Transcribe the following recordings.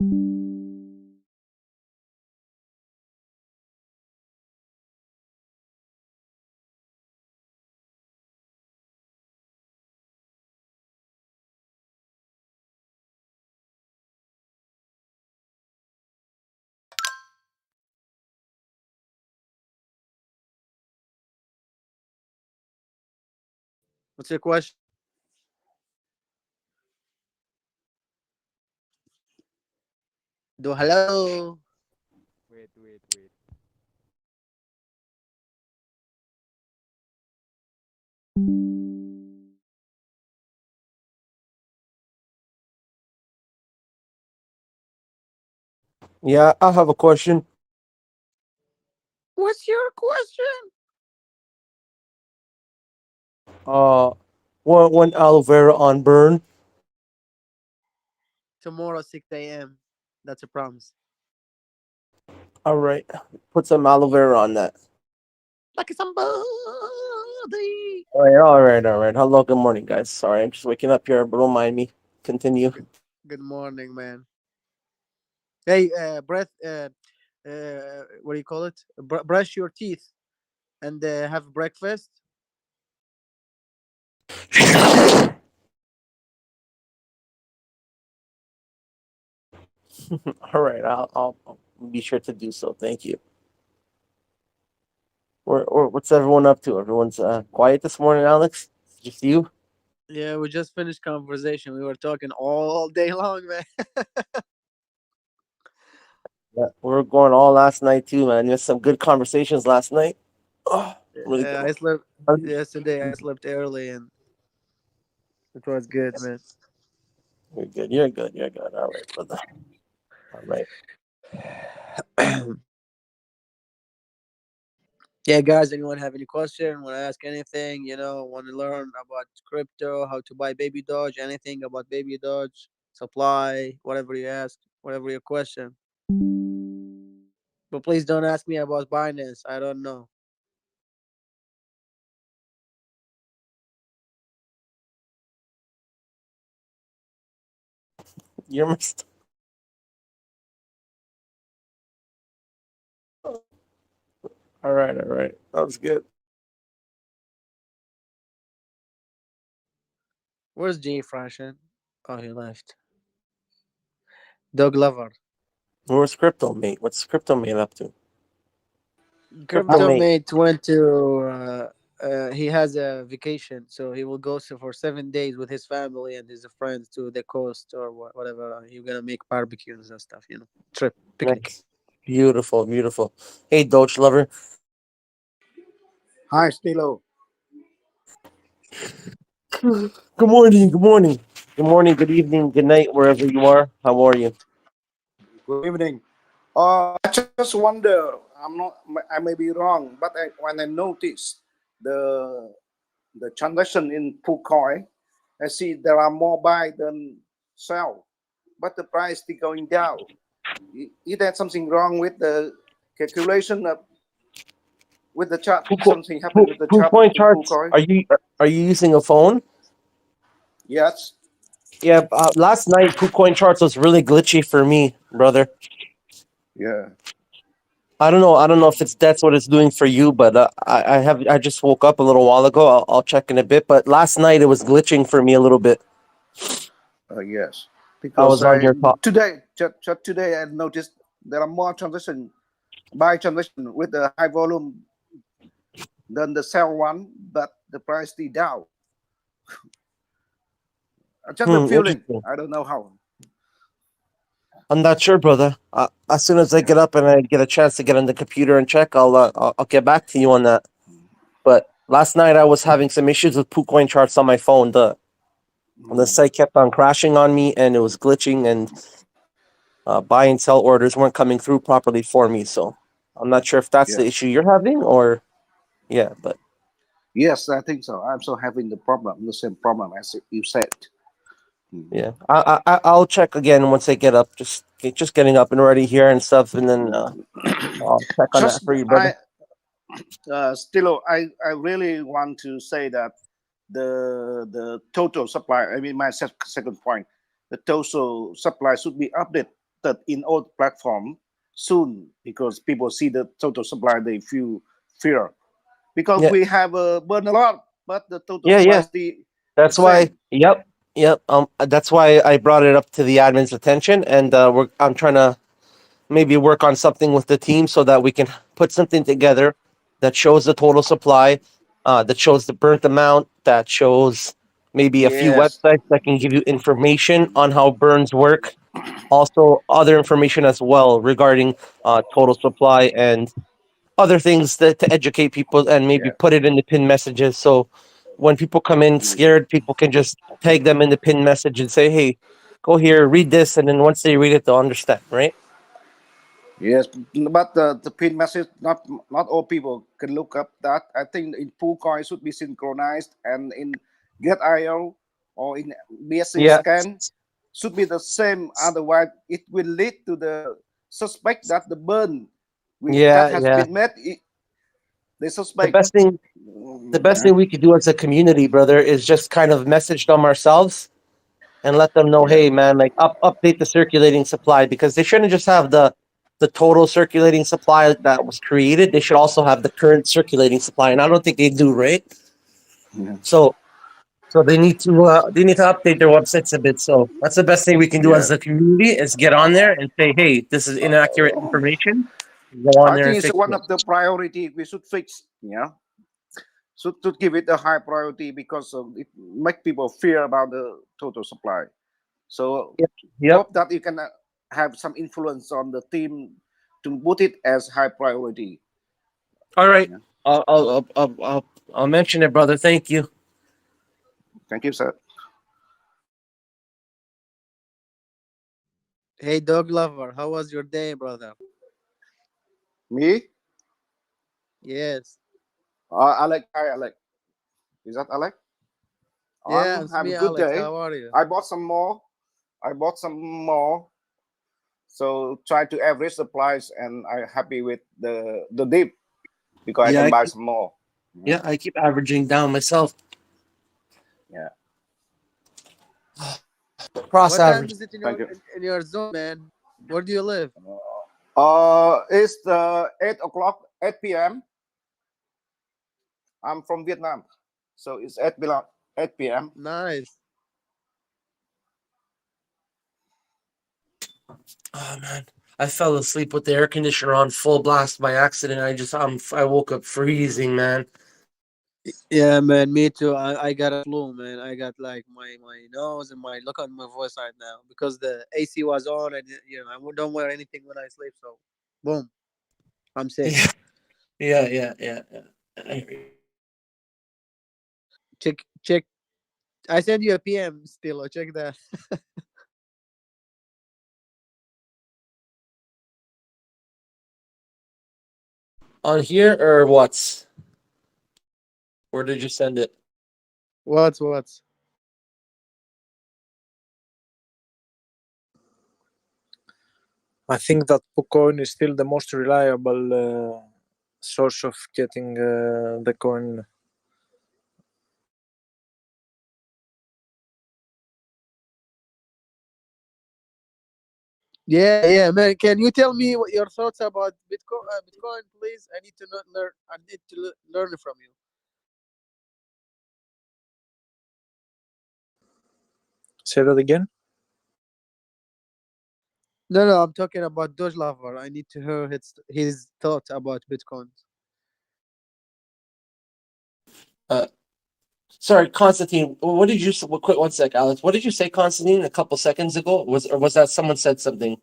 What's your question? Do hello. Wait. Yeah, I have a question. What's your question? When aloe vera on burn? Tomorrow 6 a.m. That's a promise. All right, put some aloe vera on that. Like somebody. All right. Hello, good morning, guys. Sorry, I'm just waking up here, but don't mind me. Continue. Good morning, man. Hey, breath. What do you call it? Brush your teeth and have breakfast. All right, I'll be sure to do so. Thank you. What's everyone up to? Everyone's quiet this morning, Alex? Just you? Yeah, we just finished conversation. We were talking all day long, man. Yeah, we were going all last night too, man. There's some good conversations last night. Oh, really good. I slept yesterday. I slept early, and it was good, man. You're good. You're good. You're good. All right, brother. All right. Yeah, guys. Anyone have any question? Want to ask anything? Want to learn about crypto, how to buy Babydoge, anything about Babydoge, supply, whatever you ask, whatever your question. But please don't ask me about Binance. I don't know. You're missed. All right. All right. That was good. Where's G Fashion? Oh, he left. Dog lover. Where's Crypto Mate? What's Crypto Mate up to? Crypto Crypto Mate. Mate went to. He has a vacation, so he will go for 7 days with his family and his friends to the coast or whatever. You're gonna make barbecues and stuff, trip picnic. Nice. Beautiful. Beautiful. Hey, Doge lover. Hi, Stilo. Good morning. Good morning. Good morning. Good evening. Good night, wherever you are. How are you? Good evening. I just wonder. I may be wrong, but when I noticed the transaction in Pucoin, I see there are more buy than sell, but the price is going down. Is there something wrong with the calculation of with the chart? Something happened with the chart Point in charts. Pucoin? Are you using a phone? Yes. Yeah. Last night, KuCoin charts was really glitchy for me, brother. Yeah. I don't know. I don't know if that's what it's doing for you, but I just woke up a little while ago. I'll check in a bit. But last night it was glitching for me a little bit. Yes. I Because was on your top. today, just today, I noticed there are more transactions buy transaction with the high volume than the sell one, but the price is down. Just a feeling. Interesting. I don't know how. I'm not sure, brother. As soon as I Yeah. get up and I get a chance to get on the computer and check, I'll get back to you on that. But last night I was having some issues with KuCoin charts on my phone. The site kept on crashing on me, and it was glitching, and buy and sell orders weren't coming through properly for me. So I'm not sure if that's the Yes. issue you're having, or yeah, but Yes, I think so. I'm so having the same problem as you said. yeah, I'll check again once I get up. Just getting up and ready here and stuff, and then I'll check on that Just for you, brother. Still, I really want to say that the total supply. I mean, my second point, the total supply should be updated in all platform soon, because people see the total supply, they feel fear, because Yeah. we have burned a lot, but the total Yeah, supply yeah. is the That's why. same. Yep, yep. That's why I brought it up to the admin's attention, and I'm trying to maybe work on something with the team so that we can put something together that shows the total supply, that shows the burnt amount, that shows maybe a few Yes, websites that can give you information on how burns work. Also, other information as well regarding total supply and other things to educate people and maybe yeah. put it in the pin messages. So when people come in scared, people can just tag them in the pin message and say, hey, go here, read this. And then once they read it, they'll understand, right? Yes, but the pin message, not all people can look up that. I think in PoolCoin should be synchronized, and in Get.io or in BSC Yeah. scan should be the same. Otherwise, it will lead to the suspect that the burn that Yeah. has Yeah. been made. They The suspect. best thing the best Yeah, thing we could do as a community, brother, is just kind of message them ourselves and let them know, yeah, hey man, like update the circulating supply, because they shouldn't just have the total circulating supply that was created. They should also have the current circulating supply. And I don't think they do, right? yeah, So they need to update their websites a bit. So that's the best thing we can do yeah. as a community is get on there and say, hey, this is inaccurate information. Go on I there think and it's fix one it. of the priority we should fix. Yeah, so to give it a high priority, because it make people fear about the total supply. So Yep. Yep. hope that you can have some influence on the team to put it as high priority. All right. Yeah. I'll mention it, brother. Thank you. Thank you, sir. Hey, dog lover, how was your day, brother? Me, Yes. Alec. Hi, Alec. Is that Alec? Yeah, I'm it's have a me, good Alex. day. How are you? I bought some more. I bought some more. So try to average the price, and I'm happy with the dip, because I Yeah, can buy some more. Yeah. I keep averaging down myself. Yeah. Cross What time average. is it in Thank your you. in your zone, man? Where do you live? It's the 8 o'clock, 8 p.m. I'm from Vietnam, so it's 8 p.m. Nice. Oh man, I fell asleep with the air conditioner on full blast by accident. I woke up freezing, man. Yeah, man. Me too. I got a flu, man. I got like my nose and my look on my voice right now because the AC was on. I don't wear anything when I sleep. So, boom, I'm sick. Yeah. Check. I send you a PM still. Check that. On here or what's? Where did you send it? What's? I think that Bitcoin is still the most reliable source of getting the coin. Yeah, man. Can you tell me what your thoughts about Bitcoin, please? I need to learn. I need to learn from you. Say that again. No. I'm talking about Doge Lover. I need to hear his thoughts about Bitcoin. Uh, Sorry, Constantine. What did you? Quick, one sec, Alex. What did you say, Constantine? A couple seconds ago, was that someone said something?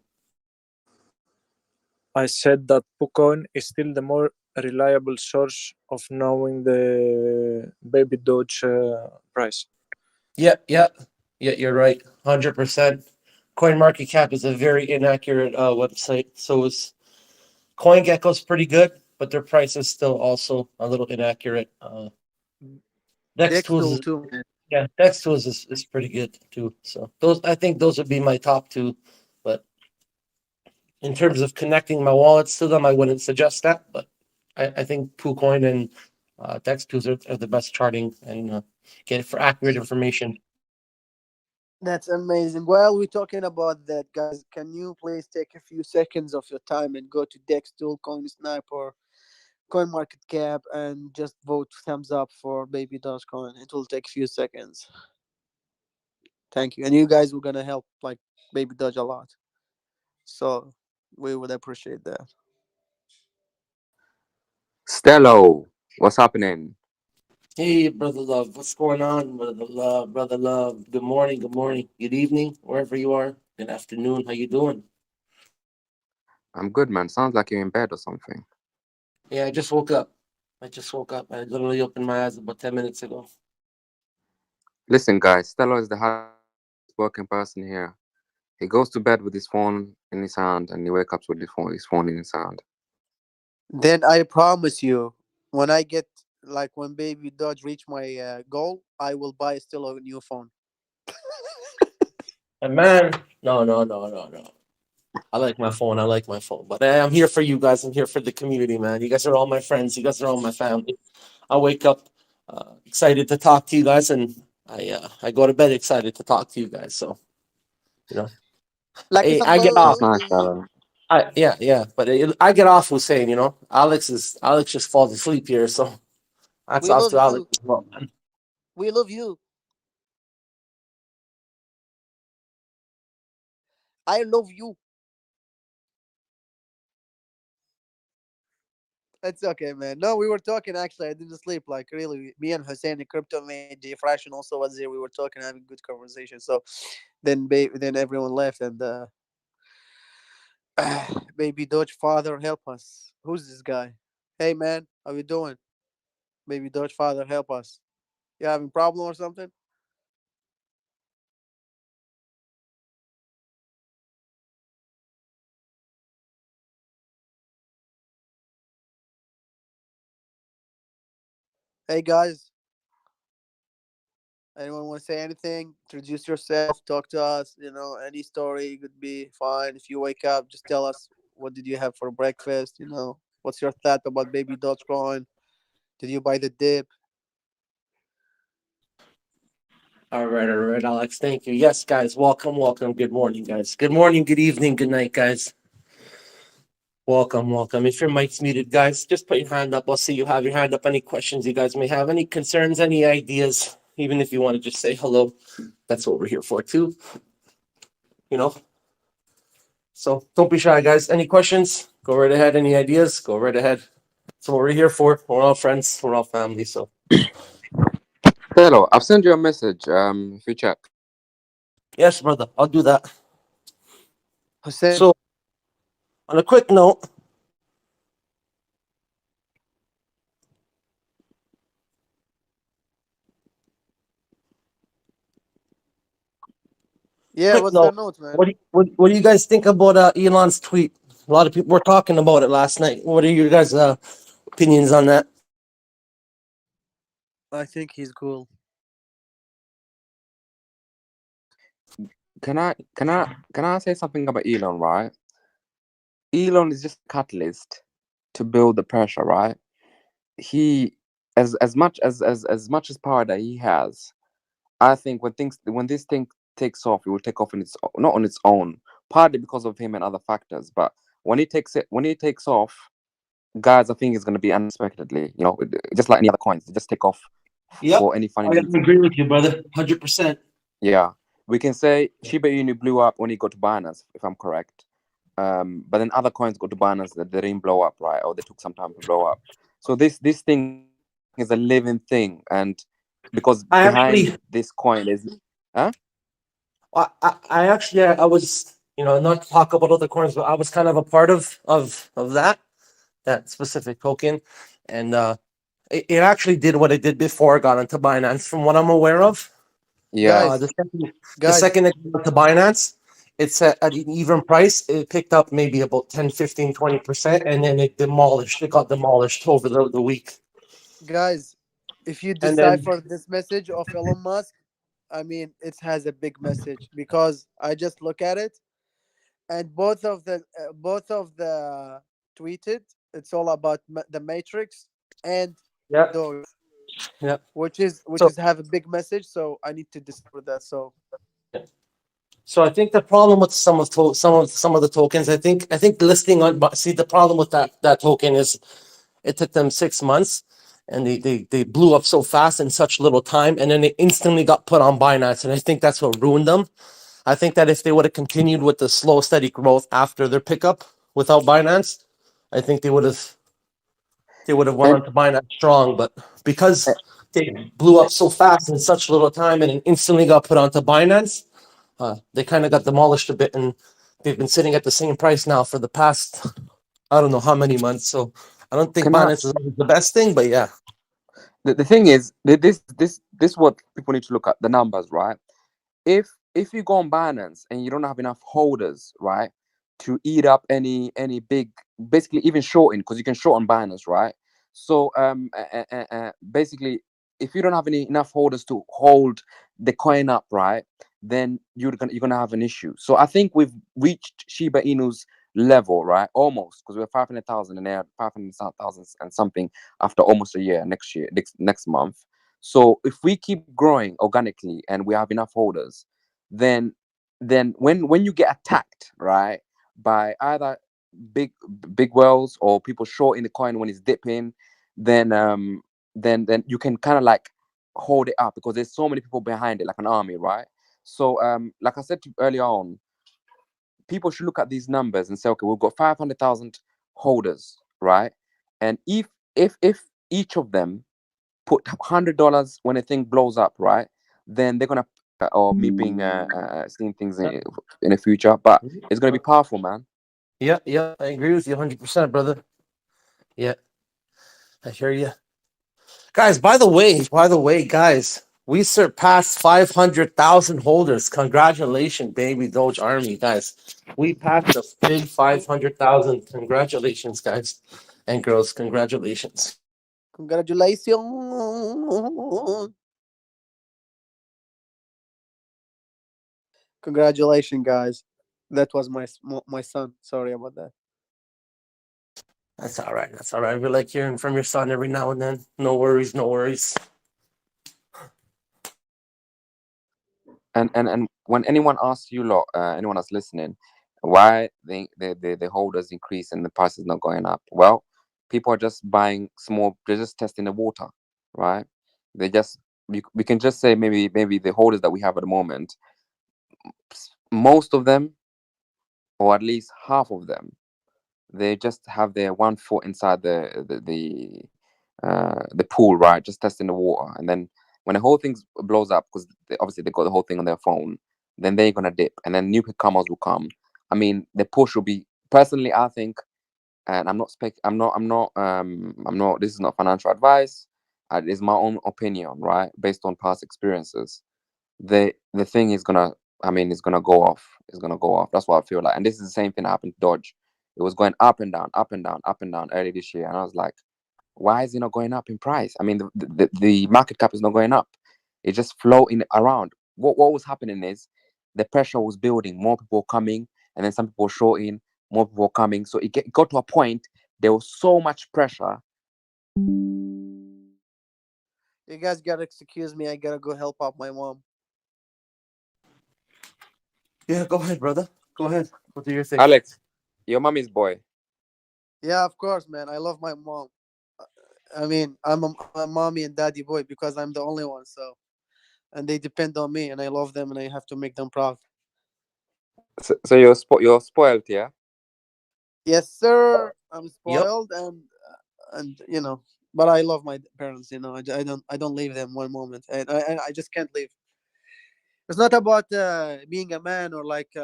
I said that Bitcoin is still the more reliable source of knowing the Babydoge price. Yeah. You're right. 100%. CoinMarketCap is a very inaccurate website. So is CoinGecko's pretty good, but their price is still also a little inaccurate. Dex Dex Tools tool is too, man. Yeah, Dex Tools is pretty good too. So I think those would be my top two. But in terms of connecting my wallets to them, I wouldn't suggest that. But I think PooCoin and Dex Tools are the best charting and get for accurate information. That's amazing. While we're talking about that, guys, can you please take a few seconds of your time and go to Dextool, CoinSniper, CoinMarketCap, and just vote thumbs up for Babydoge Coin? It will take a few seconds. Thank you. And you guys were gonna help like Babydoge a lot. So we would appreciate that. Stello, what's happening? Hey, brother love, what's going on, brother love, brother love? Good morning, good evening, wherever you are. Good afternoon. How you doing? I'm good, man. Sounds like you're in bed or something. Yeah, I just woke up. I literally opened my eyes about 10 minutes ago. Listen, guys, Stello is the hardest working person here. He goes to bed with his phone in his hand and he wakes up with his phone in his hand. Then I promise you, when I get like when Babydoge reach my goal, I will buy still a new phone. And man, no. I like my phone. But I'm here for you guys. I'm here for the community, man. You guys are all my friends. You guys are all my family. I wake up excited to talk to you guys, and I go to bed excited to talk to you guys. So, you know, Like it's I get off. That's nice, Stello. Yeah. But I get off Hussein. You know, Alex just falls asleep here. So that's we off love to Alex you. as well, man. We love you. I love you. It's okay, man. No, we were talking actually. I didn't sleep. Like really, me and Hussein, the crypto mate, J Fraction also was there. We were talking, having good conversation. So then everyone left, and Baby Doge father, help us. Who's this guy? Hey man, how you doing? Baby Doge father, help us. You having problem or something? Hey guys, anyone want to say anything? Introduce yourself. Talk to us. Any story could be fine. If you wake up, just tell us what did you have for breakfast. What's your thought about Baby Dogecoin? Did you buy the dip? All right, Alex. Thank you. Yes, guys. Welcome. Good morning, guys. Good morning, good evening, good night, guys. Welcome. If your mic's muted, guys, just put your hand up. I'll see you have your hand up. Any questions you guys may have, any concerns, any ideas, even if you want to just say hello. That's what we're here for, too. You know? So don't be shy, guys. Any questions? Go right ahead. Any ideas? Go right ahead. That's what we're here for. We're all friends. We're all family. So, Stello, I've sent you a message. If you check. yes, brother, I'll do that. Hussein. So, on a quick note, Yeah, quick what's the note. note, man? What do you guys think about Elon's tweet? A lot of people were talking about it last night. What are your guys' opinions on that? I think he's cool. Can I say something about Elon, right? Elon is just a catalyst to build the pressure, right? He as much as power that he has, I think when this thing takes off, it will take off not on its own, partly because of him and other factors. But when he takes off, guys, I think it's going to be unexpectedly. Just like any other coins, they just take off Yep, for any funny I reason. agree with you, brother. 100%. Yeah, we can say Shiba Inu blew up when he got to Binance, if I'm correct. But then other coins got to Binance that they didn't blow up, right? Or they took some time to blow up. So this thing is a living thing, and because behind this coin is, huh? I was, not to talk about other coins, but I was kind of a part of that specific token, and it actually did what it did before it got into Binance, from what I'm aware of. Yeah. Guys, The second it got to Binance, it's at an even price. It picked up maybe about 10, 15, 20%, and then it got demolished over the week. guys, if you And then, decipher this message of Elon Musk, I mean, it has a big message because I just look at it, and both of the tweeted. It's all about the Matrix and yeah, Doge, yeah. which So is have a big message. So I need to decipher that. So So I think the problem with some of the tokens, I think listing on, see, the problem with that token is it took them 6 months, and they blew up so fast in such little time, and then they instantly got put on Binance, and I think that's what ruined them. I think that if they would have continued with the slow, steady growth after their pickup without Binance, I think they would have went on to Binance strong. But because they blew up so fast in such little time and instantly got put onto Binance, they kind of got demolished a bit, and they've been sitting at the same price now for the past, I don't know how many months. So I don't think Binance is always the best thing, but yeah. The thing is, this what people need to look at, the numbers, right? If you go on Binance and you don't have enough holders, right, to eat up any big, basically even shorting, because you can short on Binance, right? So basically, if you don't have enough holders to hold the coin up, right, then you're gonna have an issue. So I think we've reached Shiba Inu's level, right? Almost, because we're 500,000 and they're 500,000 and something after almost a year next month. So if we keep growing organically and we have enough holders, then when you get attacked, right, by either big whales or people shorting the coin when it's dipping, then you can kind of like hold it up, because there's so many people behind it, like an army, right? So like I said earlier on, people should look at these numbers and say, okay, we've got 500,000 holders, right? And if each of them put $100 when a thing blows up, right, then they're gonna, or me being seeing things in the future, but it's gonna be powerful, man. Yeah, I agree with you 100%, brother. Yeah, I hear you, guys. By the way, guys, we surpassed 500,000 holders. Congratulations, Babydoge Army, guys. We passed the big 500,000. Congratulations, guys and girls. Congratulations. Congratulations. Congratulations, guys. That was my son. Sorry about that. That's all right. That's all right. We like hearing from your son every now and then. No worries. No worries. And when anyone asks you lot, anyone that's listening, why the holders increase and the price is not going up, well, people are just buying small, they're just testing the water, right? They just, we can just say maybe the holders that we have at the moment, most of them, or at least half of them, they just have their 1 foot inside the pool, right? Just testing the water, and then when the whole thing blows up, because obviously they got the whole thing on their phone, then they're gonna dip, and then new comers will come. I mean, the push will be. Personally, I think, and I'm not. This is not financial advice. It's my own opinion, right? Based on past experiences. The thing is gonna. I mean, it's gonna go off. It's gonna go off. That's what I feel like. And this is the same thing that happened to Doge. It was going up and down, up and down, up and down early this year, and I was like, why is it not going up in price? I mean, the market cap is not going up. It just floating around. What was happening is the pressure was building. More people coming, and then some people shorting. More people coming. So it got to a point. There was so much pressure. You guys gotta excuse me. I gotta go help out my mom. Yeah, go ahead, brother. Go ahead. What do you think? Alex, your mommy's boy. Yeah, of course, man. I love my mom. I mean, I'm a mommy and daddy boy because I'm the only one. So, and they depend on me, and I love them, and I have to make them proud. So you're spoiled, yeah? Yes, sir. I'm spoiled, and you know, but I love my parents. You know, I don't leave them one moment, and I just can't leave. It's not about being a man or like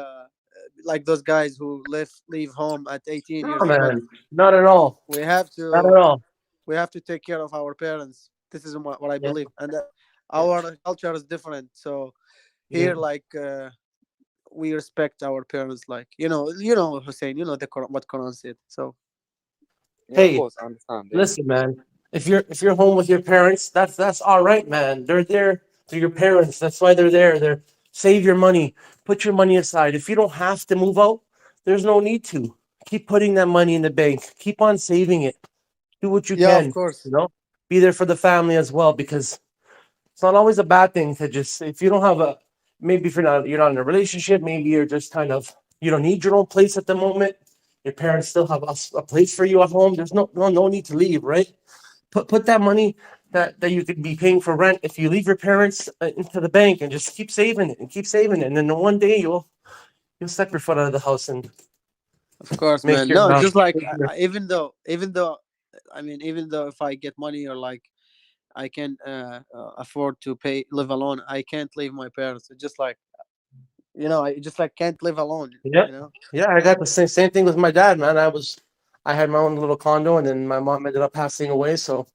those guys who leave home at 18 No, years. But man. Not at all. we have Not at to all. take care of our parents. This is what I Yeah. believe, and our culture is different. So here, we respect our parents. Like you know, Hussein. You know what Quran said. So Yeah, of Hey, course, I understand. Yeah. listen, man. If you're home with your parents, that's all right, man. They're there to your parents. That's why they're there. They're save your money. Put your money aside. If you don't have to move out, there's no need to. Keep putting that money in the bank. Keep on saving it. Do what you yeah, of can. course. You know, be there for the family as well, because it's not always a bad thing to just, if you don't have maybe if you're not in a relationship, maybe you're just kind of, you don't need your own place at the moment. Your parents still have a place for you at home. There's no need to leave, right? Put that money that you could be paying for rent if you leave your parents into the bank and just keep saving it and keep saving it, and then one day you'll step your foot out of the house and Of course, make man. your No, just like make your- even though, I mean, even though if I get money or like I can afford to live alone, I can't leave my parents. It's just like, I just like can't live alone. yeah, You know. yeah. I got the same thing with my dad, man. I had my own little condo, and then my mom ended up passing away, so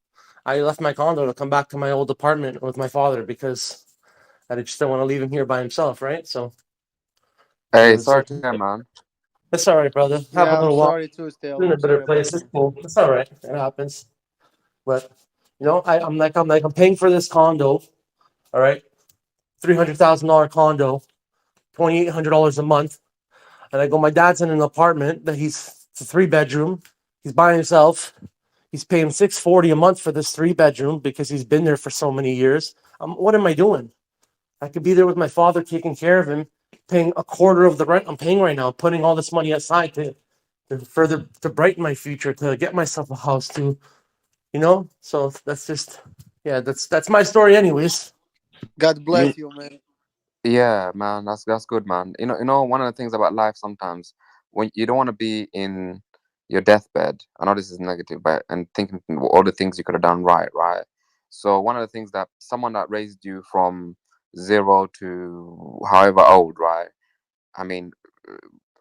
I left my condo to come back to my old apartment with my father because I just don't want to leave him here by himself, right? So it Hey, was sorry to hear, man. it's all right, brother. Have a Yeah, I'm little while sorry too. Still, in a I'm better sorry about place. it, It's man. cool. It's all right. It happens. But I'm paying for this condo. All right, $300,000 condo, $2,800 a month, and I go. My dad's in an apartment that it's a 3 bedroom. He's by himself. He's paying $640 a month for this 3 bedroom because he's been there for so many years. What am I doing? I could be there with my father, taking care of him, paying a quarter of the rent I'm paying right now, putting all this money aside to further to brighten my future, to get myself a house, So that's just, yeah, that's my story, anyways. God You, bless you, man. yeah, man, that's good, man. One of the things about life sometimes when you don't want to be in your deathbed. I know this is negative, but and thinking all the things you could have done right, right. So one of the things that someone that raised you from zero to however old, right? I mean,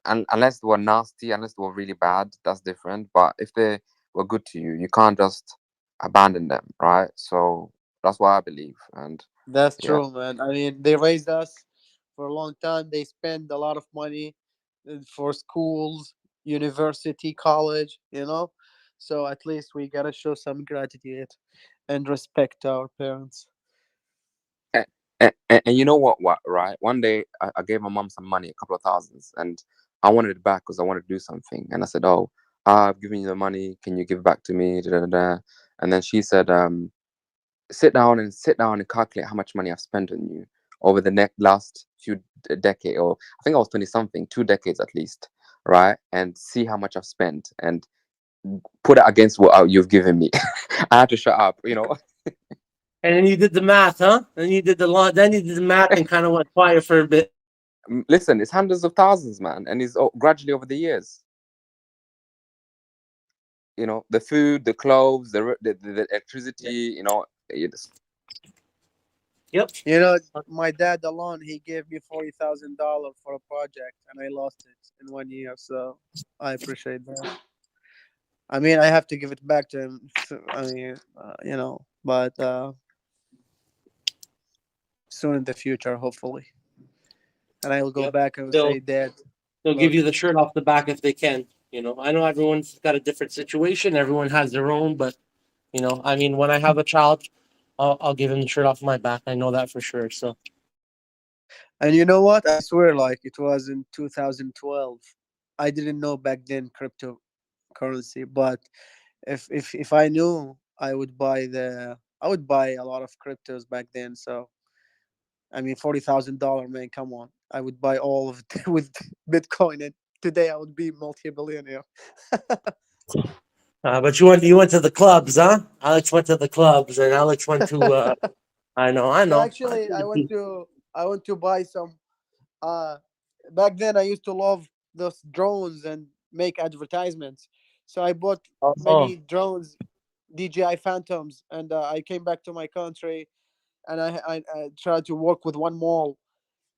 unless they were nasty, unless they were really bad, that's different. But if they were good to you, you can't just abandon them, right? So that's what I believe, and That's yeah. true, man. I mean, they raised us for a long time. They spend a lot of money for schools, university, college. So at least we gotta show some gratitude and respect to our parents. And you know what, right? One day I gave my mom some money, a couple of thousands, and I wanted it back because I wanted to do something. And I said, "Oh, I've given you the money. Can you give it back to me?" Da, da, da. And then she said, sit down and calculate how much money I've spent on you over the last few decade, or I think I was 20 something, 2 decades at least, right? And see how much I've spent and put it against what you've given me. I had to shut up. And then you did the math, huh? Then you did the math and kind of went quiet for a bit. Listen, it's hundreds of thousands, man, and it's gradually over the years. The food, the clothes, the electricity. It's, Yep. My dad alone, he gave me $40,000 for a project, and I lost it in 1 year. So I appreciate that. I mean, I have to give it back to him. I mean, but soon in the future, hopefully, and I will go Yep. back and They'll say, Dad, they'll give look. you the shirt off the back if they can. I know everyone's got a different situation. Everyone has their own, but I mean, when I have a child, I'll give him the shirt off my back. I know that for sure. So And you know what? I swear, like it was in 2012. I didn't know back then cryptocurrency, but if I knew, I would buy a lot of cryptos back then. So I mean, $40,000, man. Come on, I would buy all of it with Bitcoin, and today I would be multi-billionaire. but you went to the clubs, huh? Alex went to the clubs, and Alex went to. I know, I No, know. actually, I went to buy some. Uh, Back then I used to love those drones and make advertisements. So I bought Oh, many drones, DJI Phantoms, and I came back to my country, and I tried to work with one mall,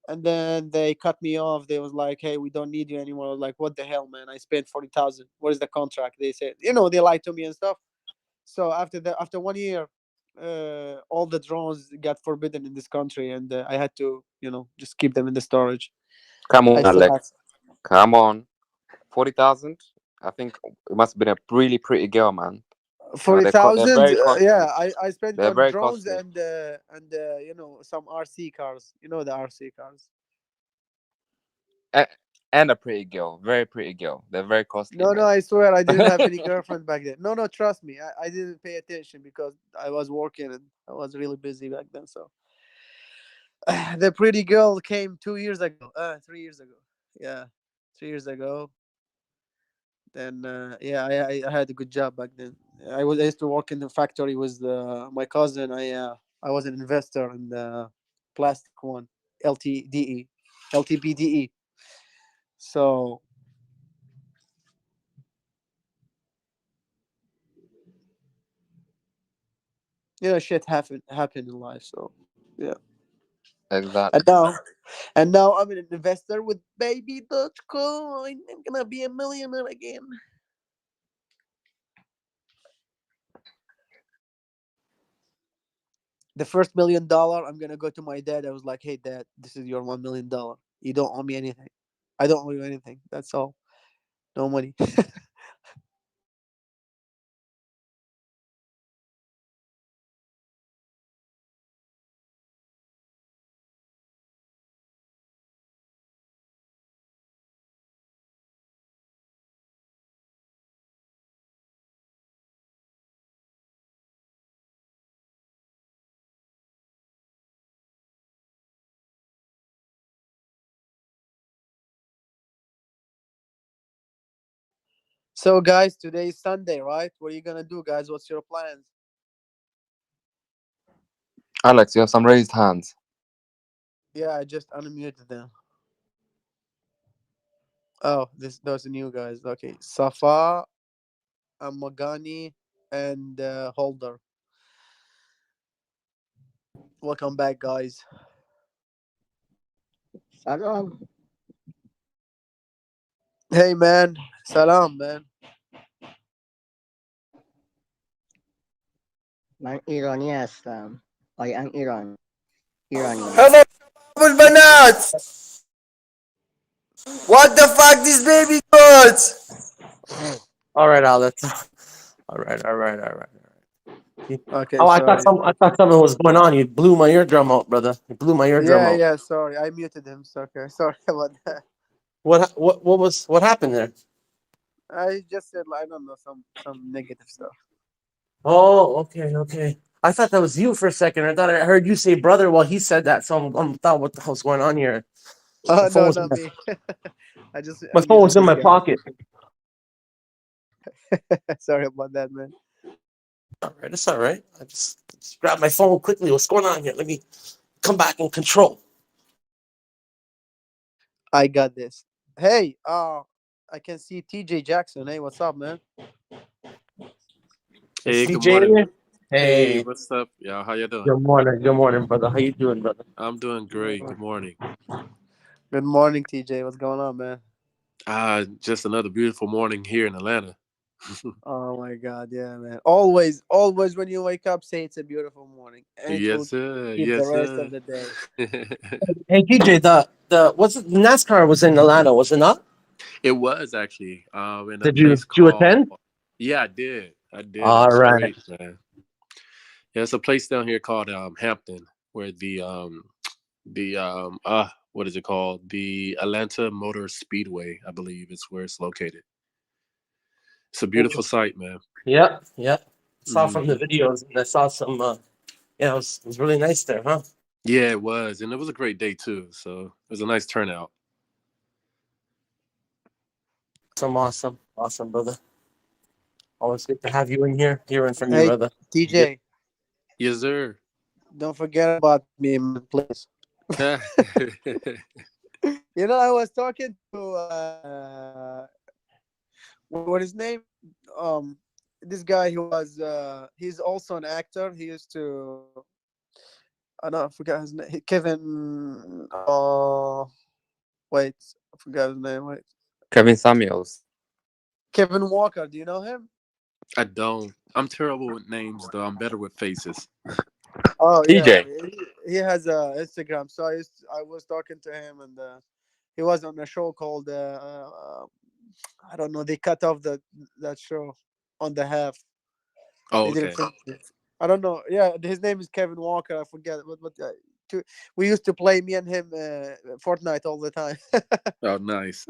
and then they cut me off. They was like, "Hey, we don't need you anymore." I was like, "What the hell, man? I spent 40,000. What is the contract?" They said, they lied to me and stuff. So after 1 year, all the drones got forbidden in this country, and I had to, just keep them in the storage. come I on, still have Alex. Come on. 40,000. I think it must have been a really pretty girl, man. forty They're thousand. very Yeah, costly. I spent it They're on very drones costly. and some RC cars. You know the RC cars. A- And a pretty girl, very pretty girl. They're very costly, No, no, mate. I swear I didn't have any girlfriend back then. No, no, trust me, I didn't pay attention because I was working and I was really busy back then. So The pretty girl came 2 years ago. 3 years ago. Yeah, 3 years ago. Then yeah, I had a good job back then. I used to work in the factory with my cousin. I was an investor in the plastic one, LTDE, LTBDE. So shit happened in life. So yeah, Exactly. and now I'm an investor with Babydoge Coin. I'm gonna be a millionaire again. The first $1 million, I'm gonna go to my dad. I was like, "Hey, Dad, this is your $1 million. You don't owe me anything. I don't owe you anything. That's all. No money." So, guys, today is Sunday, right? What are you gonna do, guys? What's your plans? Alex, you have some raised hands. Yeah, I just unmuted them. Oh, those are new guys. Okay, Safa, Magani, and Holder. Welcome back, guys. Salam. Hey, man. Salam, man. من ایرانی هستم. I am Iranian. Hello, Banat! What the fuck, this baby girls? All right, Alex. All right. Okay, Oh, sorry. I thought something was going on. You blew my eardrum out, brother. You blew my eardrum out. Yeah, sorry. I muted him. So, okay, sorry about that. What happened there? I just said, I don't know, some negative stuff. Oh, okay. I thought that was you for a second. I thought I heard you say brother while he said that. So I thought, what the hell's going on here? Oh, My phone no, was not me. I just my phone was unmuted in this my guy. pocket. Sorry about that, man. All right, it's all right. I just grabbed my phone quickly. What's going on here? Let me come back in control. I got this. Hey, I can see TJ Jackson. Hey, what's up, man? Hey, Is good CJ morning. here? Hey, Hey, what's up, y'all? How you doing? good morning, brother. How you doing, brother? I'm doing great. Good morning. Good morning, TJ. What's going on, man? Just another beautiful morning here in Atlanta. Oh my God, yeah, man. Always when you wake up, say it's a beautiful morning, and it will Yes, sir. keep the Yes, rest sir. of the day. Hey, TJ, the NASCAR was in Atlanta, was it not? It was actually in a Did you place did you called. attend? Yeah, I did. I did. It All was right. great, man. Yeah, it's a place down here called Hampton, where the what is it called? The Atlanta Motor Speedway, I believe, is where it's located. It's a beautiful site, man. Yep. Saw from the Mhm. videos, and I saw some. Yeah, it was really nice there, huh? Yeah, it was, and it was a great day too. So it was a nice turnout. Awesome, brother. Always good to have you in here, hearing from you, Hey, brother. TJ, Yes, sir. don't forget about me, man, please. I was talking to what his name? This guy who was he's also an actor. He used to I don't know, I forgot his name. Kevin. Wait, I forgot his name. Wait, Kevin Samuels. Kevin Walker. Do you know him? I don't. I'm terrible with names, though. I'm better with faces. Oh yeah, TJ. he has a Instagram. So I was talking to him, and he was on a show called I don't know. They cut off that show on the half. Oh, They didn't okay. finish it. I don't know. Yeah, his name is Kevin Walker. I forget what. We used to play me and him Fortnite all the time. Oh, nice.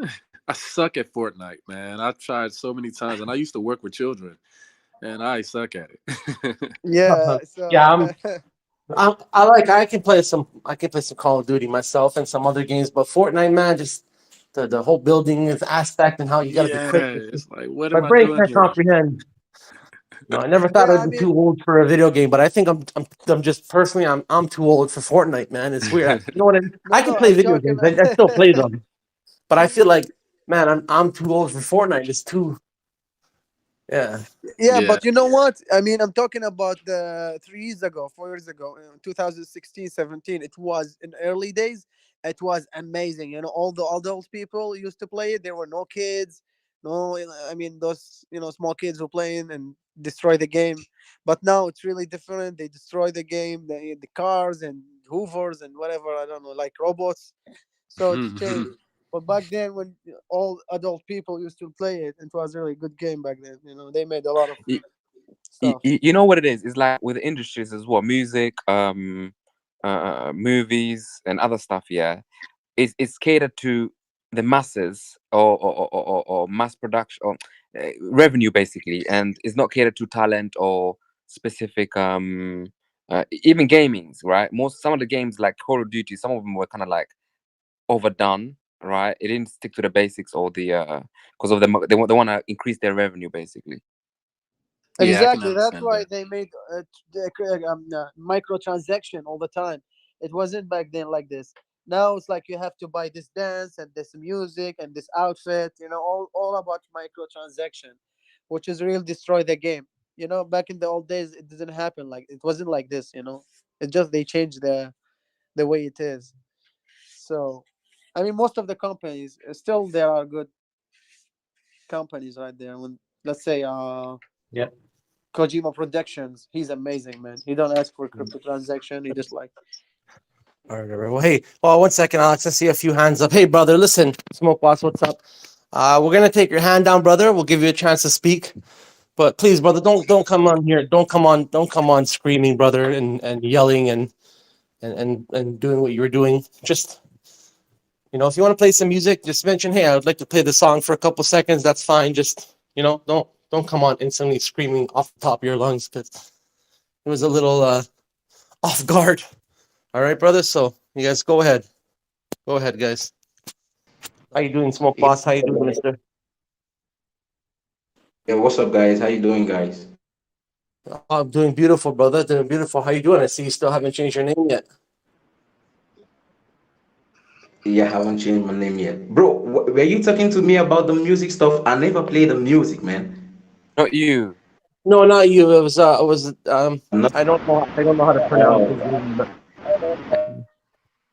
I suck at Fortnite, man. I've tried so many times, and I used to work with children, and I suck at it. Yeah. So Yeah, I can play some Call of Duty myself and some other games, but Fortnite, man, just the whole building is aspect and how you got to be Yeah, quick. it's like, what My am I brain doing can't here? comprehend. No, I never thought Yeah, I'd I be mean, too old for a video game, but I think I'm just personally I'm too old for Fortnite, man. It's weird. You know what I mean? I can no, play I'm video talking. games. I still play them, but I feel like, man, I'm too old for Fortnite. It's too, yeah. Yeah, Yeah. but you know what? I mean, I'm talking about the 3 years ago, 4 years ago, 2016, 17. It was in early days. It was amazing. You know, all the adult people used to play it. There were no kids. No, I mean, those, small kids were playing and destroy the game. But now it's really different. They destroy the game, the cars and hoovers and whatever. I don't know, like robots. So it's changed. But back then, when all adult people used to play it, it was a really good game back then. They made a lot of stuff. You know what it is? It's like with industries as well, music, movies, and other stuff. Yeah, it's catered to the masses or mass production or revenue basically, and it's not catered to talent or specific even gamings, right? Some of the games like Call of Duty, some of them were kind of like overdone, right? It didn't stick to the basics or the because of they want to increase their revenue basically. Yeah, I can Exactly. That's understand why that. they made microtransaction all the time. It wasn't back then like this. Now it's like you have to buy this dance and this music and this outfit. All about microtransaction, which is real destroy the game. Back in the old days, it didn't happen like it wasn't like this. It just they changed the way it is. So, I mean, most of the companies still there are good companies right there. When let's say Yeah. Kojima Productions, he's amazing, man. He don't ask for crypto transaction. He just like All right. Well, hey, 1 second, Alex. I see a few hands up. Hey, brother, listen, Smoke Boss, what's up? We're gonna take your hand down, brother. We'll give you a chance to speak, but please, brother, don't come on here. Don't come on screaming, brother, and yelling and doing what you were doing. Just if you want to play some music, just mention, hey, I would like to play the song for a couple seconds. That's fine. Just don't come on instantly screaming off the top of your lungs because it was a little off guard. All right, brother. So you guys go ahead. Go ahead, guys. How you doing, Smoke Yeah, Boss? How you doing, Mister? yeah, what's up, guys? How you doing, guys? Oh, I'm doing beautiful, brother. Doing beautiful. How you doing? I see you still haven't changed your name yet. Yeah, I haven't changed my name yet, bro. Were you talking to me about the music stuff? I never play the music, man. Not you. No, not you. It was Not. I don't know how to pronounce his Oh, name, but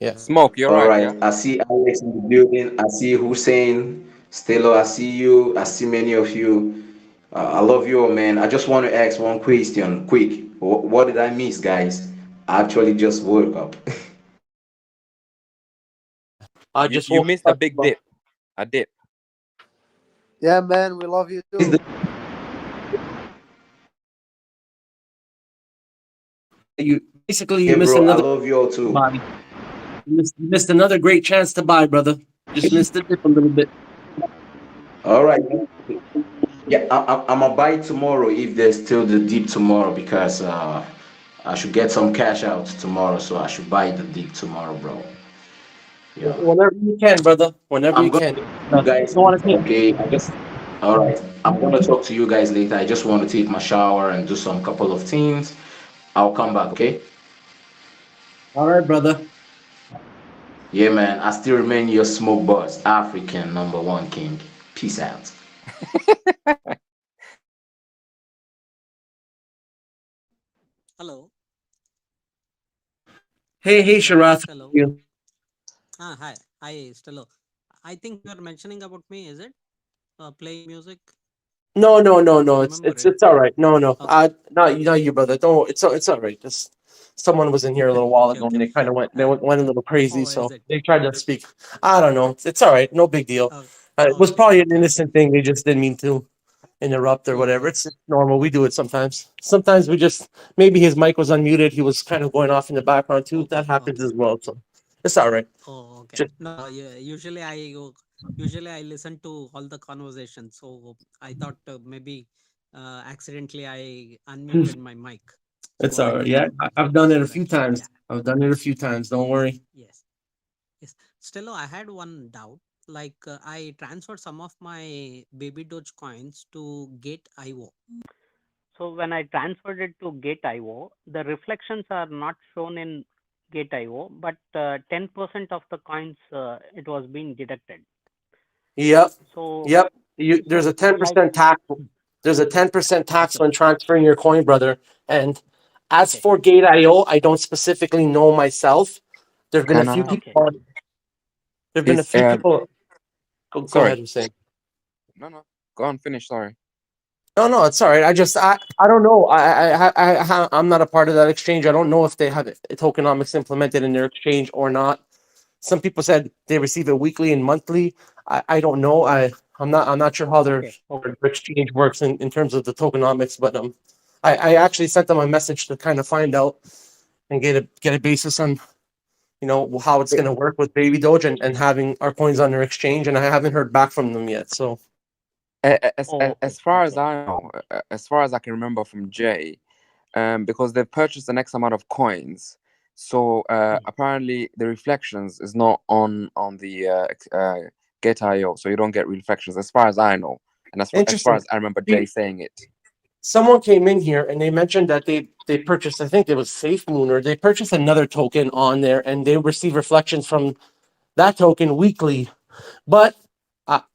yeah. Smoke, you're all right, yeah? right. I see Alex in the building. I see Hussein, Stella. I see you. I see many of you. I love you all, man. I just want to ask one question, quick. What did I miss, guys? I actually just woke up. I You just you woke missed a up. big dip. A dip. yeah, man, we love you Is too. the You yeah, missed bro? I another love you all too. buy. You missed another great chance to buy, brother. Just missed it a little bit. All right. Yeah, I'm gonna buy tomorrow if there's still the dip tomorrow because I should get some cash out tomorrow, so I should buy the dip tomorrow, bro. Yeah, Whenever you can, brother. Whenever I'm you gonna can. talk to you guys. Don't want to take. Okay, all right. I'm gonna talk to you guys later. I just want to take my shower and do some couple of things. I'll come back. Okay. All right, brother. Yeah, man. I still remain your smoke boss, African number one king. Peace out. Hello. Hey, Sharath. Hello. You. Hi. Hi, Stello. I think you are mentioning about me, is it? Playing music? No. I remember it. It's all right. No. Okay. Not you, brother. Don't. It's all right. Just someone was in here a little while Okay, ago okay. and they kind of Uh, went a little crazy, oh, is so it? they tried to speak. I don't know. It's all right. No big deal. Oh, It was okay, probably an okay, okay. innocent thing. They just didn't mean to interrupt or whatever. Oh, It's normal. We do it sometimes. Sometimes we just maybe his mic was unmuted. He was kind of going off in the background too. okay, That happens okay. as well. So it's all right. Oh, okay. Just No, yeah, usually I listen to all the conversations, so I thought maybe accidentally I unmuted my mic. It's So all I right. did Yeah, it I've before done the it a few introduction. times. I've done it a few times. Don't worry. Yes. Yes. Still, I had one doubt. Like, I transferred some of my Babydoge coins to Gate.io. So when I transferred it to Gate.io, the reflections are not shown in Gate.io, but 10% of the coins it was being deducted. Yep. So Yep. There's a like 10% tax. There's a 10% tax okay, when transferring your coin, brother. And as okay, for Gate.io, I don't specifically know myself. There've been a Can few I? people. okay, There've been a Is few people. Go ahead, sorry. Hussein. No. Go on. Finish. Sorry. No, it's all right. I don't know. I'm not a part of that exchange. I don't know if they have tokenomics implemented in their exchange or not. Some people said they receive it weekly and monthly. I don't know. I'm not sure how okay, okay, their exchange works in terms of the tokenomics, but I actually sent them a message to kind of find out and get a basis on how it's going to work with Baby Doge and having our coins on their exchange, and I haven't heard back from them yet. So As far as I know, as far as I can remember from Jay, because they've purchased an X amount of coins, so apparently the reflections is not on the Get.io, so you don't get reflections, as far as I know, and as far interesting. as I remember Jay saying it. Someone came in here and they mentioned that they purchased, I think it was Safe Moon, or they purchased another token on there, and they receive reflections from that token weekly. But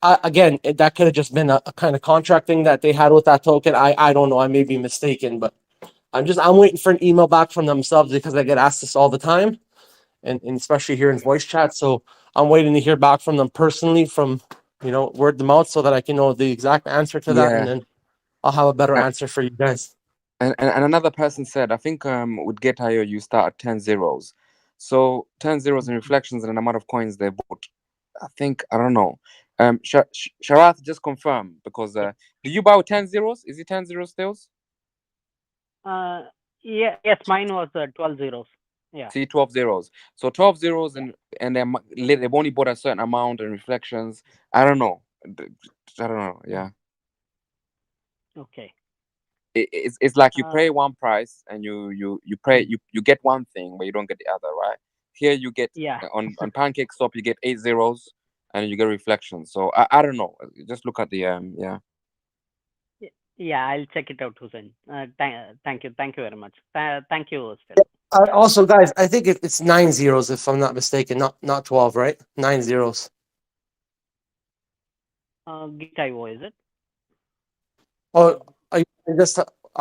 again, that could have just been a kind of contract thing that they had with that token. I don't know. I may be mistaken, but I'm waiting for an email back from themselves because I get asked this all the time, and especially here in voice chat. So I'm waiting to hear back from them personally, from word of mouth, so that I can know the exact answer to that, and Yeah. then I'll have a better answer for you guys. And another person said, I think with Get.io you start at 10 zeros. So 10 zeros in reflections and an amount of coins they bought. I think, I don't know. Sharath, just confirm, because do you buy with 10 zeros? Is it 10 zeros still? yeah, yes, mine was 12 zeros. Yeah. See, 12 zeros. So 12 zeros and they've only bought a certain amount in reflections. I don't know. Yeah. Okay. It's like you pay one price and you get one thing, but you don't get the other, right? Here you get on Pancake Stop you get 8 zeros and you get reflections. So I don't know. Just look at the yeah. Yeah, I'll check it out, Hussein. Thank you very much. Thank you, Stella. Also, guys, I think it's 9 zeros if I'm not mistaken, not 12, right? 9 zeros. Git.io, is it? Oh, I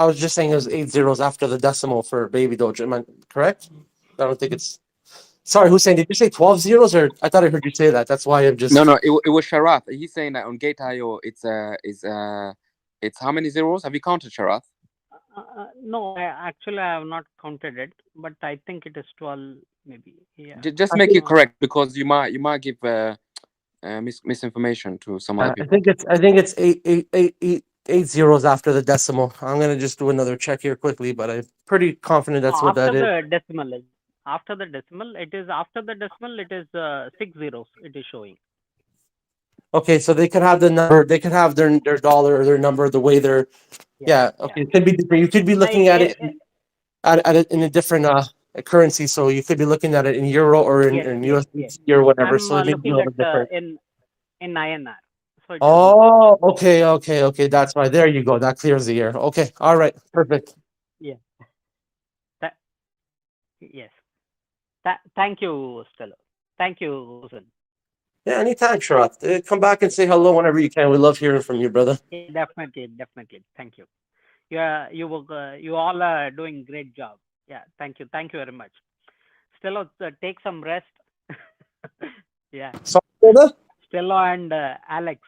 was just saying it was 8 zeros after the decimal for Baby Doge. Am I correct? I don't think it's. Sorry, Hussein, did you say 12 zeros, or I thought I heard you say that? That's why I'm just. No, it was Sharath. He's saying that on Gate.io it's how many zeros? Have you counted, Sharath? No, I have not counted it, but I think it is 12, maybe. Yeah. Just make it correct, because you might give misinformation to some other people. I think it's eight zeros after the decimal. I'm gonna just do another check here quickly, but I'm pretty confident that's what that is. After the decimal, it is 6 zeros. It is showing. Okay, so they could have the number. They could have their dollar or their number the way they're. Yeah. Okay. It could be different. You could be looking at it at it in a different currency. So you could be looking at it in euro or in USD or whatever. I'm So it may be a little different. in INR. So Oh, okay. That's why. There you go. That clears the air. Okay. All right. Perfect. Yeah. Yes. Thank you, Stella. Thank you, Hussein. Yeah, anytime, Sharath. Come back and say hello whenever you can. We love hearing from you, brother. Yeah, definitely. Thank you. You all are doing great job. Yeah, thank you very much. Stella, take some rest. Yeah. Sorry, brother? Stella and Alex,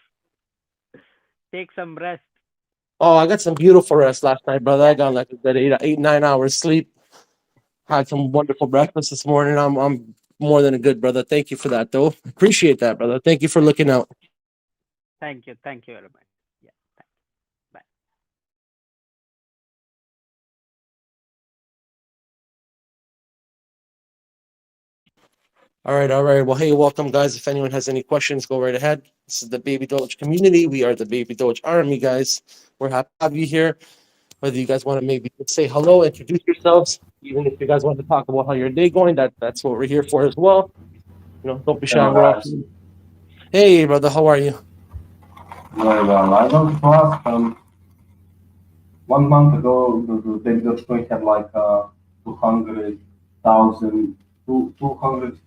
take some rest. Oh, I got some beautiful rest last night, brother. I got like a good 9 hours sleep. Had some wonderful breakfast this morning. I'm more than a good brother. Thank you for that, though. Appreciate that, brother. Thank you for looking out. Thank you very much. Yeah, bye. All right. Well, hey, welcome, guys. If anyone has any questions, go right ahead. This is the Baby Doge community. We are the Baby Doge army, guys. We're happy to have you here. whether you guys want to maybe say hello, introduce yourselves, even if you guys want to talk about how your day going, that's what we're here for as well. Don't be shy. We're all. Hey, brother, how are you? Very well. I want to ask, 1 month ago, the Babydoge Coin had like 200,000, 200.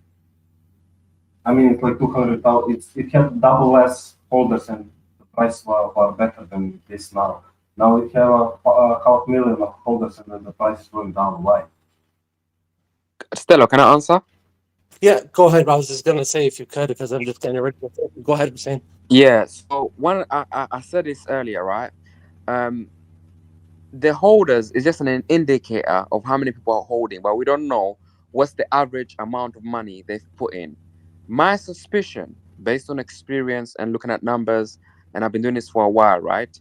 I mean, it's like 200,000. It had double less holders, and the price were better than this now. Now it have a 500,000 of holders, and then the price is going down. Why? Stella, can I answer? Yeah, go ahead. I was just gonna say if you could, because I'm just getting ready. Go ahead, Hussein. Yeah. So I said this earlier, right? The holders is just an indicator of how many people are holding, but we don't know what's the average amount of money they've put in. My suspicion, based on experience and looking at numbers, and I've been doing this for a while, right?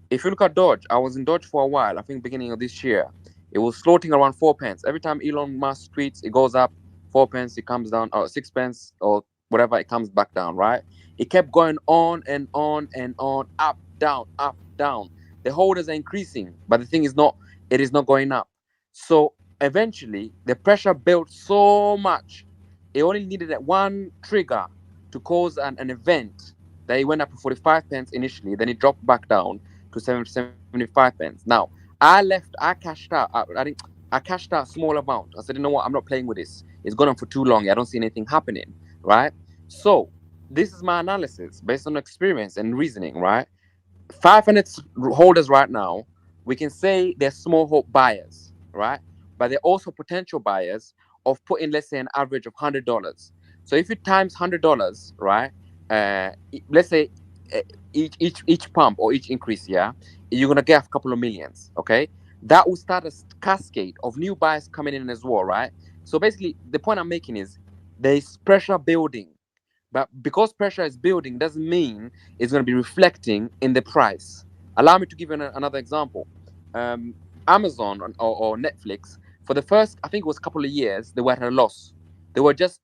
If you look at Doge, I was in Doge for a while. I think beginning of this year, it was floating around 4 pence. Every time Elon Musk tweets, it goes up 4 pence, it comes down, or 6 pence, or whatever, it comes back down, right? It kept going on and on and on, up, down, up, down. The holders are increasing, but the thing is it is not going up. So eventually, the pressure built so much, it only needed that one trigger to cause an event that it went up to 45 pence initially, then it dropped back down to 75 pence. Now, I cashed out. I cashed out a small amount. I said, you know what? I'm not playing with this. It's gone on for too long. I don't see anything happening, right? So this is my analysis based on experience and reasoning, right? 500 holders right now, we can say they're small hope buyers, right? But they're also potential buyers of putting, let's say, an average of $100. So if you times $100, right? Let's say each pump or each increase, yeah, you're gonna get a couple of millions, okay? That will start a cascade of new buyers coming in as well, right? So basically, the point I'm making is there's pressure building, but because pressure is building doesn't mean it's going to be reflecting in the price. Allow me to give you another example. Amazon or Netflix, for the first, I think it was a couple of years, they were at a loss. They were just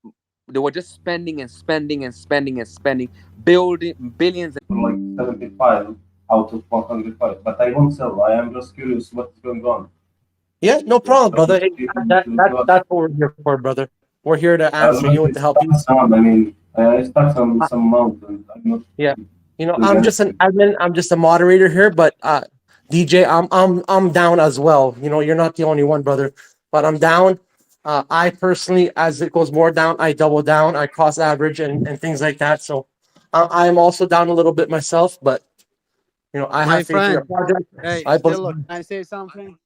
spending and spending and spending and spending, building billions. Like 75 out of 105, but I won't sell. I am just curious what's going on. Yeah, no problem, brother. Hey, that's what we're here for, brother. We're here to answer you and to help you. I mean, I start some amount, and I'm not. Yeah, I'm just an admin. I'm just a moderator here, but DJ, I'm down as well. You're not the only one, brother, but I'm down. I personally, as it goes more down, I double down, I cross average and things like that. So I'm also down a little bit myself, but I My have faith in your friend, project. hey, I believe. Stella, can I say something?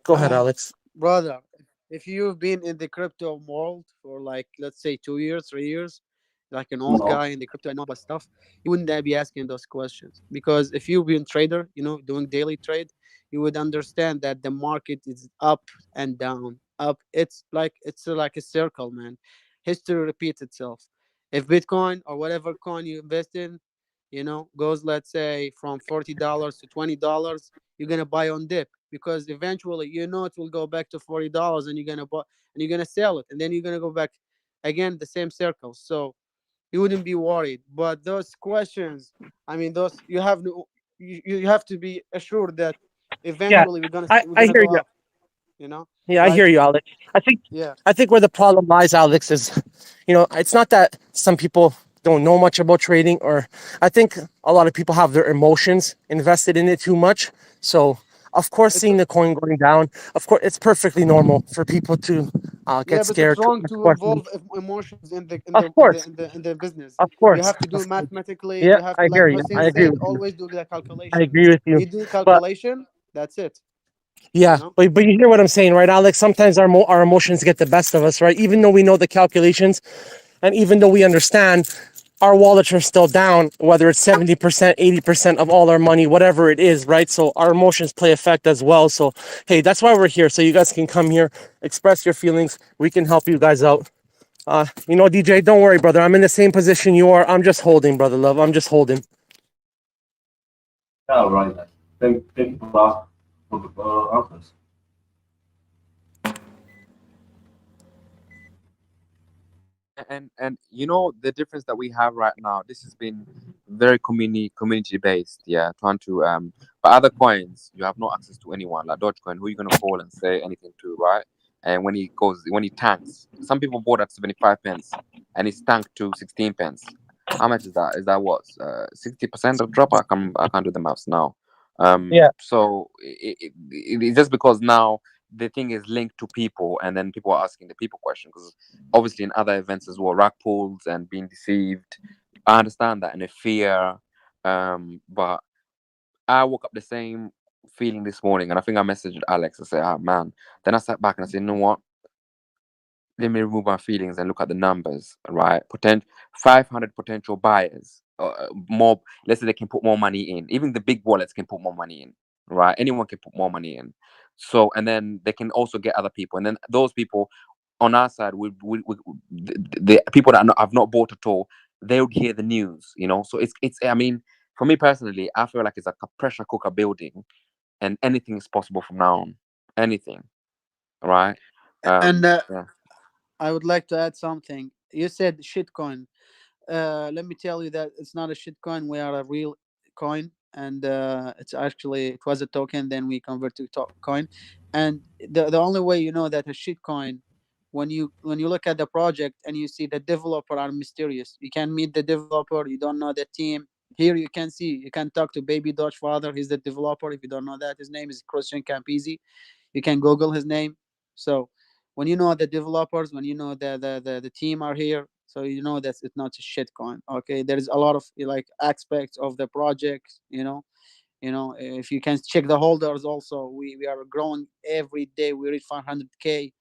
Go ahead, Alex. Brother, if you've been in the crypto world for like, let's say 2 years, 3 years, like an old guy in the crypto and all that stuff, you wouldn't be asking those questions. Because if you've been trader, doing daily trade, you would understand that the market is up and down. Up, it's like a circle, man. History repeats itself. If Bitcoin or whatever coin you invest in, goes, let's say, from $40 to $20, you're gonna buy on dip, because eventually it will go back to $40, and you're gonna buy and you're gonna sell it, and then you're gonna go back again, the same circle. So you wouldn't be worried. But those questions, I mean, those you have to be assured that Yeah, eventually we're gonna I hear go you. up. Yeah, I Like, hear you, Alex. yeah. I think where the problem lies, Alex, is, it's not that some people don't know much about trading, or I think a lot of people have their emotions invested in it too much. So, of course, seeing the coin going down, of course, it's perfectly normal for people to Yeah, get but it's scared. wrong to Questions. involve emotions Of course, in the business. of You course. have to do mathematically. Yeah, You have to, I like hear you. Hussein I agree said, with you. always do the I calculation. agree with you. You do But calculation, that's it. yeah, but you hear what I'm saying, right, Alex? Sometimes our emotions get the best of us, right? Even though we know the calculations, and even though we understand, our wallets are still down, whether it's 70%, 80% of all our money, whatever it is, right? So our emotions play effect as well. So hey, that's why we're here. So you guys can come here, express your feelings. We can help you guys out. DJ, don't worry, brother. I'm in the same position you are. I'm just holding, brother love. I'm just holding. Yeah, right. Thank you for the answers. And you know the difference that we have right now. This has been very community based. Yeah, trying to but other coins you have no access to anyone like Dogecoin. Who you gonna call and say anything to, right? And when he tanks, some people bought at 75 pence, and he's tanked to 16 pence. How much is that? Is that what 60% of drop? I can't do the maths now. Yeah. So it's just because now the thing is linked to people, and then people are asking the people question, because obviously in other events as well, rug pulls and being deceived. I understand that, and a fear. But I woke up the same feeling this morning, and I think I messaged Alex. I said, "Ah, man." Then I sat back and I said, "You know what? Let me remove my feelings and look at the numbers, right? 500 potential buyers, more. Let's say they can put more money in. Even the big wallets can put more money in, right? Anyone can put more money in. So, and then they can also get other people, and then those people on our side, the people that have not bought at all, they would hear the news, you know. So it's. I mean, for me personally, I feel like it's like a pressure cooker building, and anything is possible from now on. Anything, right? And Yeah. I would like to add something. You said shitcoin. Let me tell you that it's not a shitcoin. We are a real coin, and it was a token. Then we convert to coin, and the only way you know that a shitcoin, when you look at the project and you see the developer are mysterious. You can meet the developer. You don't know the team. Here you can talk to Babydoge father. He's the developer. If you don't know that, his name is Christian Campisi. You can Google his name. So when you know the developers, when you know the team are here, so you know that it's not a shit coin. Okay, there is a lot of like aspects of the project. If you can check the holders also, we are growing every day. We reach 500K,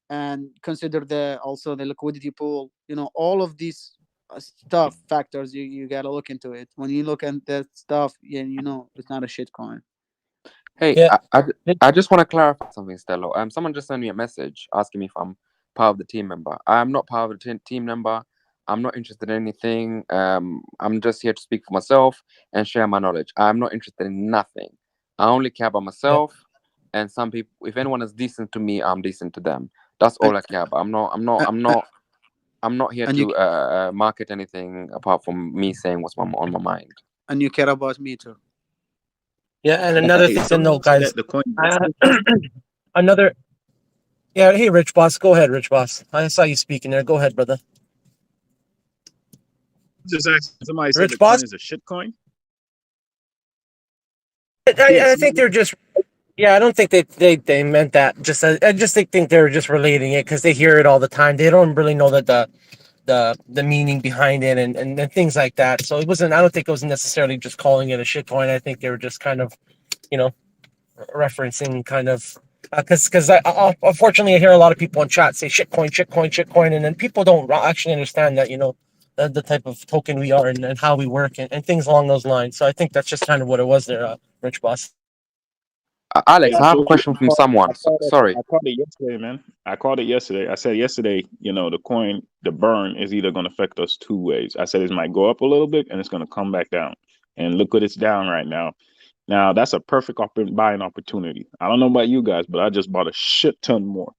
and consider the liquidity pool. All of these stuff factors, you gotta look into it. When you look at that stuff, it's not a shit coin. Hey, Yeah. I just want to clarify something, Stello. Someone just sent me a message asking me if I'm part of the team member. I'm not part of the team member. I'm not interested in anything. I'm just here to speak for myself and share my knowledge. I'm not interested in nothing. I only care about myself and some people. If anyone is decent to me, I'm decent to them. That's all I care about. I'm not here And to market anything apart from me saying what's on my mind. And you care about me too. Yeah, and another thing to note, guys. The coin. Another. Yeah, hey, Rich Boss. Go ahead, Rich Boss. I saw you speaking there. Go ahead, brother. Just ask somebody said Rich the Boss? coin is a shit coin. I think they're just. Yeah, I don't think they meant that. I just think they're just relating it because they hear it all the time. They don't really know that the meaning behind it and things like that. So it wasn't. I don't think it was necessarily just calling it a shitcoin. I think they were just kind of, referencing kind of because I unfortunately I hear a lot of people in chat say shitcoin, and then people don't actually understand that the type of token we are and how we work and things along those lines. So I think that's just kind of what it was there, Rich Boss. Alex, Yeah, I have a so question from someone. Sorry. I called it yesterday, man. I called it yesterday. I said yesterday, the coin, the burn is either going to affect us two ways. I said it might go up a little bit and it's going to come back down. And look what it's down right now. Now, that's a perfect buying opportunity. I don't know about you guys, but I just bought a shit ton more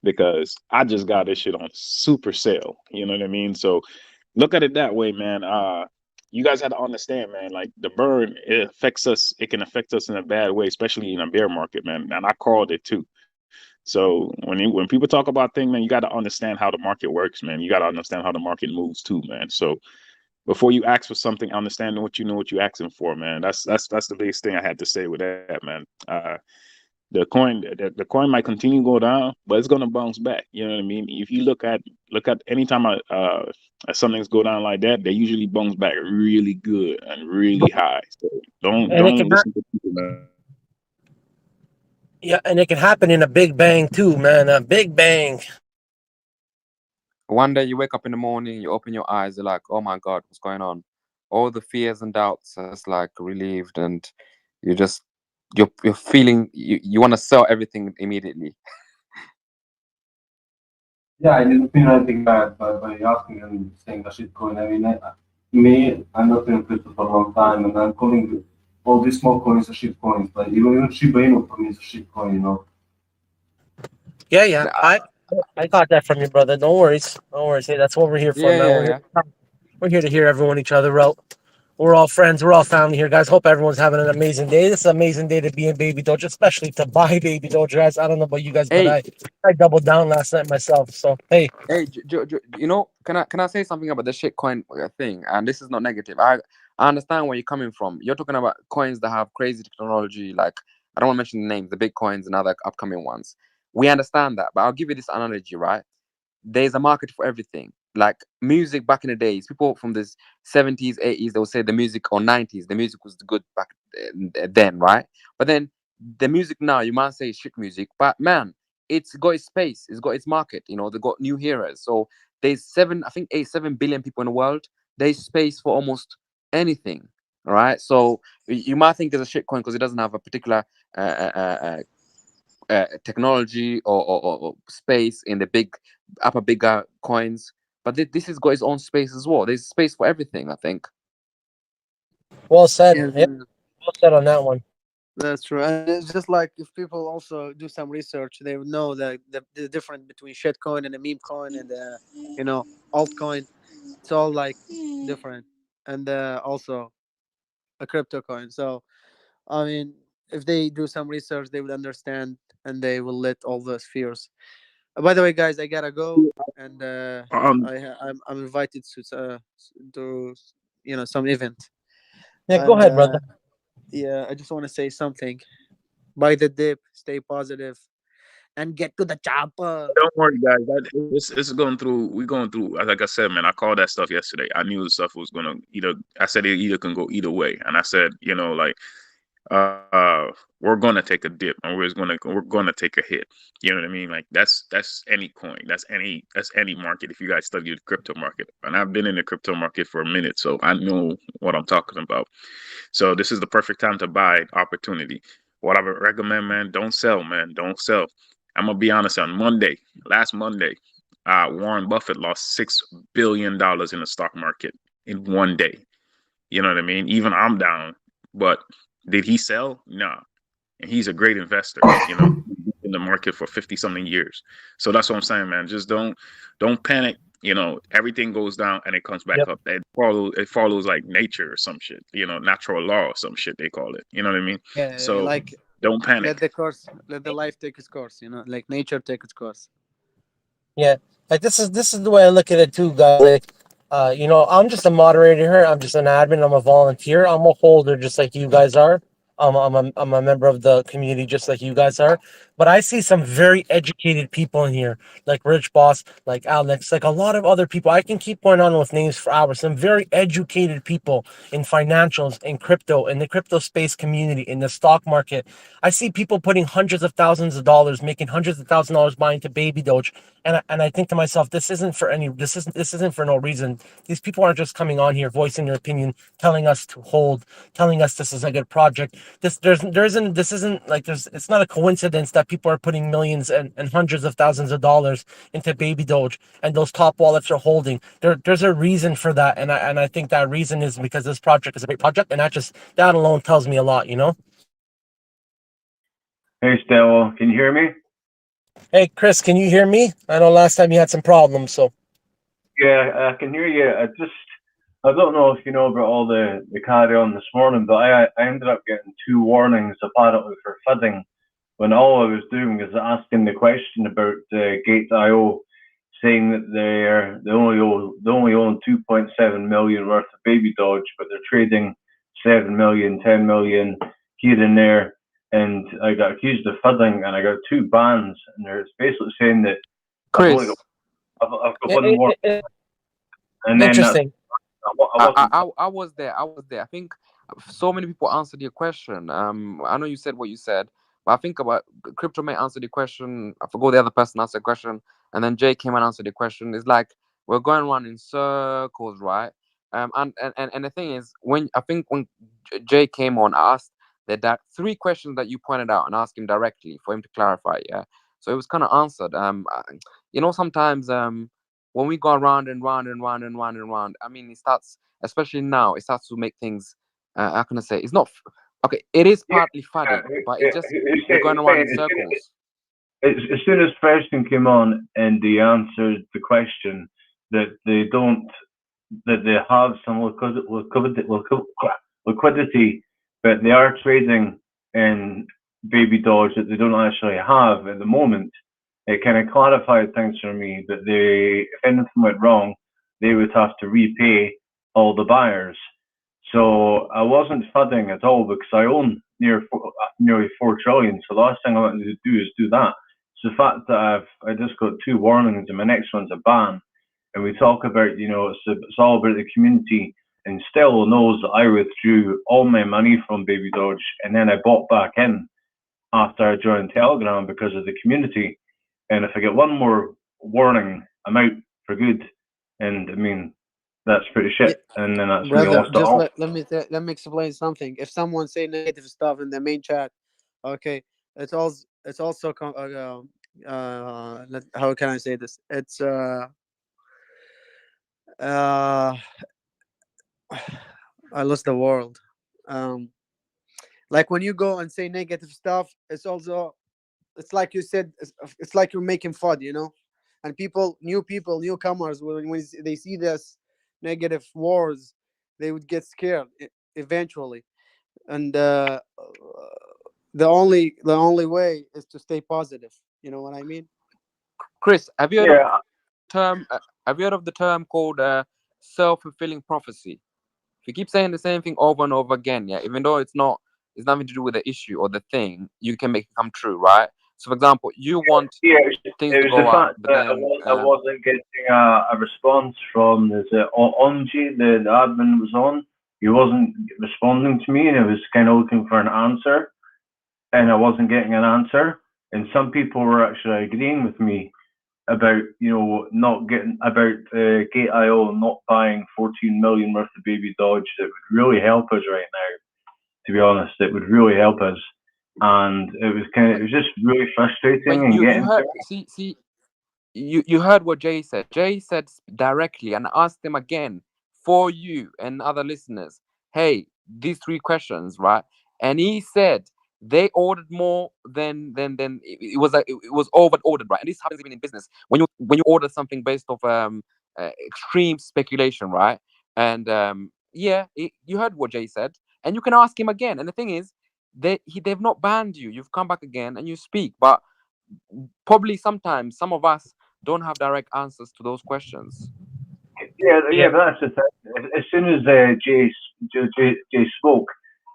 because I just got this shit on super sale. You know what I mean? So look at it that way, man. You guys have to understand, man, like the burn, it affects us. It can affect us in a bad way, especially in a bear market, man. And I called it too. So when people talk about things, man, you got to understand how the market works, man. You got to understand how the market moves too, man. So before you ask for something, understand what you're asking for, man. That's the biggest thing I had to say with that, man. The coin might continue to go down, but it's gonna bounce back. You know what I mean? If you look at anytime something's go down like that, they usually bounce back really good and really high. So don't listen to people, man. Yeah, and it can happen in a big bang too, man. A big bang. One day you wake up in the morning, you open your eyes, you're like, oh my God, what's going on? All the fears and doubts are just like relieved, and you're feeling you want to sell everything immediately. Yeah, I didn't feel anything bad by asking and saying a shitcoin. I mean, I'm not in crypto for a long time, and I'm calling all these small coins a shitcoins. Like even Shiba Inu for me is a shitcoin, Yeah. I got that from you, brother. No worries. No worries. Hey, that's what we're here for, Yeah, man. yeah, yeah. We're here to hear everyone each other out. We're all friends. We're all family here, guys. Hope everyone's having an amazing day. This is an amazing day to be in Babydoge, especially to buy Babydoge, guys. I don't know about you guys, but Hey, I doubled down last night myself. So hey, hey, you know, can I say something about the shitcoin thing? And this is not negative. I understand where you're coming from. You're talking about coins that have crazy technology, like I don't want to mention the names, the big coins and other upcoming ones. We understand that, but I'll give you this analogy, right? There's a market for everything. Like music back in the days, people from the 70s, 80s, they would say the music, or 90s, the music was good back then, right? But then the music now, you might say shit music, but man, it's got its space, it's got its market. You know, they got new heroes. So there's 7 billion people in the world. There's space for almost anything. All right. So you might think it's a shitcoin because it doesn't have a particular technology or space in the bigger coins, but this has got its own space as well. There's space for everything, I think. well said. Yeah, Yep, well said on that one. that's true. And it's just like if people also do some research, they would know that the difference between shitcoin and a meme coin and altcoin. It's all like different, and also a crypto coin. So I mean, if they do some research, they would understand, and they will let all those fears. By the way, guys, I gotta go, and Um, I'm invited to some event, Yeah, go and ahead, brother. yeah, I just want to say something. Buy the dip, stay positive, and get to the chopper. don't worry, guys. It's going through. We're going through. Like I said, man, I called that stuff yesterday. I knew the stuff was gonna either. I said it either can go either way, and I said, like, we're gonna take a dip, and we're gonna take a hit. You know what I mean? Like that's any coin. That's any market. If you guys study the crypto market, and I've been in the crypto market for a minute, so I know what I'm talking about. So this is the perfect time to buy opportunity. What I would recommend, man, don't sell, man. Don't sell. I'm gonna be honest. Last Monday, Warren Buffett lost $6 billion in the stock market in one day. You know what I mean? Even I'm down, but did he sell? No. And he's a great investor. In the market for 50 something years. So that's what I'm saying, man. Just don't panic. Everything goes down and it comes back Yep. up. It follows like nature or some shit. Natural law or some shit they call it. You know what I mean? Yeah, So like don't panic. let the life take its course. Like nature take its course. Yeah, like this is the way I look at it too, guys. Like, I'm just a moderator here. I'm just an admin. I'm a volunteer. I'm a holder, just like you guys are. I'm a member of the community, just like you guys are. But I see some very educated people in here, like Rich Boss, like Alex, like a lot of other people. I can keep going on with names for hours. Some very educated people in financials, in crypto, in the crypto space community, in the stock market. I see people putting hundreds of thousands of dollars, making hundreds of thousands of dollars buying to Baby Doge, and I think to myself, this isn't for no reason. These people aren't just coming on here voicing their opinion, telling us to hold, telling us this is a good project. It's not a coincidence that people are putting millions and hundreds of thousands of dollars into Baby Doge, and those top wallets are holding. There's a reason for that, and I think that reason is because this project is a great project, and that alone tells me a lot. Hey, Stella, can you hear me? Hey, Chris, can you hear me? I know last time you had some problems, so. Yeah, I can hear you. I don't know if you know about all the carry on this morning, but I ended up getting 2 warnings apparently for fidding when all I was doing was asking the question about Gate.io, saying that they only own 2.7 million worth of Baby Doge, but they're trading 7 million, 10 million here and there. And I got accused of fidding, and I got 2 bans. And they're basically saying that Chris, I've got one more, and then that's. Interesting. I was there. I think so many people answered your question. I know you said what you said, but I think about Crypto Mate answered the question. I forgot the other person answered the question, and then Jay came and answered the question. It's like we're going around in circles, right? And the thing is, when Jay came on, I asked that 3 questions that you pointed out and asked him directly for him to clarify. Yeah, so it was kind of answered. Sometimes when we go round and round and round and round and round, I mean, it starts, especially now, it starts to make things, how can I say, it's not, okay, it is partly funny, but it's just, we're going around in circles. as soon as Preston came on and he answered the question that they have some liquidity, but they are trading in Babydoge that they don't actually have at the moment, it kind of clarified things for me that if anything went wrong, they would have to repay all the buyers. So I wasn't fudding at all because I own nearly 4 trillion. So the last thing I wanted to do is do that. So the fact that I just got 2 warnings and my next one's a ban, and we talk about, it's all about the community, and Stella knows that I withdrew all my money from Babydoge and then I bought back in after I joined Telegram because of the community. And if I get one more warning, I'm out for good. And I mean, that's pretty shit. And then that's when you Brother, lost it all. let me explain something. If someone say negative stuff in the main chat, okay, it's also how can I say this? It's I lost the world. Like when you go and say negative stuff, it's like you said, it's like you're making fun, and newcomers, when they see this negative words, they would get scared eventually. And the only way is to stay positive. You know what I mean? Chris, have you heard of the term called self-fulfilling prophecy? If you keep saying the same thing over and over again, yeah, even though it's nothing to do with the issue or the thing, you can make it come true, right? So, for example, you want things to go up, but then I wasn't getting a response from Onji, the admin was on. He wasn't responding to me, and I was kind of looking for an answer, and I wasn't getting an answer. And some people were actually agreeing with me about not getting Gate.io not buying 14 million worth of Babydoge. That would really help us right now. To be honest, it would really help us. And it was just really frustrating. You heard what Jay said. Jay said directly, and asked him again for you and other listeners. Hey, these 3 questions, right? And he said they ordered more than it was over ordered, right? And this happens even in business when you order something based off extreme speculation, right? And you heard what Jay said, and you can ask him again. And the thing is, they've not banned you. You've come back again and you speak, but probably sometimes some of us don't have direct answers to those questions. Yeah, but that's the thing. As soon as Jay spoke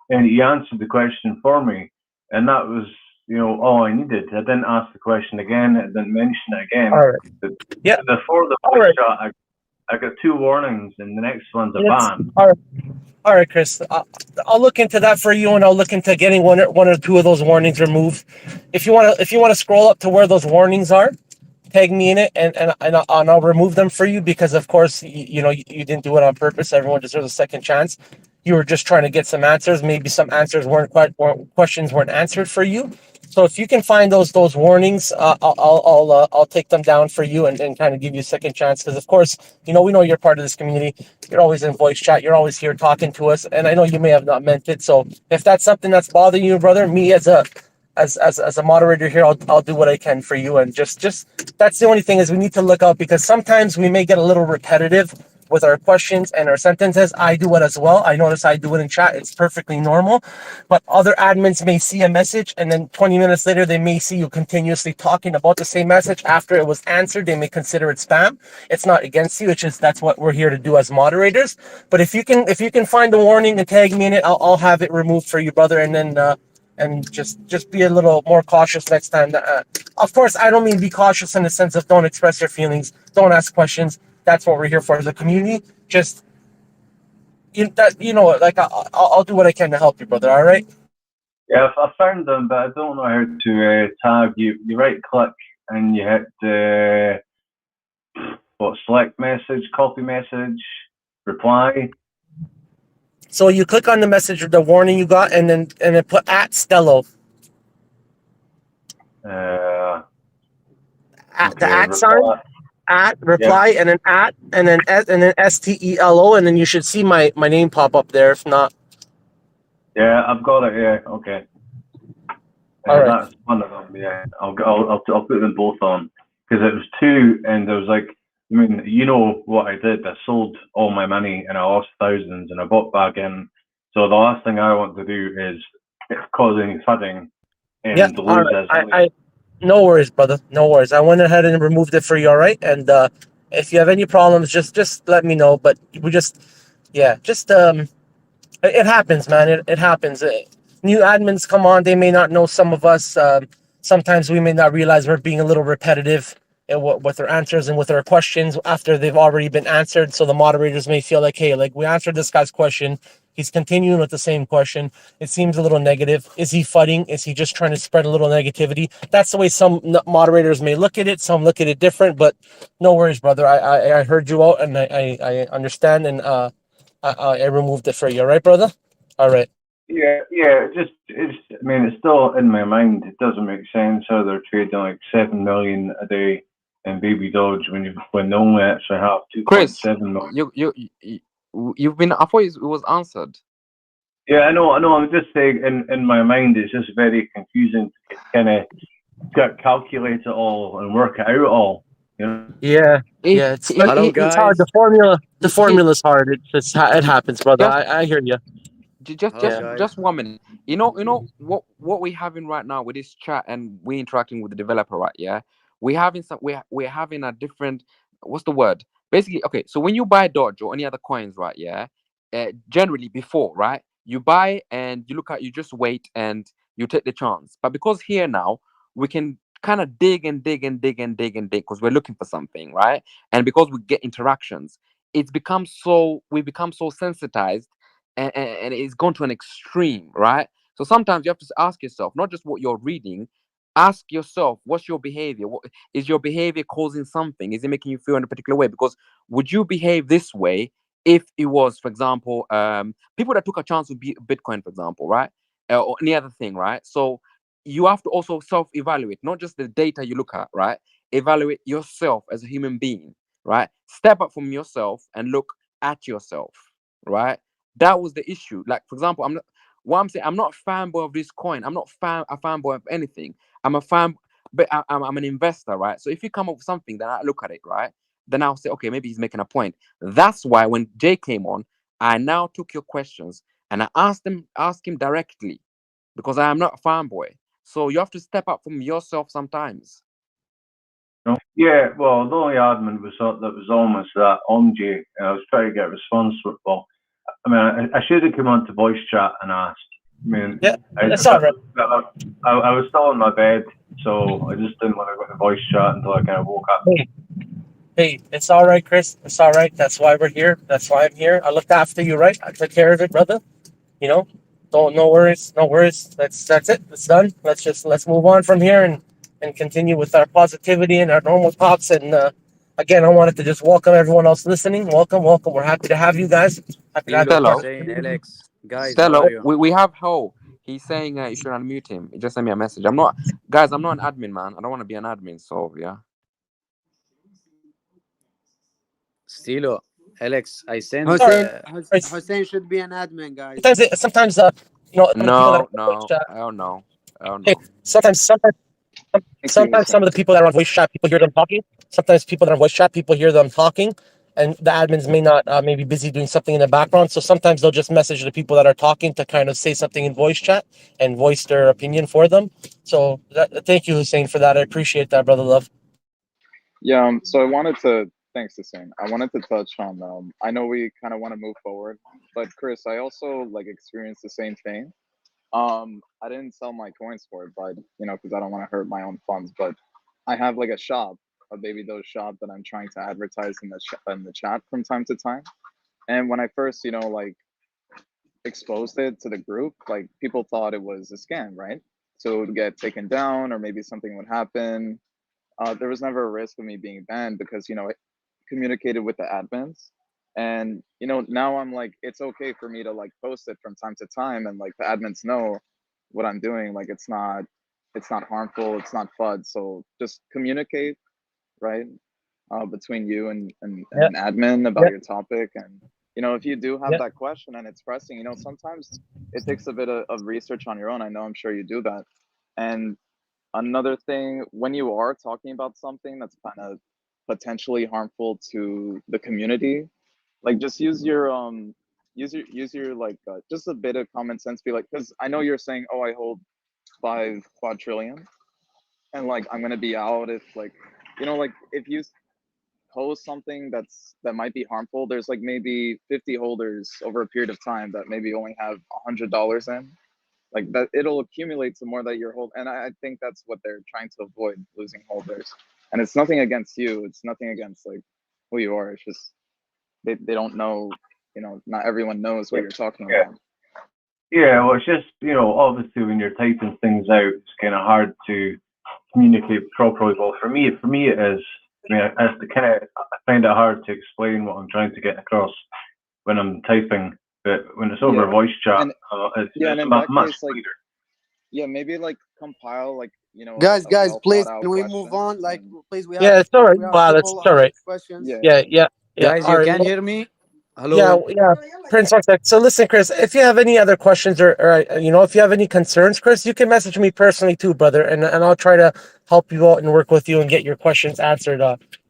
and he answered the question for me, and that was all I needed. I didn't ask the question again. I didn't mention it again. All right. Yeah. Before the voice shot, I got 2 warnings, and the next one's a ban. All right, Chris. I'll look into that for you, and I'll look into getting one or 2 of those warnings removed. If you want to scroll up to where those warnings are, tag me in it, and I'll remove them for you, because of course you didn't do it on purpose. Everyone deserves a second chance. You were just trying to get some answers. Maybe some answers questions weren't answered for you. So if you can find those warnings, I'll take them down for you and kind of give you a second chance, because of course we know you're part of this community. You're always in voice chat. You're always here talking to us, and I know you may have not meant it. So if that's something that's bothering you, brother, me as a moderator here, I'll do what I can for you. And just that's the only thing, is we need to look out, because sometimes we may get a little repetitive with our questions and our sentences. I do it as well. I notice I do it in chat. It's perfectly normal. But other admins may see a message, and then 20 minutes later, they may see you continuously talking about the same message. After it was answered, they may consider it spam. It's not against you. It's just that's what we're here to do as moderators. But if you can find the warning and tag me in it, I'll have it removed for you, brother. And then and just be a little more cautious next time. Of course, I don't mean be cautious in the sense of don't express your feelings, don't ask questions. That's what we're here for as a community. Just I'll do what I can to help you, brother. All right. Yeah, I found them, but I don't know how to tag. You right click and you hit select message, copy message, reply. So you click on the message or the warning you got, and then put @Stello. The sign. Reply, yep. and then STELO, and then you should see my name pop up there. If not, yeah, I've got it. Yeah, okay. All right. That's one of them. Yeah, I'll put them both on because it was two, and there was like, I mean, you know what I did? I sold all my money and I lost thousands, and I bought back in. So the last thing I want to do is cause any flooding and Yeah. All lose right. as money. No worries, brother. No worries. I went ahead and removed it for you. All right. And if you have any problems, just let me know. But we just, yeah, just it happens, man. It happens. New admins come on. They may not know some of us. Sometimes we may not realize we're being a little repetitive with our answers and with our questions after they've already been answered. So the moderators may feel like, hey, like we answered this guy's question. He's continuing with the same question. It seems a little negative. Is he fighting? Is he just trying to spread a little negativity? That's the way some moderators may look at it. Some look at it different. But no worries, brother. I heard you out and I understand and I removed it for you. All right, brother? All right. Yeah, it's. I mean, it's still in my mind. It doesn't make sense how they're trading like 7 million a day in Babydoge when they only actually have Chris, 2.7 million. you've been. I thought it was answered. Yeah, I know. I'm just saying, in my mind, it's just very confusing to kind of calculate it all and work it out all. You know? Yeah, it's hard. The formula's hard. It happens, brother. I hear you. Just 1 minute. You know what we're having right now with this chat, and we're interacting with the developer, right? Yeah, we're having a different. What's the word? Basically, okay. So when you buy Doge or any other coins, right? Yeah, generally before, right? You buy and you you just wait and you take the chance. But because here now we can kind of dig because we're looking for something, right? And because we get interactions, we become so sensitized and it's gone to an extreme, right? So sometimes you have to ask yourself, not just what you're reading, ask yourself, what's your behavior? What is your behavior causing something? Is it making you feel in a particular way? Because would you behave this way if it was, for example, people that took a chance with Bitcoin, for example, right? Or any other thing, right? So you have to also self-evaluate, not just the data you look at, right? Evaluate yourself as a human being, right? Step up from yourself and look at yourself, right? That was the issue. Like, for example, I'm not a fanboy of this coin. I'm not a fanboy of anything. I'm a fan, but I'm an investor, right? So if you come up with something, then I look at it, right? Then I'll say, okay, maybe he's making a point. That's why when Jay came on, I now took your questions and I asked him directly, because I am not a fanboy. So you have to step up from yourself sometimes. Yeah, well, the only admin that was almost that Jay, and I was trying to get a response for it. Well, I mean, I should have come on to voice chat and asked. I mean, that's all right. I was still in my bed, so I just didn't want to go to voice chat until I kind of woke up. Hey, it's all right, Chris. It's all right. That's why we're here. That's why I'm here. I looked after you, right? I took care of it, brother. You know, no worries. That's it. It's done. Let's move on from here and continue with our positivity and our normal thoughts. And again, I wanted to just welcome everyone else listening. Welcome. We're happy to have you guys. Happy to have you. Alex, guys, Stella, we have Ho. He's saying you should unmute him. He just sent me a message. I'm not an admin, man. I don't want to be an admin. So yeah. Stilo, Alex, I sent. Hussein should be an admin, guys. Sometimes No. Hey, sometimes some of the people that are on voice chat, people hear them talking. Sometimes people that are on voice chat, people hear them talking, and the admins may not may be busy doing something in the background. So sometimes they'll just message the people that are talking to kind of say something in voice chat and voice their opinion for them. So thank you, Hussein, for that. I appreciate that, brother love. Yeah. So I wanted to. Thanks, Hussein. I wanted to touch on. I know we kind of want to move forward, but Chris, I also experienced the same thing. I didn't sell my coins for it, but because I don't want to hurt my own funds. But I have a shop, a Babydoge shop that I'm trying to advertise in the chat from time to time. And when I first, exposed it to the group, people thought it was a scam, right? So it would get taken down, or maybe something would happen. There was never a risk of me being banned because I communicated with the admins. And now I'm it's okay for me to post it from time to time, and the admins know what I'm doing. It's not harmful, it's not FUD. So just communicate, right, between you and an admin about your topic. And if you do have that question and it's pressing, sometimes it takes a bit of research on your own. I know, I'm sure you do that. And another thing, when you are talking about something that's kind of potentially harmful to the community, like just use your like just a bit of common sense. Be like, because I know you're saying, oh, I hold 5 quadrillion, and like I'm gonna be out if like, you know, like if you post something that might be harmful, there's like maybe 50 holders over a period of time that maybe only have $100 in, like that it'll accumulate to more that you're holding. And I think that's what they're trying to avoid, losing holders. And it's nothing against you, it's nothing against like who you are, it's just they don't know, you know, not everyone knows what you're talking about. Yeah, well, it's just, you know, obviously when you're typing things out, it's kind of hard to communicate properly. Well, for me, it is. I mean, I find it hard to explain what I'm trying to get across when I'm typing. But when it's over voice chat, and in much that case, like, clearer. yeah, maybe like compile, like, you know, Guys, a please, well-thought-out can we question. move on? Like, please, we have Yeah, it's all right. It's people all right. questions. Yeah. Guys, All you right. can Well, hear me? Hello. yeah. Prince, one sec. So listen, Chris, if you have any other questions or you know, if you have any concerns, Chris, you can message me personally too, brother, and I'll try to help you out and work with you and get your questions answered.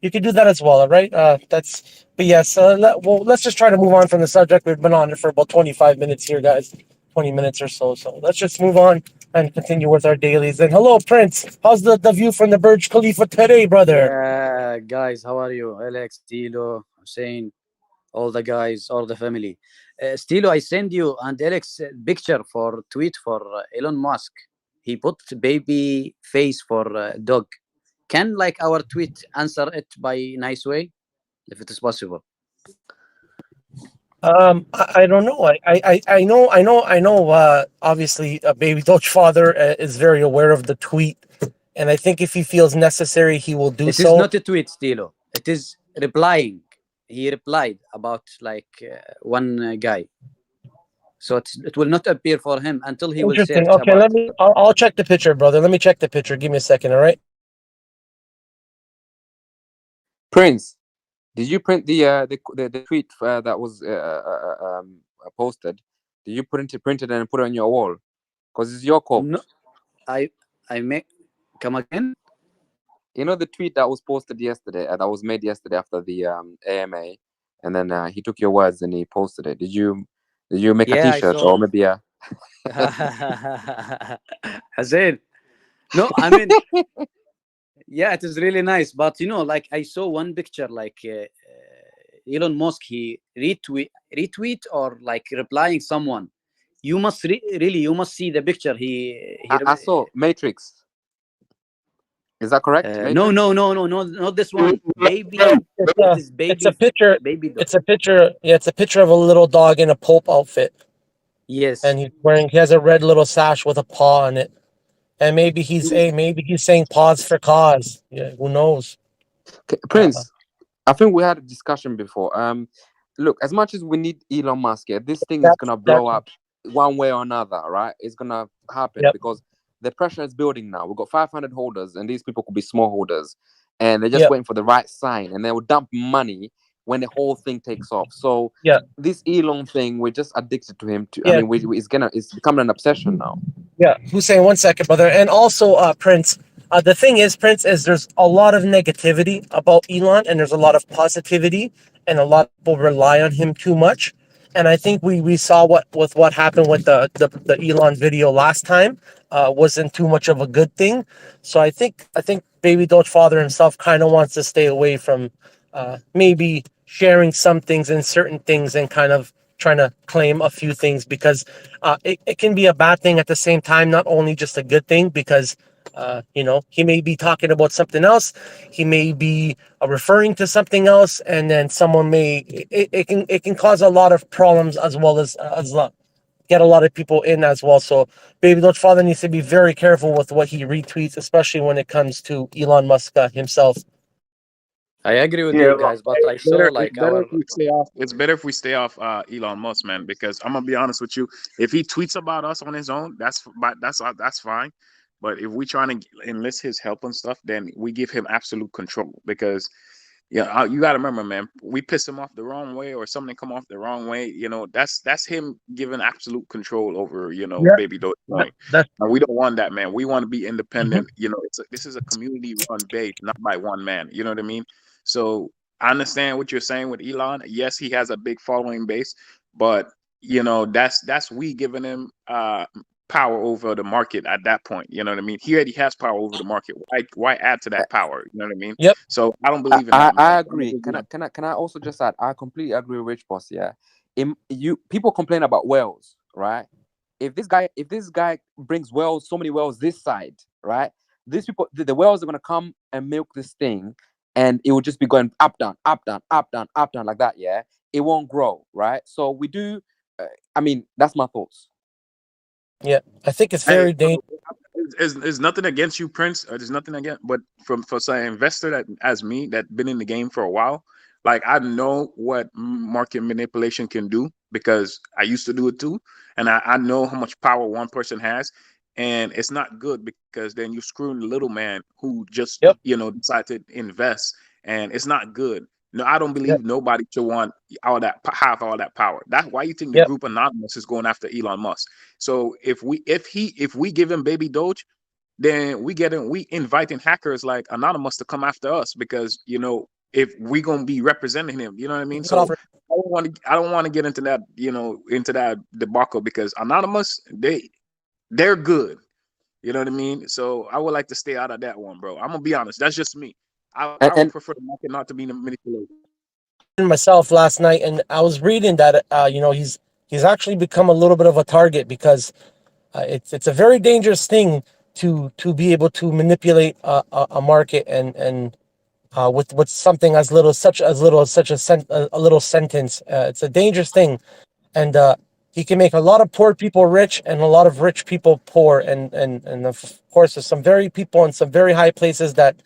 You can do that as well, all right? But yes, let's just try to move on from the subject. We've been on it for about 25 minutes here, guys. 20 minutes or so. So let's just move on and continue with our dailies. And hello, Prince. How's the view from the Burj Khalifa today, brother? Yeah, guys, how are you? Alex, Tilo, Hussein, all the guys, all the family. Stilo, I send you and Alex picture for tweet for Elon Musk. He put baby face for dog. Can like our tweet answer it by nice way, if it is possible? I don't know. I know. Obviously, Babydoge father is very aware of the tweet, and I think if he feels necessary, he will do so. It is not a tweet, Stilo. It is replying. He replied about like one guy. So it will not appear for him until he will Interesting. search Okay, about. I'll check the picture, brother. Let me check the picture. Give me a second, all right? Prince, did you print the tweet that was posted? Did you print it and put it on your wall? Because it's your quote. No, I make come again. You know the tweet that was posted yesterday, that was made yesterday after the AMA, and then he took your words and he posted it. Did you make a T-shirt or maybe a? Hussein, no, I mean, yeah, it is really nice, but you know, like I saw one picture, like Elon Musk, he retweet or like replying someone. You must really, you must see the picture. I saw Matrix. Is that correct? No, not this one. Baby, it is baby. It's a picture. Baby dog. It's a picture. Yeah, it's a picture of a little dog in a Pope outfit. Yes. And he has a red little sash with a paw on it. And maybe he's saying pause for cause. Yeah, who knows? Prince, I think we had a discussion before. Look, as much as we need Elon Musk, this thing is gonna blow up one way or another, right? It's gonna happen because the pressure is building now. We've got 500 holders, and these people could be small holders, and they're just waiting for the right sign, and they will dump money when the whole thing takes off. So this Elon thing, we're just addicted to him. I mean, it's becoming an obsession now. Yeah, Hussein, 1 second, brother. And also, Prince, the thing is, Prince, is there's a lot of negativity about Elon, and there's a lot of positivity, and a lot of people rely on him too much. And I think we saw what happened with the Elon video last time wasn't too much of a good thing. So I think Babydoge father himself kind of wants to stay away from maybe sharing some things and certain things and kind of trying to claim a few things because it can be a bad thing at the same time, not only just a good thing because you know, he may be talking about something else, he may be referring to something else, and then someone it can cause a lot of problems as well as get a lot of people in as well. So Babydoge father needs to be very careful with what he retweets, especially when it comes to Elon Musk himself. I agree with you guys, but I saw like it's better if we stay off Elon Musk, man, because I'm gonna be honest with you. If he tweets about us on his own, that's fine. But if we trying to enlist his help and stuff, then we give him absolute control because Yeah, you got to remember, man. We piss him off the wrong way, or something come off the wrong way. You know, that's him giving absolute control over, you know, Yeah, Baby Dogecoin. that's And we don't want that, man. We want to be mhm. independent. You know, this is a community run base, not by one man. You know what I mean? So I understand what you're saying with Elon. Yes, he has a big following base, but you know, that's we giving him power over the market at that point. You know what I mean? He already has power over the market. Why add to that power? You know what I mean? Yep. So I don't believe in that, I man. agree. Can I also just add? I completely agree with Rich Boss. Yeah, people complain about whales, right? If this guy brings whales, so many whales this side, right? These people, the whales are gonna come and milk this thing, and it will just be going up, down, up, down, up, down, up, down like that. Yeah, it won't grow, right? So we do. I mean, that's my thoughts. Yeah, I think it's Hey, very dangerous. there's nothing against you, Prince. There's nothing against, but for say an investor that as me that been in the game for a while, like I know what market manipulation can do because I used to do it too, and I know how much power one person has, and it's not good because then you're screwing the little man who just Yep. decide to invest, and it's not good. No, I don't Yep. believe nobody should want have all that power. That's why you think the Yep. group Anonymous is going after Elon Musk. So if we give him Baby Doge, then we inviting hackers like Anonymous to come after us because if we gonna be representing him, you know what I mean. Cut off. So I don't want to get into that into that debacle because Anonymous they're good, you know what I mean. So I would like to stay out of that one, bro. I'm gonna be honest. That's just me. I would And prefer the market not to be manipulated. Myself last night, and I was reading that he's actually become a little bit of a target because it's a very dangerous thing to be able to manipulate a market and with something as little as such a little sentence. It's a dangerous thing, and he can make a lot of poor people rich and a lot of rich people poor, and of course there's some very people in some very high places that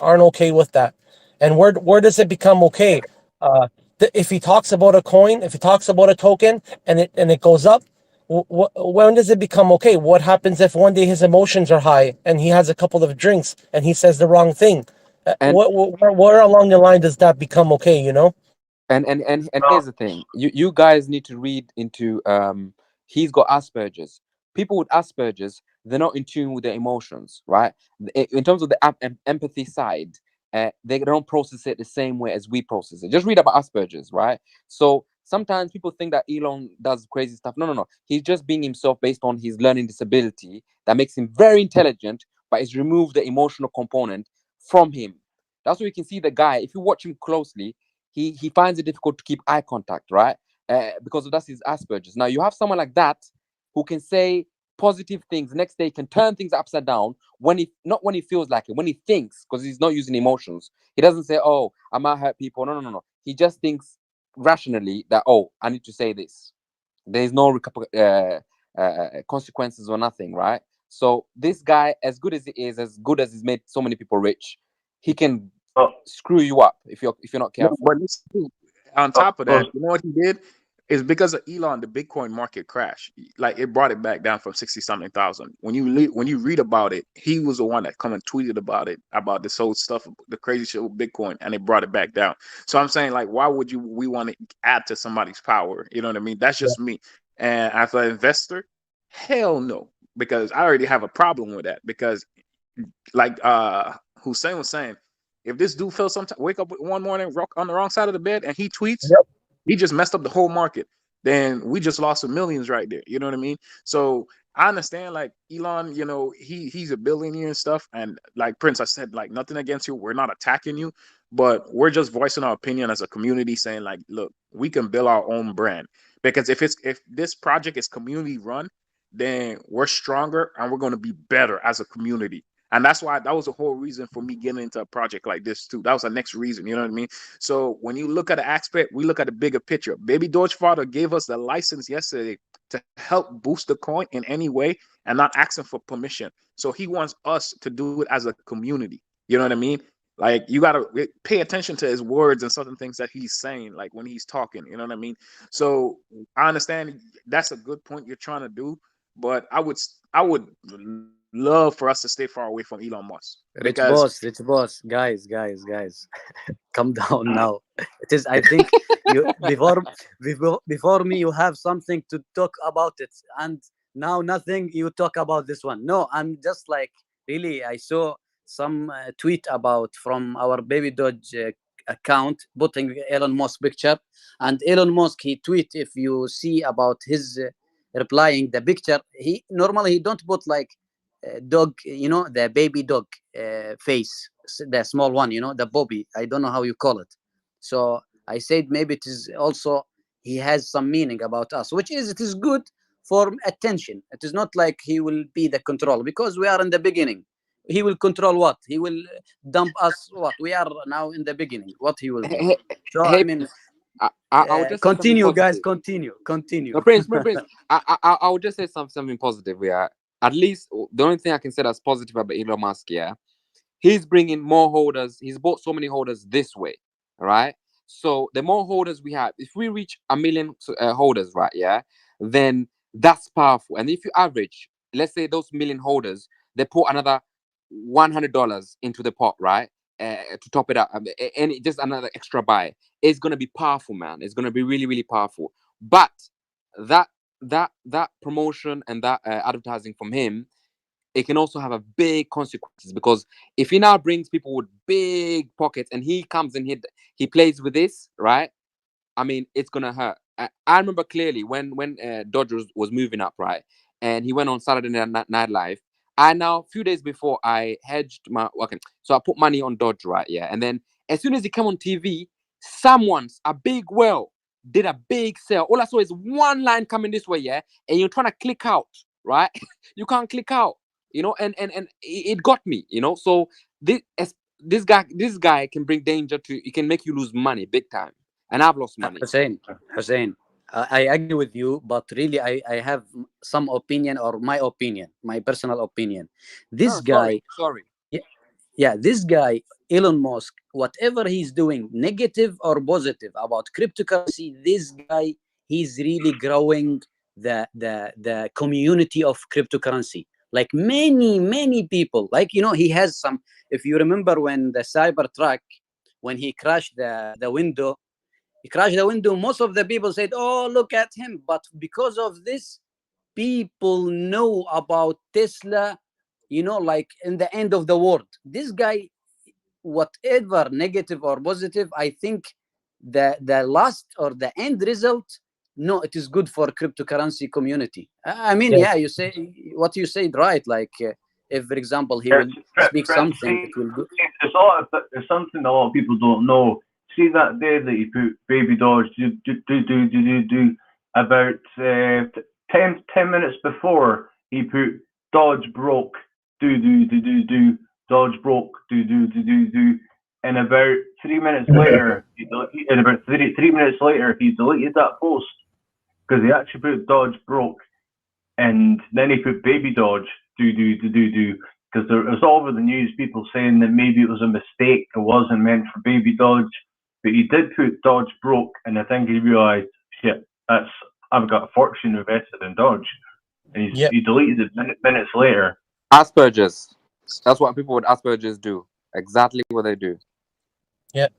aren't okay with that. And where does it become okay? uh if he talks about a coin, if he talks about a token, and it goes up, when does it become okay? What happens if one day his emotions are high and he has a couple of drinks and he says the wrong thing? and Where along the line does that become okay, you know? and here's the thing. You guys need to read into he's got Asperger's. People with Asperger's, they're not in tune with their emotions, right? In terms of the empathy side, they don't process it the same way as we process it. Just read about Asperger's, right? So sometimes people think that Elon does crazy stuff. No, no, no. He's just being himself based on his learning disability that makes him very intelligent, but it's removed the emotional component from him. That's why you can see the guy. If you watch him closely, he finds it difficult to keep eye contact, right? Because that's his Asperger's. Now you have someone like that who can say positive things. Next day can turn things upside down not when he feels like it, when he thinks, because he's not using emotions. He doesn't say, "Oh, I might hurt people." No, no, no, no. He just thinks rationally that, "Oh, I need to say this." There is no consequences or nothing, right? So this guy, as good as he is, as good as he's made so many people rich, he can screw you up if you're not No, careful. but on top of that, you know what he did? Is because of Elon, the Bitcoin market crashed. Like it brought it back down from 60 something thousand. When you read about it, he was the one that come and tweeted about it, about this whole stuff, the crazy shit with Bitcoin, and it brought it back down. So I'm saying, like, why would we want to add to somebody's power? You know what I mean? That's just me. And as an investor, hell no, because I already have a problem with that. Because like Hussein was saying, if this dude fell sometime, wake up one morning on the wrong side of the bed and he tweets, he just messed up the whole market. Then we just lost some millions right there. You know what I mean? So I understand, like Elon, he's a billionaire and stuff. And like Prince, I said, like nothing against you. We're not attacking you, but we're just voicing our opinion as a community, saying like, look, we can build our own brand because if this project is community run, then we're stronger and we're going to be better as a community. And that's why that was the whole reason for me getting into a project like this too. That was the next reason, you know what I mean? So when you look at the aspect, we look at the bigger picture. Baby Doge Father gave us the license yesterday to help boost the coin in any way and not asking for permission. So he wants us to do it as a community. You know what I mean? Like you gotta pay attention to his words and certain things that he's saying, like when he's talking. You know what I mean? So I understand that's a good point you're trying to do, but I would love for us to stay far away from Elon Musk. Rich boss, guys, calm down now. It is, I think, you before me, you have something to talk about it, and now nothing. You talk about this one. No, I'm just like, really. I saw some tweet about from our Babydoge account putting Elon Musk picture, and Elon Musk, he tweet, if you see about his replying the picture, he normally don't put like dog, you know, the baby dog face, the small one, you know, the Bobby. I don't know how you call it. So I said maybe it is also, he has some meaning about us, which is, it is good for attention. It is not like he will be the control, because we are in the beginning. He will control what? He will dump us what? We are now in the beginning. What he will do? So I mean, I would just say something continue, guys. positive. Continue. No, Prince. I would just say something positive. Yeah, at least the only thing I can say that's positive about Elon Musk, yeah, he's bringing more holders. He's bought so many holders this way, right? So the more holders we have, if we reach 1 million holders, right, yeah, then that's powerful. And if you average, let's say those 1 million holders, they put another $100 into the pot, right, to top it up, and just another extra buy. It's gonna be powerful, man. It's gonna be really, really powerful. But that promotion and that advertising from him, it can also have a big consequences, because if he now brings people with big pockets and he comes and he plays with this, right? I mean, it's gonna hurt. I remember clearly when Doge was moving up, right, and he went on Saturday Night Live. I now, a few days before, I hedged my, okay, so I put money on Doge, right, yeah, and then as soon as he came on TV, a big whale did a big sell. All I saw is one line coming this way, yeah, and you're trying to click out, right? You can't click out, you know, and it got me, you know. So this guy can bring danger to, he can make you lose money big time, and I've lost money. Hussein, I agree with you, but really I have some opinion, or my personal opinion. This guy, sorry. Yeah, this guy, Elon Musk, whatever he's doing, negative or positive about cryptocurrency, this guy, he's really growing the community of cryptocurrency. Like many people, like, you know, he has some, if you remember when the Cybertruck, when he crashed the window, most of the people said, oh, look at him. But because of this, people know about Tesla, you know, like in the end of the world. This guy, whatever negative or positive, I think the last or the end result, no, it is good for cryptocurrency community. I mean, yeah, you say what you said, right? Like, if, for example, he will speak something, it will go. It's something a lot of people don't know. See that day that he put Babydoge do about 10 minutes before, he put Doge broke do Doge broke do, and about 3 minutes later, he deleted that post, because he actually put Doge broke, and then he put Babydoge do, because there was all over the news people saying that maybe it was a mistake, it wasn't meant for Babydoge, but he did put Doge broke, and I think he realized, shit, I've got a fortune invested in Doge, and he deleted it minutes later. Asperger's. That's what people with Asperger's do. Exactly what they do. Yeah.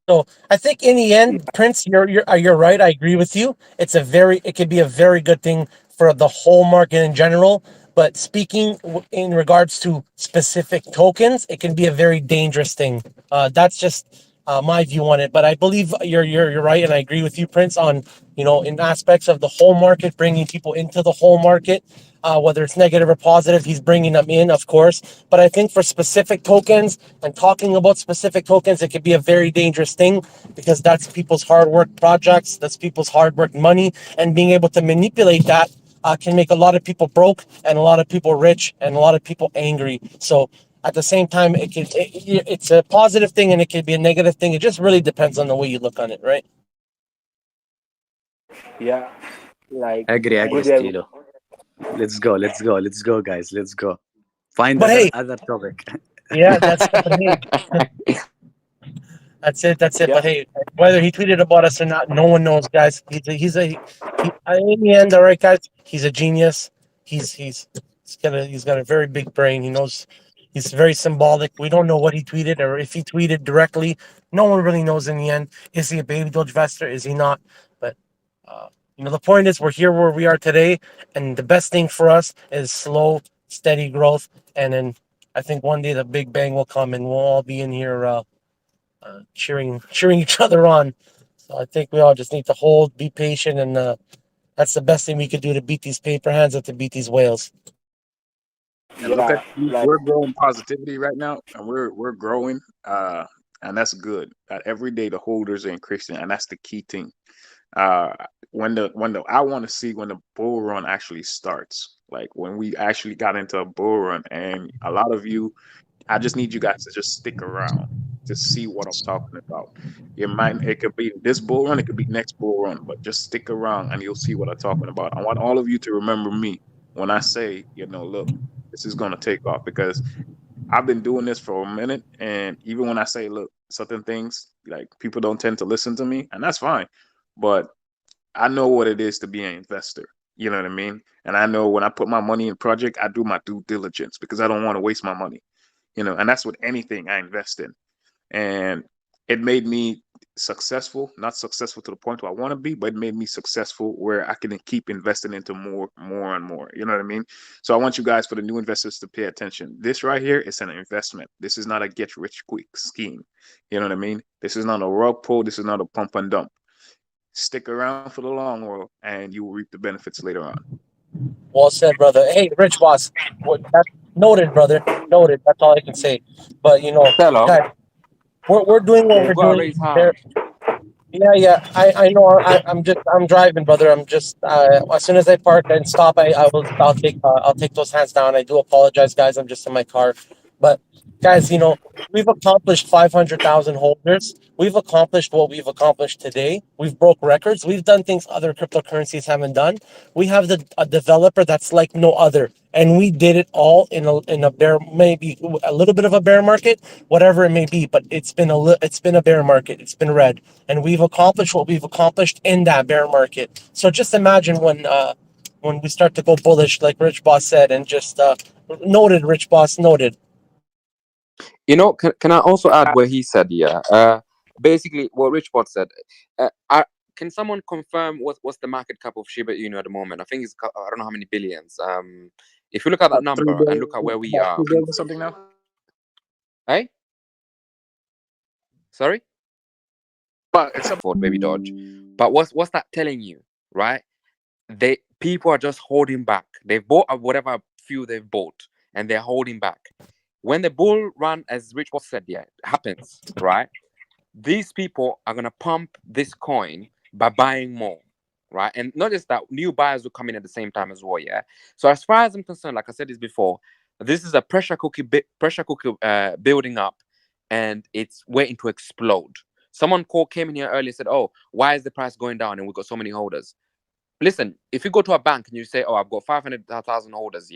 So I think in the end, Prince, you're right. I agree with you. It could be a very good thing for the whole market in general. But speaking in regards to specific tokens, it can be a very dangerous thing. That's just my view on it. But I believe you're right, and I agree with you, Prince, on, you know, in aspects of the whole market, bringing people into the whole market. Whether it's negative or positive, he's bringing them in, of course. But I think for specific tokens and talking about specific tokens, it could be a very dangerous thing, because that's people's hard work projects, that's people's hard work money, and being able to manipulate that can make a lot of people broke and a lot of people rich and a lot of people angry. So at the same time, it's a positive thing and it could be a negative thing. It just really depends on the way you look on it, right? Yeah, like Agree, good. Stilo. Let's go, guys. Let's go. Find other topic. Yeah, that's it. That's it. Yeah. But hey, whether he tweeted about us or not, no one knows, guys. In the end, all right, guys. He's a genius. He's He's got a very big brain. He knows. He's very symbolic. We don't know what he tweeted or if he tweeted directly. No one really knows in the end. Is he a Baby Doge investor? Is he not? But the point is, we're here where we are today, and the best thing for us is slow, steady growth. And then I think one day the big bang will come, and we'll all be in here cheering each other on. So I think we all just need to hold, be patient, and that's the best thing we could do to beat these paper hands and to beat these whales. And look Yeah, at you, like we're growing positivity right now, and we're growing, and that's good. Every day the holders are increasing, and that's the key thing. When I want to see when the bull run actually starts, like when we actually got into a bull run, and a lot of you, I just need you guys to just stick around to see what I'm talking about. It could be this bull run, it could be next bull run, but just stick around and you'll see what I'm talking about. I want all of you to remember me when I say, look, this is gonna take off, because I've been doing this for a minute, and even when I say, look, certain things, like, people don't tend to listen to me, and that's fine, but I know what it is to be an investor. You know what I mean? And I know when I put my money in a project, I do my due diligence because I don't want to waste my money. And that's with anything I invest in. And it made me successful, not successful to the point where I want to be, but it made me successful where I can keep investing into more and more. You know what I mean? So I want you guys, for the new investors, to pay attention. This right here is an investment. This is not a get rich quick scheme. You know what I mean? This is not a rug pull. This is not a pump and dump. Stick around for the long haul, and you will reap the benefits later on. Well said, brother. Hey, Rich Boss. Noted, brother. Noted. That's all I can say. But Hello. guys, we're doing what Yeah, you we're gotta doing raise there. hand. Yeah. I know. I'm driving, brother. I'm just as soon as I park and stop, I'll take those hands down. I do apologize, guys. I'm just in my car. But guys, we've accomplished 500,000 holders. We've accomplished what we've accomplished today. We've broke records. We've done things other cryptocurrencies haven't done. We have a developer that's like no other, and we did it all in a bear, maybe a little bit of a bear market, whatever it may be. But it's been a bear market. It's been red, and we've accomplished what we've accomplished in that bear market. So just imagine when we start to go bullish, like Rich Boss said, and just noted, Rich Boss noted. Can I also add where he said, basically what Richbot said. Can someone confirm what's the market cap of Shiba Inu at the moment? I think it's, I don't know how many billions. If you look at that About 3 number and billion, look at where we about are, 3 billion something now. hey, sorry, But it's for Babydoge. But what's that telling you, right? People are just holding back. They've bought whatever few they've bought, and they're holding back. When the bull run, as Rich was said, happens, right? These people are gonna pump this coin by buying more, right? And not just that, new buyers will come in at the same time as well, yeah. So as far as I'm concerned, like I said this before, this is a pressure cooker building up, and it's waiting to explode. Someone came in here earlier and said, "Oh, why is the price going down and we've got so many holders?" Listen, if you go to a bank and you say, "Oh, I've got 500,000 holders,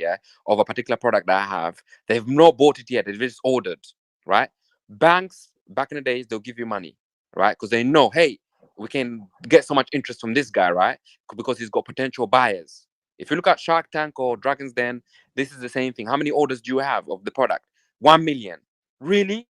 of a particular product that I have," they've not bought it yet, they've just ordered, right? Banks, back in the days, they'll give you money, right? Because they know, hey, we can get so much interest from this guy, right? Because he's got potential buyers. If you look at Shark Tank or Dragon's Den, this is the same thing. How many orders do you have of the product? 1 million. Really?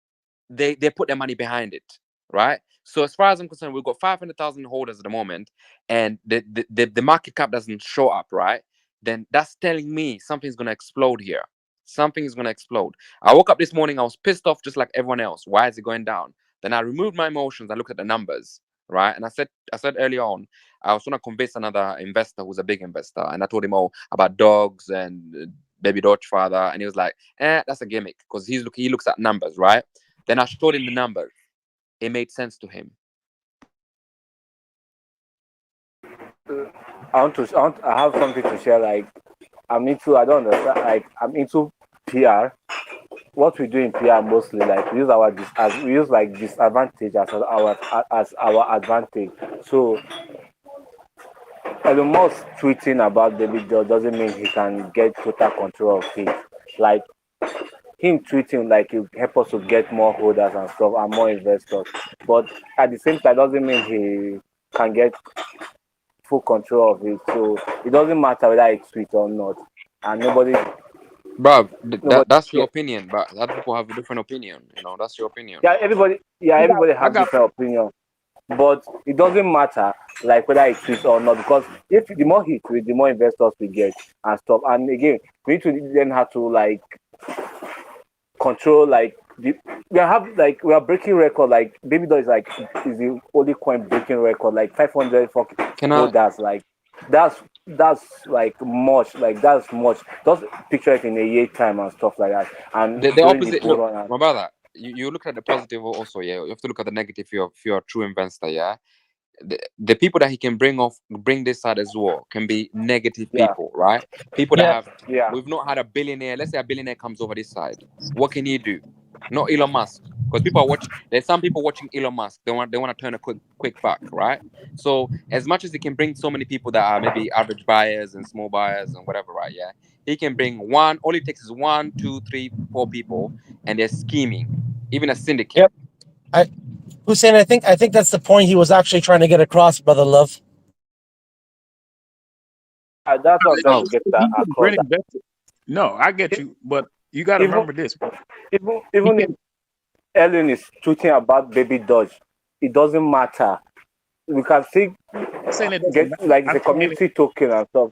They put their money behind it, right? So as far as I'm concerned, we've got 500,000 holders at the moment, and the market cap doesn't show up, right? Then that's telling me something's gonna explode here. Something is gonna explode. I woke up this morning, I was pissed off just like everyone else. Why is it going down? Then I removed my emotions, I looked at the numbers, right? And I said earlier on, I was gonna convince another investor who's a big investor, and I told him about dogs and Baby Doge father, and he was like, that's a gimmick, because he looks at numbers, right? Then I showed him the numbers. It made sense to him. I have something to share. Like, I don't understand. Like, I'm into PR. What we do in PR mostly, like, we use disadvantage as our advantage. So, Elon Musk tweeting about Babydoge doesn't mean he can get total control of it. Like, him tweeting, like, it help us to get more holders and stuff and more investors. But at the same time, doesn't mean he can get full control of it. So it doesn't matter whether it's tweet or not. And nobody Bro, No, but that's your yeah, opinion, but other people have a different opinion. You know, that's your opinion. everybody I has got different opinion, but it doesn't matter like whether it tweets or not, because if the more he tweets, the more investors we get and stuff. And again, we need to learn how to like control like we are breaking record. Like Babydoge is the only coin breaking record, like 500 Can I? holders. Like that's like much. Like that's much. Just picture it in a year time and stuff like that. And The during the opposite. bull Look, run, my brother, you look at the positive also. Yeah, you have to look at the negative. If you're a true investor, yeah. The people that he can bring this side as well can be negative people, right? People that have we've not had a billionaire. Let's say a billionaire comes over this side. What can he do? Not Elon Musk, because people are watching. There's some people watching Elon Musk. They want to turn a quick buck, right? So as much as he can bring so many people that are maybe average buyers and small buyers and whatever, right? Yeah, he can bring one. All it takes is 1, 2, 3, 4 people, and they're scheming, even a syndicate. Yep. Hussein, I think that's the point he was actually trying to get across, brother love. that's what I'm trying to get that He's a across. great investor. No, I get you, but you got to remember this, bro. Even if Elon is tweeting about Babydoge, it doesn't matter. We can see I'm saying it doesn't get matter. like I'm the saying community token and stuff.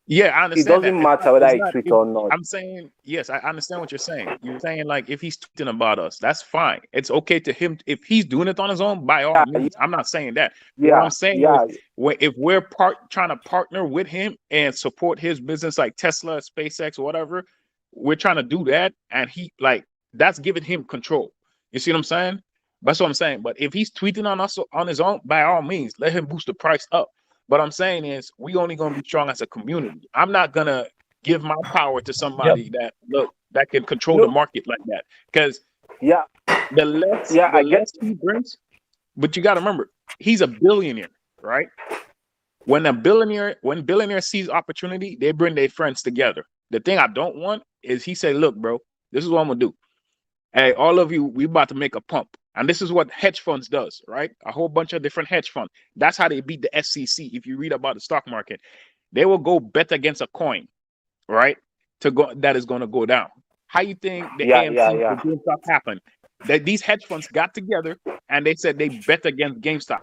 Yeah, I It understand that. doesn't matter whether I tweet or not. I'm saying, yes, I understand what you're saying. You're saying like if he's tweeting about us, that's fine. It's okay to him if he's doing it on his own, by all means. I'm not saying that. What I'm saying is if we're trying to partner with him and support his business like Tesla, SpaceX, or whatever, we're trying to do that, and he like that's giving him control. You see what I'm saying? That's what I'm saying. But if he's tweeting on us on his own, by all means, let him boost the price up. What I'm saying is we only gonna be strong as a community. I'm not gonna give my power to somebody that can control the market like that. Because the less he brings, but you gotta remember, he's a billionaire, right? When billionaire sees opportunity, they bring their friends together. The thing I don't want is he say, look, bro, this is what I'm gonna do. Hey, all of you, we about to make a pump. And this is what hedge funds does, right? A whole bunch of different hedge funds. That's how they beat the SEC. If you read about the stock market, they will go bet against a coin, right? That is going to go down. How you think the AMC the GameStop happened? That these hedge funds got together and they said they bet against GameStop.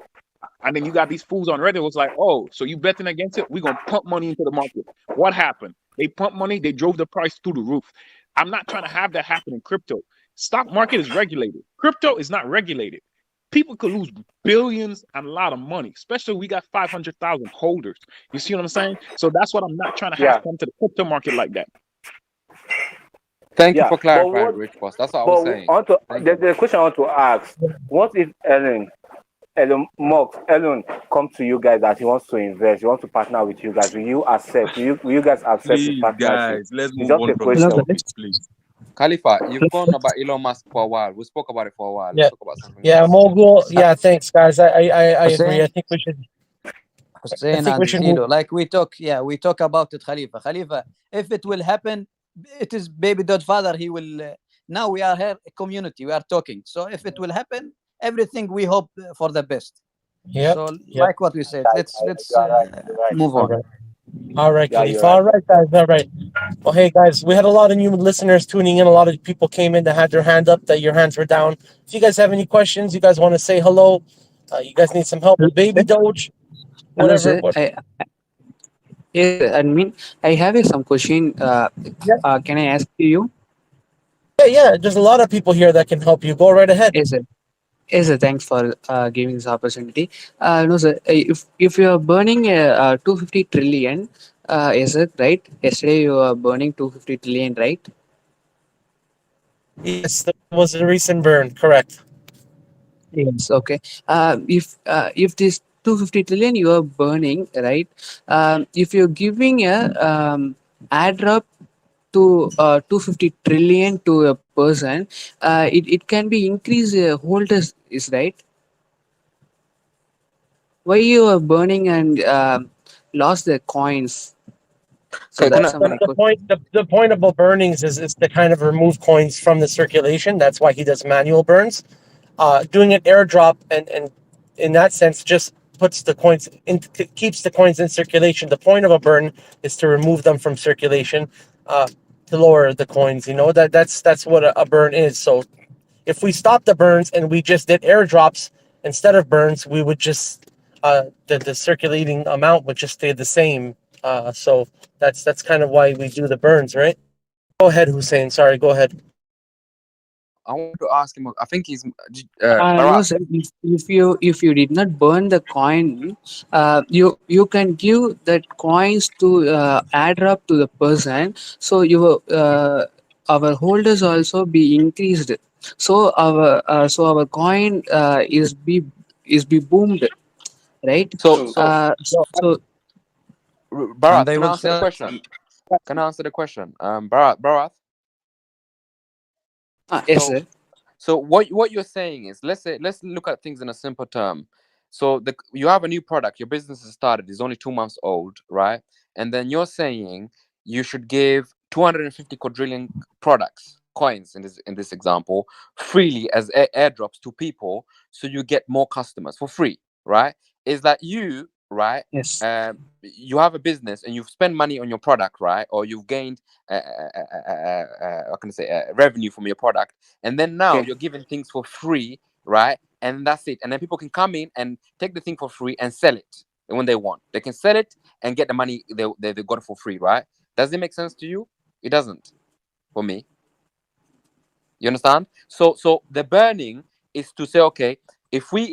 And then you got these fools on Reddit was like, oh, so you betting against it? We're going to pump money into the market. What happened? They pumped money. They drove the price through the roof. I'm not trying to have that happen in crypto. Stock market is regulated. Crypto is not regulated. People could lose billions and a lot of money, especially we got 500,000 holders. You see what I'm saying? So that's what I'm not trying to have come to the crypto market like that. Thank you for clarifying, Rich Boss. That's what I was saying. The question I want to ask: what if Elon come to you guys that he wants to invest, he wants to partner with you guys? Will you accept? Will you guys accept his partnership? Guys, let's It's move just on a from this question. topic, please. Khalifa, you've gone about Elon Musk for a while. We spoke about it for a while. Let's talk about something else. Mogul. Yeah, thanks, guys. I agree. I think we should. Hussein and Stilo, like we talk about it, Khalifa. If it will happen, it is Babydoge father. He will. Now we are here, a community. We are talking. So if it will happen, everything we hope for the best. Like what we said, let's move on. All right, Khalifa. All right, guys. All right. Well, hey, guys, we had a lot of new listeners tuning in. A lot of people came in that had their hand up, that your hands were down. If you guys have any questions, you guys want to say hello, you guys need some help with Babydoge, whatever. I mean, I have some question. Can I ask you? Yeah. There's a lot of people here that can help you. Go right ahead. Yes, sir. Thanks for giving this opportunity. No, sir. If you are burning 250 trillion, is it right? Yesterday you are burning 250 trillion, right? Yes, that was a recent burn. Correct. Yes. Okay. If this 250 trillion you are burning, right? If you're giving a airdrop to 250 trillion to a person, it can be increase holders, is right? Why you are burning and lost the coins? So that's my question. The point about burnings is to kind of remove coins from the circulation. That's why he does manual burns. Doing an airdrop and in that sense just puts the coins in, keeps the coins in circulation. The point of a burn is to remove them from circulation. to lower the coins. You know, that's what a burn is. So if we stop the burns and we just did airdrops instead of burns, we would just the circulating amount would just stay the same. So that's kind of why we do the burns, right? Go ahead, Hussein. Sorry, go ahead. I want to ask him. I think he's No, Bharat. sir. If you did not burn the coin, you can give that coins to airdrop to the person. So your our holders also be increased. So our coin is be boomed, right? So So And Bharat, they can I will answer the sell. question? Can I answer the question? Bharat. yes, So sir. So what you're saying is, let's look at things in a simple term. So you have a new product, your business has started, it's only 2 months old, right? And then you're saying you should give 250 quadrillion products, coins in this example, freely as airdrops to people, so you get more customers for free, right? Is that you, right? Yes. You have a business and you've spent money on your product, right? Or you've gained, how can I say, revenue from your product, and then now Okay. you're giving things for free, right? And that's it. And then people can come in and take the thing for free and sell it when they want. They can sell it and get the money they got for free, right? Does it make sense to you? It doesn't for me. You understand? So the burning is to say, okay, if we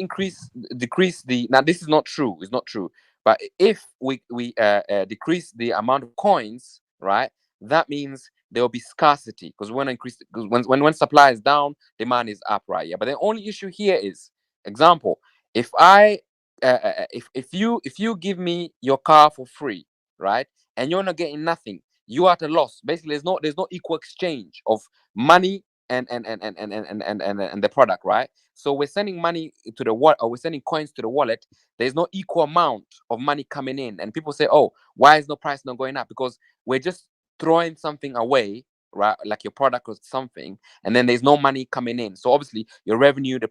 decrease the, now this is not true, it's not true, but if we decrease the amount of coins, right, that means there will be scarcity, because when supply is down, demand is up, right? Yeah. But the only issue here is, example, if I if you give me your car for free, right, and you're not getting nothing, you are at a loss. Basically, there's no equal exchange of money and the product, right? So we're sending money to the wallet, or we're sending coins to the wallet. There's no equal amount of money coming in, and people say, "Oh, why is no price not going up?" Because we're just throwing something away, right? Like your product or something, and then there's no money coming in. So obviously, your revenue, the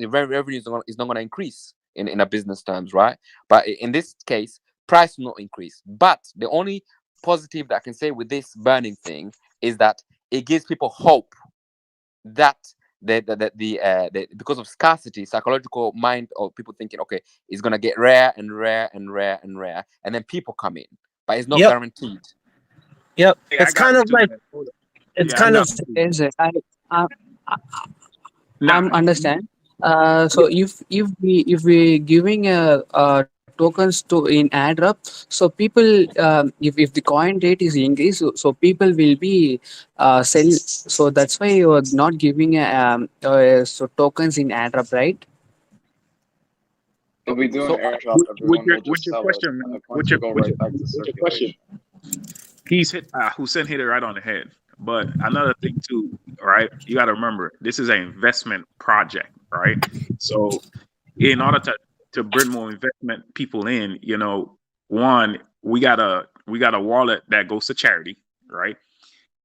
revenue is not going to increase in a business terms, right? But in this case, price will not increase. But the only positive that I can say with this burning thing is that it gives people hope that because of scarcity, psychological mind of people thinking, okay, it's gonna get rare and rare and rare and rare, and then people come in, but it's not Yep. guaranteed. Yep. Hey, I It's got kind it of too, like man. Hold on. it's Yeah, I kind got of it too. Yes, sir. I Nah, understand. So if we giving tokens to in airdrop, so people if the coin rate is increased, so people will be sell. So that's why you're not giving so tokens in airdrop, right? If we do an So airdrop, with everyone your will just sell it, question, and man, the coins will go right back to with your question, circulation. he's hit Hussein hit it right on the head. But another thing too, right? You got to remember, this is an investment project, right? So in order to bring more investment people in, one, we got a wallet that goes to charity, right?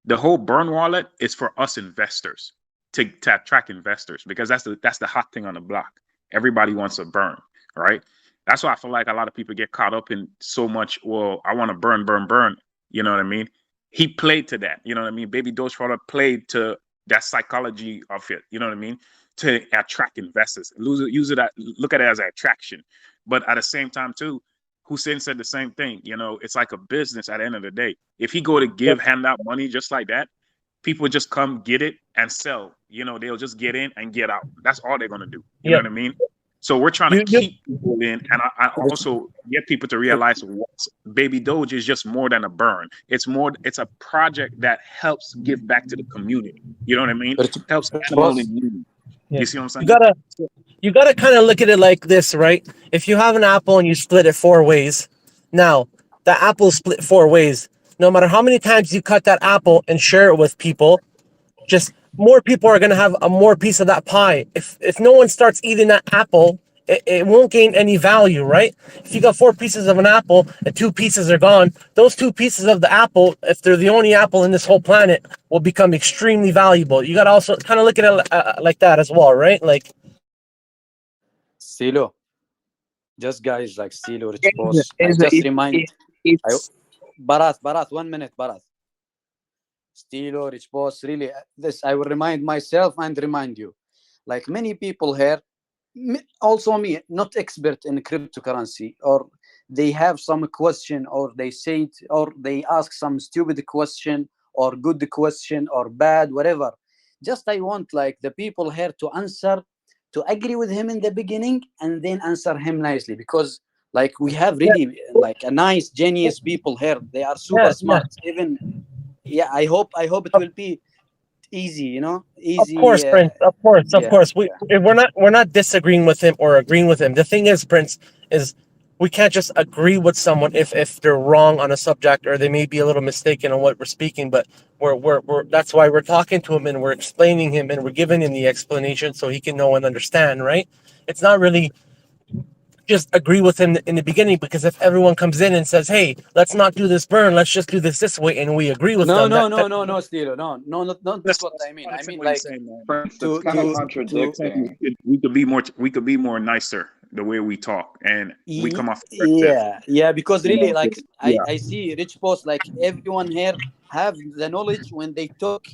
The whole burn wallet is for us investors to attract investors, because that's the hot thing on the block. Everybody wants a burn, right? That's why I feel like a lot of people get caught up in so much. Well, I want to burn, burn, burn. You know what I mean? He played to that. You know what I mean? Babydoge played to that psychology of it. You know what I mean? To attract investors, use it, look at it as an attraction. But at the same time, too, Hussein said the same thing. It's like a business at the end of the day. If he go to hand out money just like that, people just come get it and sell. They'll just get in and get out. That's all they're gonna do. You know yep. what I mean? So we're trying to keep people in, and I also get people to realize what Babydoge is just more than a burn. It's a project that helps give back to the community. You know what I mean? Helps animal in need. Yeah. You see what I'm You saying? gotta kind of look at it like this, right? If you have an apple and you split it 4 ways, now the apple split 4 ways. No matter how many times you cut that apple and share it with people, just more people are gonna have a more piece of that pie. If no one starts eating that apple, it won't gain any value, right? If you got 4 pieces of an apple and 2 pieces are gone, those 2 pieces of the apple, if they're the only apple in this whole planet, will become extremely valuable. You gotta also kind of look at it like that as well, right? Like, Stilo, just guys like Stilo, Rich Yes, Boss. I yes, just remind. I it's Barat, 1 minute, Barat. Stilo, Rich Boss, really, this I will remind myself and remind you. Like many people here, also me, not expert in cryptocurrency, or they have some question, or they say it, or they ask some stupid question, or good question, or bad, whatever. Just I want like the people here to answer, to agree with him in the beginning, and then answer him nicely, because like we have really like a nice genius people here. They are super smart. Even I hope it will be easy, you know, Of easy. course, Prince. Of Yeah, course. We're not disagreeing with him or agreeing with him. The thing is, Prince, is we can't just agree with someone if they're wrong on a subject or they may be a little mistaken on what we're speaking. But we're that's why we're talking to him and we're explaining him and we're giving him the explanation so he can know and understand. Right? It's not really just agree with him in the beginning, because if everyone comes in and says, "Hey, let's not do this burn, let's just do this way," and we agree with them, no, Stilo, not that's what I mean. I mean, like, Prince, it's to kind of to contradicting. We could be more nicer the way we talk, and we come off aggressive. yeah, because really, like, Yeah. I see Rich Post, like everyone here have the knowledge when they talk.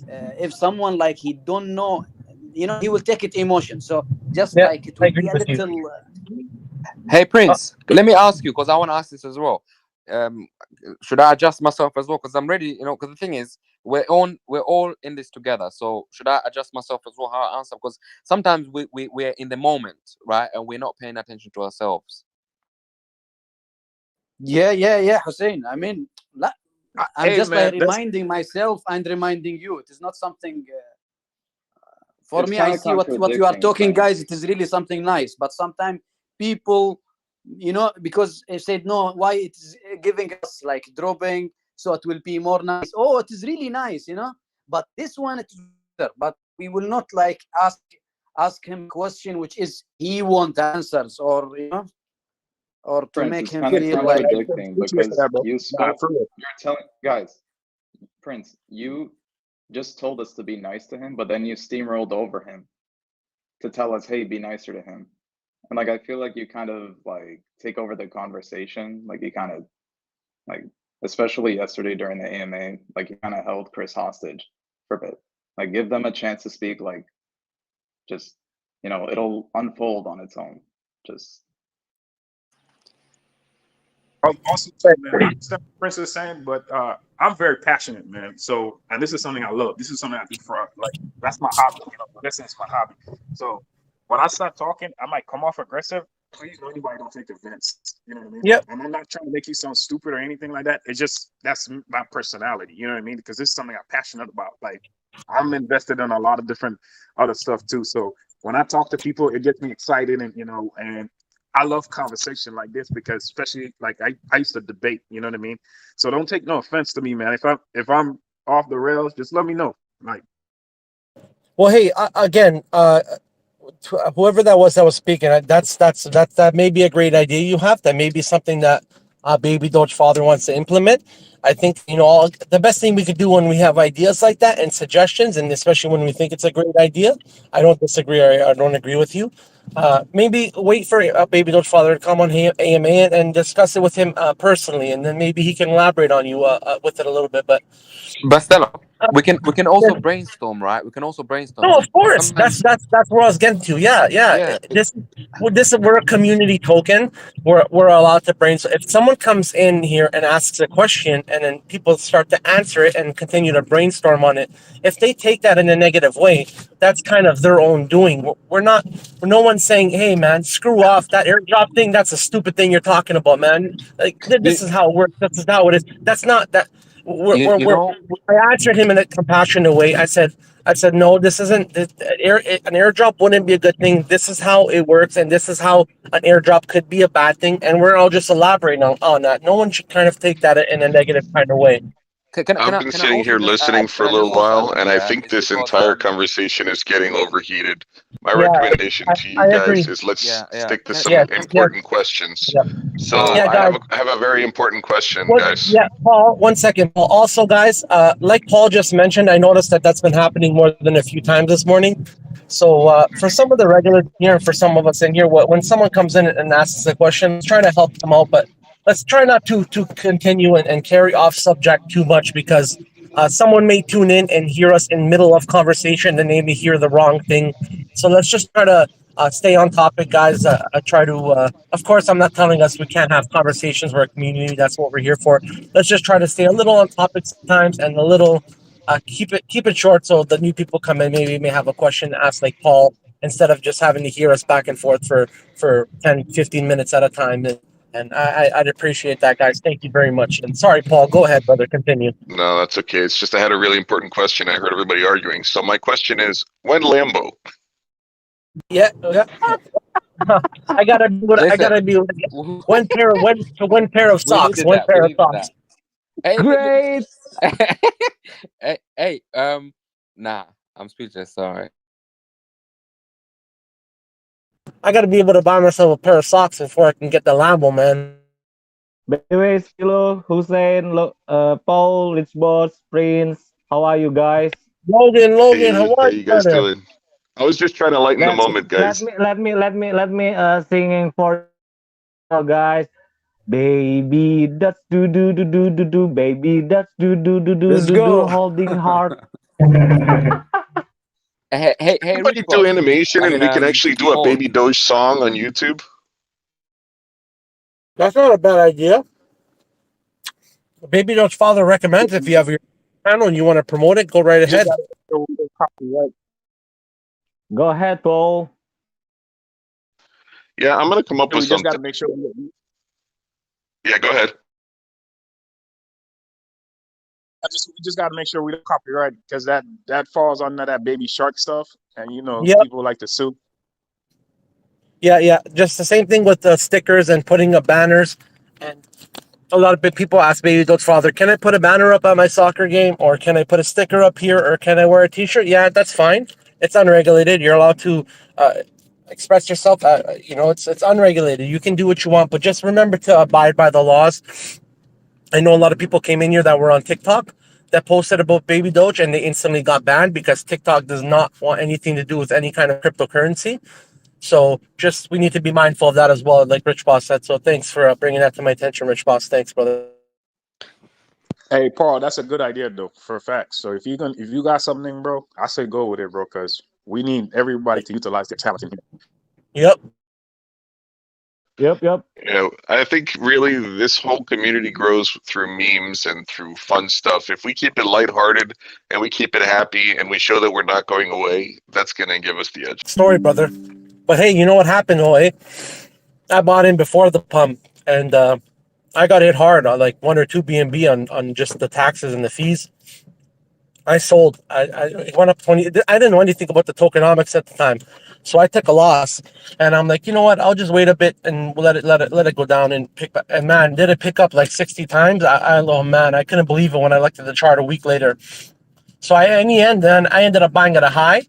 If someone like he don't know, you know, he will take it emotion. So just like it will be a little. Hey Prince, let me ask you, because I want to ask this as well. Should I adjust myself as well? Because I'm ready, you know. Because the thing is, we're all in this together. So should I adjust myself as well? How I answer? Because sometimes we're in the moment, right, and we're not paying attention to ourselves. Yeah, Hussein. I mean, I'm Hey, just man, like reminding myself and reminding you. It is not something. For It's me, I kind of see what you are contradicting, talking, Prince. guys. It is really something nice, but sometimes people, you know, because they said no, why it is giving us like dropping, so it will be more nice. Oh, it is really nice, you know. But this one, it's better. But we will not like ask him a question which is he want answers, or you know, or to Prince, make it's him kind of feel like. contradicting because you spoke. You're telling guys, Prince, you just told us to be nice to him, but then you steamrolled over him to tell us, "Hey, be nicer to him." And like I feel like you kind of like take over the conversation, like you kind of like, especially yesterday during the AMA, like you kind of held Chris hostage for a bit. Like give them a chance to speak. Like just, you know, it'll unfold on its own. Just Also, too, man, I understand what Prince is saying, but I'm very passionate, man. So, and this is something I love. This is something I do for like that's my hobby. You know, this is my hobby. So, when I start talking, I might come off aggressive. Please, anybody don't take offense. You know what I mean? Yep. And I'm not trying to make you sound stupid or anything like that. It's just that's my personality. You know what I mean? Because this is something I'm passionate about. Like I'm invested in a lot of different other stuff too. So when I talk to people, it gets me excited, and you know, and I love conversation like this because, especially like I used to debate, you know what I mean. So don't take no offense to me, man. If I'm off the rails, just let me know. Like, Well, hey, again, whoever that was speaking, that may be a great idea you have. That may be something that Baby Doge father wants to implement. I think, you know, the best thing we could do when we have ideas like that and suggestions, and especially when we think it's a great idea. I don't disagree. I don't agree with you. Maybe wait for Baby Doge father to come on AMA and discuss it with him personally, and then maybe he can elaborate on you with it a little bit. But Stella, we can also brainstorm, right? We can also brainstorm. no, of course. Sometimes, That's where I was getting to. Yeah. This we're a community token. We're allowed to brainstorm. If someone comes in here and asks a question, and then people start to answer it and continue to brainstorm on it, if they take that in a negative way, that's kind of their own doing. We're not. No one's saying, "Hey, man, screw off that airdrop thing. That's a stupid thing you're talking about, man." Like this is how it works. This is how it is. That's not that. you know, I answered him in a compassionate way. I said, no, this isn't. An airdrop wouldn't be a good thing. This is how it works, and this is how an airdrop could be a bad thing. And we're all just elaborating on that. No one should kind of take that in a negative kind of way. I've been sitting also here just listening add? for a Can I just little also while, add, and I yeah? think It's this because entire conversation is getting overheated. My Yeah, recommendation to you I guys agree. is let's yeah. stick to Can, some Yes, yes, important questions. yeah. So Yeah, I guys. have a very important question, What? guys. Yeah, Paul. 1 second, Paul. Also, guys, like Paul just mentioned, I noticed that's been happening more than a few times this morning. So for some of the regulars here, and for some of us in here, when someone comes in and asks a question, let's try to help them out, but let's try not to continue and carry off subject too much, because Someone may tune in and hear us in middle of conversation, and they may hear the wrong thing. So let's just try to stay on topic, guys. Try to, of course, I'm not telling us we can't have conversations. We're a community. That's what we're here for. Let's just try to stay a little on topic sometimes and a little keep it short so the new people come in. Maybe may have a question asked like Paul instead of just having to hear us back and forth for 10, 15 minutes at a time. And I'd appreciate that, guys. Thank you very much. And sorry, Paul. Go ahead, brother. Continue. No, that's okay. It's just I had a really important question. I heard everybody arguing. So my question is, when Lambo? Yeah. I gotta be. I gotta be. One pair of one pair of We socks. needed One that. pair We of needed socks. that. Hey, Great. hey, nah, I'm speechless. Sorry. I gotta be able to buy myself a pair of socks before I can get the Lambo, man. Anyways, hello, Hussein, Paul, Rich Boss, Prince. How are you guys? Logan, Hey, how how are you, you guys brother? doing? I was just trying to lighten the Let moment, guys. me singing for you guys. Baby, that's do, baby, that's Let's do, go. holding heart. Hey, Everybody Rich do Boss. animation and we can actually do a Paul. Baby Doge song on YouTube. That's not a bad idea. Babydoge's father recommends if you have your channel and you want to promote it, go right We just ahead. gotta make sure we get copyright. Go ahead, Paul. Yeah, I'm gonna come up We with just something. gotta make sure we Yeah, go ahead. we just gotta make sure we don't copyright because that falls under that baby shark stuff, and Yep. people like to sue. Yeah. Just the same thing with the stickers and putting up banners. And a lot of people ask Babydoge's father, can I put a banner up at my soccer game? Or can I put a sticker up here? Or can I wear a t-shirt? Yeah, that's fine. It's unregulated. You're allowed to express yourself. It's unregulated. You can do what you want, but just remember to abide by the laws. I know a lot of people came in here that were on TikTok that posted about Baby Doge and they instantly got banned because TikTok does not want anything to do with any kind of cryptocurrency. So just we need to be mindful of that as well, like Rich Boss said. So thanks for bringing that to my attention, Rich Boss. Thanks, brother. Hey, Paul, that's a good idea though, for facts. So if you got something, bro, I say go with it, bro, because we need everybody to utilize their talent in here. Yep. Yeah, I think really this whole community grows through memes and through fun stuff. If we keep it lighthearted and we keep it happy and we show that we're not going away, that's gonna give us the edge. Story, brother. But hey, you know what happened, Oe? I bought in before the pump, and I got hit hard on like 1 or 2 BNB on just the taxes and the fees. I sold. It went up 20. I didn't know anything about the tokenomics at the time, so I took a loss. And I'm like, you know what? I'll just wait a bit and let it go down and pick. And man, did it pick up like 60 times? Oh man, I couldn't believe it when I looked at the chart a week later. So in the end, then I ended up buying at a high.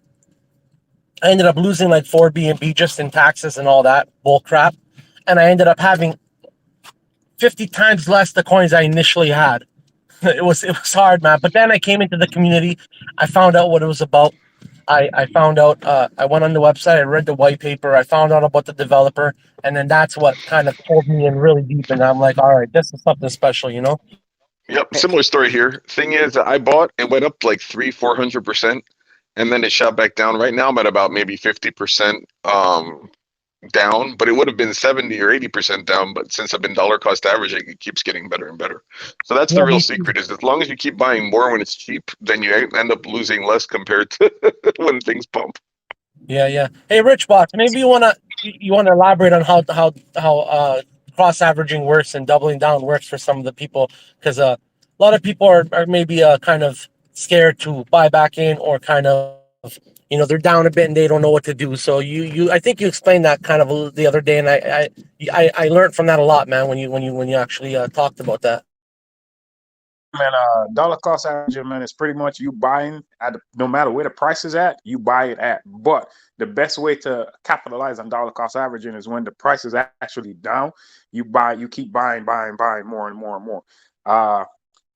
I ended up losing like 4 BNB just in taxes and all that bull crap, and I ended up having 50 times less the coins I initially had. It was hard, man. But then I came into the community. I found out what it was about. I found out. I went on the website. I read the white paper. I found out about the developer, and then that's what kind of pulled me in really deep. And I'm like, all right, this is something special, you know. Yep, similar story here. Thing is, I bought, it went up like 300-400%, and then it shot back down. Right now, I'm at about maybe 50% down, but it would have been 70 or 80% down. But since I've been dollar cost averaging, it keeps getting better and better. So that's the Yeah, real me secret: is as long as you keep buying more when it's cheap, then you end up losing less compared to when things pump. Yeah. Hey, Rich Box, maybe you wanna elaborate on how cross averaging works and doubling down works for some of the people, because a lot of people are maybe kind of scared to buy back in, or kind of they're down a bit and they don't know what to do. So I think you explained that kind of the other day, and I learned from that a lot, man. When you actually talked about that. Man, dollar cost averaging, man, is pretty much you buying at no matter where the price is at, you buy it at. But the best way to capitalize on dollar cost averaging is when the price is actually down. You keep buying more and more and more.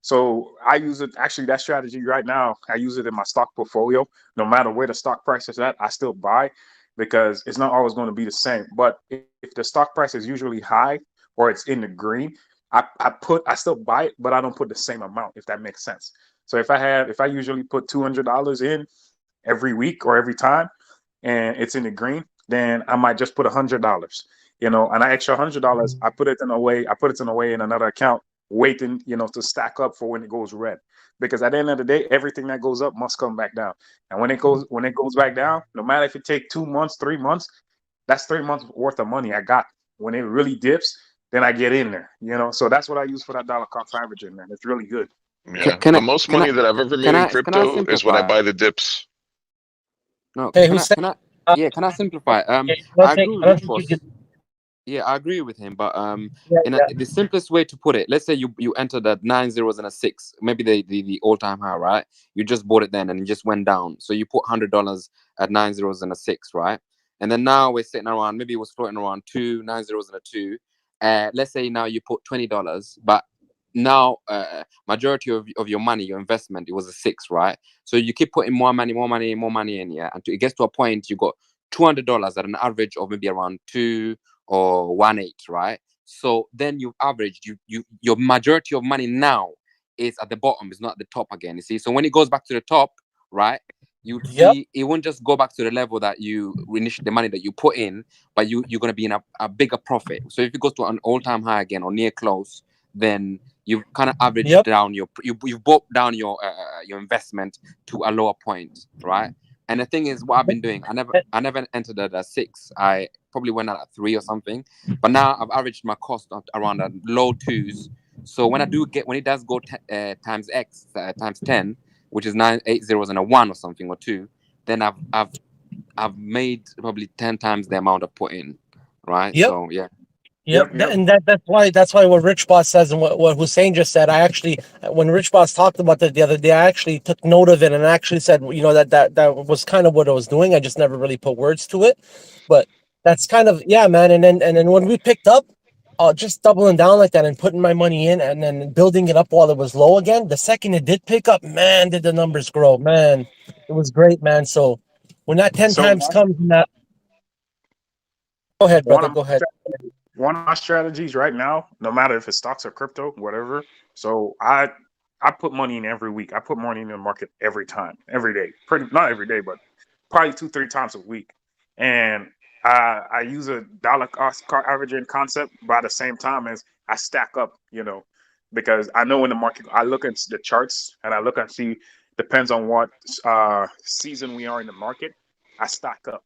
So I use it actually that strategy right now. I use it in my stock portfolio. No matter where the stock price is at, I still buy because it's not always going to be the same. But if the stock price is usually high or it's in the green, I still buy it, but I don't put the same amount, if that makes sense. So if I usually put $200 in every week or every time, and it's in the green, then I might just put $100. And an extra $100, I put it in a way in another account, waiting, to stack up for when it goes red. Because at the end of the day, everything that goes up must come back down. And when it goes back down, no matter if it take 2 months, 3 months, that's 3 months worth of money I got. When it really dips, then I get in there. So that's what I use for that dollar cost averaging, man. It's really good. Yeah, Can the I most can I money that I've ever made can in I can I crypto is when I simplify? buy the dips. No, Hey, can who's I saying? can I yeah, can I simplify? I agree with I don't Rich think you Boss. can. Yeah, I agree with him, but Yeah, in yeah. the simplest way to put it, let's say you entered at 9 zeros and a 6, maybe the all-time high, right? You just bought it then and it just went down. So you put $100 at 9 zeros and a 6, right? And then now we're sitting around, maybe it was floating around 9 zeros and a 2. Let's say now you put $20, but now majority of your money, your investment, it was a 6, right? So you keep putting more money in, yeah, until it gets to a point you got $200 at an average of maybe around 2 or 1.8, right? So then you've averaged your majority of money now is at the bottom, it's not at the top again. You see, so when it goes back to the top, right, you see it won't just go back to the level that you initially, the money that you put in, but you're going to be in a bigger profit. So if it goes to an all-time high again or near close, then you've kind of averaged down you've brought down your investment to a lower point, right? And the thing is, what I've been doing, I never entered at a 6. I probably went out at 3 or something. But now I've averaged my cost around the low 2s. So when it does go times X times 10, which is 9, 8 zeros and a 1 or something or 2, then I've made probably 10 times the amount I put in, right? Yep. So yeah. Yep. And that's why what Rich Boss says and what Hussein just said, I actually, when Rich Boss talked about that the other day, I actually took note of it and actually said, that was kind of what I was doing. I just never really put words to it, but that's kind of, yeah, man. And then when we picked up, just doubling down like that and putting my money in and then building it up while it was low again. The second it did pick up, man, did the numbers grow, man. It was great, man. So when that 10 So times comes in that, go ahead, one brother, of go ahead. my strategies right now, no matter if it's stocks or crypto, whatever. So I put money in every week. I put money in the market every time, every day. Not every day, but probably 2-3 times a week. And I use a dollar cost averaging concept by the same time as I stack up, because I know in the market, I look at the charts and I look and see, depends on what season we are in the market, I stack up.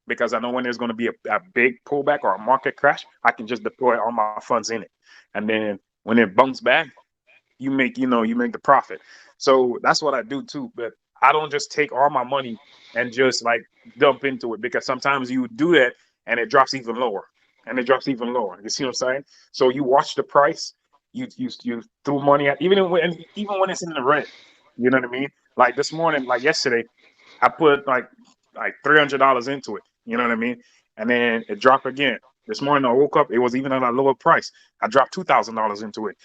Because I know when there's going to be a big pullback or a market crash, I can just deploy all my funds in it. And then when it bumps back, you make the profit. So that's what I do too. But I don't just take all my money and just like dump into it, because sometimes you do that and it drops even lower and it drops even lower. You see what I'm saying? So you watch the price, you threw money at, even when it's in the red. You know what I mean? Like this morning, like yesterday, I put like $300 into it. You know what I mean? And then it dropped again. This morning I woke up, it was even at a lower price. I dropped $2,000 into it,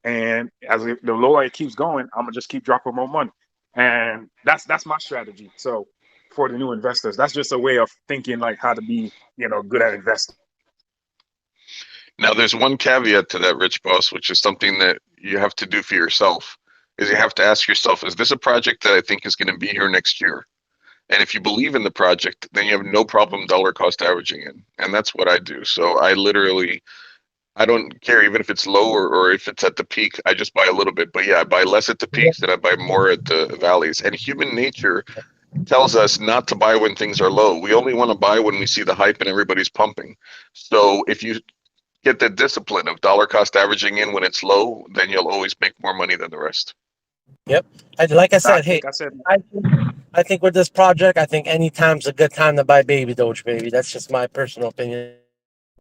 and as the lower it keeps going, I'm gonna just keep dropping more money. And that's my strategy. So for the new investors, that's just a way of thinking, like how to be, good at investing. Now, there's one caveat to that, Rich Boss, which is something that you have to do for yourself, is you have to ask yourself, is this a project that I think is going to be here next year? And if you believe in the project, then you have no problem dollar cost averaging it. And that's what I do. So I don't care even if it's low or if it's at the peak. I just buy a little bit. But yeah, I buy less at the peaks and I buy more at the valleys. And human nature tells us not to buy when things are low. We only want to buy when we see the hype and everybody's pumping. So if you get the discipline of dollar cost averaging in when it's low, then you'll always make more money than the rest. Yep. Like I said, Like hey, I said, I think with this project, I think any time's a good time to buy Babydoge, baby. That's just my personal opinion.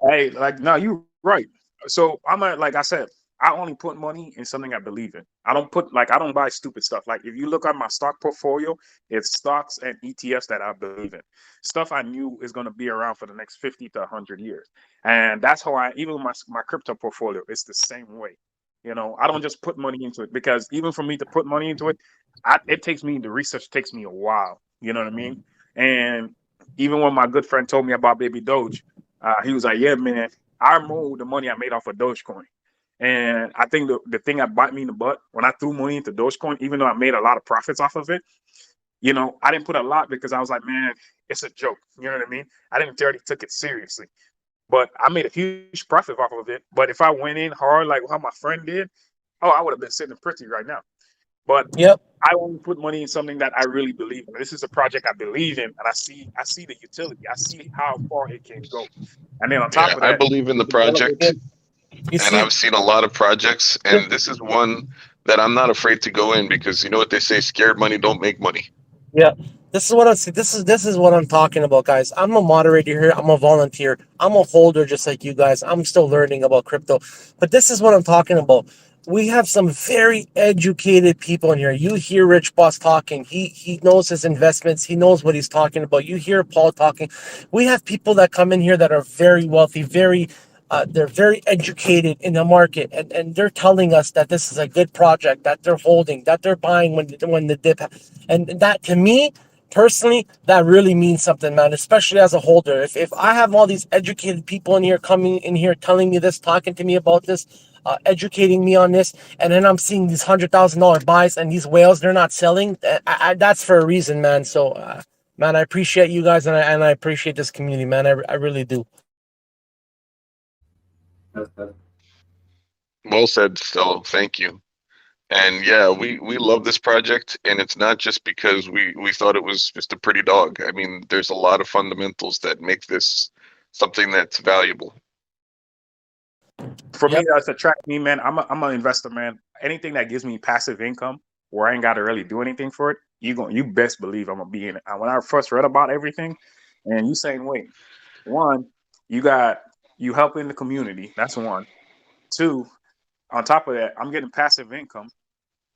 hey, like, no, you're right. So like I said, I only put money in something I believe in. I don't buy stupid stuff. Like if you look at my stock portfolio, it's stocks and ETFs that I believe in. Stuff I knew is going to be around for the next 50 to 100 years. And that's how even my crypto portfolio, it's the same way. I don't just put money into it, because even for me to put money into it, the research takes me a while. You know what I mean? And even when my good friend told me about Baby Doge, he was like, yeah, man, I moved the money I made off of Dogecoin. And I think the thing that bite me in the butt when I threw money into Dogecoin, even though I made a lot of profits off of it, you know, I didn't put a lot because I was like, man, it's a joke. You know what I mean? I didn't really took it seriously. But I made a huge profit off of it. But if I went in hard like how my friend did, oh, I would have been sitting pretty right now. But Yep. I only put money in something that I really believe in. This is a project I believe in, and I see the utility. I see how far it can go. And then on top Yeah, of I that, believe in the develop it. project, You and see, I've seen a lot of projects, and this is one that I'm not afraid to go in because you know what they say: scared money don't make money. yeah, this is what this is what I'm talking about, guys. I'm a moderator here. I'm a volunteer. I'm a holder, just like you guys. I'm still learning about crypto, but this is what I'm talking about. We have some very educated people in here. You hear Rich Boss talking. He knows his investments. He knows what he's talking about. You hear Paul talking. We have people that come in here that are very wealthy, they're very educated in the market, and they're telling us that this is a good project, that they're holding, that they're buying when the dip, and that to me personally, that really means something, man. Especially as a holder, if I have all these educated people in here coming in here telling me this, talking to me about this, educating me on this, and then I'm seeing these $100,000 buys and these whales they're not selling, that's for a reason, man. So, man, I appreciate you guys, and I appreciate this community, man. I really do. Well said, Stella. Thank you. And yeah, we love this project, and it's not just because we thought it was just a pretty dog. I mean, there's a lot of fundamentals that make this something that's valuable. For me, that's attract me, man. I'm an investor, man. Anything that gives me passive income where I ain't got to really do anything for it, you best believe I'm gonna be in it. When I first read about everything, and you saying, wait, one, you helping the community. That's one. Two, on top of that, I'm getting passive income.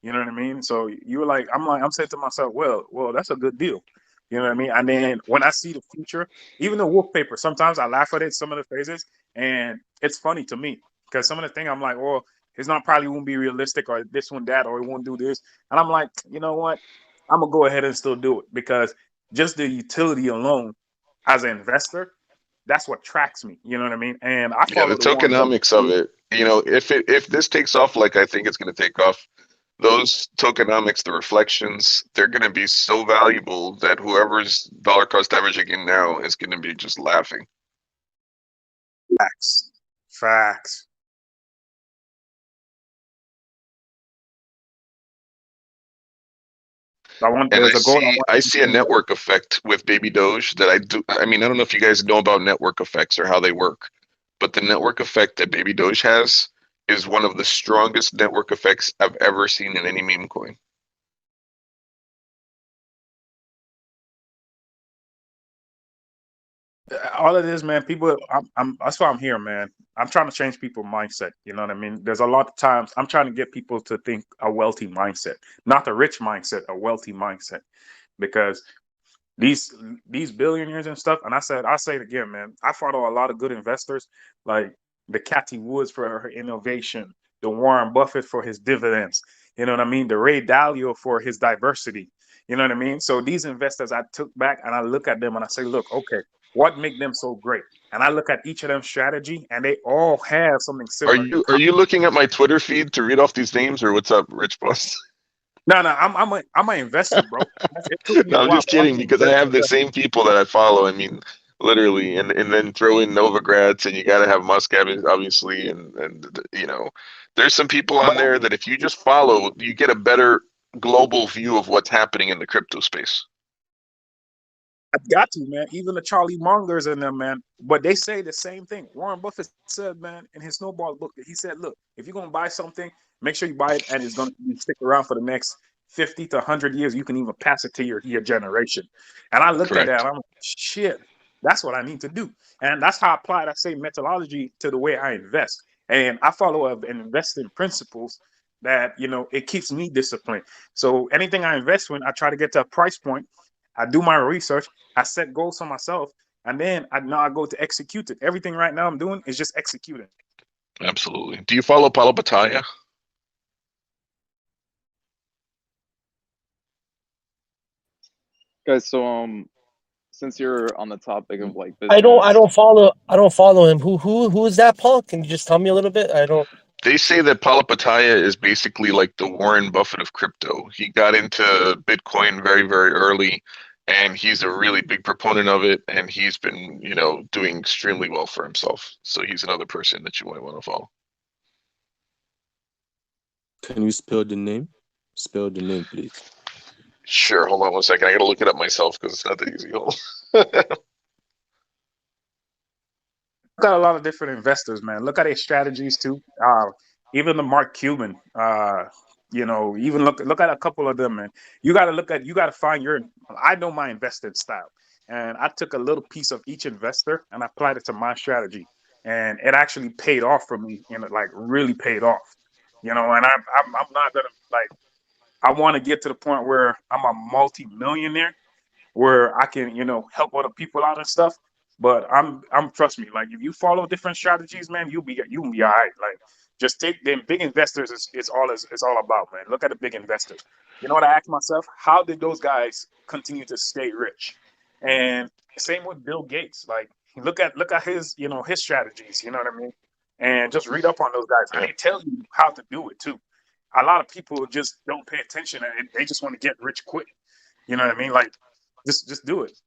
You know what I mean? So you were like, I'm saying to myself, well, that's a good deal. You know what I mean? And then when I see the future, even the wolf paper, sometimes I laugh at it, some of the phases, and it's funny to me because some of the thing I'm like, well, it's not probably won't be realistic, or this one that, or it won't do this. And I'm like, you know what? I'm gonna go ahead and still do it because just the utility alone as an investor, that's what tracks me. You know what I mean? And I Yeah, follow the the Warren Buffett. tokenomics of it. You know, if this takes off like I think it's going to take off, those tokenomics, the reflections, they're going to be so valuable that whoever's dollar cost averaging in now is going to be just laughing. Facts. And I see a network effect with Babydoge that I do. I mean, I don't know if you guys know about network effects or how they work, but the network effect that Babydoge has is one of the strongest network effects I've ever seen in any meme coin. All it is, man, people, that's why I'm here, man. I'm trying to change people's mindset. You know what I mean? There's a lot of times I'm trying to get people to think a wealthy mindset, not a rich mindset, a wealthy mindset. Because these billionaires and stuff, and I say it again, man. I follow a lot of good investors, like the Cathy Woods for her innovation, the Warren Buffett for his dividends. You know what I mean? The Ray Dalio for his diversity. You know what I mean? So these investors, I took back and I look at them and I say, look, okay, what make them so great? And I look at each of them strategy, and they all have something similar. Are you looking at my Twitter feed to read off these names, or what's up, Rich Boss? No, I'm an investor, bro. It took me No, a I'm while. just kidding because I have the same people that I follow. I mean, literally, and then throw in Novigrads, and you got to have Musk, obviously, and you know, there's some people on there that if you just follow, you get a better global view of what's happening in the crypto space. I've got to, man. Even the Charlie Mongers in them, man. But they say the same thing. Warren Buffett said, man, in his Snowball book, he said, look, if you're going to buy something, make sure you buy it and it's going to stick around for the next 50 to 100 years. You can even pass it to your generation. And I looked at that and I'm like, shit, that's what I need to do. And that's how I apply that same methodology to the way I invest. And I follow an investing principles that, you know, it keeps me disciplined. So anything I invest in, I try to get to a price point. I do my research. I set goals for myself, and then I go to execute it. Everything right now I'm doing is just executing. Absolutely. Do you follow Paulo Battaglia? Guys, so since you're on the topic of like business, I don't follow him. Who is that, Paul? Can you just tell me a little bit? I don't. They say that Paulo Pataya is basically like the Warren Buffett of crypto. He got into Bitcoin very, very early, and he's a really big proponent of it, and he's been, doing extremely well for himself. So he's another person that you might want to follow. Can you spell the name? Spell the name, please. Sure, hold on one second. I gotta look it up myself because it's not that easy. Hold on. Got a lot of different investors, man. Look at their strategies too. Even the Mark Cuban, even look at a couple of them, man. You got to find your. I know my investing style, and I took a little piece of each investor and I applied it to my strategy, and it actually paid off for me. Like really paid off. And I'm not gonna like. I want to get to the point where I'm a multi-millionaire, where I can, help other people out and stuff. But I'm trust me, like if you follow different strategies, man, you'll be all right. Like just take them big investors is all it's all about, man. Look at the big investors. You know what I ask myself? How did those guys continue to stay rich? And same with Bill Gates. Like look at his, his strategies, you know what I mean? And just read up on those guys. And they tell you how to do it too. A lot of people just don't pay attention and they just want to get rich quick. You know what I mean? Like just do it.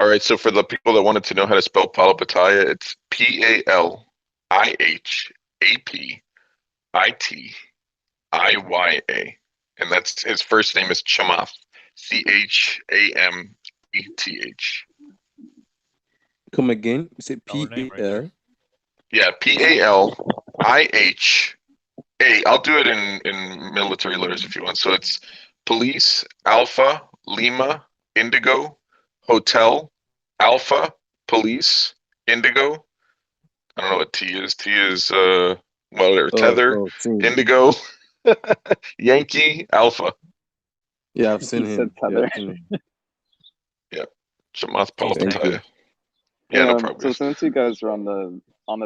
All right, so for the people that wanted to know how to spell Paulo Pataya, it's PALIHAPITIYA, and that's his first name is Chamath, CHAMETH. Come again? Is it PAL? Yeah, PALIHA. I'll do it in military letters if you want. So it's Police Alpha Lima Indigo Hotel Alpha Police Indigo. I don't know what T is. T is Tether Indigo Yankee Alpha. Yeah, I've seen him. Yeah, Chamath Paulo Thank you. Pataya. Yeah, no problem. So since you guys are on the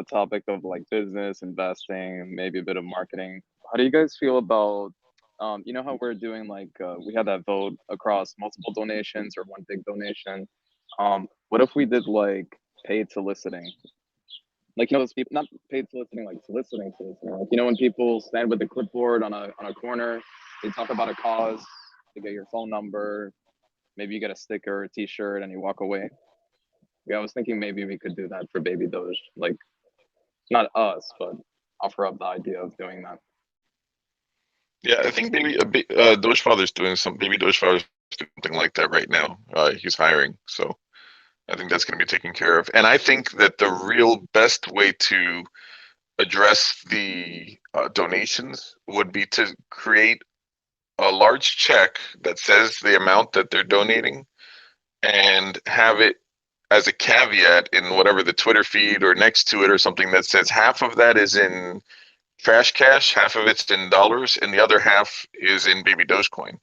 topic of like business, investing, maybe a bit of marketing, how do you guys feel about you know how we're doing like we had that vote across multiple donations or one big donation? What if we did like paid soliciting? Like those people, not paid soliciting, like soliciting. Like when people stand with a clipboard on a corner, they talk about a cause, they get your phone number, maybe you get a sticker, a T-shirt, and you walk away. Yeah, I was thinking maybe we could do that for Babydoge. Like, not us, but offer up the idea of doing that. Yeah, I think maybe Doge Father's doing Babydoge Father's doing something like that right now. He's hiring, so I think that's going to be taken care of. And I think that the real best way to address the donations would be to create a large check that says the amount that they're donating and have it as a caveat in whatever the Twitter feed or next to it or something that says half of that is in trash cash, half of it's in dollars, and the other half is in Babydoge Coin.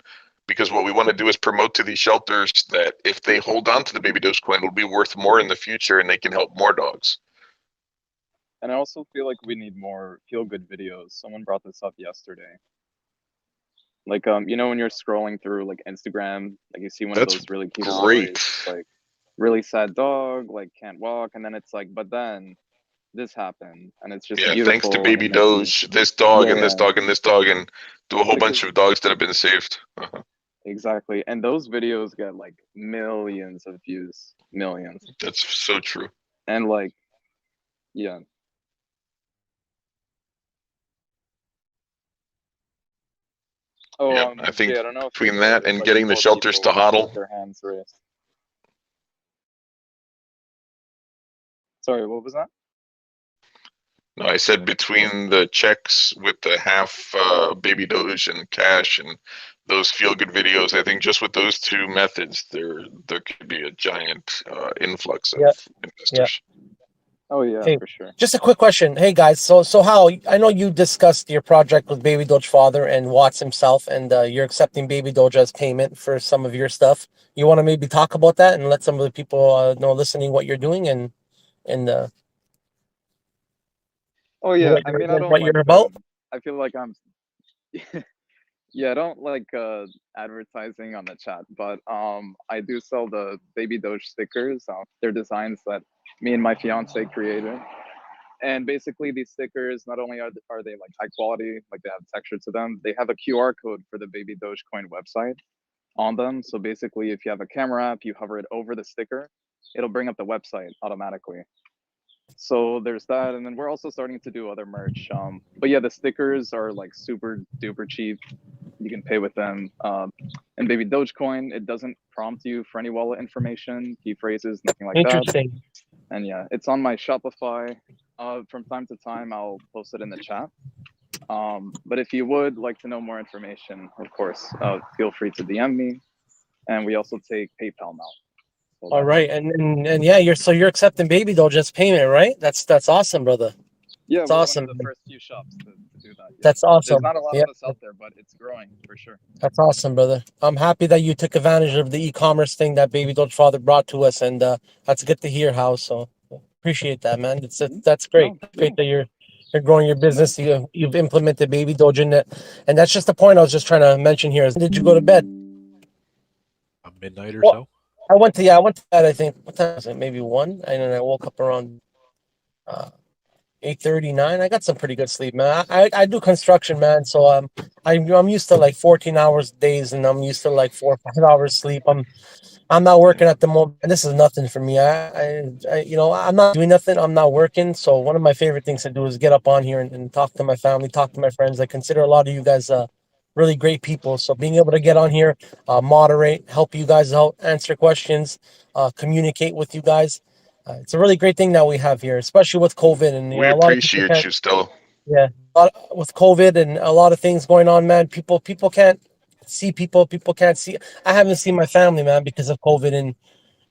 Because what we want to do is promote to these shelters that if they hold on to the Babydoge Coin, it'll be worth more in the future and they can help more dogs. And I also feel like we need more feel-good videos. Someone brought this up yesterday. Like, when you're scrolling through like Instagram, like you see one of those really cute stories, like really sad dog, like can't walk, and then it's like, but then this happened, and it's just beautiful. Thanks to Babydoge, this dog and this dog and this dog, and to a whole bunch of dogs that have been saved. Exactly, and those videos get like millions of views, millions. That's so true. And like, yeah. Oh, yeah, I think I don't know between that and getting the shelters to hodl. Their hands raised. Sorry, what was that? No, I said between the checks with the half Babydoge and cash and those feel-good videos, I think just with those two methods, there could be a giant influx of investors. Oh yeah, Hey, for sure. just a quick question. Hey guys, so Hal, I know you discussed your project with Babydoge Father and Watts himself, and you're accepting Babydoge as payment for some of your stuff. You want to maybe talk about that and let some of the people know listening what you're doing and Oh yeah, what I you're, mean, I don't what like. you're about. I feel like I'm. Yeah, I don't like advertising on the chat, but I do sell the Babydoge stickers. They're designs that me and my fiance created. And basically, these stickers, not only are they like high quality, like they have texture to them, they have a QR code for the Babydoge Coin website on them. So basically, if you have a camera app, you hover it over the sticker, it'll bring up the website automatically. So there's that, and then we're also starting to do other merch. But yeah, the stickers are like super duper cheap. You can pay with them. And Babydoge Coin, it doesn't prompt you for any wallet information, key phrases, nothing like that. Interesting. And yeah, it's on my Shopify. From time to time, I'll post it in the chat. But if you would like to know more information, of course, feel free to DM me. And we also take PayPal now. So All right, and yeah, you're accepting Babydoge as payment, right? That's awesome, brother. yeah, It's we're awesome. one of the first few shops to do that. Yeah. That's awesome. There's not a lot Yeah. of us out there, but it's growing for sure. That's awesome, brother. I'm happy that you took advantage of the e-commerce thing that Babydoge father brought to us, and that's good to hear, how. So appreciate that, man. That's great. Great that you're growing your business. You've implemented Babydoge in it, and that's just the point I was just trying to mention here. Is did you go to bed? Midnight or Well, so. I went to bed. I think what time was it? Maybe 1, and then I woke up around 8:39. I got some pretty good sleep, man. I do construction, man. So I'm used to like 14 hours days, and I'm used to like 4 or 5 hours sleep. I'm not working at the moment, and this is nothing for me. I'm not doing nothing. I'm not working. So one of my favorite things to do is get up on here and talk to my family, talk to my friends. I consider a lot of you guys really great people. So being able to get on here, moderate, help you guys out, answer questions, communicate with you guys. It's a really great thing that we have here, especially with COVID, and We a lot of people appreciate can't. you still. Yeah, with COVID and a lot of things going on, man. People can't see people. People can't see. I haven't seen my family, man, because of COVID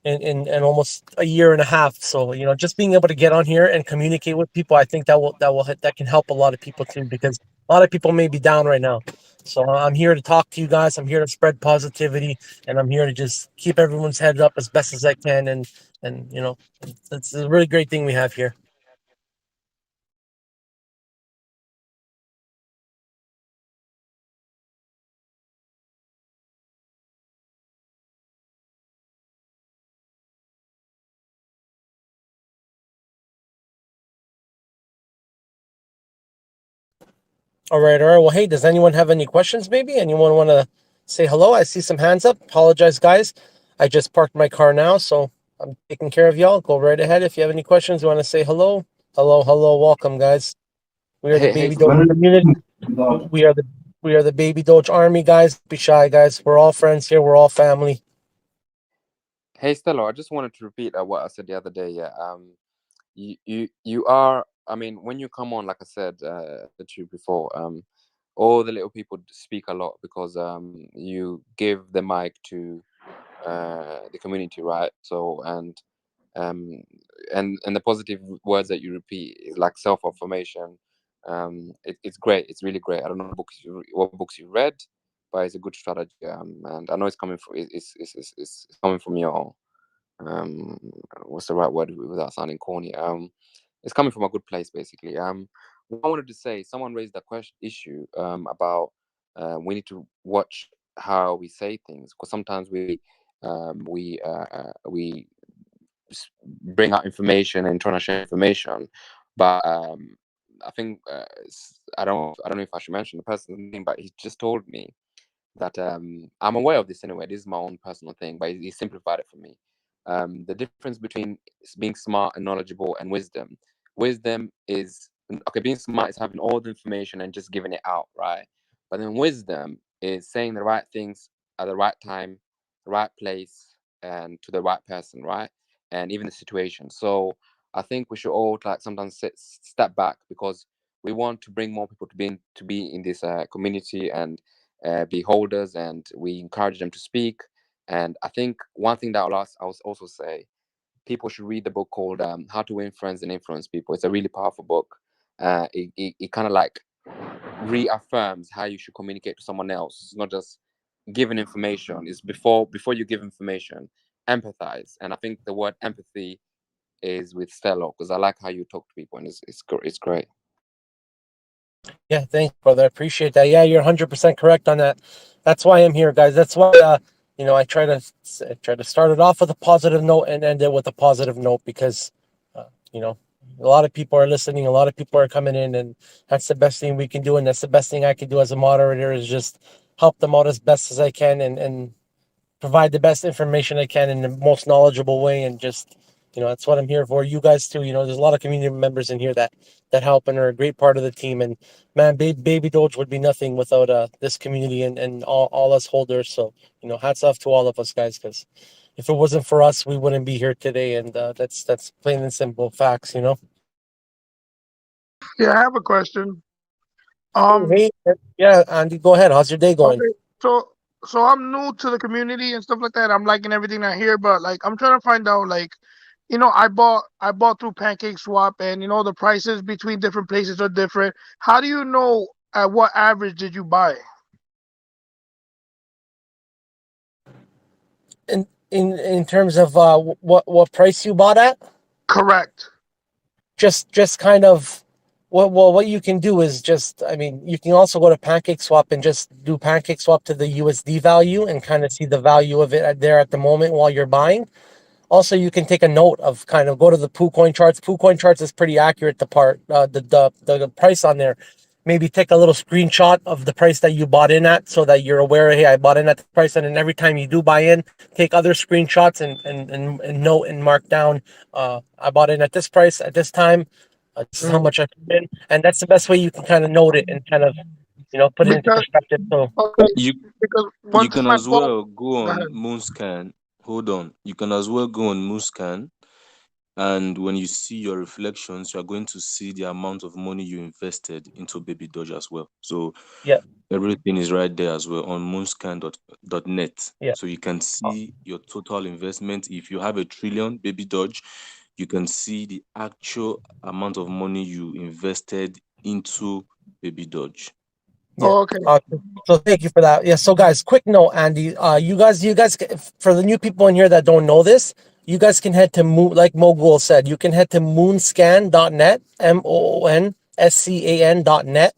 in almost a year and a half. So just being able to get on here and communicate with people, I think that can help a lot of people too, because a lot of people may be down right now. So I'm here to talk to you guys. I'm here to spread positivity, and I'm here to just keep everyone's head up as best as I can. And it's a really great thing we have here. All right. Well, hey, does anyone have any questions? Maybe anyone want to say hello? I see some hands up. Apologize, guys. I just parked my car now, so I'm taking care of y'all. Go right ahead. If you have any questions, you want to say hello. Hello. Welcome, guys. We are the Hey, Babydoge community. We are the Babydoge army, guys. Be shy, guys. We're all friends here. We're all family. Hey, Stella, I just wanted to repeat what I said the other day. Yeah. You are. I mean, when you come on, like I said to you before, all the little people speak a lot because you give the mic to the community, right? So and the positive words that you repeat is like self-affirmation. It's great. It's really great. I don't know what books you read, but it's a good strategy. And I know it's coming from it's coming from your what's the right word without sounding corny. It's coming from a good place, basically. What I wanted to say, someone raised a issue about we need to watch how we say things, because sometimes we bring out information and trying to share information, but I think I don't know if I should mention the person's name, but he just told me that I'm aware of this anyway. This is my own personal thing, but he simplified it for me. The difference between being smart and knowledgeable and wisdom. Wisdom is okay. Being smart is having all the information and just giving it out, right? But then wisdom is saying the right things at the right time, the right place, and to the right person, right? And even the situation. So I think we should all like sometimes step back, because we want to bring more people to be in this community and be holders, and we encourage them to speak. And I think one thing that I'll also say, people should read the book called How to Win Friends and Influence People. It's a really powerful book. It kind of like reaffirms how you should communicate to someone else. It's not just giving information. It's before you give information, empathize. And I think the word empathy is with Stella, because I like how you talk to people, and it's great. Yeah, thanks, brother. I appreciate that. Yeah, you're 100% correct on that. That's why I'm here, guys. That's why I try to start it off with a positive note and end it with a positive note, because A lot of people are listening. A lot of people are coming in, and that's the best thing we can do. And that's the best thing I can do as a moderator is just help them out as best as I can and provide the best information I can in the most knowledgeable way. And just, that's what I'm here for. You guys too. There's a lot of community members in here that help and are a great part of the team. And man, Baby Doge would be nothing without this community and all us holders. So, hats off to all of us guys, because if it wasn't for us, we wouldn't be here today. And that's plain and simple facts. Yeah, I have a question. Hey, yeah, Andy, go ahead. How's your day going? Okay, so I'm new to the community and stuff like that. I'm liking everything I hear, but like I'm trying to find out, like, I bought through Pancake Swap, and the prices between different places are different. How do you know at what average did you buy? In terms of what price you bought at? Correct. Just kind of what you can do is you can also go to Pancake Swap and just do Pancake Swap to the USD value and kind of see the value of it there at the moment while you're buying. Also, you can take a note of kind of go to the PooCoin charts. PooCoin charts is pretty accurate. The price on there. Maybe take a little screenshot of the price that you bought in at, so that you're aware, hey, I bought in at the price. And then every time you do buy in, take other screenshots and note and mark down. I bought in at this price at this time. This is how much I put in, and that's the best way you can kind of note it and kind of put it into perspective. So You because you one can time I as bought. well go Go on ahead. Moonscan. Hold on. You can as well go on Moonscan, and when you see your reflections, you are going to see the amount of money you invested into Baby Doge as well. So yeah, everything is right there as well on moonscan.net. yeah. So you can see your total investment. If you have 1 trillion Baby Doge, you can see the actual amount of money you invested into Baby Doge. Yeah. Oh, okay. So thank you for that. Yeah. So guys, quick note, Andy. You guys, for the new people in here that don't know this, you guys can head to like Mogul said, you can head to moonscan.net, MOONSCAN.net.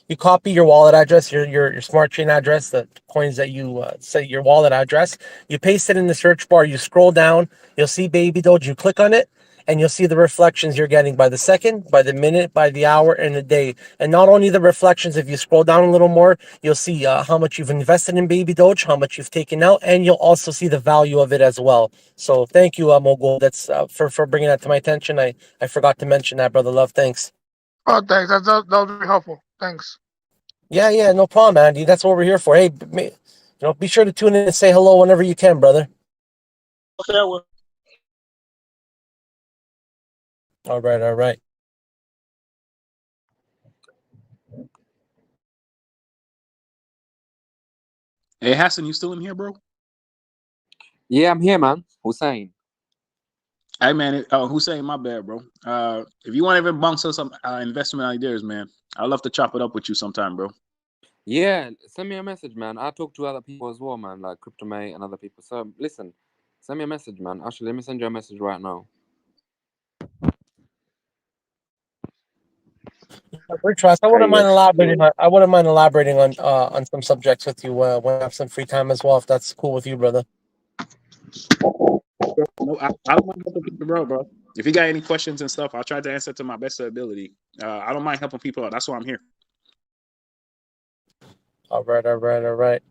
You copy your wallet address, your smart chain address, the coins that you set your wallet address. You paste it in the search bar. You scroll down. You'll see Baby Doge. You click on it, and you'll see the reflections you're getting by the second, by the minute, by the hour, and the day. And not only the reflections, if you scroll down a little more, you'll see how much you've invested in Baby Doge, how much you've taken out, and you'll also see the value of it as well. So thank you, Mogul. That's for bringing that to my attention. I forgot to mention that, brother love. Thanks. Oh, thanks. That was very helpful. Thanks. Yeah, no problem, Andy. That's what we're here for. Hey, be sure to tune in and say hello whenever you can, brother. Okay, I will. All right. Hey, Hassan, you still in here, bro? Yeah, I'm here, man. Hussein. Hey, man. Hussein, my bad, bro. If you want to even bounce us some investment ideas, man, I'd love to chop it up with you sometime, bro. Yeah, send me a message, man. I talk to other people as well, man, like CryptoMate and other people. So listen, send me a message, man. Actually, let me send you a message right now. Trust. I wouldn't mind elaborating. I wouldn't mind elaborating on some subjects with you when I have some free time as well, if that's cool with you, brother. No, I don't mind helping people, bro. If you got any questions and stuff, I'll try to answer to my best ability. I don't mind helping people out. That's why I'm here. All right.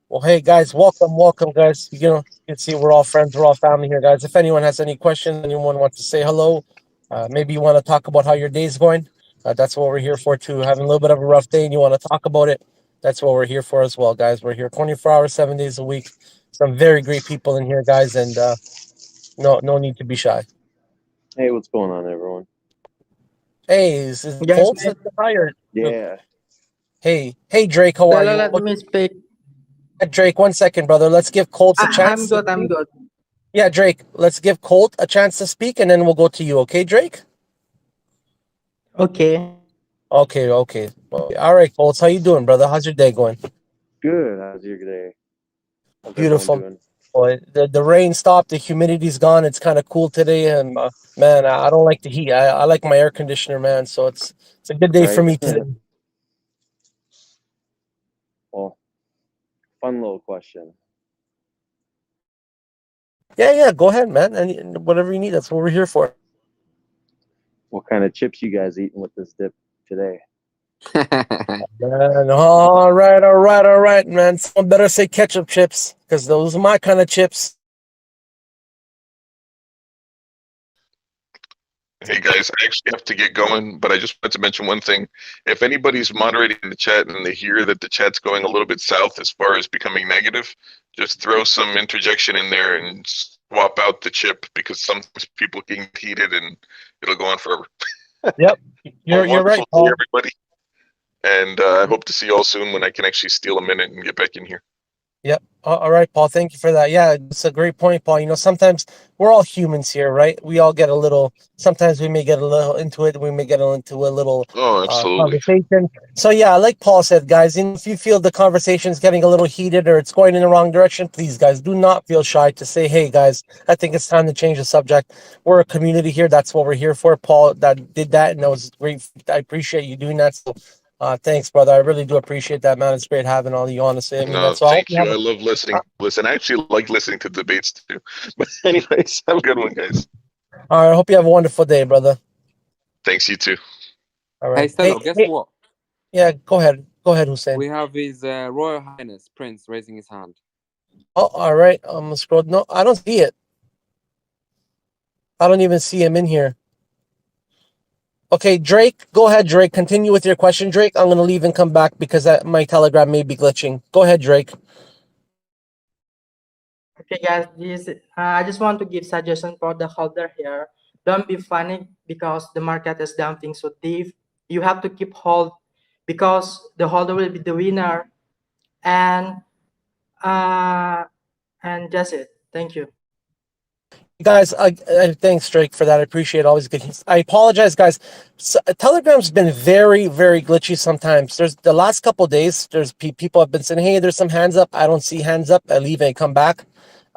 Well, hey guys, welcome, guys. You can see we're all friends, we're all family here, guys. If anyone has any questions, anyone wants to say hello, maybe you want to talk about how your day's going. That's what we're here for too. Having a little bit of a rough day and you want to talk about it, that's what we're here for as well, guys. We're here 24 hours, 7 days a week. Some very great people in here, guys, and no need to be shy. Hey, what's going on, everyone? Hey, is Yes, Colts mate. at the fire? Yeah. Hey, Drake, how are you? Let me speak. Drake, 1 second, brother. Let's give Colts a chance. I'm good. Yeah, Drake, let's give Colt a chance to speak, and then we'll go to you. Okay, Drake? Okay. Okay. All right, Colts. How you doing, brother? How's your day going? Good. How's your day? How's Beautiful. everyone doing? Boy, the rain stopped. The humidity's gone. It's kind of cool today, and man, I don't like the heat. I like my air conditioner, man. So it's a good day for Right? me today. Well, fun little question. Yeah. Go ahead, man. And whatever you need, that's what we're here for. What kind of chips you guys eating with this dip today? Man, all right, man. Someone better say ketchup chips, because those are my kind of chips. Hey guys, I actually have to get going, but I just wanted to mention one thing. If anybody's moderating the chat and they hear that the chat's going a little bit south as far as becoming negative, just throw some interjection in there and swap out the chip, because sometimes people get heated and it'll go on forever. Yep, you're right, Wonderful day, Paul. everybody. And I hope to see you all soon when I can actually steal a minute and get back in here. Yep. All right, Paul. Thank you for that. Yeah, it's a great point, Paul. You know, sometimes we're all humans here, right? We all get a little. Sometimes we may get a little into it. We may get into a little Oh, absolutely. conversation. So yeah, like Paul said, guys, and if you feel the conversation is getting a little heated or it's going in the wrong direction, please, guys, do not feel shy to say, "Hey, guys, I think it's time to change the subject." We're a community here. That's what we're here for. Paul that did that, and that was great. I appreciate you doing that. So, thanks, brother. I really do appreciate that, man. It's great having all you on to say. I mean, No, that's all. I hope thank you you. have I love listening. Listen, I actually like listening to debates too. But anyways, have a good one, guys. All right. I hope you have a wonderful day, brother. Thanks, you too. All Hey, right. Stella, guess what? Yeah, go ahead. Go ahead, Hussein. We have His Royal Highness Prince raising his hand. Oh, all right. I'm gonna scroll. No, I don't see it. I don't even see him in here. Okay, Drake, go ahead, Drake. Continue with your question, Drake. I'm gonna leave and come back because my Telegram may be glitching. Go ahead, Drake. Okay, guys, I just want to give suggestion for the holder here. Don't be panic because the market is dumping so deep. You have to keep hold because the holder will be the winner, and that's it. Thank you. Guys, thanks, Drake, for that. I appreciate it. Always good. I apologize, guys. Telegram's been very, very glitchy sometimes. There's the last couple of days, there's people have been saying, hey, there's some hands up. I don't see hands up. I leave and come back.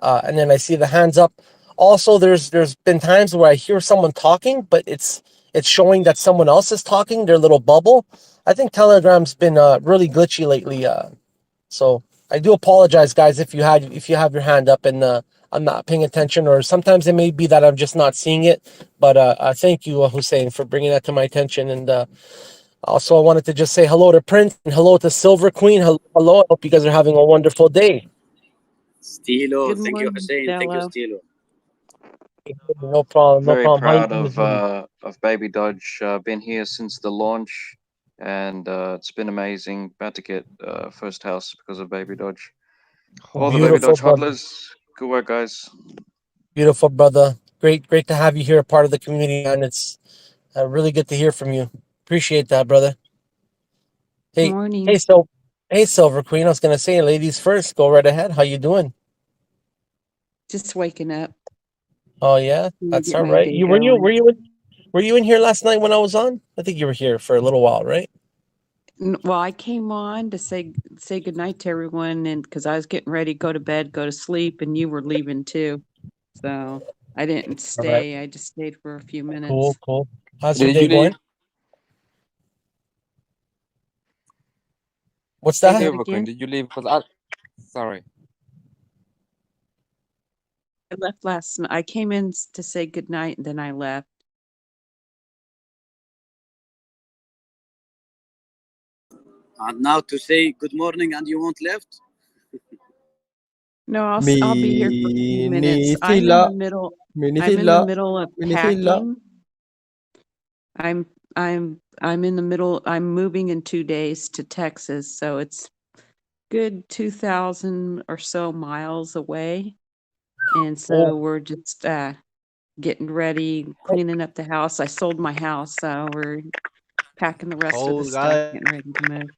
And then I see the hands up. Also, there's been times where I hear someone talking, but it's showing that someone else is talking, their little bubble. I think Telegram's been really glitchy lately. So I do apologize, guys, if you have your hand up and I'm not paying attention, or sometimes it may be that I'm just not seeing it. But thank you, Hussein, for bringing that to my attention. And also, I wanted to just say hello to Prince and hello to Silver Queen. Hello. I hope you guys are having a wonderful day. Stilo, Good thank you, morning, Hussein. Thank you, Stella. Stilo. No problem. No Very problem. How you proud doing? of Babydoge. Been here since the launch, and it's been amazing. About to get first house because of Babydoge. All the Beautiful, Babydoge brother. hodlers, good work, guys. Beautiful, brother. Great to have you here, part of the community, and it's really good to hear from you. Appreciate that, brother. Hey, Morning. hey, Silver Queen. I was gonna say, ladies first. Go right ahead. How you doing? Just waking up. Oh yeah, Gonna that's get all my right. day going. Were you in here last night when I was on? I think you were here for a little while, right? Well, I came on to say goodnight to everyone, and because I was getting ready to go to bed, go to sleep, and you were leaving too. So I didn't All right. stay. I just stayed for a few minutes. Cool. How's your Did day you leave? going? What's Say that? that Silver Queen, again. did you leave? Because sorry. I left last night. I came in to say goodnight, and then I left. And now to say good morning and you won't left? No, I'll be here for a few minutes. I'm in the middle. I'm in the middle of packing. I'm in the middle. I'm moving in 2 days to Texas, so it's good 2,000 or so miles away, and so we're just getting ready, cleaning up the house. I sold my house, so we're packing the rest of the stuff, getting ready to move.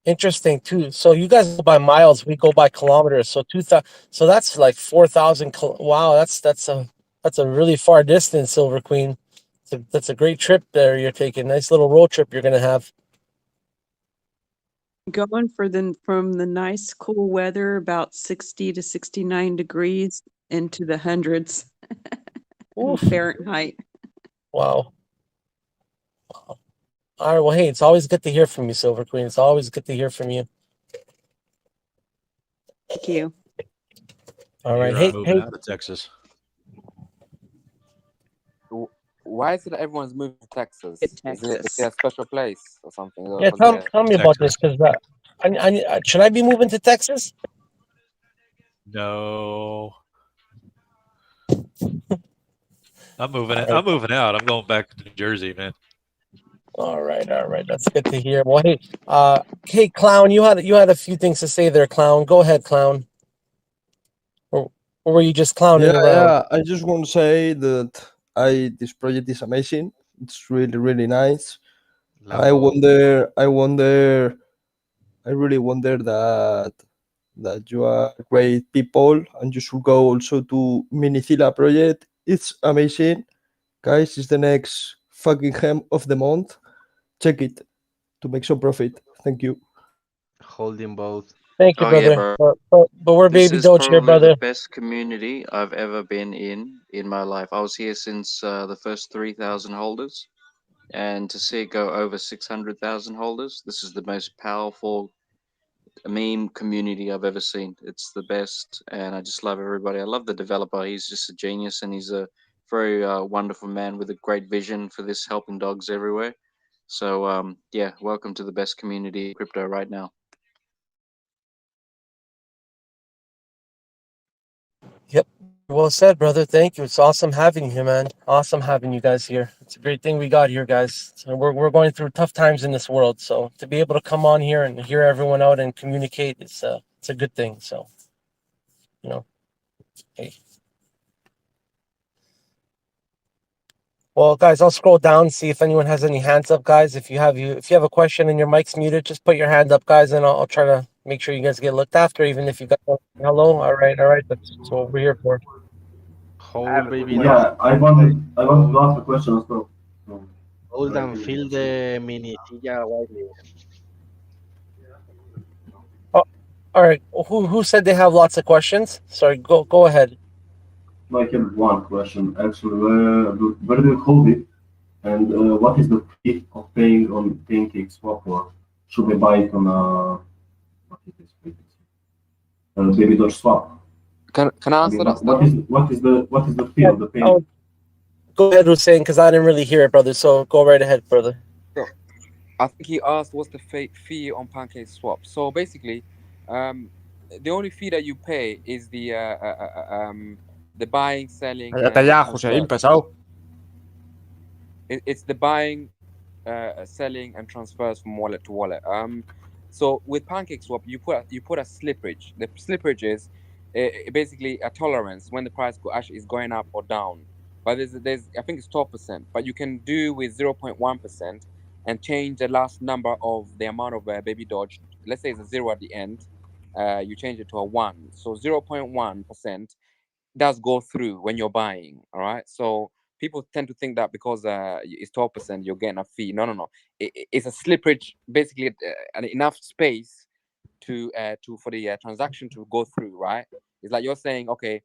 Interesting too. So you guys go by miles, we go by kilometers. So 2,000. So that's like 4,000. Wow, that's a really far distance, Silver Queen. That's a great trip there you're taking. Nice little road trip you're gonna have. Going from the nice cool weather, about 60 to 69 degrees, into the hundreds in Fahrenheit. Wow. All right. Well, hey, it's always good to hear from you, Silver Queen. It's always good to hear from you. Thank you. All right. You're Hey, moving out of Texas. Why is it that everyone's moving to Texas? Is it a special place or something? Yeah, tell me about this because should I be moving to Texas? No. I'm moving it. I'm moving out. I'm going back to New Jersey, man. All right. That's good to hear. Well, hey, Clown, you had a few things to say there, Clown. Go ahead, Clown. Or were you just clowning around? Yeah. I just want to say that this project is amazing. It's really, really nice. I really wonder that you are great people and you should go also to Minithila project. It's amazing. Guys, it's the next fucking hem of the month. Check it to make some profit. Thank you. Holding both. Thank you, Oh yeah, brother. bro. But we're This Baby is Doge here, probably brother. the best community I've ever been in my life. I was here since the first 3,000 holders, and to see it go over 600,000 holders, this is the most powerful meme community I've ever seen. It's the best, and I just love everybody. I love the developer. He's just a genius, and he's a very wonderful man with a great vision for this, helping dogs everywhere. So yeah, welcome to the best community in crypto right now. Yep. Well said, brother. Thank you. It's awesome having you here, man. Awesome having you guys here. It's a great thing we got here, guys. So we're going through tough times in this world. So to be able to come on here and hear everyone out and communicate, it's a good thing. So, hey. Well, guys, I'll scroll down, see if anyone has any hands up, guys. If you have a question and your mic's muted, just put your hand up, guys, and I'll try to make sure you guys get looked after, even if you got hello. All right. That's what we're here for. Hold, baby. Yeah, I wanted to ask a question as well. Hold and fill the Minithila whitelist. Oh, all right. Who said they have lots of questions? Sorry, go ahead. I have one question actually. Where do you hold it, and what is the fee of paying on Pancake Swap, or should we buy it on what is this? Babydoge Swap? Can I answer that? What is the fee of the payment? Go ahead, Hussein, because I didn't really hear it, brother. So go right ahead, brother. So, I think he asked what's the fee on Pancake Swap. So basically, the only fee that you pay is the buying, selling. Cállate ya, Hussein, pesado. It's the buying, selling, and transfers from wallet to wallet. So with Pancake Swap, you put a slippage. The slippage is basically a tolerance when the price is going up or down. But there's I think it's 12%. But you can do with 0.1% and change the last number of the amount of Baby Doge. Let's say it's a 0 at the end. You change it to a 1. So 0.1% does go through when you're buying. All right. So people tend to think that because it's 12%, you're getting a fee. No. It's a slippage, basically enough space for the transaction to go through. Right. It's like you're saying, okay,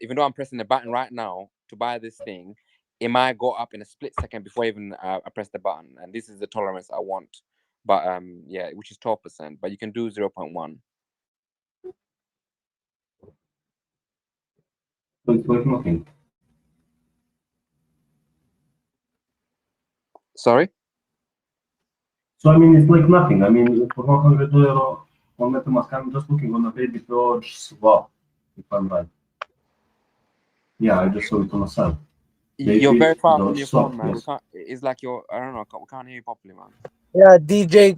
even though I'm pressing the button right now to buy this thing, it might go up in a split second before even I press the button, and this is the tolerance I want. But yeah, which is 12%. But you can do 0.1. So it's like nothing. Sorry? So I mean, it's like nothing. I mean, for €100 on MetaMask, I'm just looking on a Babydoge Swap, if I'm right. Yeah, I just saw it on the side. You're very far from your Swap, phone, man. yes. It's like I don't know. We can't hear you properly, man. Yeah, DJ,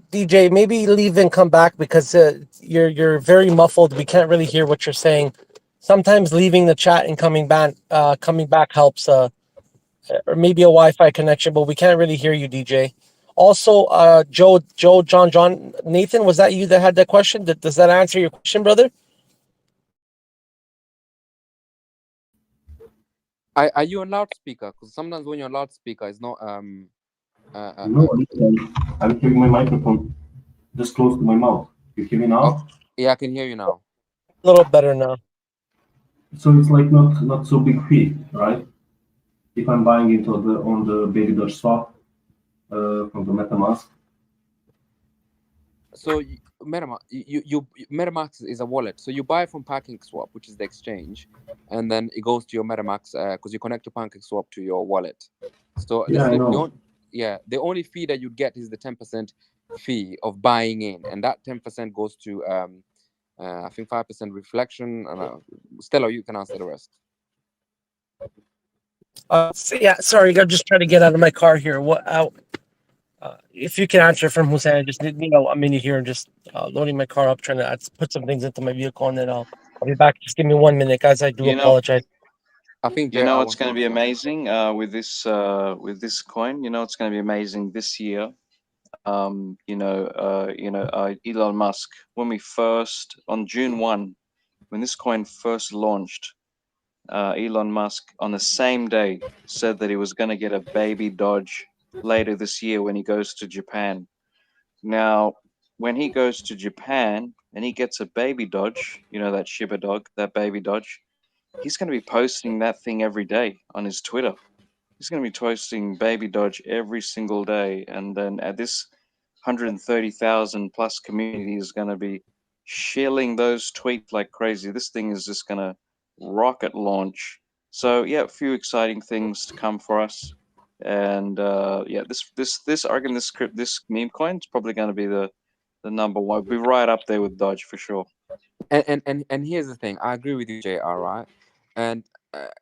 maybe leave and come back because you're very muffled. We can't really hear what you're saying. Sometimes leaving the chat and coming back helps. Or maybe a Wi-Fi connection, but we can't really hear you, DJ. Also, Joe, John, Nathan, was that you that had that question? Does that answer your question, brother? Are you on loudspeaker? Because sometimes when you're on loudspeaker, it's not No, I'm keeping my microphone just close to my mouth. You hear me now? Oh, yeah, I can hear you now. A little better now. So it's like not so big fee, right? If I'm buying it on the Babydoge Swap from the MetaMask. So MetaMask is a wallet. So you buy from PancakeSwap, which is the exchange, and then it goes to your MetaMask because you connect your PancakeSwap to your wallet. So Yeah, I know. the only fee that you get is the 10% fee of buying in, and that 10% goes to I think 5% reflection. And Stella, you can answer the rest. Sorry, I'm just trying to get out of my car here. If you can answer from Hussein, I just need, a minute here and just loading my car up, trying to put some things into my vehicle, and then I'll be back. Just give me 1 minute, guys. I do You know, apologize. I think you know JR what's wants going to be answer. amazing with this coin. You know what's going to be amazing this year. Elon Musk, when we first on June 1, when this coin first launched, Elon Musk on the same day said that he was going to get a baby Doge later this year when he goes to Japan. Now, when he goes to Japan and he gets a baby Doge, that Shiba dog, that baby Doge, he's going to be posting that thing every day on his Twitter. He's going to be posting baby Doge every single day, and then at this 130,000 plus community is going to be shilling those tweets like crazy. This thing is just going to rocket launch. So yeah, a few exciting things to come for us, and I reckon this meme coin is probably going to be the number one. It'll be right up there with Doge for sure. And here's the thing. I agree with you, JR, right? And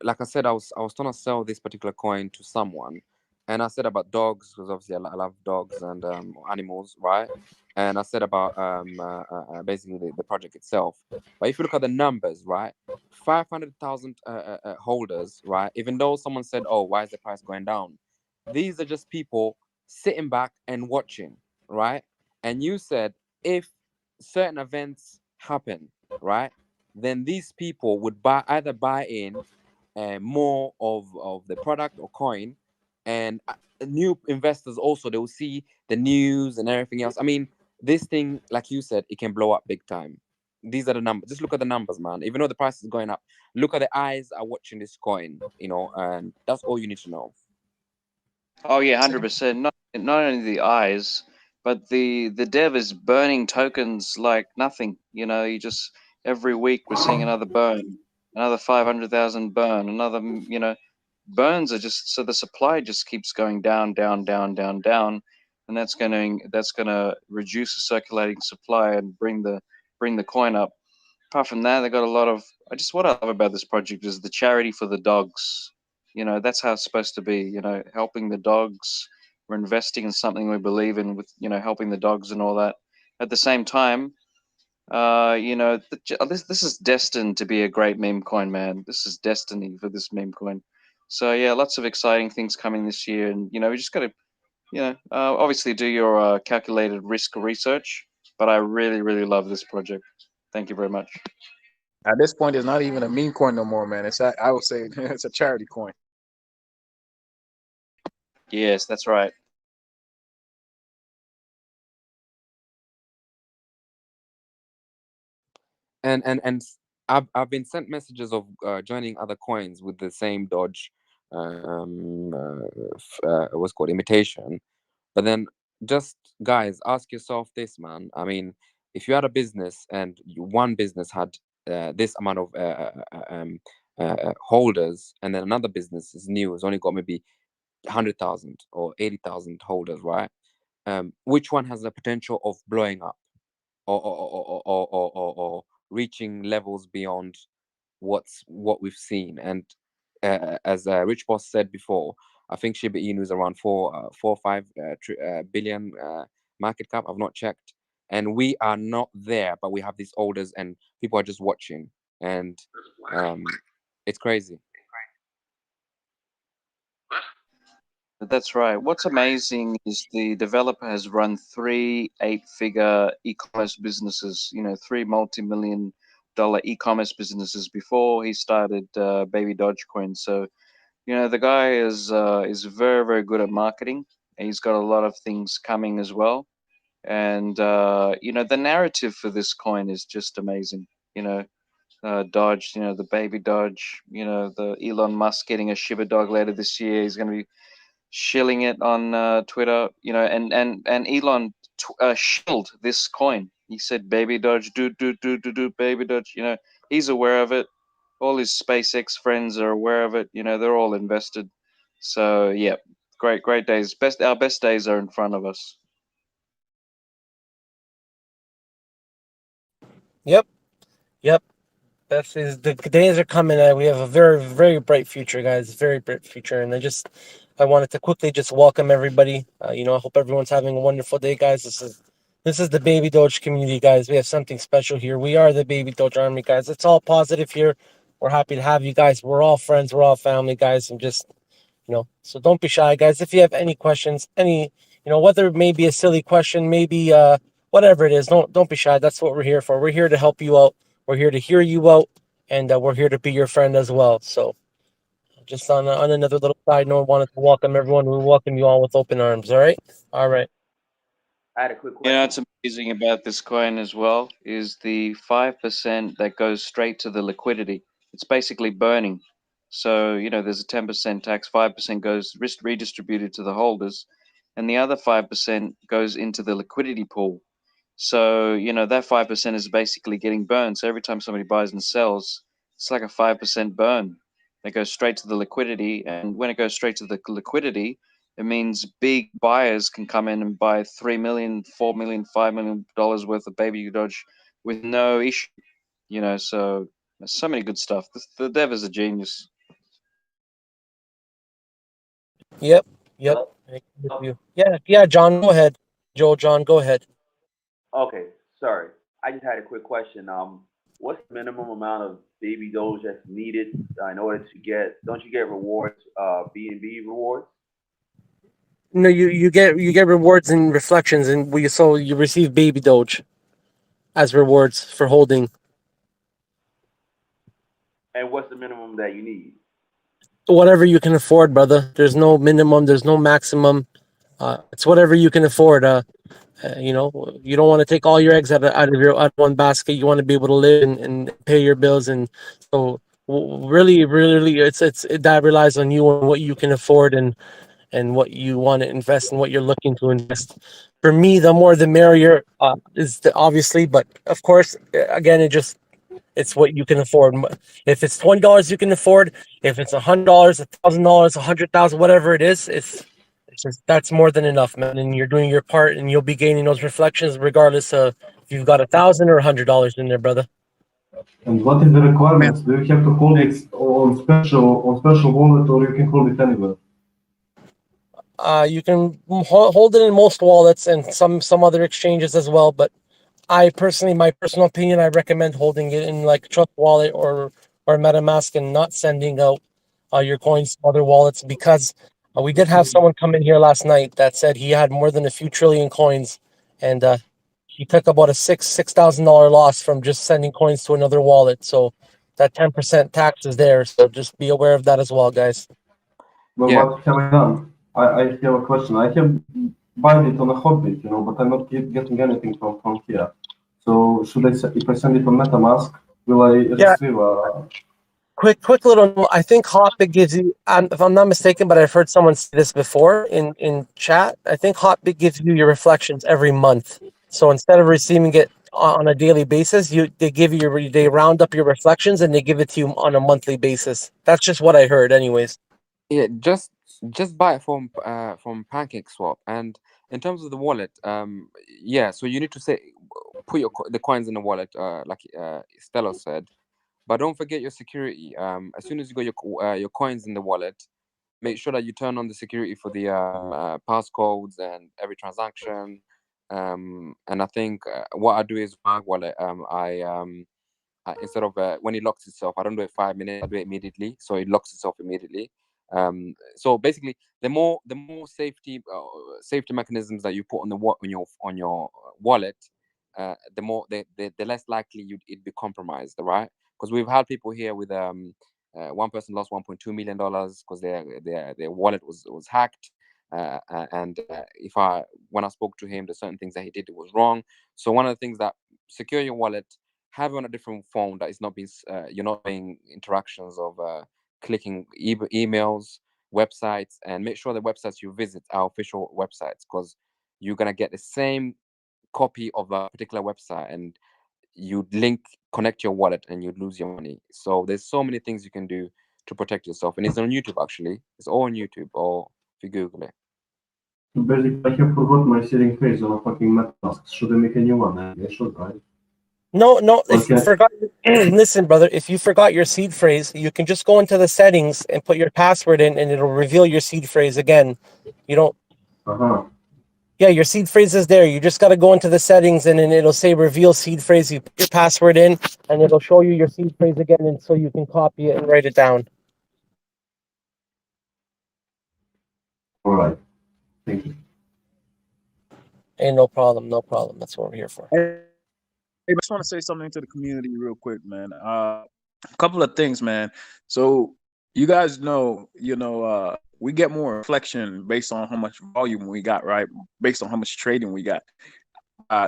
like I said, I was trying to sell this particular coin to someone, and I said about dogs because obviously I love dogs and animals, right? And I said about basically the project itself. But if you look at the numbers, right, 500,000 holders, right? Even though someone said, "Oh, why is the price going down?" These are just people sitting back and watching, right? And you said if certain events happen, right, then these people would either buy in more of the product or coin, and new investors also, they will see the news and everything else. I mean, this thing, like you said, it can blow up big time. These are the numbers. Just look at the numbers, man. Even though the price is going up, look at the eyes are watching this coin, and that's all you need to know. Oh yeah, 100%. Not only the eyes, but the dev is burning tokens like nothing. You just every week we're seeing another burn, another 500,000 burn, another. Burns are just so the supply just keeps going down, down, down, down, down, and that's gonna reduce the circulating supply and bring the coin up. Apart from that, they got a lot of. What I love about this project is the charity for the dogs. That's how it's supposed to be. Helping the dogs. We're investing in something we believe in with helping the dogs and all that. At the same time, this is destined to be a great meme coin, man. This is destiny for this meme coin. So yeah, lots of exciting things coming this year, and we just got to obviously do your calculated risk research. But I really, really love this project. Thank you very much. At this point, it's not even a meme coin no more, man. I would say it's a charity coin. Yes, that's right. And I've been sent messages of joining other coins with the same Doge, what's called imitation. But then, just guys, ask yourself this, man. I mean, if you had a business and one business had this amount of holders, and then another business is new, has only got maybe 100,000 or 80,000 holders, right? Which one has the potential of blowing up or reaching levels beyond what we've seen? And as Rich Boss said before, I think Shiba Inu is around 4 or 5 billion market cap. I've not checked, and we are not there, but we have these orders, and people are just watching, and it's crazy. That's right. What's amazing is the developer has run 3 8-figure e-commerce businesses. 3 multi-million-dollar e-commerce businesses before he started Baby Dogecoin. So, the guy is very, very good at marketing. He's got a lot of things coming as well, and the narrative for this coin is just amazing. Doge, the Baby Doge, the Elon Musk getting a Shiba dog later this year. He's going to be shilling it on Twitter, and Elon shilled this coin. He said, "Baby Doge, do, Baby Doge." He's aware of it. All his SpaceX friends are aware of it. They're all invested. So yeah, great days. Our best days are in front of us. Yep. That is, the days are coming. We have a very bright future, guys. Very bright future. And I wanted to quickly just welcome everybody. I hope everyone's having a wonderful day, guys. This is the Baby Doge community, guys. We have something special here. We are the Baby Doge Army, guys. It's all positive here. We're happy to have you guys. We're all friends. We're all family, guys. And just, so don't be shy, guys. If you have any questions, whether it may be a silly question, maybe whatever it is, don't be shy. That's what we're here for. We're here to help you out. We're here to hear you out, and we're here to be your friend as well. So, just on another little side note, wanted to welcome everyone. We welcome you all with open arms. All right. I had a quick question. What's amazing about this coin as well is the 5% that goes straight to the liquidity. It's basically burning. So, there's a 10% tax, 5% goes redistributed to the holders, and the other 5% goes into the liquidity pool. So, that 5% is basically getting burned. So every time somebody buys and sells, it's like a 5% burn. That goes straight to the liquidity. And when it goes straight to the liquidity, it means big buyers can come in and buy $3 million, $4 million, $5 million worth of Baby Doge with no issue. So there's so many good stuff. The dev is a genius. Yep. I agree with you. Yeah. John, go ahead. John, go ahead. Okay, sorry. I just had a quick question. What's the minimum amount of Baby Doge that's needed in order to get? Don't you get rewards? B&B rewards. No, you get rewards and reflections, and you receive Baby Doge as rewards for holding. And what's the minimum that you need? Whatever you can afford, brother. There's no minimum. There's no maximum. It's whatever you can afford. You don't want to take all your eggs out of one basket. You want to be able to live and pay your bills, and so really, it's that relies on you and what you can afford and what you want to invest and what you're looking to invest. For me, the more the merrier, obviously, but of course, again, it's what you can afford. If it's $20 you can afford, if it's $100, $1,000, 100,000, whatever it is, it's just, that's more than enough, man. And you're doing your part, and you'll be gaining those reflections regardless of if you've got $1,000 or $100 in there, brother. And what is the requirements? Do you have to hold it on special wallet, or you can hold it anywhere? You can hold it in most wallets and some other exchanges as well, but I personally, my personal opinion, I recommend holding it in like Trust Wallet or MetaMask and not sending out your coins to other wallets, because we did have someone come in here last night that said he had more than a few trillion coins, and he took about a $6,000 loss from just sending coins to another wallet. So that 10% tax is there. So just be aware of that as well, guys. Well, what have I done? I have a question. I have bought it on a Hotbit, but I'm not getting anything from here. So should if I send it on MetaMask, will I receive a... Quick little note. I think Hotbit gives you, if I'm not mistaken, but I've heard someone say this before in chat. I think Hotbit gives you your reflections every month. So instead of receiving it on a daily basis, they round up your reflections and they give it to you on a monthly basis. That's just what I heard, anyways. Yeah, just buy it from PancakeSwap. And in terms of the wallet, so you need to put the coins in the wallet, like Stella said, but don't forget your security. As soon as you got your coins in the wallet, make sure that you turn on the security for the passcodes and every transaction. And I think what I do is my wallet. Instead of when it locks itself, I don't do it 5 minutes. I do it immediately, so it locks itself immediately. So basically, the more safety mechanisms that you put on your wallet, the less likely it'd be compromised, right? Because we've had people here with one person lost $1.2 million because their wallet was hacked. And when I spoke to him, there's certain things that he did that was wrong. So one of the things that secure your wallet, have it on a different phone that is not being you're not doing interactions of clicking emails, websites, and make sure the websites you visit are official websites, because you're gonna get the same copy of a particular website and you connect your wallet and you lose your money. So there's so many things you can do to protect yourself, and it's on YouTube. Actually, it's all on YouTube, or you Google it. Basically, I have forgot my seeding phrase on a fucking MetaMask. Should I make a new one? I should, right? No, if you Okay. forgot, listen, brother, if you forgot your seed phrase, you can just go into the settings and put your password in, and it'll reveal your seed phrase again. You don't. Yeah, your seed phrase is there. You just got to go into the settings, and then it'll say reveal seed phrase. You put your password in, and it'll show you your seed phrase again, and so you can copy it and write it down. All right. Thank you. Ain't no problem. No problem. That's what we're here for. Hey, I just want to say something to the community real quick, man. A couple of things, man. So you guys know, we get more reflection based on how much volume we got, right? Based on how much trading we got.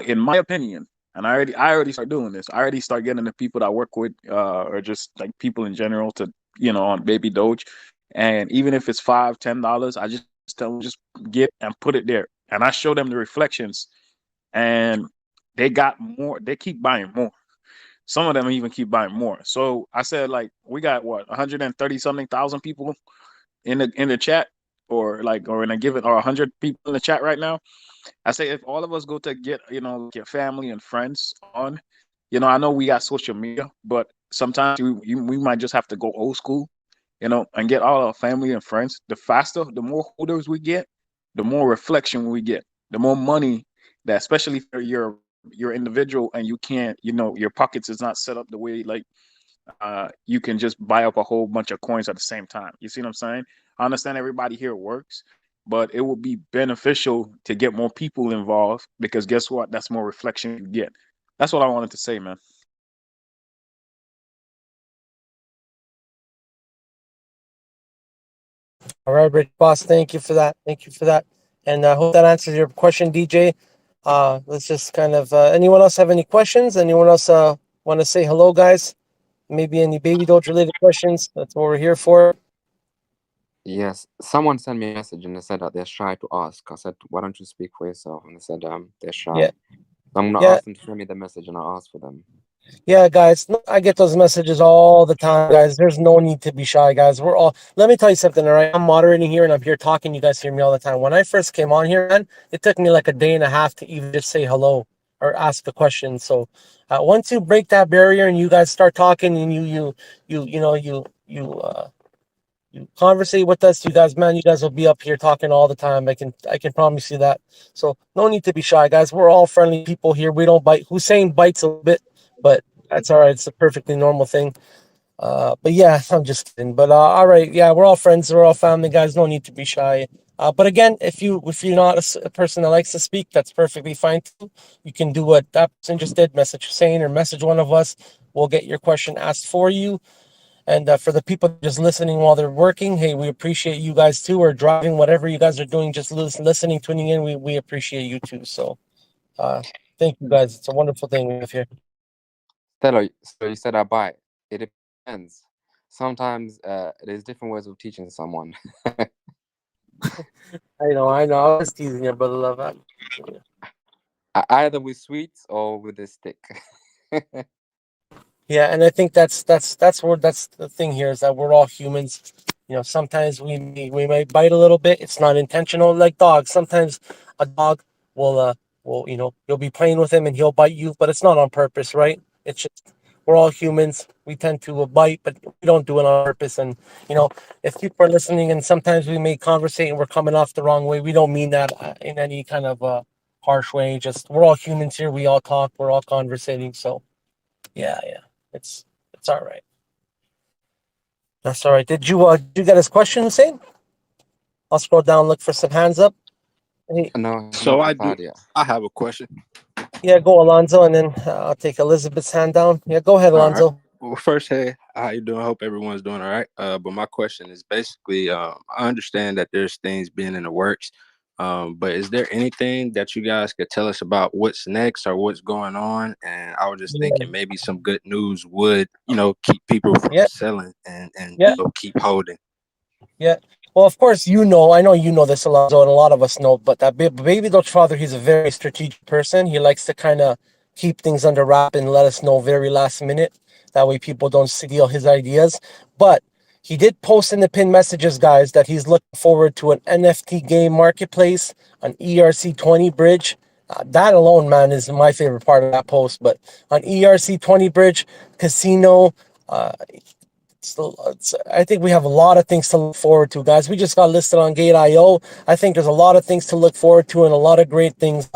In my opinion, and I already start doing this. I already start getting the people that I work with, or just like people in general, to on Babydoge, and even if it's $5, $10, I just tell them just get and put it there, and I show them the reflections, and they got more. They keep buying more. Some of them even keep buying more. So I said, like, we got what 130 something thousand people in the chat, or in a given, or 100 people in the chat right now. I say if all of us go to get get family and friends on, I know we got social media, but sometimes we might just have to go old school, and get all our family and friends. The faster, the more holders we get, the more reflection we get, the more money that, especially for your individual, and you can't, your pockets is not set up the way like you can just buy up a whole bunch of coins at the same time. You see what I'm saying? I understand everybody here works, but it will be beneficial to get more people involved, because guess what? That's more reflection you get. That's what I wanted to say, man. All right, Rich Boss, thank you for that. Thank you for that. And I hope that answers your question, DJ. Let's just kind of, anyone else have any questions? Anyone else want to say hello, guys? Maybe any Babydoge related questions? That's what we're here for. Yes, someone sent me a message and they said that they're shy to ask. I said, why don't you speak for yourself? And they said they're shy. Yeah. So I'm gonna Yeah. ask them to send me the message, and I'll ask for them. Yeah, guys, I get those messages all the time, guys. There's no need to be shy, guys. Let me tell you something, all right? I'm moderating here and I'm here talking. You guys hear me all the time. When I first came on here, man, it took me like a day and a half to even just say hello or ask a question. So once you break that barrier and you guys start talking and you conversate with us, you guys will be up here talking all the time. I can promise you that. So no need to be shy, guys. We're all friendly people here. We don't bite. Hussein bites a bit, but that's all right. It's a perfectly normal thing. But yeah, I'm just kidding. But all right, yeah, we're all friends. We're all family, guys. No need to be shy. But again, if you're not a person that likes to speak, that's perfectly fine too. You can do what that person just did. Message Hussein or message one of us. We'll get your question asked for you. And for the people just listening while they're working, hey, we appreciate you guys too, or driving, whatever you guys are doing, just listening, tuning in. We appreciate you too. So thank you guys. It's a wonderful thing we have here. Stella, so you said I bite. It depends. Sometimes there's different ways of teaching someone. I know. I was teasing you, brother love. Either with sweets or with a stick. Yeah, and I think that's the thing here, is that we're all humans. Sometimes we might bite a little bit. It's not intentional, like dogs. Sometimes a dog will you'll be playing with him and he'll bite you, but it's not on purpose, right? It's just, we're all humans. We tend to bite, but we don't do it on purpose. And if people are listening and sometimes we may conversate and we're coming off the wrong way, we don't mean that in any kind of harsh way. Just, we're all humans here. We all talk. We're all conversating. So yeah. It's all right. That's all right. Did you get his question, Hussein? I'll scroll down, look for some hands up. Hey. No. So I have a question. Yeah, go Alonzo, and then I'll take Elizabeth's hand down. Yeah, go ahead, Alonzo. All right. Well, first, hey, how you doing? I hope everyone's doing all right. But my question is basically, I understand that there's things being in the works. But is there anything that you guys could tell us about what's next or what's going on? And I was just thinking maybe some good news would, keep people from selling and keep holding. Yeah. Well, of course, I know you know this, Alonzo, and a lot of us know, but that Babydoge father, he's a very strategic person. He likes to kind of keep things under wrap and let us know very last minute. That way people don't steal his ideas. But He did post in the pinned messages, guys, that he's looking forward to an NFT game marketplace, an ERC20 bridge. That alone, man, is my favorite part of that post. But on ERC20 bridge, casino, I think we have a lot of things to look forward to, guys. We just got listed on Gate.io. I think there's a lot of things to look forward to and a lot of great things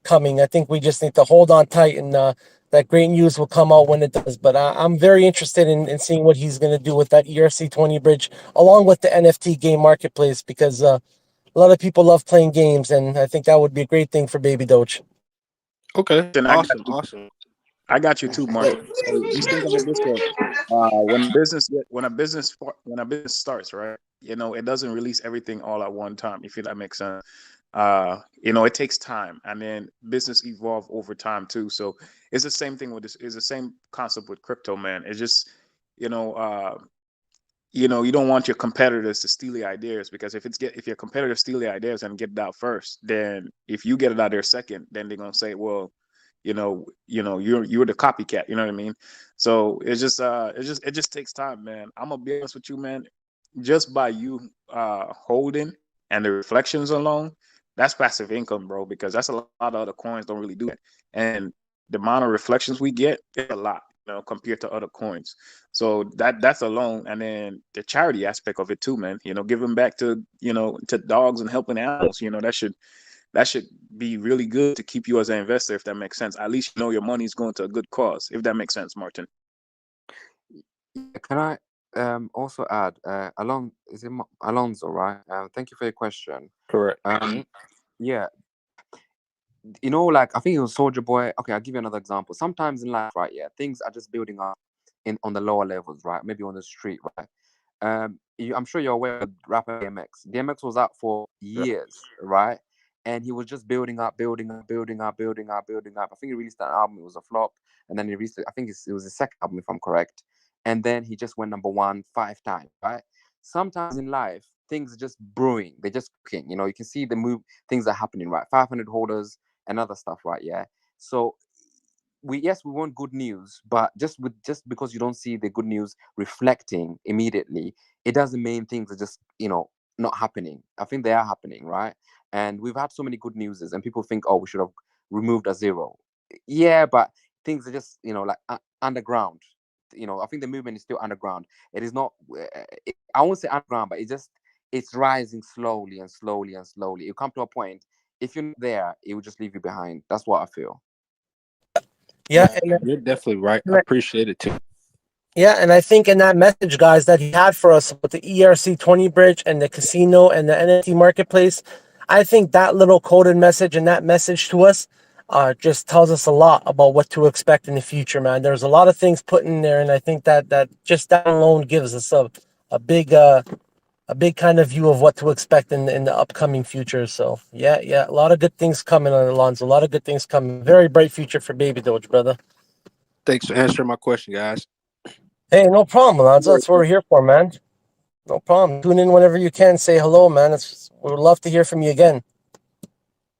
coming. I think we just need to hold on tight, and that great news will come out when it does. But I'm very interested in seeing what he's going to do with that ERC20 bridge, along with the NFT game marketplace, because a lot of people love playing games, and I think that would be a great thing for Babydoge. Okay, Then awesome. I got you too, Martin. So just think of it this way: when a business starts, right? You know, it doesn't release everything all at one time. If that makes sense. You know, it takes time, and then business evolve over time too. So it's the same thing with this. It's the same concept with crypto, man. It's just, you know, you don't want your competitors to steal the ideas, because if your competitors steal the ideas and get it out first, then if you get it out there second, then they're gonna say, well, you're the copycat. You know what I mean? So it just takes time, man. I'm gonna be honest with you, man. Just by you holding and the reflections alone, that's passive income, bro. Because that's a lot of other coins don't really do it, and the amount of reflections we get is a lot, compared to other coins. So that's alone, and then the charity aspect of it too, man. Giving back to to dogs and helping animals. That should be really good to keep you as an investor, if that makes sense. At least your money is going to a good cause, if that makes sense, Martin. Can I also add, Alonso, right? Thank you for your question. Correct. Yeah, like I think it was Soldier Boy. Okay, I'll give you another example. Sometimes in life, right? Yeah, things are just building up on the lower levels, right? Maybe on the street, right? I'm sure you're aware of rapper DMX. DMX was out for years, right? And he was just building up. I think he released an album. It was a flop, and then he released. I think it was his second album, if I'm correct. And then he just went #1 5 times, right? Sometimes in life, things are just brewing. They're just cooking. You can see things are happening, right? 500 holders and other stuff, right? Yeah. So we want good news, but just because you don't see the good news reflecting immediately, it doesn't mean things are just not happening. I think they are happening, right? And we've had so many good newses, and people think, oh, we should have removed a zero. Yeah, but things are just like underground. I think the movement is still underground. It is not. I won't say underground, but it's rising slowly and slowly and slowly. It'll come to a point. If you're not there, it will just leave you behind. That's what I feel. Yeah, you're definitely right. I appreciate it too. Yeah, and I think in that message, guys, that he had for us with the ERC20 bridge and the casino and the NFT marketplace, I think that little coded message and that message to us just tells us a lot about what to expect in the future, man. There's a lot of things put in there, and I think that just that alone gives us a big kind of view of what to expect in the upcoming future. So yeah, a lot of good things coming on Alonso. A lot of good things coming. Very bright future for Babydoge, brother. Thanks for answering my question, guys. Hey, no problem, Alonso. That's what we're here for, man. No problem. Tune in whenever you can. Say hello, man. We would love to hear from you again.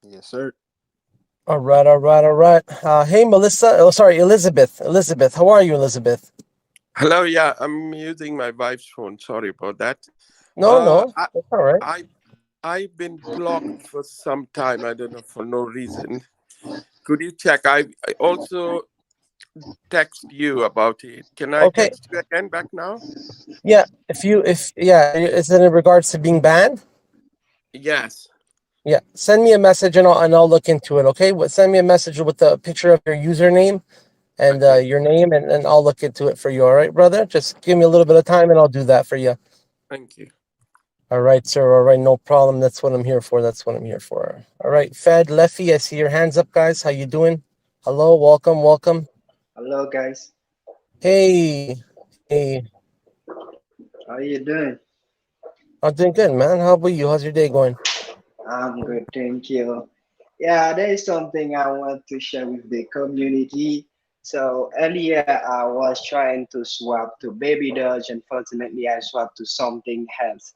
Yes, sir. All right. Hey, Melissa. Oh, sorry, Elizabeth. Elizabeth, how are you, Elizabeth? Hello. Yeah, I'm using my wife's phone. Sorry about that. No, that's all right. I've been blocked for some time. I don't know, for no reason. Could you check? I also text you about it. Can I text you again back now? Yeah. Is it in regards to being banned? Yes. Yeah. Send me a message and I'll look into it. Okay. Send me a message with a picture of your username and your name, and I'll look into it for you. All right, brother. Just give me a little bit of time and I'll do that for you. Thank you. All right, sir. All right, no problem. That's what I'm here for. All right, Fed, Leffy, I see your hands up, guys. How you doing? Hello, welcome. Hello, guys. Hey. How are you doing? I'm doing good, man. How about you? How's your day going? I'm good, thank you. Yeah, there is something I want to share with the community. So earlier I was trying to swap to Babydoge. Unfortunately, I swapped to something else.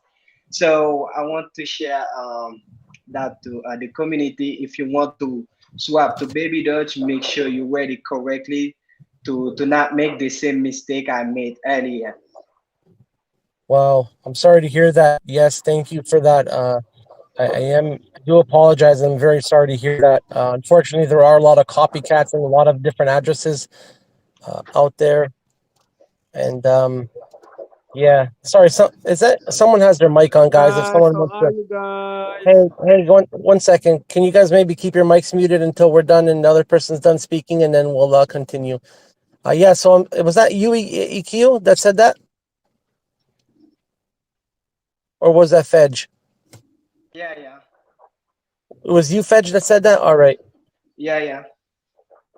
So I want to share that to the community. If you want to swap to Babydoge, make sure you read it correctly to not make the same mistake I made earlier. Wow, I'm sorry to hear that. Yes, thank you for that. I do apologize. I'm very sorry to hear that. Unfortunately, there are a lot of copycats and a lot of different addresses out there. And yeah, sorry. So is that someone has their mic on, guys? If Guys, someone how wants are to, you guys? hey, one second. Can you guys maybe keep your mics muted until we're done and the other person's done speaking, and then we'll continue. Yeah. So was that you, EQ, that said that, or was that Fedge? Yeah. It was you, Fedge, that said that. All right. Yeah.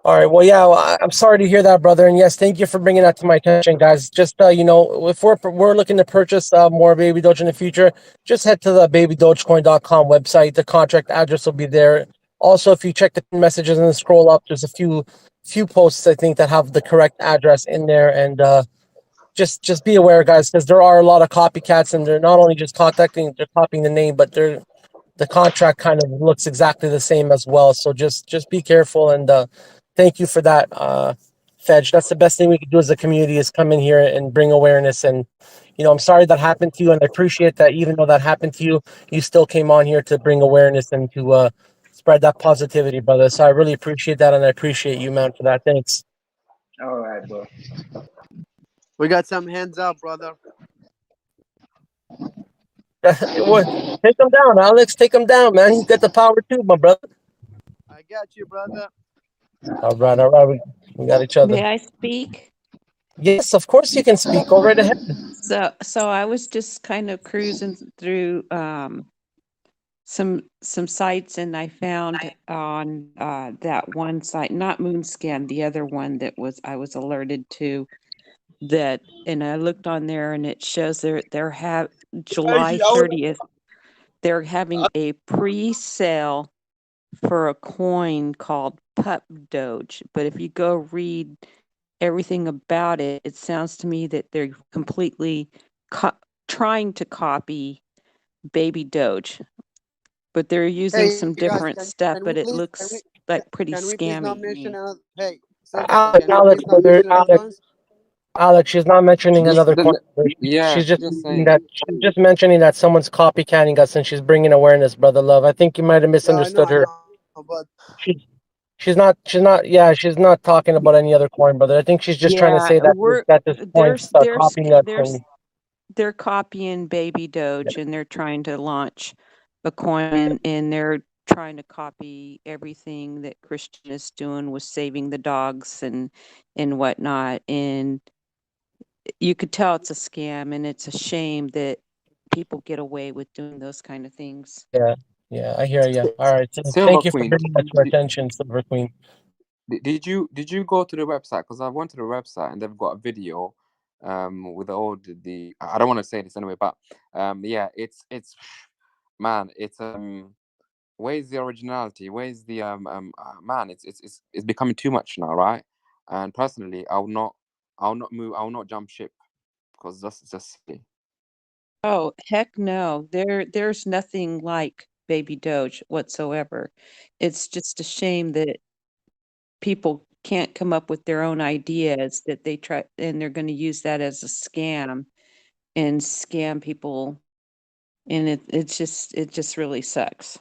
All right. Well, yeah. Well, I'm sorry to hear that, brother. And yes, thank you for bringing that to my attention, guys. Just if we're looking to purchase more Baby Doge in the future, just head to the babydogecoin.com website. The contract address will be there. Also, if you check the messages and then scroll up, there's a few posts I think that have the correct address in there. And just be aware, guys, because there are a lot of copycats, and they're not only just they're copying the name, but the contract kind of looks exactly the same as well. So just be careful, and thank you for that, Fedge. That's the best thing we could do as a community, is come in here and bring awareness. And I'm sorry that happened to you, and I appreciate that even though that happened to you, you still came on here to bring awareness and to spread that positivity, brother. So I really appreciate that, and I appreciate you, man, for that. Thanks. All right, bro. We got some hands up, brother. Take them down, Alex. Take them down, man. You got the power too, my brother. I got you, brother. All right. We got each other. May I speak? Yes, of course you can speak. Go right ahead. So I was just kind of cruising through some sites, and I found on that one site, not Moonscan, the other one that I was alerted to, that, and I looked on there, and it shows they're July 30th. They're having a pre-sale for a coin called Doge. But if you go read everything about it, it sounds to me that they're completely trying to copy Baby Doge, but they're using some different stuff. But it looks like pretty Can we please not scammy to mention me. hey, Alex, she's not mentioning another coin. Yeah, She's just just mentioning saying. mentioning that someone's copycatting us, and she's bringing awareness, brother love. I think you might have misunderstood her. But She's not talking about any other coin, brother. I think she's just trying to say that this coin's copying us. They're copying Baby Doge, and they're trying to launch a coin, and they're trying to copy everything that Christian is doing with saving the dogs and whatnot. And you could tell it's a scam, and it's a shame that people get away with doing those kind of things. Yeah, I hear you. All right, so Silver thank you for Queen, bringing that to our attention, Silver Queen. Did you go to the website? Because I went to the website and they've got a video with all the I don't want to say this anyway, but yeah, it's man, it's where's the originality? Where's the man, it's becoming too much now, right? And personally, I'll not jump ship, because that's just silly. Oh, heck no. There's nothing like Baby Doge whatsoever. It's just a shame that people can't come up with their own ideas, that they try, and they're going to use that as a scam and scam people. And it just really sucks.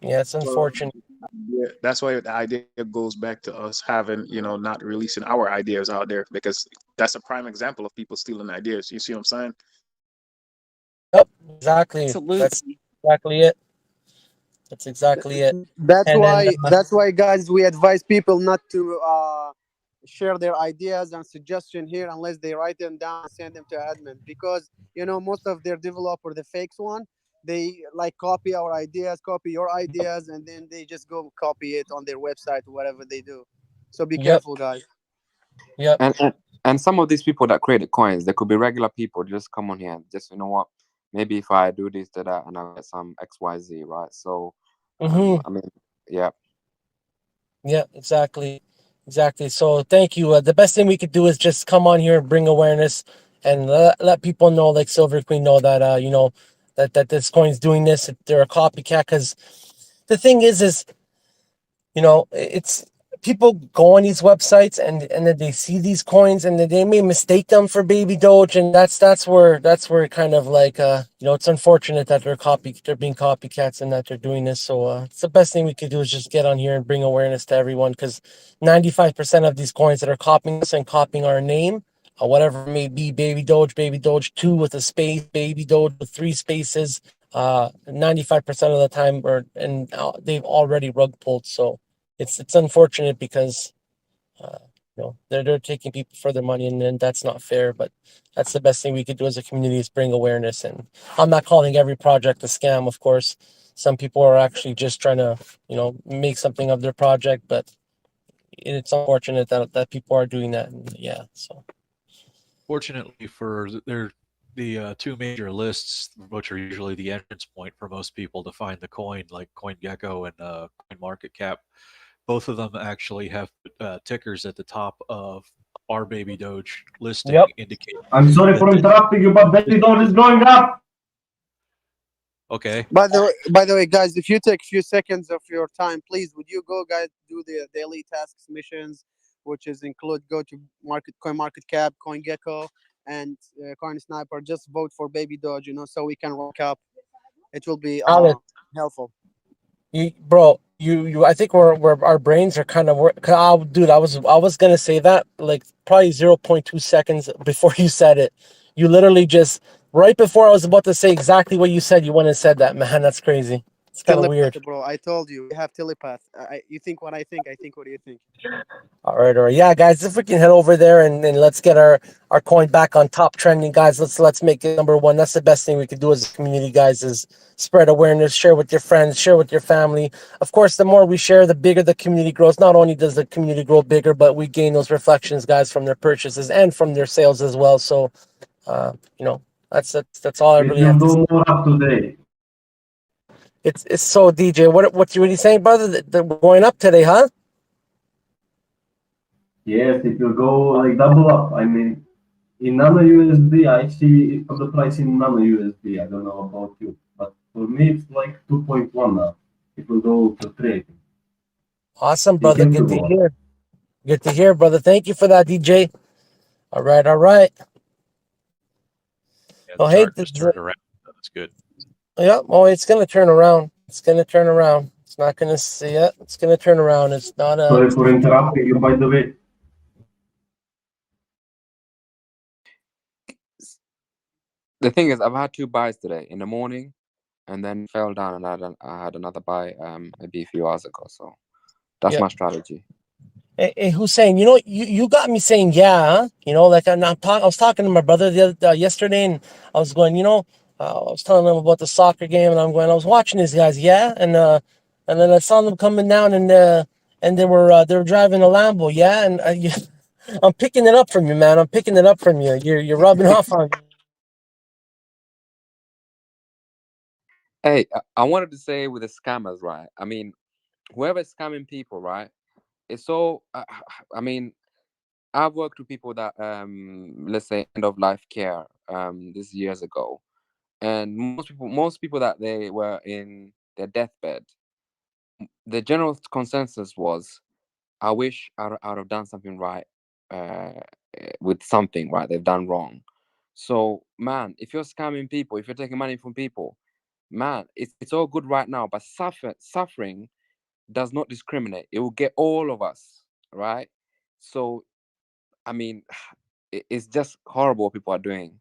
Yeah, it's unfortunate. Yeah, that's why the idea goes back to us having, not releasing our ideas out there, because that's a prime example of people stealing ideas. You see what I'm saying? Yep, exactly. Absolutely. That's exactly it. That's exactly it. That's And why then, guys, we advise people not to share their ideas and suggestion here unless they write them down and send them to admin, because most of their developer, the fakes one, they like copy our ideas, copy your ideas, and then they just go copy it on their website or whatever they do. So be careful, guys. Yep. And some of these people that create the coins, they could be regular people. Just come on here and just, you know what, maybe if I do this, that, and I'll get some XYZ, right? So I mean, yeah. Yeah, exactly. So thank you. The best thing we could do is just come on here and bring awareness, and let people know, like Silver Queen, know that that this coin's doing this. They're a copycat, because the thing is it's people go on these websites and then they see these coins and then they may mistake them for Baby Doge, and that's where kind of like it's unfortunate that they're being copycats and that they're doing this. So it's the best thing we could do is just get on here and bring awareness to everyone, because 95% of these coins that are copying us and copying our name, whatever it may be, Baby Doge 2 with a space, Baby Doge with 3 spaces, 95% of the time they've already rug pulled. So it's unfortunate because they're taking people for their money, and then that's not fair. But that's the best thing we could do as a community, is bring awareness. And I'm not calling every project a scam, of course. Some people are actually just trying to make something of their project, but it's unfortunate that people are doing that. And yeah, so Fortunately for the two major lists, which are usually the entrance point for most people to find the coin, like CoinGecko and CoinMarketCap, both of them actually have tickers at the top of our Baby Doge listing, Yep. indicating. I'm sorry for interrupting you, but Baby Doge is going up. Okay. By the way, guys, if you take a few seconds of your time, please, would you go, guys, do the daily tasks missions, which is include go to CoinMarketCap, CoinGecko, and Coin Sniper. Just vote for Baby Doge, so we can rank up. It will be Alex, helpful. I think we're our brains are kind of dude, I was gonna say that like probably 0.2 seconds before you said it. You literally just right before I was about to say exactly what you said, you went and said that, man. That's crazy. It's kind of weird. Bro, I told you, we have telepath. You think what I think what do you think? All right. Yeah, guys, if we can head over there and let's get our coin back on top trending, guys. Let's make it #1. That's the best thing we could do as a community, guys, is spread awareness, share with your friends, share with your family. Of course, the more we share, the bigger the community grows. Not only does the community grow bigger, but we gain those reflections, guys, from their purchases and from their sales as well. So, that's all I really have to say. More up today. It's so DJ. What you really saying, brother? That we're going up today, huh? Yes, it will go like double up. I mean, in Nano USD, I see the price in Nano USD. I don't know about you, but for me, it's like 2.1 now. It will go to trade. Awesome, brother. Good to hear. Good to hear, brother. Thank you for that, DJ. All right, all right. Yeah, Oh, the hey, chart just turned around. That's good. yeah. Oh, it's gonna turn around. It's gonna turn around. It's not gonna see it. It's gonna turn around. It's not a. Sorry for interrupting you, by the way. The thing is, I've had 2 buys today in the morning, and then fell down, and I had another buy maybe a few hours ago. So that's Yeah. my strategy. Hey, Hussein, you got me saying yeah, huh? Like I was talking to my brother yesterday, and I was going, I was telling him about the soccer game, and I was watching these guys, yeah, and then I saw them coming down, and they were driving a Lambo, yeah, and I'm picking it up from you, man. I'm picking it up from you. You're rubbing off on me. Hey, I wanted to say with the scammers, right? I mean, whoever's scamming people, right? It's so. I mean, I've worked with people that let's say end of life care this years ago, and most people that they were in their deathbed, the general consensus was, I wish I'd have done something right with something right they've done wrong. So man, if you're scamming people, if you're taking money from people, man, it's all good right now, but suffering does not discriminate. It will get all of us, right? So I mean, it's just horrible what people are doing.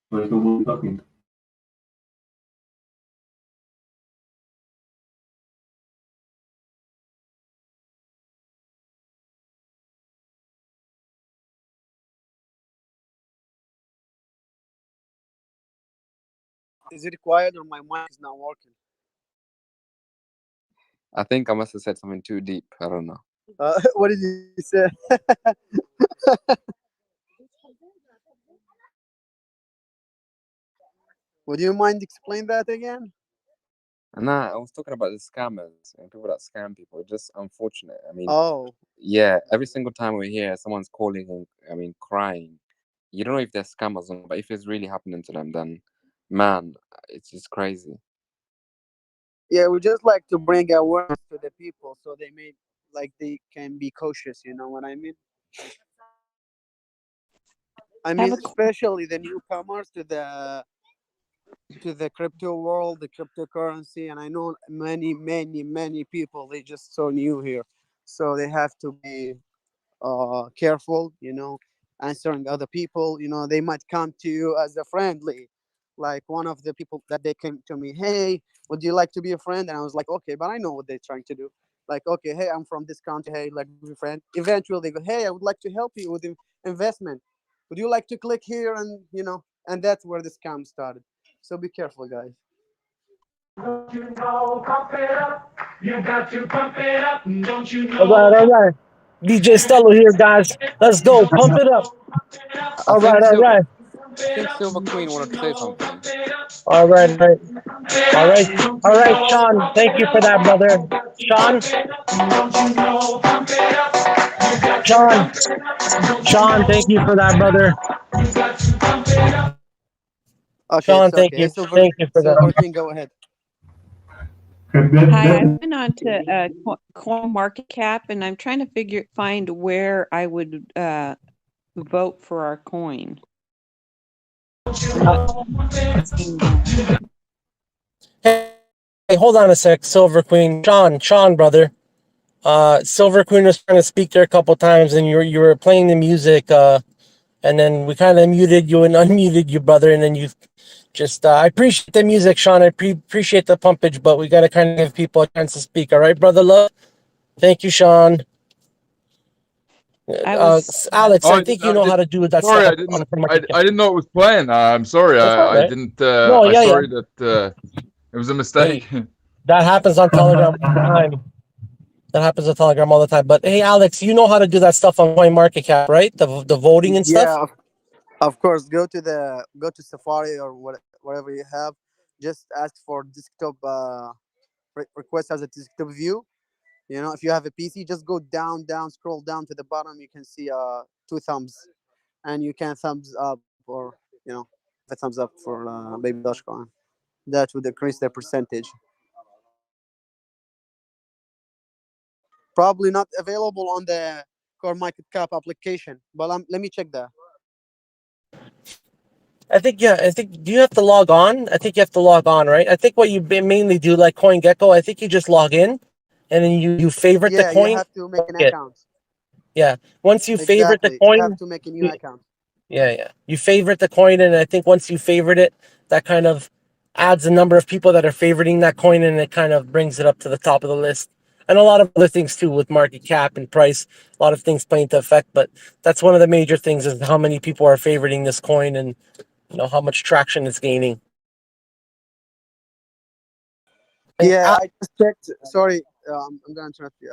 Sorry for talking. Is it quiet or my mic is not working? I think I must have said something too deep. I don't know. What did you say? Would you mind explain that again? Nah, I was talking about the scammers and people that scam people. It's just unfortunate. I mean, Oh, yeah, every single time we hear someone's calling and crying, you don't know if they're scammers or not, but if it's really happening to them, then man, it's just crazy. yeah, we just like to bring awareness to the people so they may they can be cautious, you know what I mean? I mean, especially the newcomers to the crypto world, the cryptocurrency, and I know many people, they just so new here, so they have to be careful, you know, answering other people. You know, they might come to you as a friendly, like one of the people that they came to me, hey, would you like to be a friend? And I was like, okay, but I know what they're trying to do. Like, okay, hey, I'm from this country, hey, like, be a friend. Eventually they go, hey, I would like to help you with investment, would you like to click here? And you know, and that's where the scam started. So be careful, guys. You know, pump it up. You got to pump it up. Don't you know? All right. DJ Stello here, guys. Let's go. Pump it up. I All think right, all right. I think Silver Queen wanted to say something. All right, all right. All right. All right, Sean. Thank you for that, brother. Sean. Sean, thank you for that, brother. Okay, Sean, it's thank okay. you. Hey, Thank you for Silver that. Queen, go ahead. Hi, I've been on to Coin Market Cap, and I'm trying to find where I would vote for our coin. Hey, hold on a sec, Silver Queen. Sean, brother. Silver Queen was trying to speak there a couple times, and you were playing the music, and then we kind of muted you and unmuted you, brother, and then you just I appreciate the music, Sean. I appreciate the pumpage, but we got to kind of give people a chance to speak. All right, brother, love. Thank you, Sean. Alex, I think you know how to do that sorry, stuff. I didn't know it was playing. I'm sorry. That's all I right. didn't. No, I'm yeah. sorry that it was a mistake. Hey, that happens on Telegram all the time. That happens on Telegram all the time. But hey, Alex, you know how to do that stuff on CoinMarketCap, right? The voting and stuff. Yeah, of course. Go to Safari or whatever you have. Just ask for desktop request as a desktop view. You know, if you have a PC, just go down, scroll down to the bottom. You can see 2 thumbs, and you can thumbs up or a thumbs up for Babydoge Coin. That would increase the percentage. Probably not available on the CoinMarketCap application, but let me check that. I think do you have to log on? I think you have to log on, right? I think what you mainly do, like CoinGecko, I think you just log in and then you favorite the coin. You have to make an account. Yeah. Once you favorite the Exactly. coin, You have to make a new account. Yeah. You favorite the coin, and I think once you favorite it, that kind of adds the number of people that are favoriting that coin, and it kind of brings it up to the top of the list. And a lot of other things too, with market cap and price, a lot of things play into effect. But that's one of the major things, is how many people are favoriting this coin, and how much traction it's gaining. Yeah, I just checked. Sorry, I'm gonna interrupt you.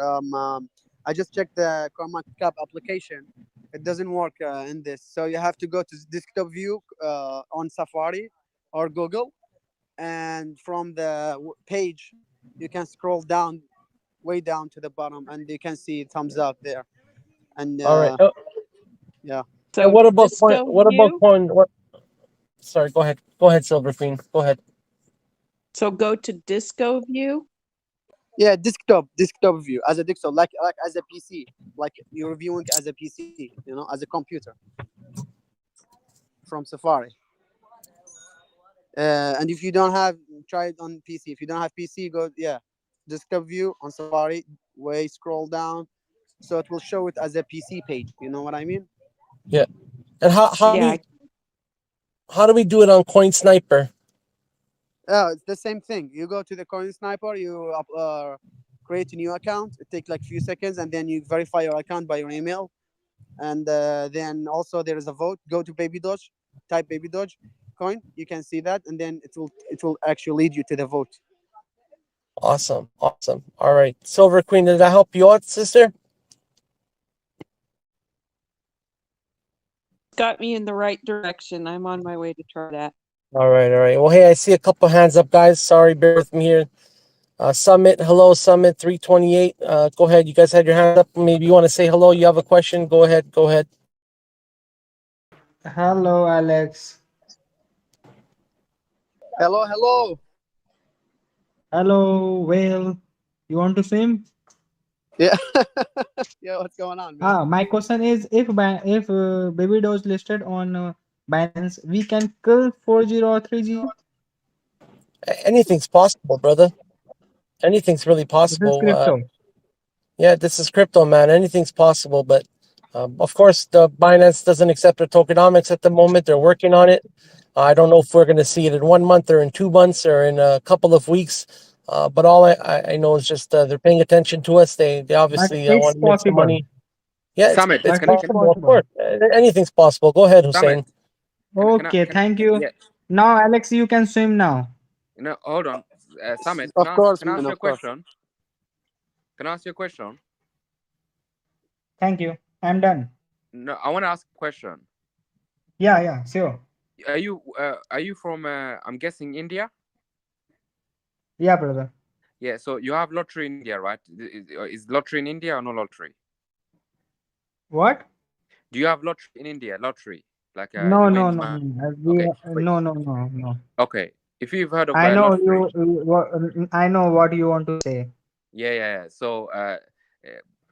I just checked the CoinMarketCap application. It doesn't work in this, so you have to go to desktop view on Safari or Google, and from the page, you can scroll down, way down to the bottom, and you can see thumbs up there. And All right. yeah. So what about coin? What about coin? What? Sorry. Go ahead. Go ahead, Silver Queen. Go ahead. So go to Disco View. Yeah, desktop view as a desktop, like as a PC, like you're viewing as a PC, as a computer from Safari. And if you don't have, try it on PC. If you don't have PC, go desktop view on Safari. Scroll down, so it will show it as a PC page. You know what I mean? Yeah. And how do we do it on Coin Sniper? Oh, it's the same thing. You go to the Coin Sniper, you create a new account. It takes like a few seconds, and then you verify your account by your email. And then also there is a vote. Go to Babydoge, type Babydoge Coin. You can see that, and then it will actually lead you to the vote. Awesome. Awesome. All right. Silver Queen, did that help you out, sister? Got me in the right direction. I'm on my way to try that. All right. All right. Well, hey, I see a couple hands up, guys. Sorry, bear with me here. Summit, hello, Summit 328. Go ahead. You guys had your hand up. Maybe you want to say hello. You have a question. Go ahead. Go ahead. Hello, Alex. Hello, hello. Hello, Whale. You want to swim? Yeah. Yeah, what's going on, man? My question is, if Babydoge listed on Binance, we can kill 40 or 30. Anything's possible, brother. Anything's really This is possible. crypto. Yeah, this is crypto, man. Anything's possible, but of course, the Binance doesn't accept the tokenomics at the moment. They're working on it. I don't know if we're going to see it in 1 month or in 2 months or in a couple of weeks. But all I know is just they're paying attention to us. They But obviously it's want to make some possible. money. Yeah, Summit, it's But it's possible, of possible. course. Anything's possible. Go ahead, Summit. Hussein. Okay, thank you. Yeah, Now, Alex, you can swim now. no, hold on. Summit, Of course, can I ask man, you a of course. question? Can I ask you a question? Thank you. I'm done. No, I want to ask a question. Yeah, sure. Are you from I'm guessing India? Yeah, brother. Yeah, so you have lottery in India, right? Is lottery in India or no lottery? What? Do you have lottery in India? Lottery, like No, you no, win no. money. We, Okay, but no. okay. If you've heard of I know lottery, I know what you want to say. yeah. So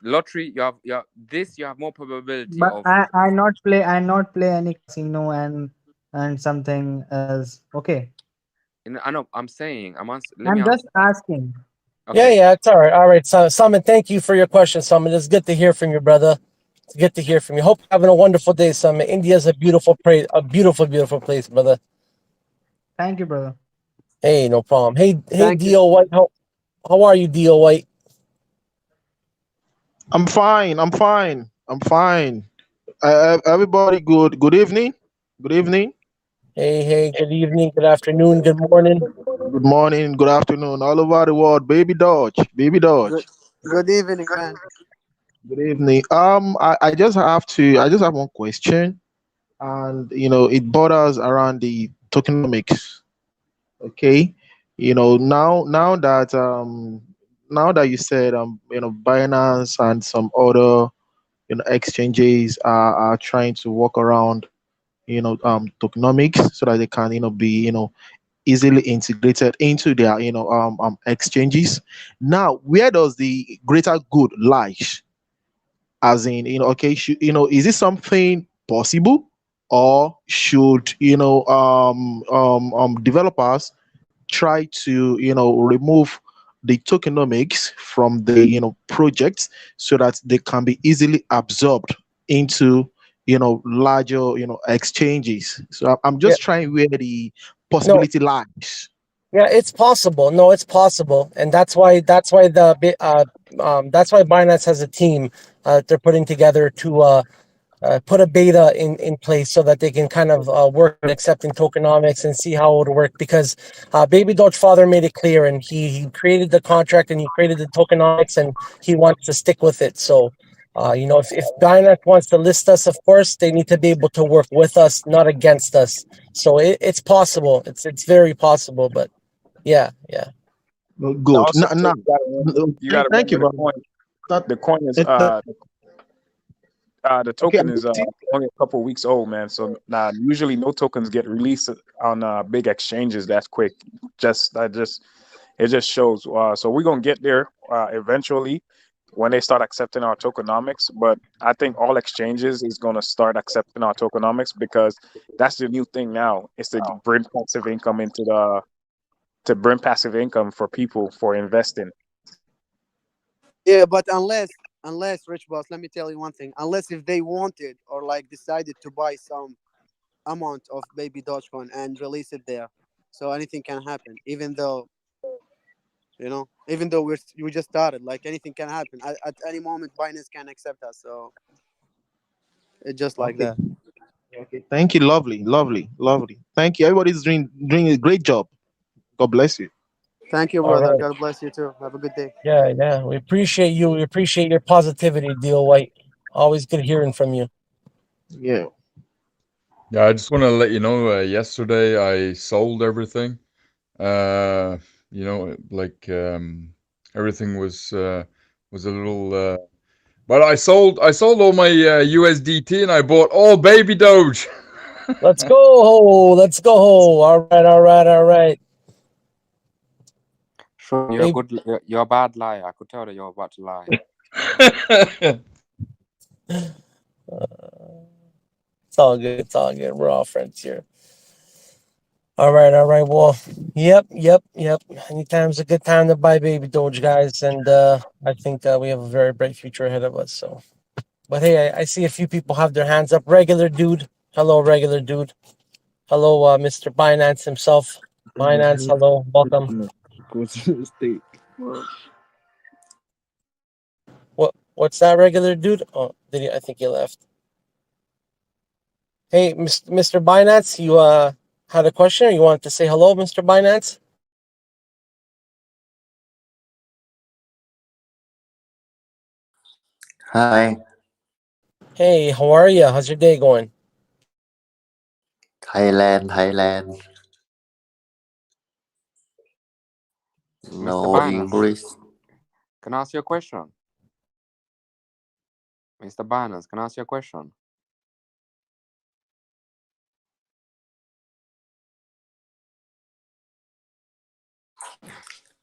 lottery, you have more probability But of. I not play any casino and something else. Okay. I know. I'm saying let me I'm just answer. asking. Okay. Yeah, it's all right. All right, so Summit, thank you for your question, Summit. It's good to hear from you, brother. It's good to hear from you. Hope you're having a wonderful day, Summit. India's a beautiful place, beautiful place, brother. Thank you, brother. Hey, no problem. Hey, Thank you. Dio White, how are you, Dio White? I'm fine. Everybody, good evening. Good evening. Hey, good evening, good afternoon, good morning. Good morning. Good afternoon. All over the world, Babydoge. Good evening, man. Good evening. I just have one question, and it borders around the tokenomics. Okay, now that you said Binance and some other exchanges are trying to work around tokenomics so that they can be easily integrated into their exchanges. Now, where does the greater good lie? As in, okay, is this something possible, or should developers try to remove the tokenomics from the projects so that they can be easily absorbed into larger exchanges? So I'm Yeah, just trying where the possibility lies. yeah, it's possible. No, it's possible, and that's why that's why Binance has a team they're putting together to put a beta in place so that they can kind of work on accepting tokenomics and see how it would work, because Baby Doge father made it clear, and he created the contract and he created the tokenomics, and he wants to stick with it. So if Binance wants to list us, of course they need to be able to work with us, not against us. So it's possible. It's very possible. But yeah. Good. Also, too, you gotta Thank you remember very much. the coin is the Okay, token is only a couple weeks old, man. So usually no tokens get released on big exchanges that quick. It just shows. So we're gonna get there eventually when they start accepting our tokenomics. But I think all exchanges is gonna start accepting our tokenomics, because that's the new thing now. It's to bring passive income for people for investing. Yeah, but unless Rich Boss, let me tell you one thing. Unless if they wanted or like decided to buy some amount of baby Dogecoin and release it there, so anything can happen. Even though we just started, like anything can happen at any moment. Binance can accept us, so it's just like Okay. that. Okay. Thank you. Lovely. Thank you. Everybody's doing a great job. God bless you. Thank you, All brother. right. God bless you too. Have a good day. Yeah, yeah. We appreciate you. We appreciate your positivity, Deal White. Always good hearing from you. Yeah. Yeah, I just want to let you know. Yesterday, I sold everything. You know, like everything was a little. But I sold all my USDT and I bought all Baby Doge. Let's go. Let's go. All right. All right. All right. Sure, you're a good. You're a bad liar. I could tell that you're about to lie. It's all good. It's all good. We're all friends here. All right. All right. Well, yep. Anytime's a good time to buy Baby Doge, guys. And I think we have a very bright future ahead of us. So, but hey, I see a few people have their hands up. Regular dude. Hello, regular dude. Hello, Mr. Binance himself. Binance, hello. Welcome. What's that, regular dude? Oh, did he? I think he left. Hey, Mr. Binance, you had a question, or you wanted to say hello, Mr. Binance? Hi, Hey, how are you? How's your day going? Thailand. Mr. No Binance, English. can I ask you a question? Mr. Binance, can I ask you a question?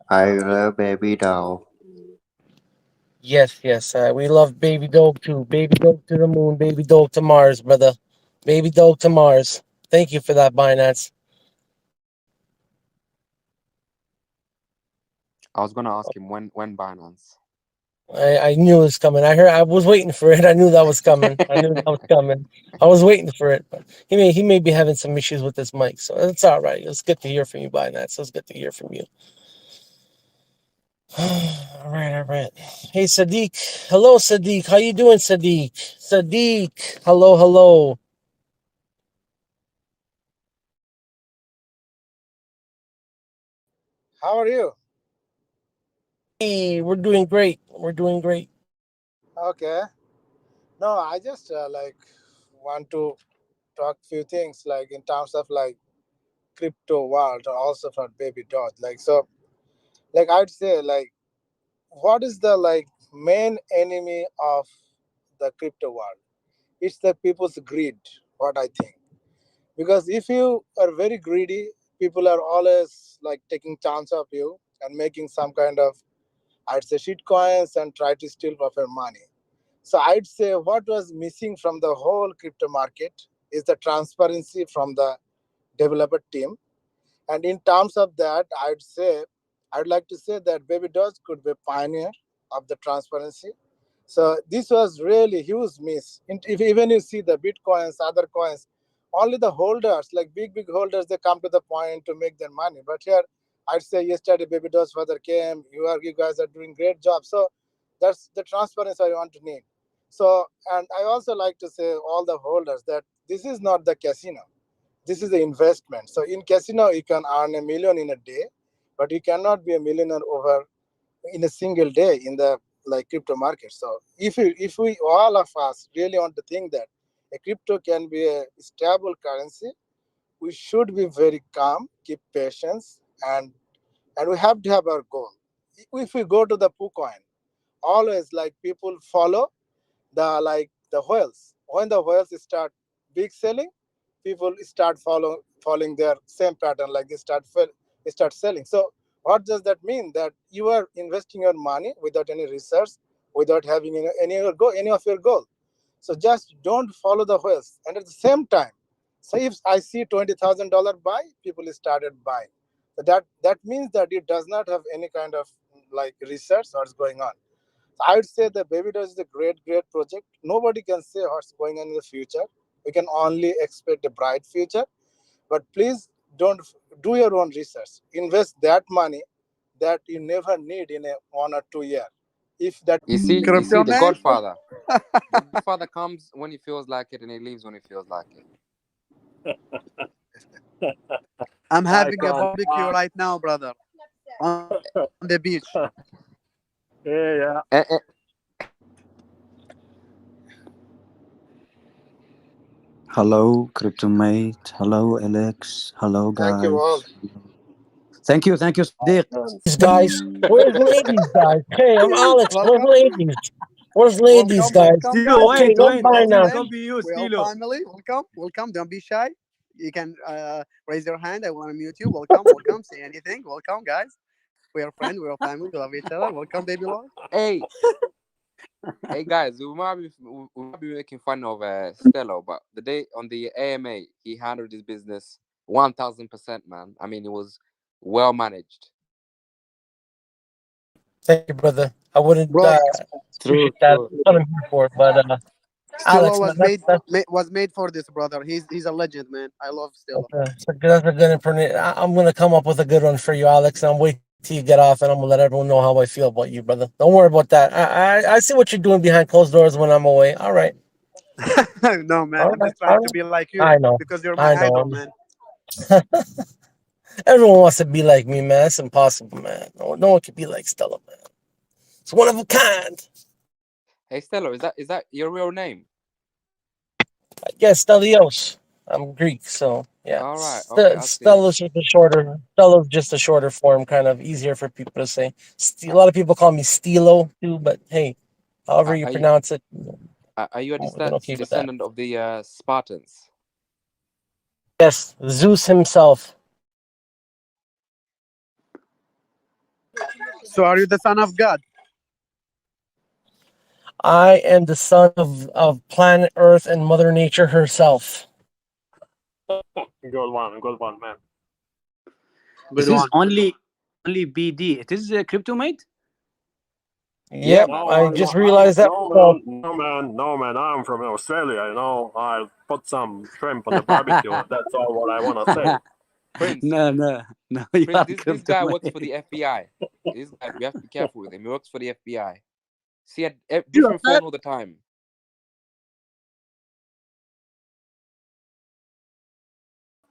I love baby doll. Yes. We love Baby Doge too. Baby Doge to the moon, Baby Doge to Mars, brother. Baby Doge to Mars. Thank you for that, Binance. I was gonna ask him when Binance. I knew it was coming. I was waiting for it. I knew that was coming. I was waiting for it. But he may be having some issues with his mic, so it's all right. It's good to hear from you, Binance. It's good to hear from you. All right. Hey, Sadiq. Hello, Sadiq. How you doing, Sadiq? Sadiq. Hello. How are you? Hey, we're doing great. Okay. No, I just want to talk few things like in terms of like crypto world or also for Baby Doge. I'd say like what is the like main enemy of the crypto world? It's the people's greed, what I think. Because if you are very greedy, people are always like taking chance of you and making some kind of, I'd say, shitcoins and try to steal of your money. So I'd say what was missing from the whole crypto market is the transparency from the developer team. And in terms of that, I'd like to say that Baby Doge could be pioneer of the transparency. So this was really huge miss. If even you see the Bitcoins, other coins, only the holders, like big holders, they come to the point to make their money. But here, I'd say yesterday Baby Doge father came. You guys are doing great job. So that's the transparency I want to need. So, and I also like to say all the holders that this is not the casino. This is the investment. So in casino, you can earn $1 million in a day, but you cannot be a millionaire over in a single day in the like crypto market. So if we all of us really want to think that a crypto can be a stable currency, we should be very calm, keep patience, and we have to have our goal. If we go to the PooCoin, always like people follow the whales. When the whales start big selling, people start following their same pattern, like they start selling. So what does that mean? That you are investing your money without any research, without having any of your goal. So just don't follow the whales. And at the same time, so if I see $20,000 buy, people started buying. So that means that it does not have any kind of like research what's going on. I would say that Baby Doge is a great project. Nobody can say what's going on in the future. We can only expect a bright future. But please don't do your own research. Invest that money that you never need in a 1 or 2 year. If that You see, Crypto the man. Godfather. The Godfather comes when he feels like it, and he leaves when he feels like it. I'm having a barbecue right now, brother. on the beach. Yeah. Hello, CryptoMate. Hello, Alex. Hello, Thank you all. guys. Thank you, Sadiq. These guys, where's ladies, guys? Hey, I'm Alex. Where's Welcome. ladies? Where's ladies, Welcome, guys? welcome, guys. Okay, no bye now. We all family. Welcome, welcome. Don't be shy. You can raise your hand. I want to mute you. Welcome, welcome. Say anything. Welcome, guys. We are friends. We are family. We love each other. Welcome, baby Lord. Hey, hey guys, we might be making fun of Stello, but the day on the AMA, he handled his business 1000%, man. I mean, it was well managed. Thank you, brother. I wouldn't Bro, appreciate that. That's what I'm here for. But Alex, Stilo man, was made for this, brother. He's a legend, man. I love Stilo. that's a good information. I'm gonna come up with a good one for you, Alex. And I'm waiting till you get off, and I'm gonna let everyone know how I feel about you, brother. Don't worry about that. I see what you're doing behind closed doors when I'm away. All right. No, man. All I'm right. just trying to be like you I know. because you're my idol, man. Everyone wants to be like me, man. That's impossible, man. No one can be like Stella, man. It's one of a kind. Hey Stello, is that your real name? Yes, Stelios. I'm Greek, so yeah. All right, okay, I see. Stella's just a shorter. Stella's just a shorter form, kind of easier for people to say. A lot of people call me Stilo too, but hey, however you pronounce it. Are you a okay with that. descendant of the Spartans? Yes, Zeus himself. So, are you the son of God? I am the son of planet Earth and Mother Nature herself. Good one, man. This is only BD. It is CryptoMate. Yep, No, I just realized that. No, man. I'm from Australia. You know, I put some shrimp on the barbecue. That's all what I want to say. Prince. No. Prince, this guy works for the FBI. This guy, we have to be careful with him. He works for the FBI. See, at different phone all the time.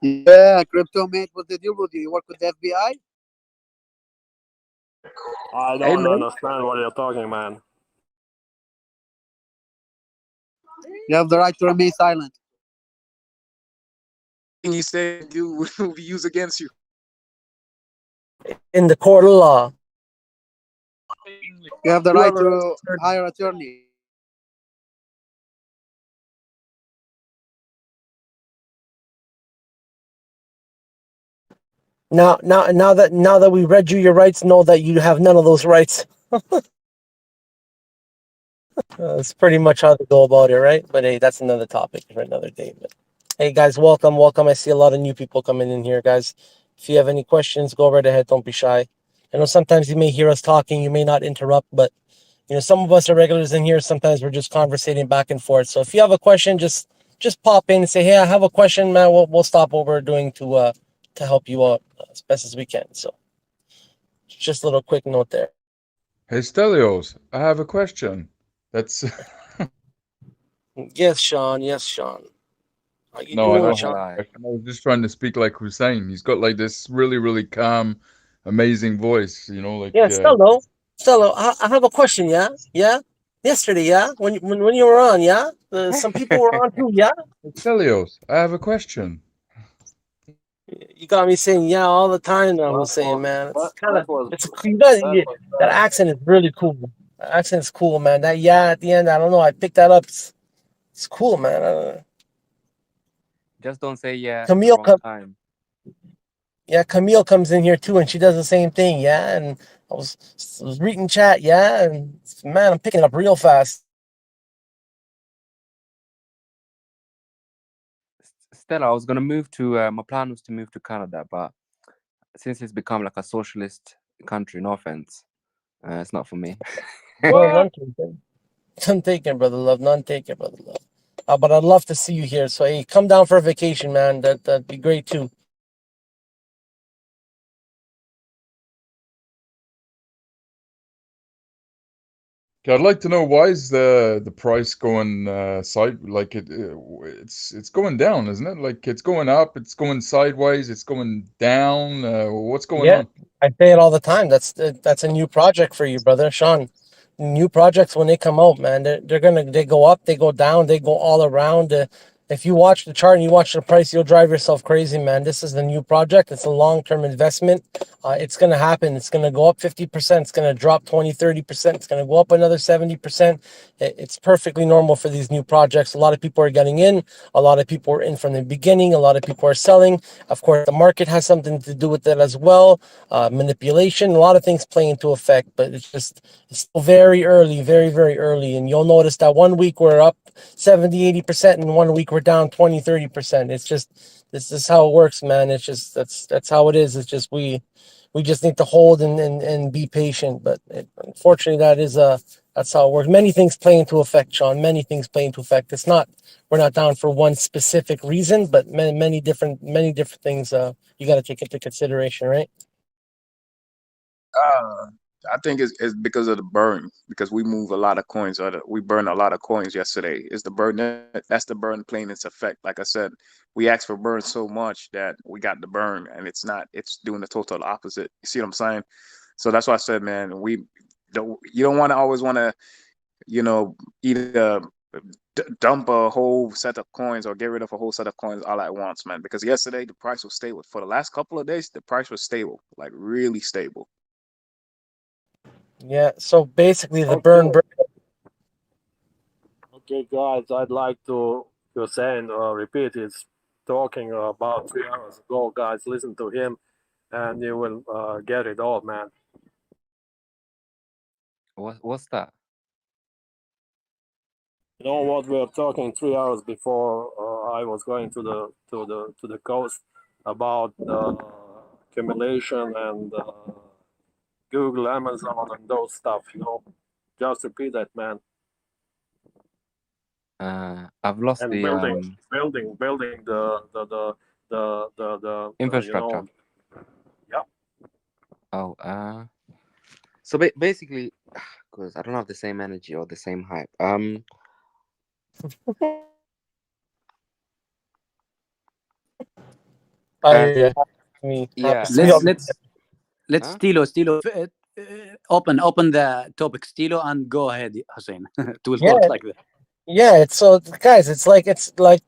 Yeah, CryptoMate. What's the deal with you? You work with the FBI? I don't understand what you're talking, man. You have the right to remain silent. He said you will be used against you. In the court of law. You have the right to hire an attorney. Now that we read you your rights, know that you have none of those rights. That's pretty much how they go about it, right? But hey, that's another topic for another day. But hey, guys, welcome. I see a lot of new people coming in here, guys. If you have any questions, go right ahead. Don't be shy. I know sometimes you may hear us talking, you may not interrupt, but some of us are regulars in here. Sometimes we're just conversating back and forth. So if you have a question, just pop in and say, "Hey, I have a question, man." We'll stop what we're doing to help you out as best as we can. So just a little quick note there. Hey, Stelios, I have a question. That's Yes, Sean. How you no, I doing, don't Sean? have a question. I was just trying to speak like Hussein. He's got like this really, really calm, amazing voice. Like Stella, I have a question. Yeah. Yesterday, yeah, when you were on, yeah, some people were on too, yeah. Stelios, I have a question. You got me saying yeah all the time now, Hussein, man. It's kind of that accent is really cool. The accent's cool, man. That yeah at the end, I don't know. I picked that up. It's cool, man. Just don't say yeah. Camille at the wrong time. Yeah, Camille comes in here too, and she does the same thing. Yeah, and I was reading chat. Yeah, and man, I'm picking up real fast. Stella, I was gonna move to. My plan was to move to Canada, but since it's become like a socialist country, no offense, it's not for me. None taken, brother love. None taken, brother love. But I'd love to see you here. So hey, come down for a vacation, man. That'd be great too. I'd like to know why is the price going like it's going down, isn't it? Like it's going up, it's going sideways, it's going down. What's going on? I say it all the time. That's a new project for you, brother Sean. New projects when they come out, man, they go up, they go down, they go all around. If you watch the chart and you watch the price, you'll drive yourself crazy, man. This is the new project. It's a long-term investment. It's going to happen. It's going to go up 50%. It's going to drop 20, 30%. It's going to go up another 70%. It's perfectly normal for these new projects. A lot of people are getting in. A lot of people are in from the beginning. A lot of people are selling. Of course, the market has something to do with it as well. Manipulation, a lot of things play into effect, but it's still very early, very, very early. And you'll notice that 1 week we're up 70, 80%, and 1 week we're down 20, 30%. It's just, this is how it works, man. It's just, that's how it is. It's just, we just need to hold and be patient. But unfortunately, that's how it works. Many things play into effect, Sean. Many things play into effect. We're not down for one specific reason, but many different things you got to take into consideration, right? I think it's because of the burn, because we move a lot of coins, we burn a lot of coins yesterday. It's the burn that's the burn playing its effect. Like I said, we asked for burn so much that we got the burn, and it's doing the total opposite. You see what I'm saying? So that's why I said, man, you don't always want to, either dump a whole set of coins or get rid of a whole set of coins all at once, man. Because yesterday the price was stable. For the last couple of days, the price was stable, like really stable. Yeah, so basically the burn. Okay, guys, I'd like to repeat his talking about 3 hours ago. Guys, listen to him, and you will get it all, man. What's that? You know what, we were talking 3 hours before I was going to the coast about accumulation and Google, Amazon, and those stuff. Just repeat that, man. I've lost And the building the infrastructure. Yeah. Oh, so basically, because I don't have the same energy or the same hype. Yeah. Let's Stilo, open the topic, Stilo, and go ahead, Hussein. It will Yeah. talk like that. Yeah, it's guys, it's like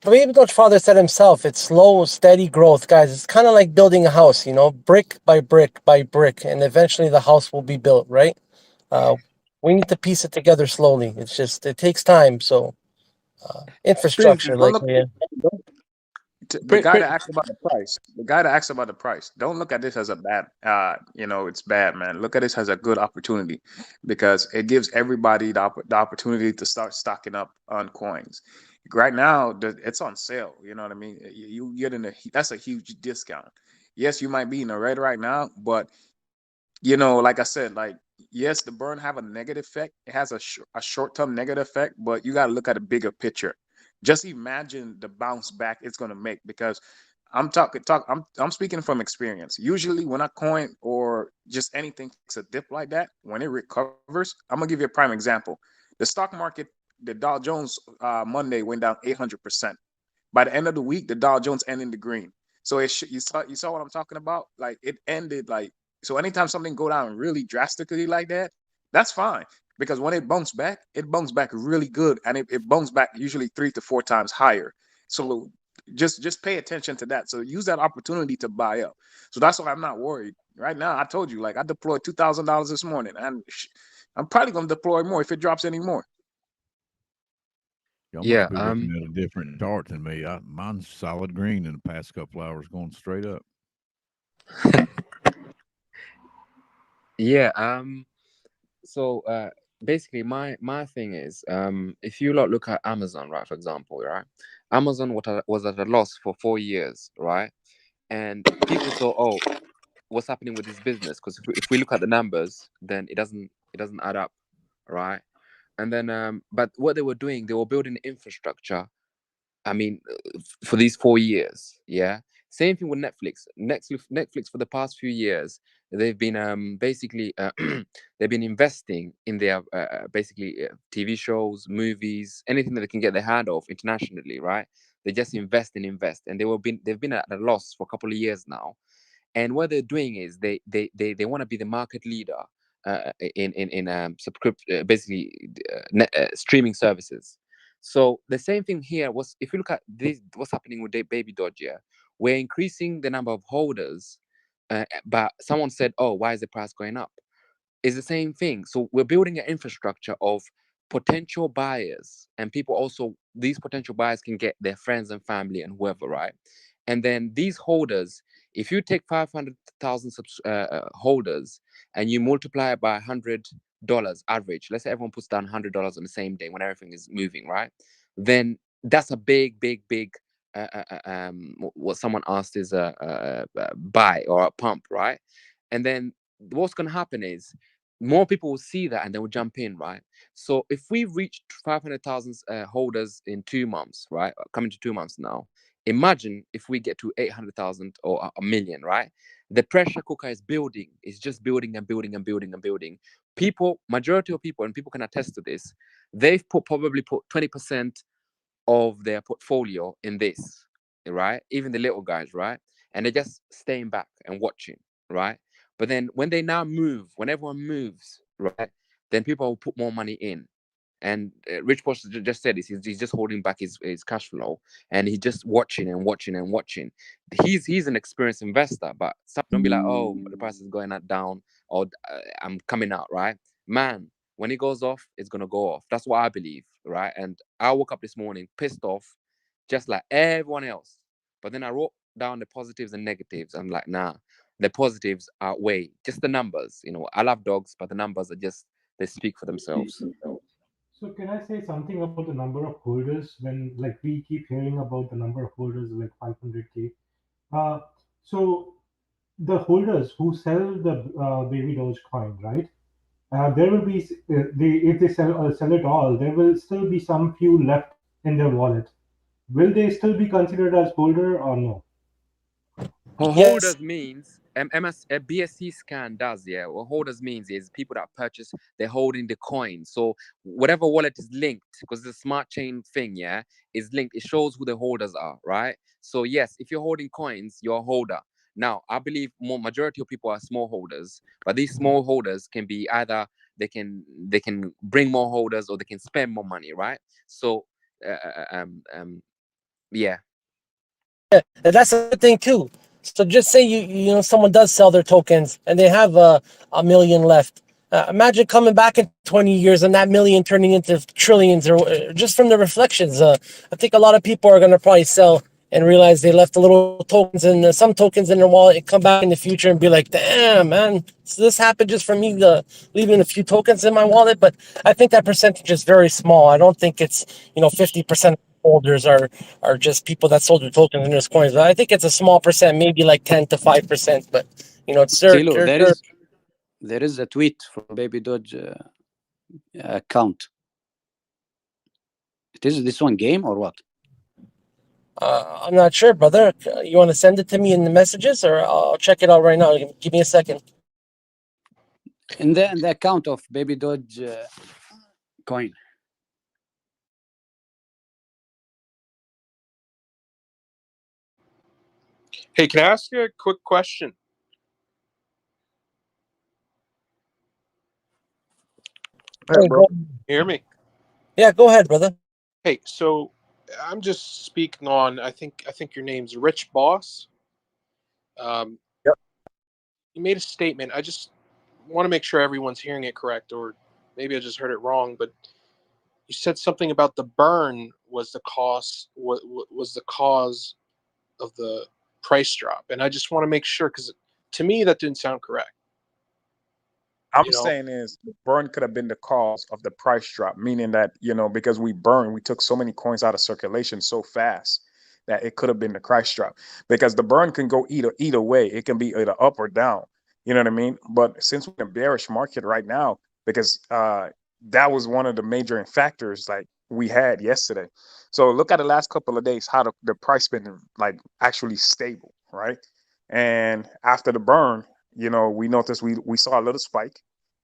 Babydoge's father said himself, it's slow, steady growth, guys. It's kind of like building a house, brick by brick by brick, and eventually the house will be built, right? We need to piece it together slowly. It's just, it takes time. So infrastructure, Don't like look- the guy that asked about the price, don't look at this as a bad, it's bad, man. Look at this as a good opportunity, because it gives everybody the opportunity to start stocking up on coins. Right now, it's on sale. You know what I mean? You get that's a huge discount. Yes, you might be in the red right now, but like I said, yes, the burn have a negative effect. It has a short-term negative effect, but you got to look at a bigger picture. Just imagine the bounce back it's going to make, because I'm speaking from experience. Usually when a coin or just anything takes a dip like that, when it recovers, I'm going to give you a prime example. The stock market, the Dow Jones Monday went down 800%. By the end of the week, the Dow Jones ended in the green. So you saw what I'm talking about? Like, it ended so anytime something go down really drastically like that, that's fine. Because when it bounces back really good, and it bounces back usually 3 to 4 times higher. So just pay attention to that. So use that opportunity to buy up. So that's why I'm not worried. Right now, I told you, I deployed $2,000 this morning, and I'm probably going to deploy more if it drops any more. Y'all must be looking at a different chart than me. Mine's solid green in the past couple hours, going straight up. Yeah. So basically, my thing is, if you look at Amazon, right, for example, right, Amazon was at a loss for 4 years, right, and people thought, oh, what's happening with this business? Because if we look at the numbers, then it doesn't add up, right? And then, but what they were doing, they were building infrastructure. I mean, for these 4 years, yeah. Same thing with Netflix. Netflix for the past few years, they've been basically they've been investing in their basically TV shows, movies, anything that they can get their hand off internationally, right? They just invest, and they've been at a loss for a couple of years now. And what they're doing is they want to be the market leader in basically streaming services. So the same thing here was, if you look at this, what's happening with Babydoge, yeah, we're increasing the number of holders, but someone said, oh, why is the price going up? It's the same thing. So we're building an infrastructure of potential buyers, and people also, these potential buyers can get their friends and family and whoever, right? And then these holders, if you take 500,000 holders and you multiply it by $100 average, let's say everyone puts down $100 on the same day when everything is moving, right? Then that's a big what someone asked is a buy or a pump, right? And then what's going to happen is more people will see that and they will jump in, right? So if we reach 500,000 holders in 2 months, right, coming to 2 months now, imagine if we get to 800,000 or a million, right? The pressure cooker is building. It's just building and building and building and building. People, majority of people, and people can attest to this, they've probably put 20% of their portfolio in this, right? Even the little guys, right? And they're just staying back and watching, right? But then when they now move, when everyone moves, right, then people will put more money in. And Rich Boss just said this, he's just holding back his cash flow, and he's just watching and watching and watching. He's an experienced investor, but some don't be like, oh, the price is going down, or I'm coming out, right? Man, when it goes off, it's going to go off. That's what I believe, right? And I woke up this morning pissed off, just like everyone else. But then I wrote down the positives and negatives. I'm like, nah, the positives outweigh just the numbers. You know, I love dogs, but the numbers are just, they speak for themselves. So can I say something about the number of holders when, like, we keep hearing about the number of holders like 500K? So the holders who sell the Babydoge coin, right? There will be if they sell it all, there will still be some few left in their wallet. Will they still be considered as holder or no? Holders means BSC scan does, yeah. What holders means is people that purchase, they're holding the coin. So whatever wallet is linked, because the smart chain thing, yeah, is linked. It shows who the holders are, right? So yes, if you're holding coins, you're a holder. Now, I believe majority of people are small holders, but these small holders can be either they can bring more holders or they can spend more money, right? So yeah. Yeah, and that's a good thing too. So just say you know someone does sell their tokens and they have a million left. Imagine coming back in 20 years and that million turning into trillions, or just from the reflections. I think a lot of people are going to probably sell and realize they left a little tokens and some tokens in their wallet and come back in the future and be like, damn, man, so this happened just for me leaving a few tokens in my wallet. But I think that percentage is very small. I don't think it's, 50% holders are just people that sold their tokens and there's coins. But I think it's a small percent, maybe like 10 to 5%. But it's Stilo, there is a tweet from Babydoge account. Is this one game or what? I'm not sure, brother. You want to send it to me in the messages, or I'll check it out right now? Give me a second. In the account of Babydoge coin. Hey, can I ask you a quick question? Hey, bro. Hear me? Yeah, go ahead, brother. Hey, so I'm just speaking on. I think your name's Rich Boss. Yep. You made a statement. I just want to make sure everyone's hearing it correct, or maybe I just heard it wrong. But you said something about the burn was the cause. Was the cause of the price drop, and I just want to make sure, because to me that didn't sound correct. I'm saying is the burn could have been the cause of the price drop, meaning that, because we took so many coins out of circulation so fast that it could have been the price drop, because the burn can go either way. It can be either up or down. You know what I mean? But since we're in a bearish market right now, because that was one of the major factors like we had yesterday. So look at the last couple of days, how the price been like actually stable, right? And after the burn, we noticed we saw a little spike,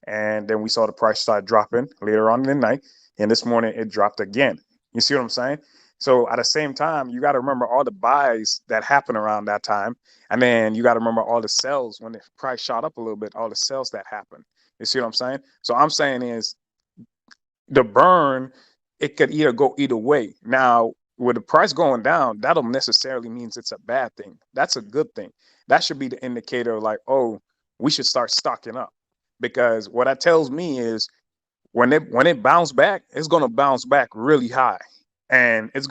and then we saw the price start dropping later on in the night. And this morning it dropped again. You see what I'm saying? So at the same time, you got to remember all the buys that happened around that time. And then you got to remember all the sells when the price shot up a little bit, all the sells that happened. You see what I'm saying? So I'm saying is the burn, it could either go either way. Now, with the price going down, that don't necessarily means it's a bad thing. That's a good thing. That should be the indicator of like, oh, we should start stocking up. Because what that tells me is when it bounce back, it's gonna bounce back really high. And it's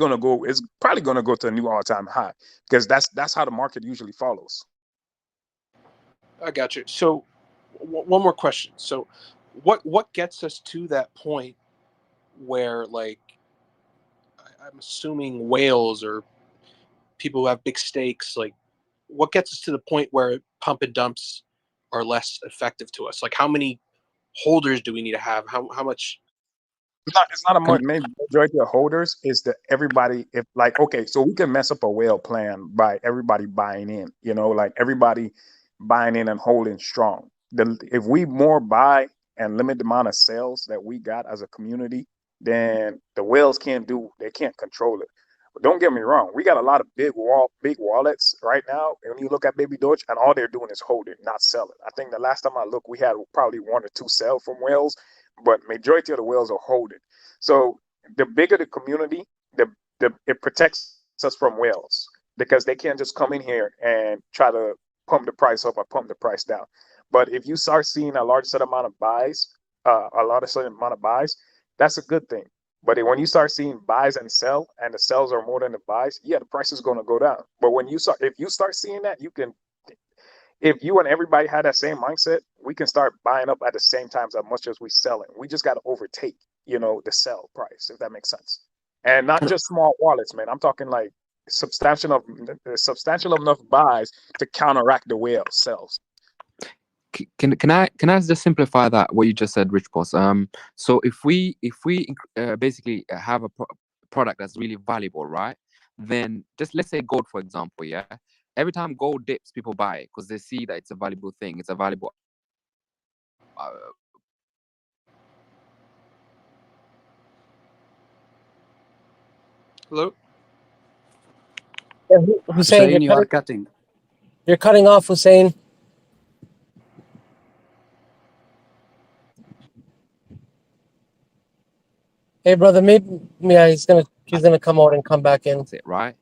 probably gonna go to a new all-time high because that's how the market usually follows. I got you. So one more question. So what gets us to that point where, like, I'm assuming whales or people who have big stakes, like, what gets us to the point where pump and dumps are less effective to us? Like, how many holders do we need to have? How much? It's not a majority of holders. Is that everybody? If like, okay, so we can mess up a whale plan by everybody buying in. You know, like everybody buying in and holding strong. If we more buy and limit the amount of sales that we got as a community, then the whales can't control it. But don't get me wrong, we got a lot of big wallets right now. And when you look at Babydoge, and all they're doing is holding, not selling. I think the last time I looked, we had probably 1 or 2 sell from whales, but majority of the whales are holding. So the bigger the community, it protects us from whales because they can't just come in here and try to pump the price up or pump the price down. But if you start seeing a large set amount of buys, that's a good thing. But when you start seeing buys and sell, and the sells are more than the buys, yeah, the price is going to go down. But if you start seeing that, if you and everybody had that same mindset, we can start buying up at the same time as much as we selling. We just got to overtake, the sell price, if that makes sense. And not just small wallets, man. I'm talking like substantial enough buys to counteract the whale sells. Can I just simplify that what you just said, Rich Boss? So if we basically have a product that's really valuable, right? Then just let's say gold, for example, yeah. Every time gold dips, people buy it because they see that it's a valuable thing. It's a valuable. Hello. Yeah, Hussein, you are cutting. You're cutting off, Hussein. Hey, brother, maybe he's gonna come out and come back in. That's it, right?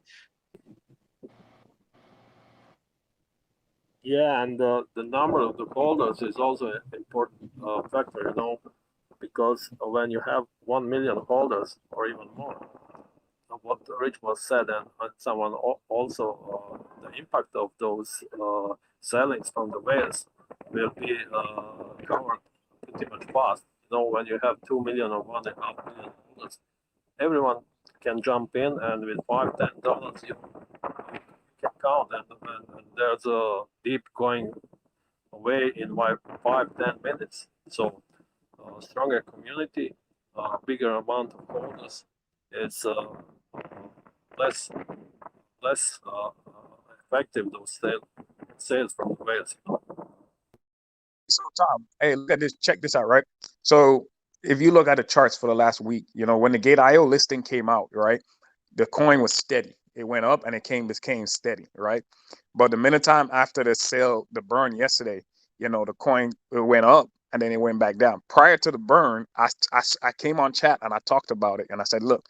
Yeah, and the number of the holders is also an important factor, because when you have 1 million holders or even more, what Rich was said, and someone also, the impact of those sellings from the whales will be covered pretty much fast. When you have 2 million or 1.5 million holders, everyone can jump in, and with $5-10, you can count, and there's a dip going away in 5-10 minutes. So stronger community, bigger amount of holders, it's less effective, those sales from the whales. So Tom, hey, look at this. Check this out, right? So if you look at the charts for the last week, when the Gate.io listing came out, right, the coin was steady. It went up and it became steady, right? But the minute time after the burn yesterday, the coin went up and then it went back down. Prior to the burn, I came on chat and I talked about it and I said, look,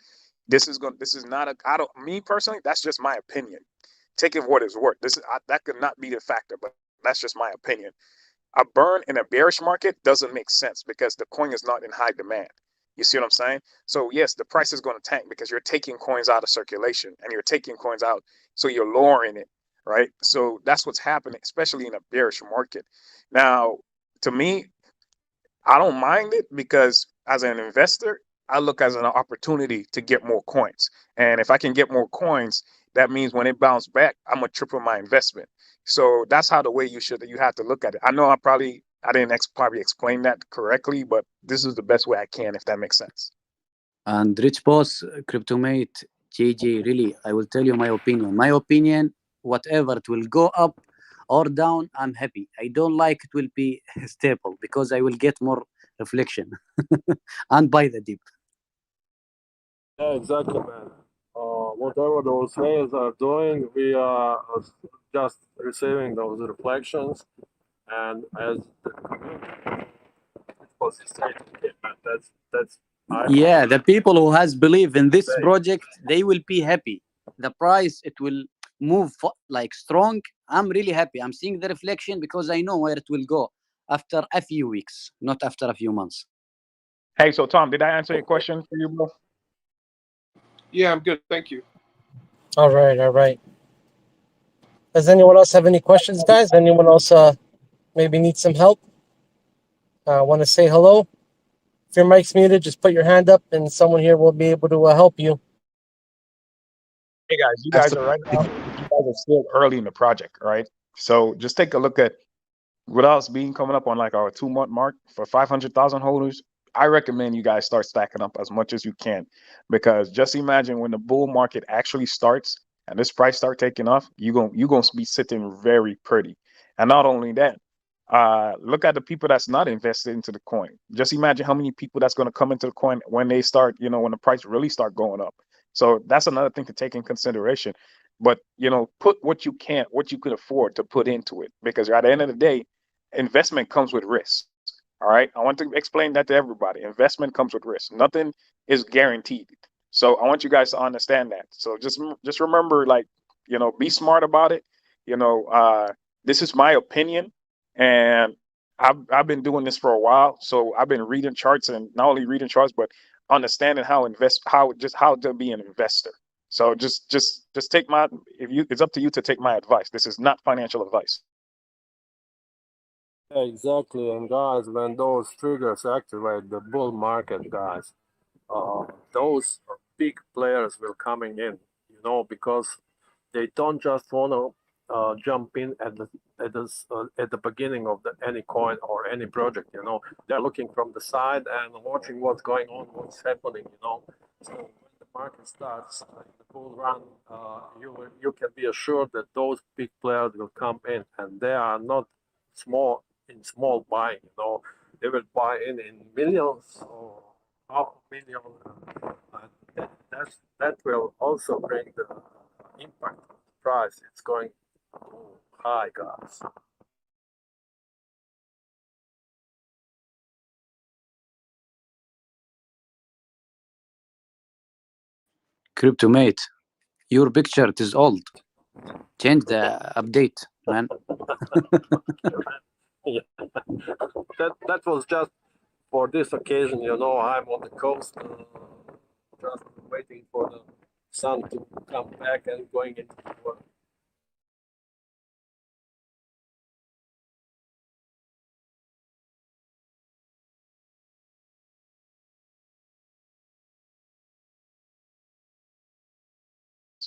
me personally, that's just my opinion. Take it for what it's worth. That could not be the factor, but that's just my opinion. A burn in a bearish market doesn't make sense because the coin is not in high demand. You see what I'm saying? So yes, the price is going to tank because you're taking coins out of circulation and you're taking coins out. So you're lowering it, right? So that's what's happening, especially in a bearish market. Now, to me, I don't mind it because as an investor, I look as an opportunity to get more coins. And if I can get more coins, that means when it bounces back, I'm going to triple my investment. So that's how you have to look at it. I know I didn't probably explain that correctly, but this is the best way I can, if that makes sense. And Rich Boss, Cryptomate, JJ, really, I will tell you my opinion. My opinion, whatever, it will go up or down, I'm happy. I don't like it will be stable because I will get more reflection and buy the dip. Yeah, exactly, man. whatever those whales are doing, we are just receiving those reflections, and as the community was said, that's Yeah, the people who has believe in this project, they will be happy. The price, it will move like strong. I'm really happy. I'm seeing the reflection because I know where it will go after a few weeks, not after a few months. Hey, so Tom, did I answer your question for you, bro? Yeah, I'm good. Thank you. All right, all right. Does anyone else have any questions, guys? Anyone else maybe need some help? Want to say hello? If your mic's muted, just put your hand up and someone here will be able to help you. Hey guys, you guys are right now. You guys are still early in the project, right? So just take a look at with us being coming up on like our 2-month mark for 500,000 holders. I recommend you guys start stacking up as much as you can, because just imagine when the bull market actually starts and this price start taking off, you're gonna be sitting very pretty. And not only that, look at the people that's not invested into the coin. Just imagine how many people that's going to come into the coin when they start, when the price really start going up. So that's another thing to take in consideration. But put what you could afford to put into it, because at the end of the day, investment comes with risk. All right, I want to explain that to everybody. Investment comes with risk. Nothing is guaranteed. So I want you guys to understand that. So just remember, like, be smart about it. This is my opinion, and I've been doing this for a while. So I've been reading charts, and not only reading charts, but understanding how to be an investor. So just take it's up to you to take my advice. This is not financial advice. Exactly, and guys, when those triggers activate the bull market, guys, those big players will coming in, because they don't just want to jump in at the beginning of any coin or any project. They're looking from the side and watching what's going on, what's happening. So when the market starts the bull run, you can be assured that those big players will come in, and they are not small buying. They will buy in millions or $500,000. That will also bring the impact of the price. It's going high, guys. Crypto mate, your picture it is old. Change the update, man. Yeah. that was just for this occasion. I'm on the coast, just waiting for the sun to come back and going into the work.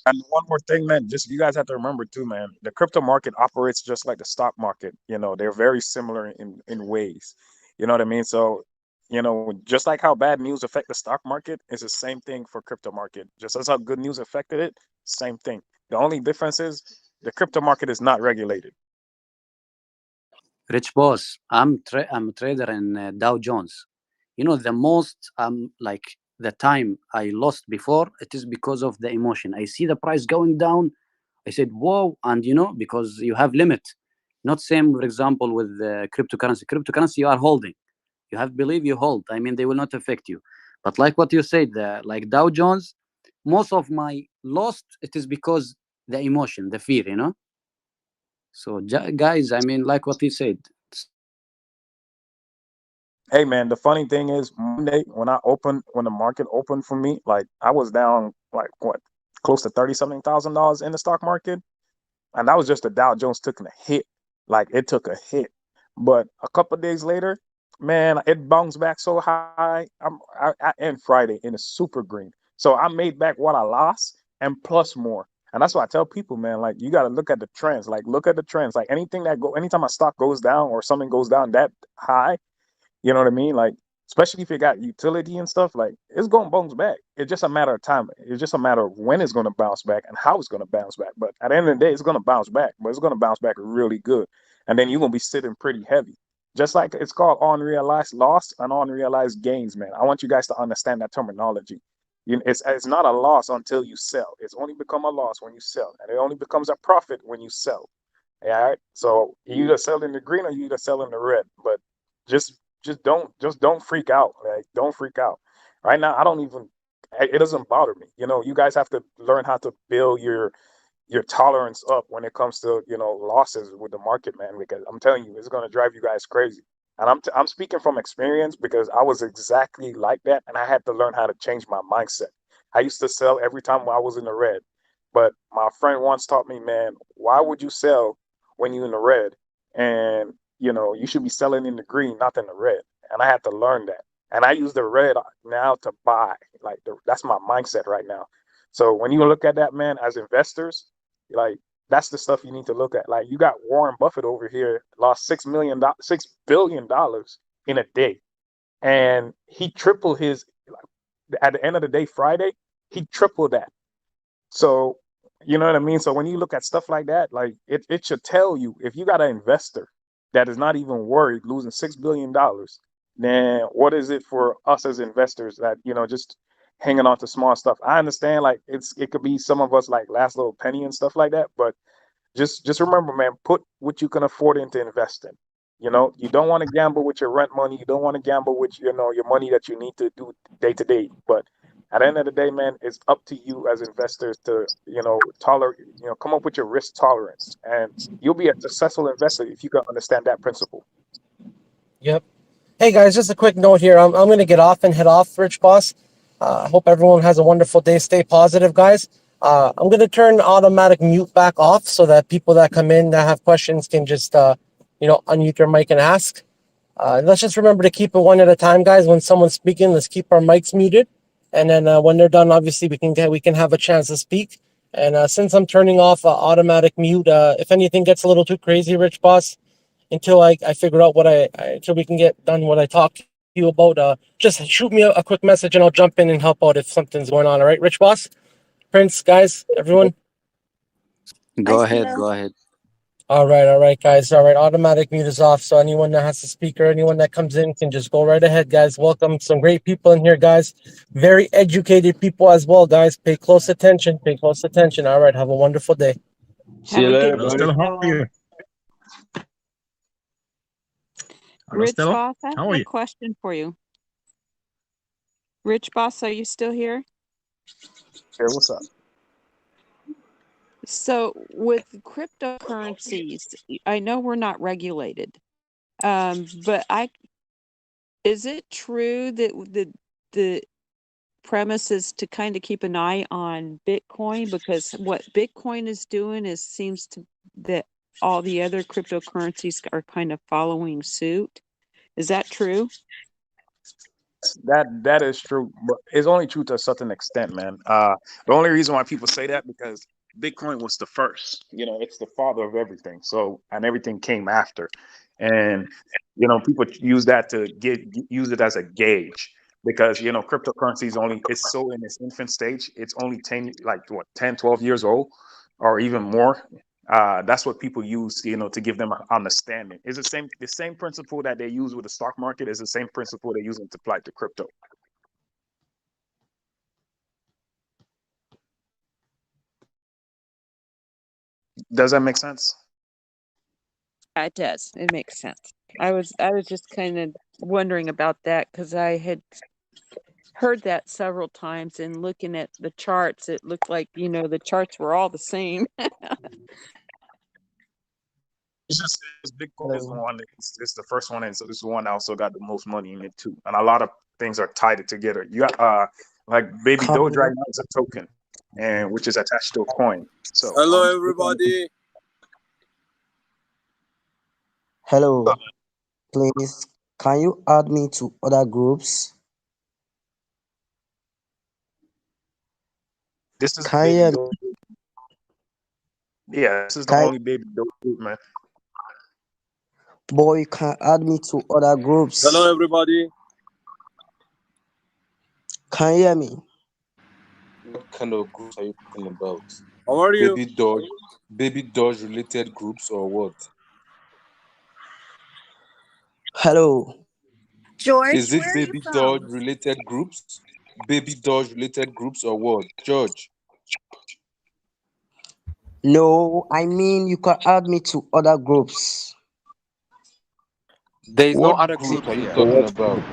And one more thing, man, just you guys have to remember too, man, the crypto market operates just like the stock market. They're very similar in ways. You know what I mean? So, just like how bad news affect the stock market, it's the same thing for crypto market. Just as how good news affected it, same thing. The only difference is the crypto market is not regulated. Rich boss, I'm a trader in Dow Jones. The most like the time I lost before, it is because of the emotion. I see the price going down, I said whoa, and because you have limit. Not same, for example, with cryptocurrency. Cryptocurrency you are holding, you have believe, you hold. I mean, they will not affect you. But like what you said, like Dow Jones, most of my lost, it is because the emotion, the fear. So guys, I mean, like what he said. Hey man, the funny thing is Monday when the market opened for me, like I was down like what, close to $30-something thousand in the stock market. And that was just the Dow Jones took a hit. Like it took a hit. But a couple of days later, man, it bounced back so high. I end Friday in a super green. So I made back what I lost and plus more. And that's why I tell people, man, like you got to look at the trends. Like look at the trends. Like anytime a stock goes down or something goes down that high, you know what I mean? Like, especially if you got utility and stuff, like it's going to bounce back. It's just a matter of time. It's just a matter of when it's going to bounce back and how it's going to bounce back. But at the end of the day, it's going to bounce back, but it's going to bounce back really good. And then you're going to be sitting pretty heavy. Just like it's called unrealized loss and unrealized gains, man. I want you guys to understand that terminology. It's not a loss until you sell. It's only become a loss when you sell, and it only becomes a profit when you sell. All right. So you either sell in the green or you either sell in the red. But just don't freak out. Like, don't freak out. Right now, I don't even. It doesn't bother me. You guys have to learn how to build your tolerance up when it comes to losses with the market, man. Because I'm telling you, it's gonna drive you guys crazy. And I'm speaking from experience because I was exactly like that, and I had to learn how to change my mindset. I used to sell every time I was in the red, but my friend once taught me, man, why would you sell when you're in the red? And you should be selling in the green, not in the red. And I had to learn that. And I use the red now to buy. Like that's my mindset right now. So when you look at that, man, as investors, like that's the stuff you need to look at. Like you got Warren Buffett over here lost $6 billion in a day, and he tripled his. At the end of the day, Friday, he tripled that. So you know what I mean. So when you look at stuff like that, like it should tell you if you got an investor that is not even worried losing $6 billion, then what is it for us as investors that just hanging on to small stuff? I understand like it could be some of us like last little penny and stuff like that, but just remember, man, put what you can afford into investing. You don't want to gamble with your rent money. You don't want to gamble with your money that you need to do day to day. But at the end of the day, man, it's up to you as investors to tolerate, come up with your risk tolerance, and you'll be a successful investor if you can understand that principle. Yep. Hey guys, just a quick note here. I'm going to get off and head off, Rich Boss. I hope everyone has a wonderful day. Stay positive, guys. I'm going to turn automatic mute back off so that people that come in that have questions can just, unmute their mic and ask. Let's just remember to keep it one at a time, guys. When someone's speaking, let's keep our mics muted. And then when they're done, obviously, we can have a chance to speak. And since I'm turning off automatic mute, if anything gets a little too crazy, Rich Boss, until I figure out until we can get done what I talked to you about, just shoot me a quick message and I'll jump in and help out if something's going on. All right, Rich Boss, Prince, guys, everyone. Go ahead. All right, guys. All right, automatic mute is off. So anyone that has to speak or anyone that comes in can just go right ahead, guys. Welcome. Some great people in here, guys. Very educated people as well, guys. Pay close attention. All right, have a wonderful day. See you later, Hello, buddy. Stella, how are you? Hello, Rich Stella. Boss, I How have are a you? question for you. Rich Boss, are you still here? Hey, what's up? So with cryptocurrencies, I know we're not regulated, but is it true that the premise is to kind of keep an eye on Bitcoin, because what Bitcoin is doing seems that all the other cryptocurrencies are kind of following suit? Is that true? That is true, but it's only true to a certain extent, man. The only reason why people say that because Bitcoin was the first. It's the father of everything. So, and everything came after, and people use that to use it as a gauge because cryptocurrency is it's so in its infant stage. It's only 10, 12 years old, or even more. That's what people use, to give them an understanding. It's the same principle that they use with the stock market is the same principle they use to apply to crypto. Does that make sense? It does. It makes sense. I was just kind of wondering about that because I had heard that several times, and looking at the charts, it looked like, the charts were all the same. It's just Bitcoin is the one. It's the first one, and so this is the one that also got the most money in it too. And a lot of things are tied together. You got like Babydoge right now is a token, and which is attached to a coin. So hello everybody. Hello, please, can you add me to other groups? This is Can you hear me? Babydoge. Yeah, this is the Can, only Babydoge group, man. boy, you can add me to other groups. Hello everybody. Can you hear me? What kind of groups are you talking about? How are you? Babydoge related groups or what? Hello. Is it Babydoge related groups? Babydoge related groups or what? George. No, I mean you can add me to other groups. There is no What other groups groups are you here. talking about?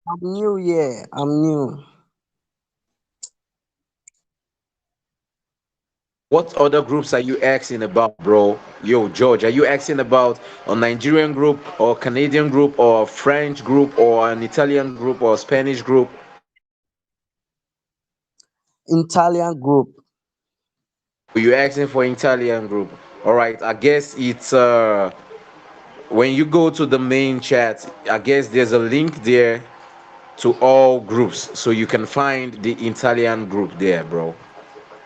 I'm new here. I'm new. What other groups are you asking about, bro? Yo, George, are you asking about a Nigerian group or Canadian group or a French group or an Italian group or a Spanish group? Italian group. You asking for Italian group? All right, I guess it's when you go to the main chat, I guess there's a link there to all groups, so you can find the Italian group there, bro.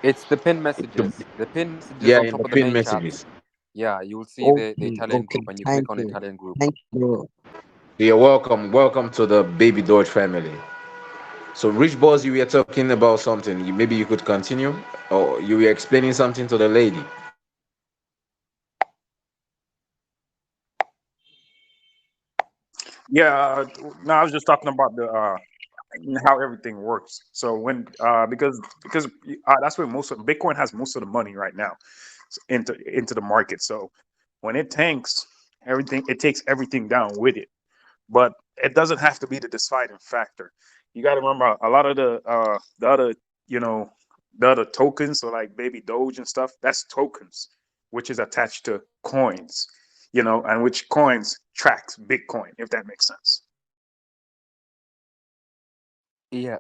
It's the pin messages. The pin messages Yeah, on in top the of the pin main chat. messages. Yeah, you will see the Okay, Italian okay. group and you Thank click on you. Italian group. Thank you, bro. You're welcome. Welcome to the Baby Doge family. So, Rich Boss, you were talking about something. Maybe you could continue, or you were explaining something to the lady. Yeah, no, I was just talking about the how everything works. So when because that's where most of Bitcoin has most of the money right now into the market. So when it tanks, everything it takes everything down with it. But it doesn't have to be the deciding factor. You got to remember a lot of the other you know the other tokens, so like Baby Doge and stuff. That's tokens, which is attached to coins, and which coins tracks Bitcoin, if that makes sense. Yeah.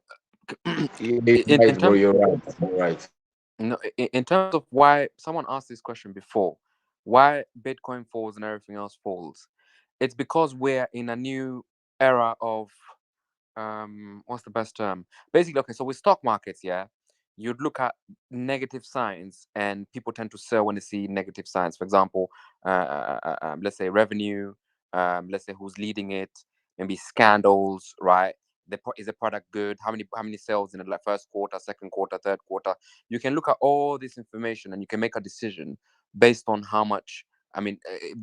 You're in right, bro. terms You're right. You're right. no, in terms of why someone asked this question before, why Bitcoin falls and everything else falls, it's because we're in a new era of what's the best term? Basically, okay, so with stock markets, yeah, you'd look at negative signs and people tend to sell when they see negative signs. For example, let's say revenue, let's say who's leading it, maybe scandals, right? Is the product good? How many sales in the like first quarter, second quarter, third quarter? You can look at all this information and you can make a decision based on how much. I mean,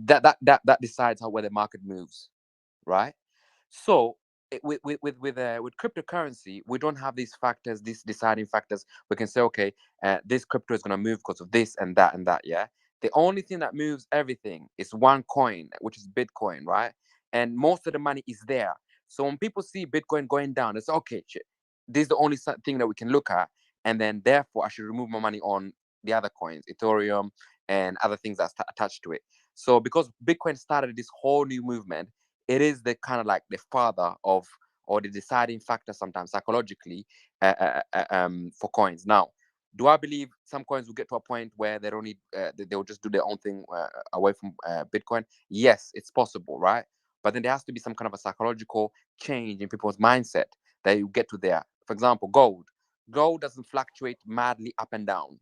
that decides how where the market moves, right? So with cryptocurrency, we don't have these factors, these deciding factors. We can say, okay, this crypto is going to move because of this and that and that. Yeah. The only thing that moves everything is one coin, which is Bitcoin, right? And most of the money is there. So when people see Bitcoin going down, it's okay. This is the only thing that we can look at, and then therefore I should remove my money on the other coins, Ethereum, and other things that's attached to it. So because Bitcoin started this whole new movement, it is the kind of like the father of or the deciding factor sometimes psychologically for coins. Now, do I believe some coins will get to a point where they don't need they'll just do their own thing away from Bitcoin? Yes, it's possible, right? But then there has to be some kind of a psychological change in people's mindset that you get to there. For example, gold. Gold doesn't fluctuate madly up and down,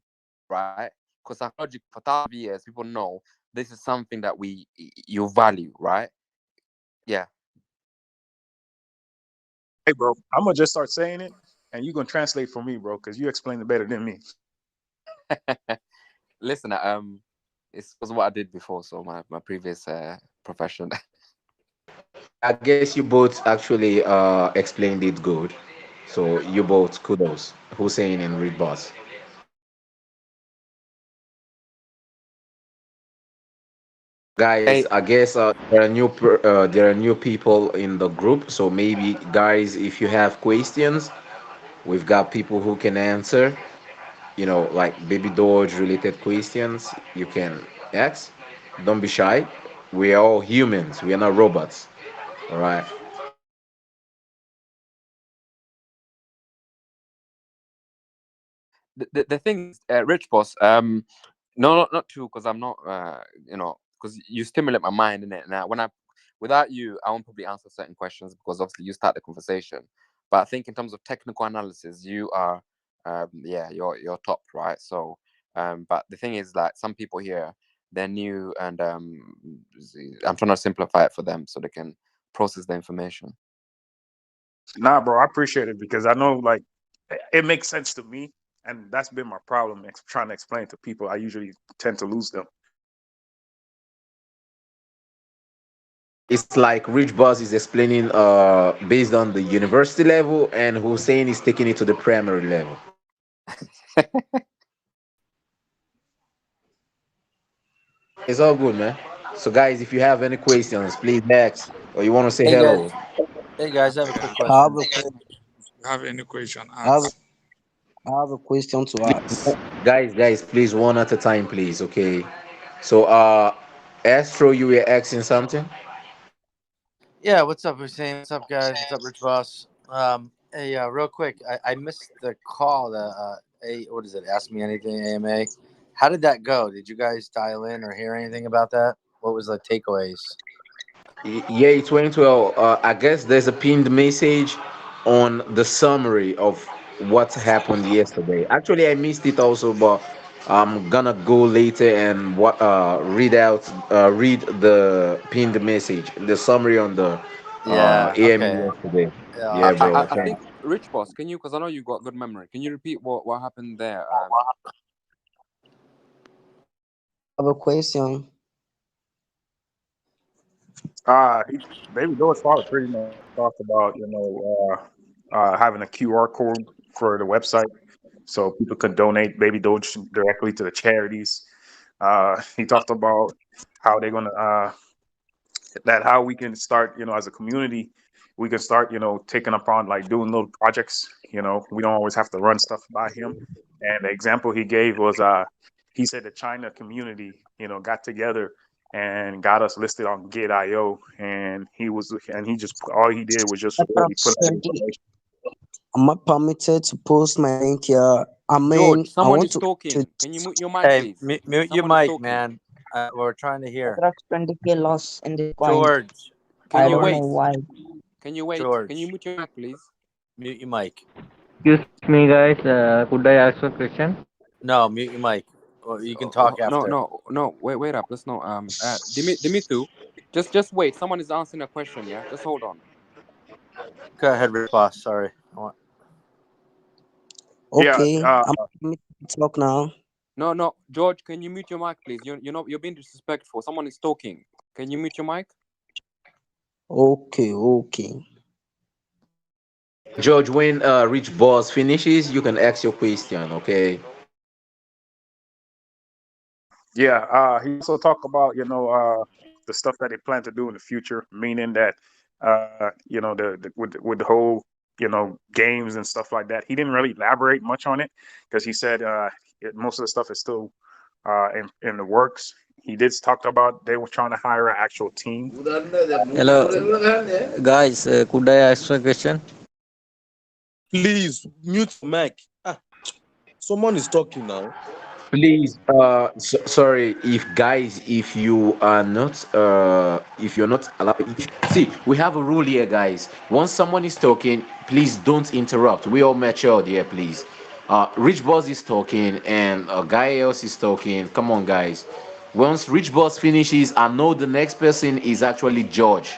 right? Because psychologically, for thousands of years, people know this is something that you value, right? Yeah. Hey, bro, I'm gonna just start saying it, and you're gonna translate for me, bro, because you explain it better than me. Listen, it was what I did before, so my previous profession. I guess you both actually explained it good. So you both kudos, Hussein and Reed Boss. Guys, Hey, I guess there are new people in the group. So maybe guys, if you have questions, we've got people who can answer. Like Baby Doge related questions, you can ask. Don't be shy. We are all humans. We are not robots. All right. the thing is, Rich Boss, no, not too, because I'm not, because you stimulate my mind in it. Now, without you, I won't probably answer certain questions because obviously you start the conversation. But I think in terms of technical analysis, you are, yeah, you're top, right? So, but the thing is, like some people here, they're new, and I'm trying to simplify it for them so they can process the information. Nah, bro, I appreciate it because I know like it makes sense to me, and that's been my problem trying to explain to people. I usually tend to lose them. It's like Rich Boss is explaining based on the university level, and Hussein is taking it to the primary level. It's all good, man. So, guys, if you have any questions, please ask, or you want to say Hey guys, hello. hey guys, I have a quick I have question. a que- Have any question? I have, Ask. I have a question to ask. Guys, please, one at a time, please. Okay. So, Astro, you were asking something. Yeah, what's up, Hussein? What's up, guys? What's up, Rich Boss? Hey, real quick, I missed the call. What is it? Ask Me Anything AMA. How did that go? Did you guys dial in or hear anything about that? What was the takeaways? Yeah, it's went well. I guess there's a pinned message on the summary of what happened yesterday. Actually, I missed it also, but I'm gonna go later and read the pinned message, the summary on the Yeah. AME Okay. yesterday. Yeah, Yeah, I'll check bro. I that out. think Thanks. Rich Boss, can you? Because I know you got good memory. Can you repeat what happened there? I have a question. Baby Doge father pretty much talked about having a QR code for the website so people could donate Baby Doge directly to the charities. He talked about how they're gonna how we can start, as a community, we can start, taking upon like doing little projects. We don't always have to run stuff by him. And the example he gave was he said the China community, got together and got us listed on Git.io, and he just all he did was just really put out 20. information. Am I permitted to post my link here? I mean, George, I someone want is to. talking. Can you mute your mic, Hey, please? mute your Someone is mic, talking. man. We're trying to hear. Approx 20K loss in this coin. George, Can I you don't know wait? why. Can you wait? Can you George, mute your mic, please? mute your mic. Excuse me, guys. Could I ask a question? No, mute your mic. Well, you can talk after. No. Wait up. Let's no. Dimitri, just wait. Someone is answering a question. Yeah, just hold on. Go ahead, Rich Boss. Sorry. Okay, Yeah. I'm permitted to talk now. No, George, can you mute your mic, please? You're being disrespectful. Someone is talking. Can you mute your mic? Okay. George, when Rich Boss finishes, you can ask your question. Okay. Yeah, he also talked about the stuff that they plan to do in the future, meaning that with the whole games and stuff like that. He didn't really elaborate much on it because he said most of the stuff is still in the works. He did talk about they were trying to hire an actual team. Hello, guys. Could I ask a question? Please mute your mic. Someone is talking now. Please, sorry, if you are not, if you're not allowed, see, we have a rule here, guys. Once someone is talking, please don't interrupt. We all matured here, please. Rich Boss is talking, and a guy else is talking. Come on, guys. Once Rich Boss finishes, I know the next person is actually George.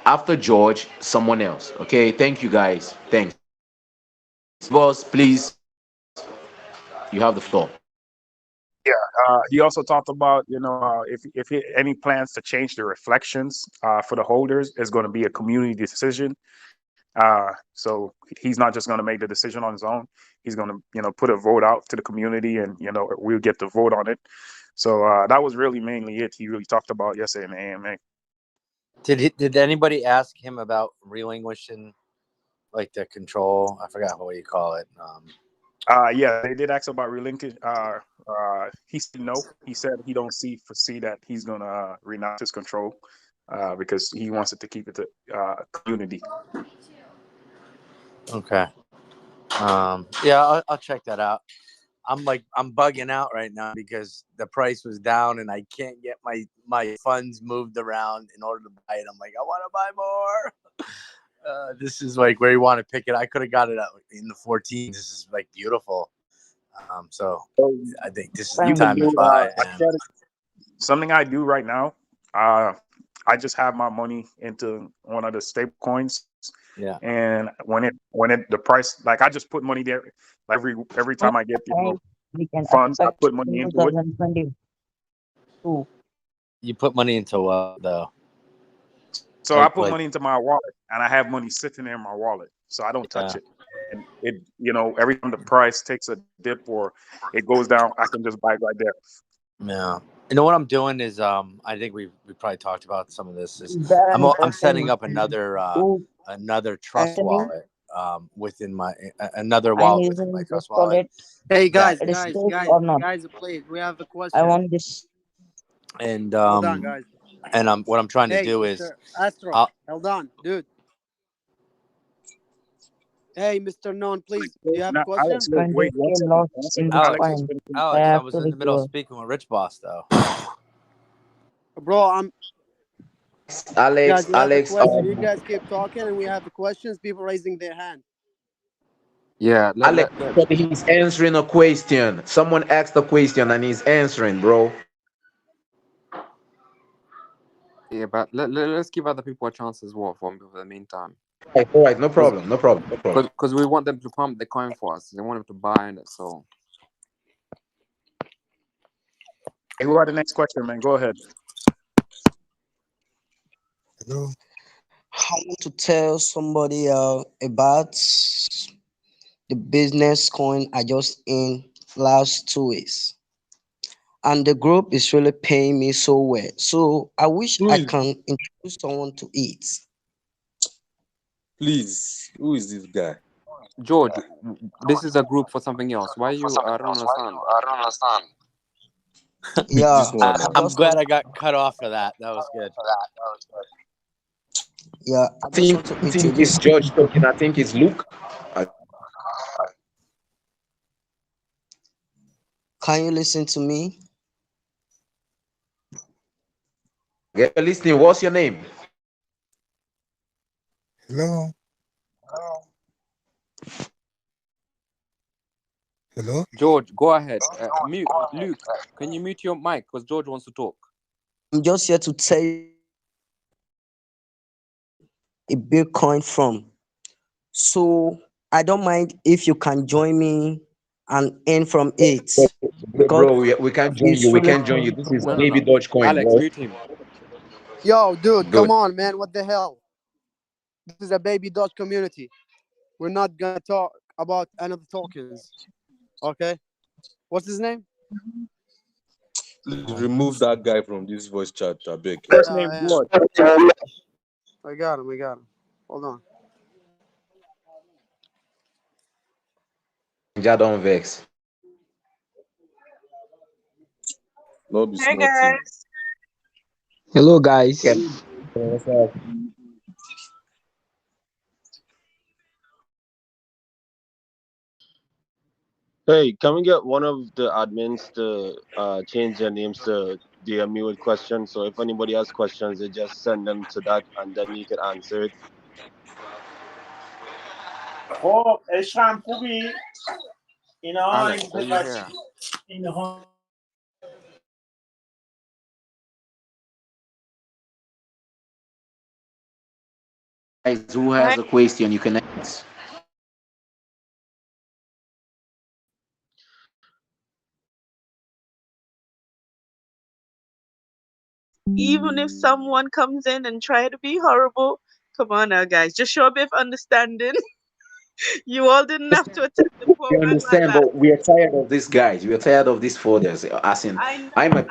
After George, someone else. Okay, thank you, guys. Thanks. Boss, please, you have the floor. Yeah, he also talked about if any plans to change the reflections for the holders is going to be a community decision. So he's not just going to make the decision on his own. He's going to put a vote out to the community, and we'll get the vote on it. So that was really mainly it. He really talked about yesterday in the AMA. Did anybody ask him about relinquishing like the control? I forgot what you call it. Yeah, they did ask about relinquish. He said no. He said he don't foresee that he's gonna renounce his control because he wants it to keep it to community. Okay. Yeah, I'll check that out. I'm bugging out right now because the price was down and I can't get my funds moved around in order to buy it. I'm like, I want to buy more. This is like where you want to pick it. I could have got it in the 14. This is like beautiful. So I think this is the time to buy. Something I do right now. I just have my money into one of the stable coins. Yeah. And when the price, like I just put money there. Like every time I get funds, I put money into it. You put money into what though? So I put money into my wallet, and I have money sitting there in my wallet, so I don't touch it. And it, every time the price takes a dip or it goes down, I can just buy it right there. Yeah. You know what I'm doing is I think we probably talked about some of this. Is Baron I'm setting up Anthony. another trust Anthony, wallet within my another I'm wallet within using my this trust wallet. wallet. That It is safe or not? Please, we have a I question. want this. and Hold on, guys. and what I'm trying to Hey, do is Mr. Astro, hold on, dude. Hey, Mr. Non, please, do you have a Now, question? Alex, wait one CoinGecko second. lost One in second. this Alex, coin. I I have was to in the middle of withdraw. speaking with Rich Boss though. Bro, I'm Alex, guys. We have a Alex, question. You guys keep talking, and we have the questions. People raising their hand. Yeah, Alex, he's answering a question. Someone asked a question and he's answering, bro. yeah, but let's give other people a chance as well for the meantime. All right, no problem. Because we want them to pump the coin for us. They want them to buy in it, so. Hey, who are the next question, man? Go ahead. Hello. I want to tell somebody about the business coin I just in last 2 weeks. And the group is really paying me so well. So I wish I can introduce someone to it. Please, who is this guy? George, this is a group for something else. Why you? I don't understand. Yeah, I'm glad I got cut off for that. That was good. Yeah, I think it's George talking. I think it's Luke. Can you listen to me? Yeah, listening. What's your name? Hello. Hello. George, go ahead. Mute. Luke, can you mute your mic? Because George wants to talk. I'm just here to tell you a Bitcoin from. So I don't mind if you can join me and earn from it. Bro, we can't join you. We can't join you. This is Babydoge Coin, Alex, bro. mute him. Yo, dude, Good. come on, man. What the hell? This is a Babydoge community. We're not gonna talk about another tokens. Okay? What's his name? Please remove that guy from this voice chat, I beg. First name George. We got him. Hold on. Ja, don't vex. No be Hey nothing. guys. Hello, guys. What's up? Hey, can we get one of the admins to change their names to DM me with questions? So if anybody has questions, they just send them to that, and then you can answer it. خب عشقم خوبی؟ اینا Alex, are you here? اینها Guys, who has a question, you can ask. even if someone comes in and try to be horrible, come on now guys, just show a bit of understanding. You all didn't have to attend the We format like understand, that. but we are tired of these guys. We are tired of these folders. As in, I know, I'm a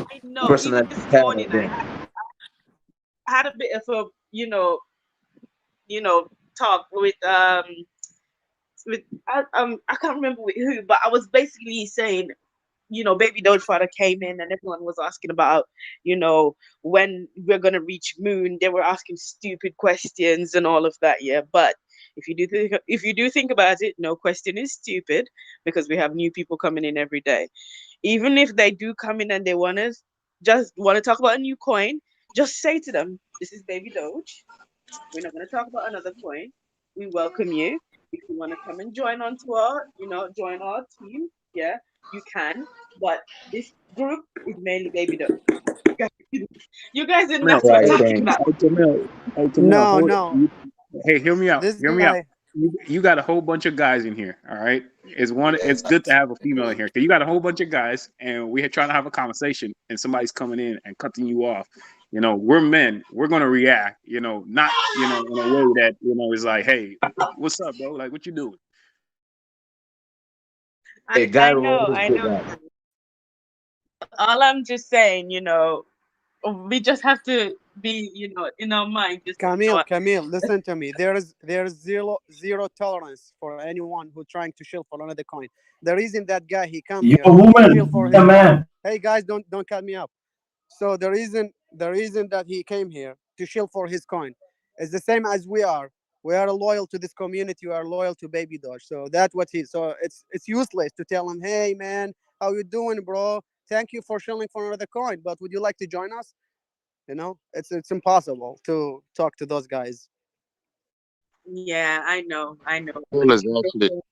I know. person Even that's this tired morning of them. I had a bit of a talk with I can't remember with who, but I was basically saying, Baby Doge father came in and everyone was asking about, when we're gonna reach moon. They were asking stupid questions and all of that, yeah. But if you do think about it, no question is stupid because we have new people coming in every day. Even if they do come in and they want to talk about a new coin, just say to them, "This is Baby Doge. We're not gonna talk about another coin. We welcome you. If you want to come and join join our team, yeah, you can. But this group is mainly Baby Doge. You guys didn't have to attack him back. Hey, No. Hey, hear me out. This Hear me out. guy. You got a whole bunch of guys in here. All right. It's good to have a female in here because you got a whole bunch of guys, and we're trying to have a conversation, and somebody's coming in and cutting you off. You know, we're men. We're gonna react. You know, not in a way that is like, hey, what's up, bro? Like, what you doing? A guy I will know, always I do know. that. All I'm just saying, we just have to be, in our mind, just Camille, listen to me. There's zero tolerance for anyone who trying to shill for another coin. The reason that guy he come You're here a to shill for woman, his a coin. man. Hey guys, don't cut me up. So the reason that he came here to shill for his coin is the same as we are. We are loyal to this community. We are loyal to Babydoge. So that's what he. So it's useless to tell him, hey man, how you doing, bro? Thank you for shilling for another coin, but would you like to join us? It's impossible to talk to those guys. Yeah, I know.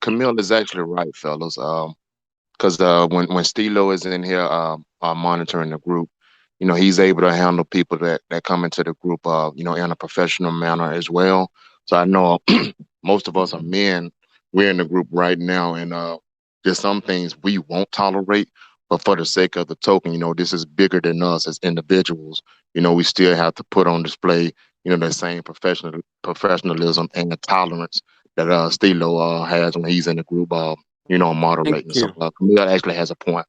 Camille is actually right, fellas. Because when Stilo is in here monitoring the group, he's able to handle people that come into the group in a professional manner as well. So I know most of us are men. We're in the group right now, and there's some things we won't tolerate, but for the sake of the token, this is bigger than us as individuals. We still have to put on display, that same professionalism and the tolerance that Stilo has when he's in the group. Thank Moderating. So you. Camille actually has a point.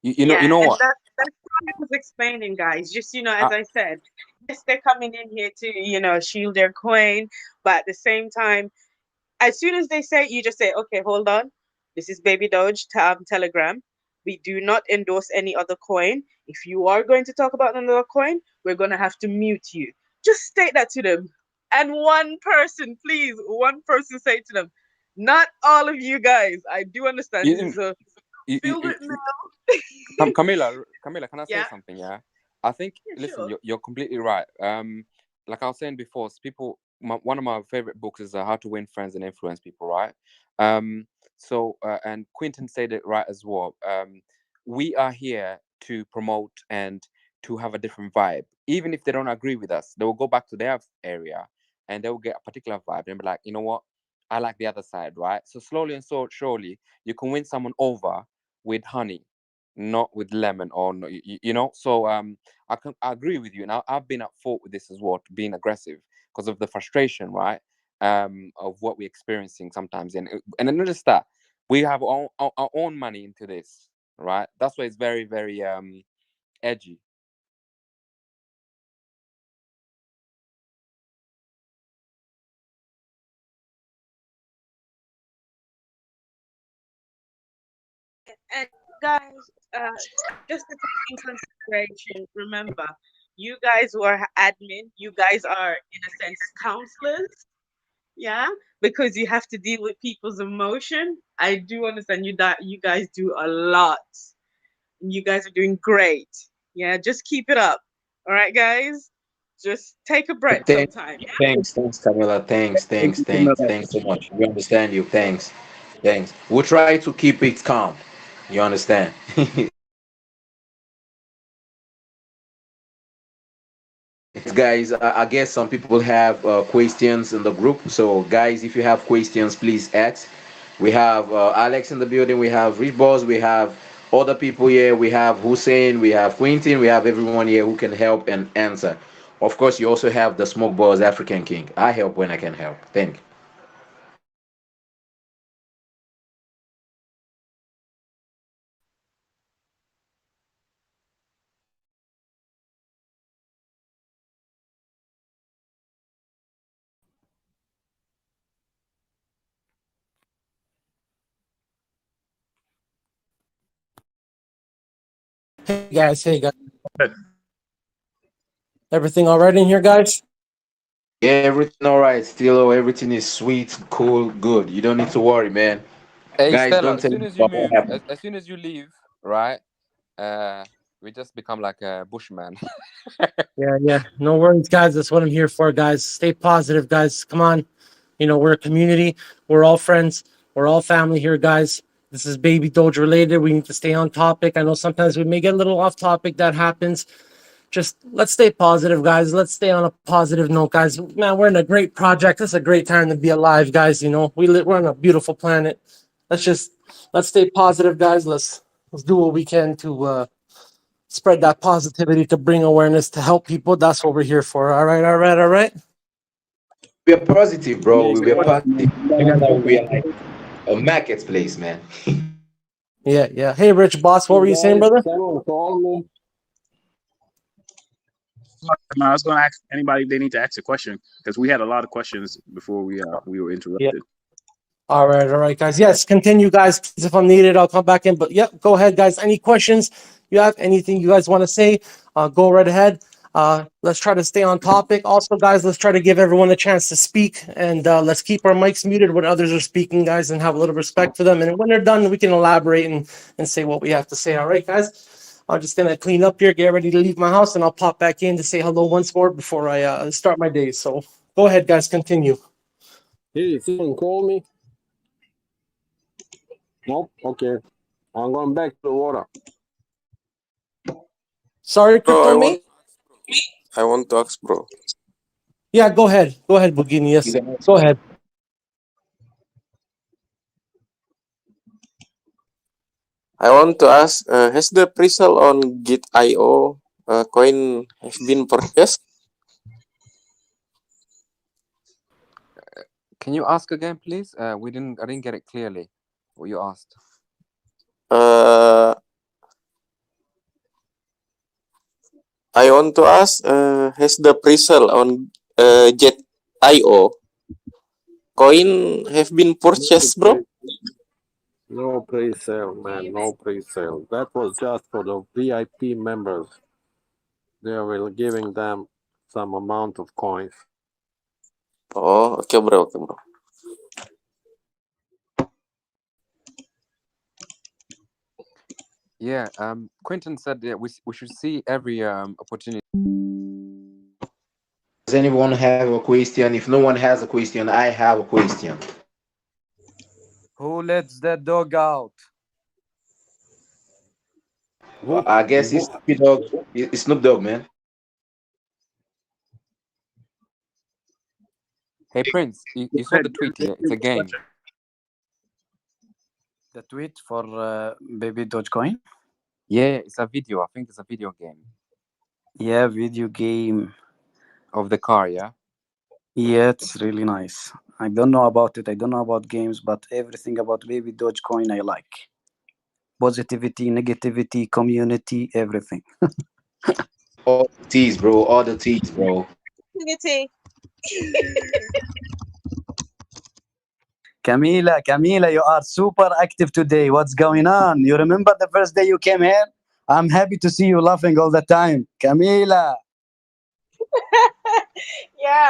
You Yeah, know and what? that's what I was explaining, guys. Just as I said, yes, they're coming in here to shield their coin, but at the same time, as soon as they say, you just say, okay, hold on, this is Baby Doge Telegram. We do not endorse any other coin. If you are going to talk about another coin, we're gonna have to mute you. Just state that to them, and one person, please, one person say to them. Not all of you guys. I do understand this You, is a you, you, filled you, with mail. Camila, can I say Yeah. something? Yeah, I think. Yeah, Listen, sure. you're completely right. Like I was saying before, one of my favorite books is How to Win Friends and Influence People. Right. So and Quentin said it right as well. We are here to promote and to have a different vibe. Even if they don't agree with us, they will go back to their area and they will get a particular vibe and be like, you know what, I like the other side, right? So slowly and surely, you can win someone over with honey, not with lemon, or no, So I agree with you, and I've been at fault with this as well, being aggressive because of the frustration, right? Of what we're experiencing sometimes, and not just that, we have our own money into this, right? That's why it's very, very edgy. And guys, just to take in consideration, remember, you guys who are admin, you guys are in a sense counselors, yeah, because you have to deal with people's emotion. I do understand that you guys do a lot. You guys are doing great. Yeah, just keep it up. All right, guys, just take a breath Thanks, sometime. Yeah. thanks, Camila. Thanks, Thank thanks, you, thanks, Camilla. thanks so much. We understand you. Thanks, thanks. We'll try to keep it calm. You understand? Guys, I guess some people have questions in the group. So, guys, if you have questions, please ask. We have Alex in the building. We have Rich Boss. We have other people here. We have Hussein. We have Quentin. We have everyone here who can help and answer. Of course, you also have the Smoke Boss African King. I help when I can help. Thank you. Hey guys. Everything all right in here, guys? Yeah, everything all right. Still, everything is sweet, cool, good. You don't need to worry, man. Hey Guys, Stella, don't as tell soon me as you about what move, happened. as soon as you leave, right? Uh, we just become like a bushman. Yeah. No worries, guys. That's what I'm here for, guys. Stay positive, guys. Come on. We're a community. We're all friends. We're all family here, guys. This is Baby Doge related. We need to stay on topic. I know sometimes we may get a little off topic. That happens. Just let's stay positive, guys. Let's stay on a positive note, guys. Man, we're in a great project. This is a great time to be alive, guys. We're on a beautiful planet. Let's stay positive, guys. Let's do what we can spread that positivity, to bring awareness, to help people. That's what we're here for. All right, all right, all right. We are positive, bro. We are positive. Together We are like a marketplace, man. Yeah, yeah. Hey, Rich Boss, what were you saying, Guys, brother? someone call me. No, I was going to ask anybody if they need to ask a question because we had a lot of questions before we were interrupted. All right, guys. Yes, continue, guys. Please, if I'm needed, I'll come back in. But yeah, go ahead, guys. Any questions you have, anything you guys want to say, go right ahead. Let's try to stay on topic. Also, guys, let's try to give everyone a chance to speak, and let's keep our mics muted when others are speaking, guys, and have a little respect for them. And when they're done, we can elaborate and say what we have to say. All right, guys. I'm just gonna clean up here, get ready to leave my house, and I'll pop back in to say hello once more before I start my day. So go ahead, guys. Continue. Hey, someone call me. Nope. Okay. I'm going back to the water. Sorry, Bro, Crypto Mate. I want to ask, bro. Yeah, go ahead. Go ahead, Bugini. Yes, go ahead. I want to ask, has the pre-sale on Git.io coin have been purchased? Can you ask again, please? I didn't get it clearly. What you asked. I want to ask, has the pre-sale on Jet.io coin have been purchased, bro? No pre-sale, man. No pre-sale. That was just for the VIP members. They were giving them some amount of coins. Oh, okay, bro. Okay, bro. Yeah. Quentin said we should see every opportunity. Does anyone have a question? If no one has a question, I have a question. Who lets that dog out? I guess it's Snoop Dogg. It's Snoop Dogg, man. Hey Prince, you saw the tweet here. It's a game. The tweet for Babydoge Coin? Yeah, it's a video. I think it's a video game Yeah, video game. of the car. Yeah. Yeah, it's really nice. I don't know about it. I don't know about games, but everything about Babydoge Coin I like. Positivity, negativity, community, everything. All the teas, bro. All the teas, bro. Camila, you are super active today. What's going on? You remember the first day you came here? I'm happy to see you laughing all the time. Camila. Yeah,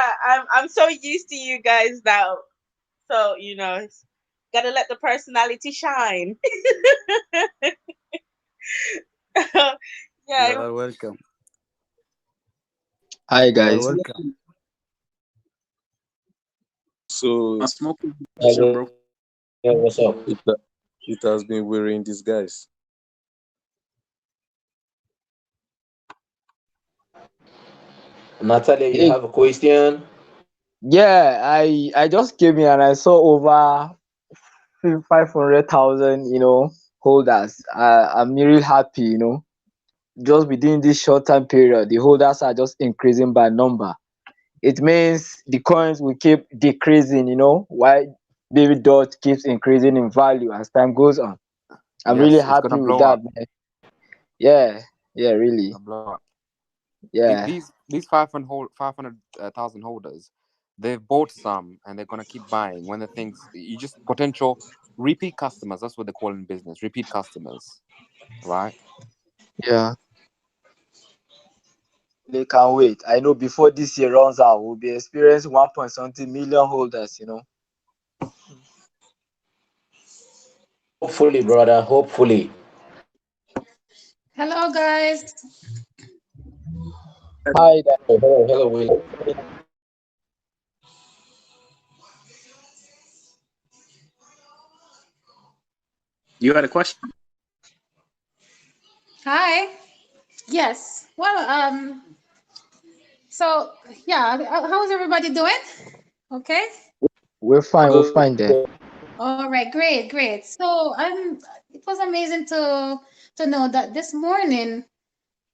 I'm so used to you guys now. So, gotta let the personality shine. Yeah. You are welcome. Hi You are guys. welcome. So I'm smoking, bro. Yeah, what's up? It has been wearing these guys. Natalia, you Hey, have a question? yeah, I just came here and I saw over 500,000, holders. I'm really happy, just within this short time period, the holders are just increasing by number. It means the coins will keep decreasing, while Babydoge keeps increasing in value as time goes on. I'm really Yes, it's happy gonna with blow that, up. man. Yeah, really. Gonna blow up. Yeah. These 500,000 holders, they've bought some and they're gonna keep buying. When the things you just potential repeat customers. That's what they call in business. Repeat customers, right? Yeah. They can't wait. I know before this year runs out, we'll be experiencing 1 point something million holders, Hopefully, brother. Hopefully. Hello, guys. Hi there. Hello, Will. You had a question? Hi. Yes. Well, so yeah, how's everybody doing? Okay. We're fine there. All right, great. So it was amazing to know that this morning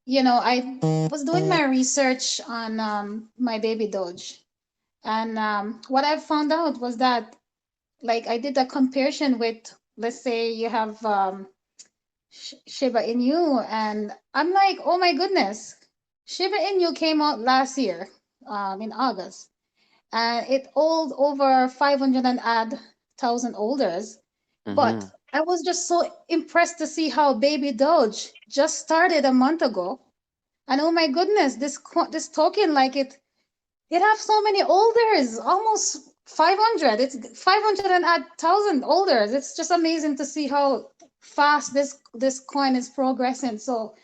you know, I was doing my research on my baby Doge, and what I found out was that, like, I did a comparison with, let's say you have Shiba Inu, and I'm like, oh my goodness, Shiba Inu came out last year, in August, and it old over 500 and odd thousand holders. But Mm-hmm. I was just so impressed to see how Baby Doge just started a month ago, and oh my goodness, this token, like it have so many holders, almost 500. It's 500 and odd thousand holders. It's just amazing to see how fast this coin is progressing so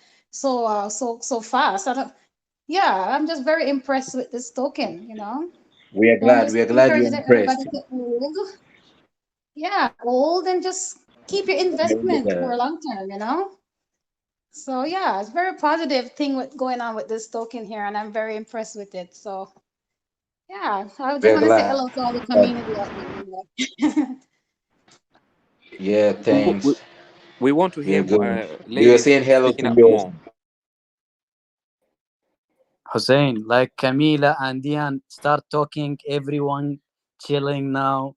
fast. Yeah, I'm just very impressed with this token, you know. We are And I'm glad. just We are glad you're encouraging everybody impressed. to hold. Yeah, hold and just keep your investment for Yeah. a long term, you know. So yeah, it's very positive thing with going on with this token here, and I'm very impressed with it. So yeah, I We just are want to say glad. hello to all the community out there. Yeah, We, w- we, thanks. we want to We are hear good. We are ladies saying hello speaking to up yours. more. Hussein, like Camila and Dian, start talking. Everyone chilling now,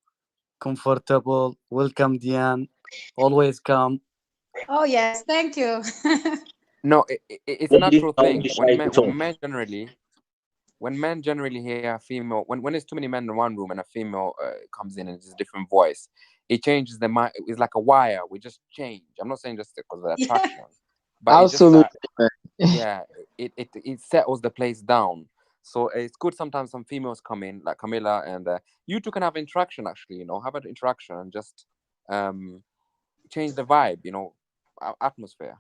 comfortable. Welcome, Dian. Always come. Oh yes, thank you. No, it's a Don't be natural don't be thing. shy to talk. When men generally hear a female, when there's too many men in one room and a female comes in and it's a different voice, it changes the mind. It's like a wire. We just change. I'm not saying just because of the Yeah. attraction, but it's just that, Absolutely, man. yeah, it settles the place down. So it's good sometimes some females come in like Camilla, and you two can have interaction actually. You know, have an interaction and just um change the vibe. You know, atmosphere.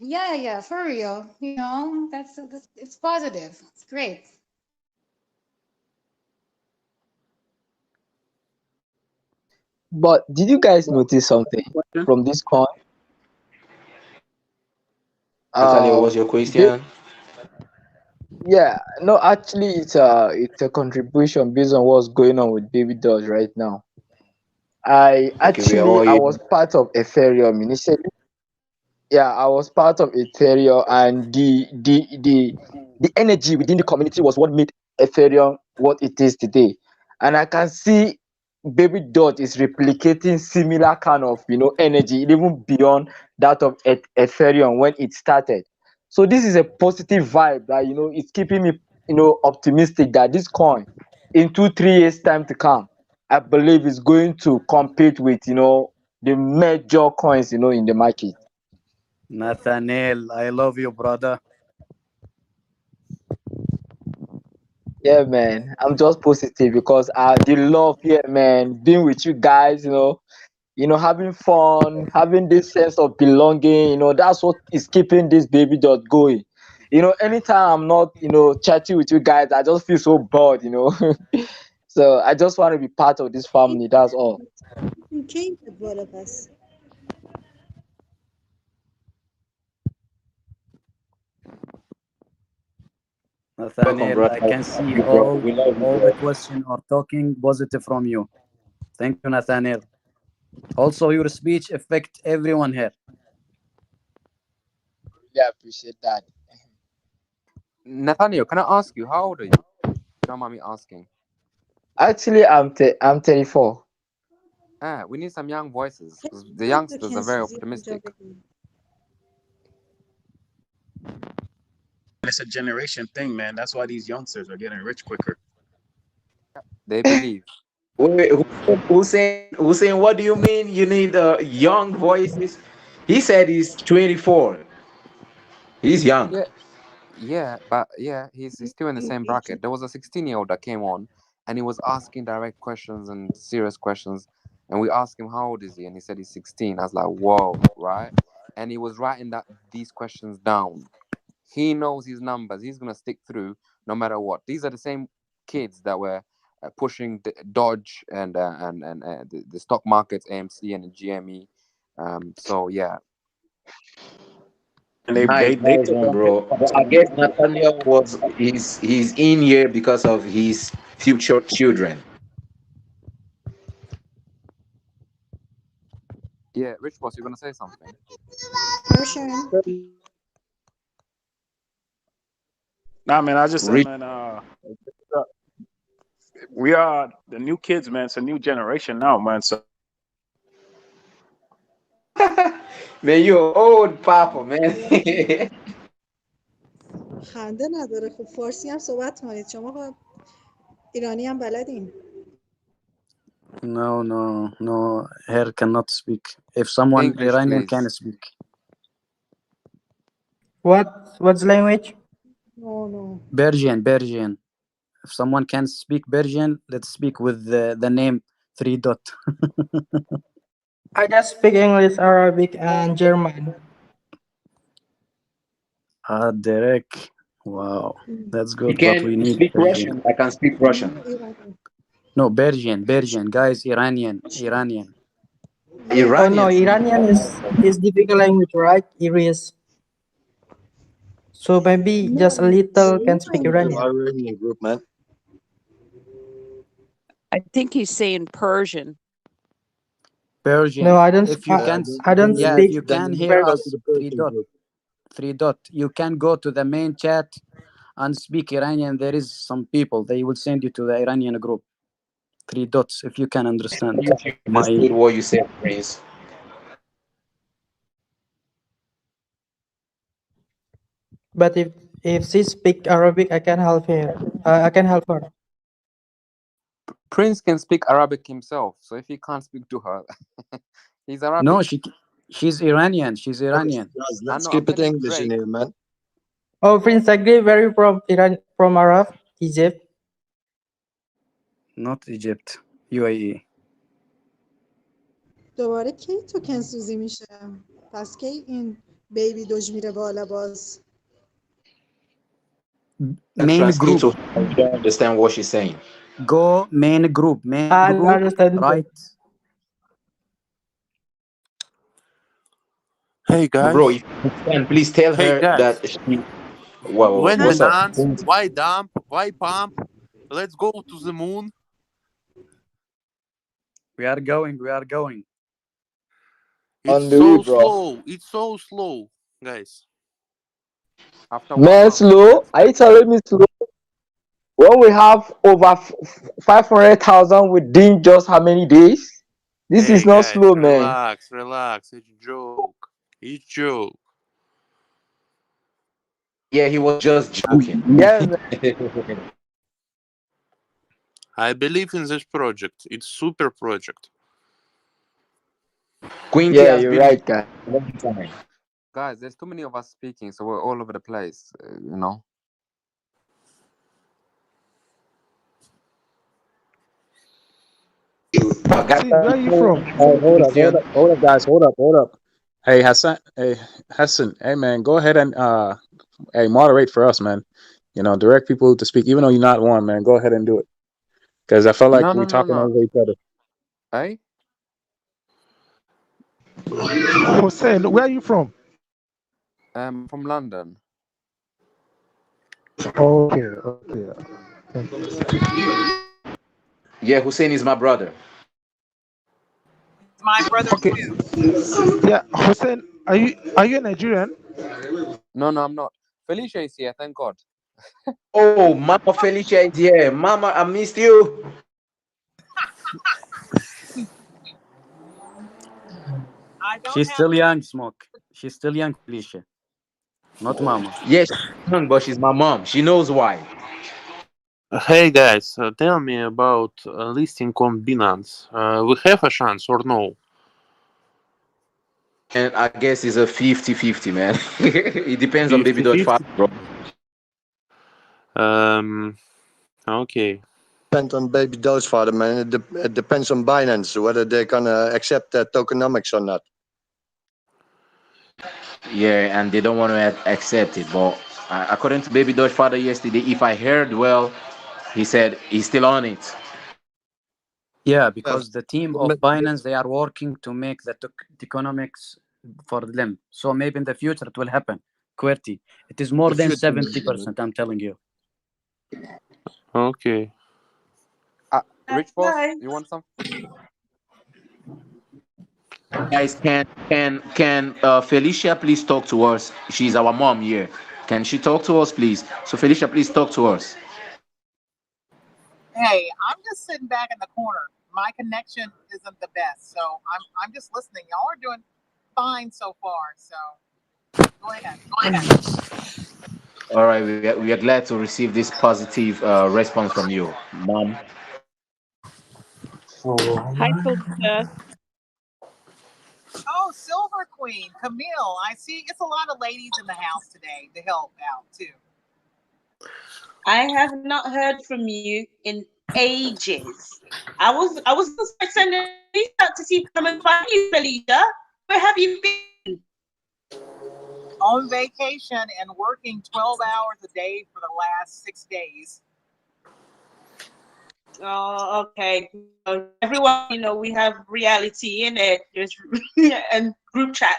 Yeah, for real. You know, that's it's positive. It's great. But did you guys notice something from this coin? Natalia, what's your They, question? yeah, no, actually, it's a contribution based on what's going on with Baby Doge right now. Okay, we are all I here. was part of Ethereum initially. Yeah, I was part of Ethereum, and the energy within the community was what made Ethereum what it is today. And I can see Baby Dot is replicating similar kind of energy, even beyond that of Ethereum when it started. So this is a positive vibe that it's keeping me optimistic that this coin in 2-3 years time to come, I believe is going to compete with the major coins in the market. Nathaniel, I love you, brother. Yeah, man. I'm just positive because the love here, man, being with you guys, having fun, having this sense of belonging, that's what is keeping this baby dot going. Anytime I'm not, chatting with you guys, I just feel so bored. So I just want to be part of this family. That's all. You change the both of us. Welcome, Nathaniel, I brother. can see We love you, all the bro. question are talking positive from you. Thank you, Nathaniel. Also, your speech affect everyone here. Yeah, appreciate that. Nathaniel, can I ask you how old are you? Don't mind me asking. Actually, I'm 34. We need some young voices because the Stop the youngsters are very cancers optimistic. It's a generation thing, man. That's why these youngsters are getting rich quicker. They believe. Wait, Hussein, what do you mean? You need young voices? He said he's 24. He's young. Yeah, yeah, but yeah, he's still in the same bracket. There was a 16-year-old that came on, and he was asking direct questions and serious questions, and we asked him how old is he, and he said he's 16. I was like, whoa, right? And he was writing these questions down. He knows his numbers. He's gonna stick through no matter what. These are the same kids that were pushing the Dodge and the stock markets, AMC and the GME. So yeah, And Nice, they nice took one, on his bro. numbers I too. guess Nathaniel was he's in here because of his future children. yeah. Rich Boss, you're gonna say something? Persian. Nah, man, I just said, man, we are the new kids, man. It's a new generation now, man. So Man, you're old papa, man. خنده نداره خب فارسی هم صحبت کنید شما خب ایرانی هم بلدین. No. Her cannot speak. If someone English, Iranian please. can speak. What's the language? No. Persian. If someone can speak Persian, let's speak with the name 3 dot. I just speak English, Arabic, and German. Derek. Wow, that's You good, but we can need speak Persian. Russian. I can speak Russian. No, Persian, guys, Iranian. Oh no, Iranian. Iranian is difficult language, right? It is. So maybe just a little can speak Iranian. Iranian group, man. I think he's saying Persian. Persian. No, I don't. If you can, I don't yeah, speak. if you can hear very us, good. 3 dot. You can go to the main chat and speak Iranian. There is some people. They will send you to the Iranian group. 3 dots. If you can understand Understood what you said, Prince. But if she speak Arabic, I can help her. I can help her. Prince can speak Arabic himself, so if he can't speak to her, he's Arabic. No, she's Iranian. She's Iranian. Guys, let's keep it English in here, man. Oh, Prince, I agree. Where are you from? Iran, from Arab, Egypt. Not Egypt. UAE. دوباره کی توکن سوزی میشه؟ پس کی این بیبی دوج میره بالا باز؟ Main group. To understand what she's saying. Go main group. Right. Hey guys. Bro, if you can, please tell her that she. Well, when what's up? Binance, why dump? Why pump? Let's go to the moon. We are going. It's so slow. It's so slow, guys. Man, slow? Are you telling me slow? When we have over 500,000 within just how many days? This is not guys, slow, man. Relax. It's joke. Yeah, he was just joking. Yeah, I believe in this project. It's super project. Quinty yeah, has you're been right, guy. Guys, there's too many of us speaking, so we're all over the place, you know. Where are you from? Hold up, guys. Hold up. hey Hassan, hey man, go ahead and moderate for us, man. You know, direct people to speak, even though you're not one, man. Go ahead and do it, because I felt like we're talking over each other. Hey, Hussein, where are you from? from London. Okay. Yeah, Hussein is my brother. My brother too. Yeah, Hussein, are you Nigerian? No, I'm not. Felicia is here, thank God. Oh, Mama Felicia is here. Mama, I missed you. She's still young, Smoke. She's still young, Felicia. Not Mama. Yes, she's young, but she's my mom. She knows why. Hey guys, tell me about listing on Binance. We have a chance or no? And I guess it's a 50-50, man. It depends on Babydoge 5, bro. Okay. Depends on Babydoge father, man. It depends on Binance whether they're gonna accept that tokenomics or not. Yeah, and they don't want to accept it. But according to Babydoge father yesterday, if I heard well, he said he's still on it. Yeah, because the team of Binance, they are working to make the economics for them. So maybe in the future it will happen. QWERTY. It is more than 70%, I'm telling you. Okay. Rich Boss, you want something? Guys, can Felicia please talk to us? She's our mom here. Can she talk to us, please? So Felicia, please talk to us. Hey, I'm just sitting back in the corner. My connection isn't the best, so I'm just listening. Y'all are doing fine so far. So go ahead. All right, we are glad to receive this positive response from you, mom. Hi, Felicia. Oh, Silver Queen, Camille. I see it's a lot of ladies in the house today to help out too. I have not heard from you in ages. I was gonna start sending these out to see if I'm and find you, Felicia. Where have you been? On vacation and working 12 hours a day for the last 6 days. Oh, okay. Everyone, we have reality in it. There's and group chat.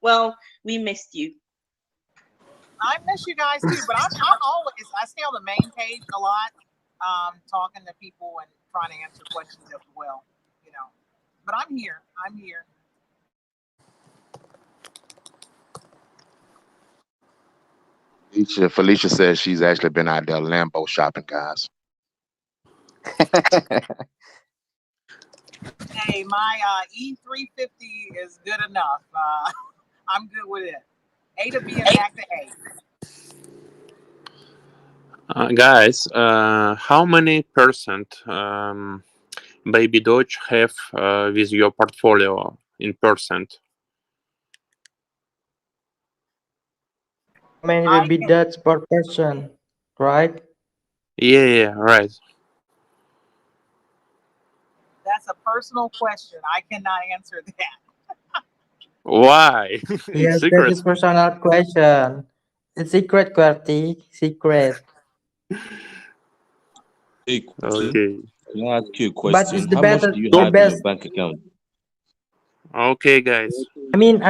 Well, we missed you. I miss you guys too, but I'm always I stay on the main page a lot, talking to people and trying to answer questions as well, But I'm here. Felicia says she's actually been out there Lambo shopping, guys. Hey, my E350 is good enough. I'm good with it. A to B and back to A. Guys, how many percent Baby Doge have with your portfolio in percent? How many baby dots per person, right? Yeah, right. That's a personal question. I cannot answer that. Why? Yes, that Secret. is personal question. It's secret, QWERTY. Secret. Hey, Kuti, Okay. can I ask you a But question? it's the How much better, do you the have in your best. bank account? Okay, guys. I mean,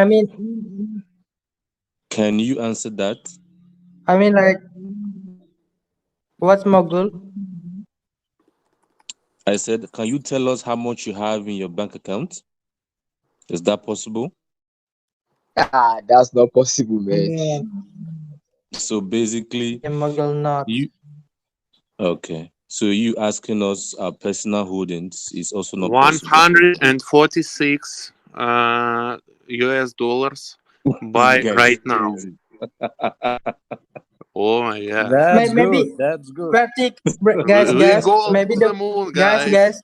Can you answer that? like, what's mogul? I said, can you tell us how much you have in your bank account? Is that possible? That's not possible, man. Yeah, So basically, mogul not. okay. So you asking us our personal holdings is also not possible. 146 US dollars by This guy right is now. crazy. Oh my god. That's Maybe, good. That's good. guys, We go maybe to the moon, guys, guys.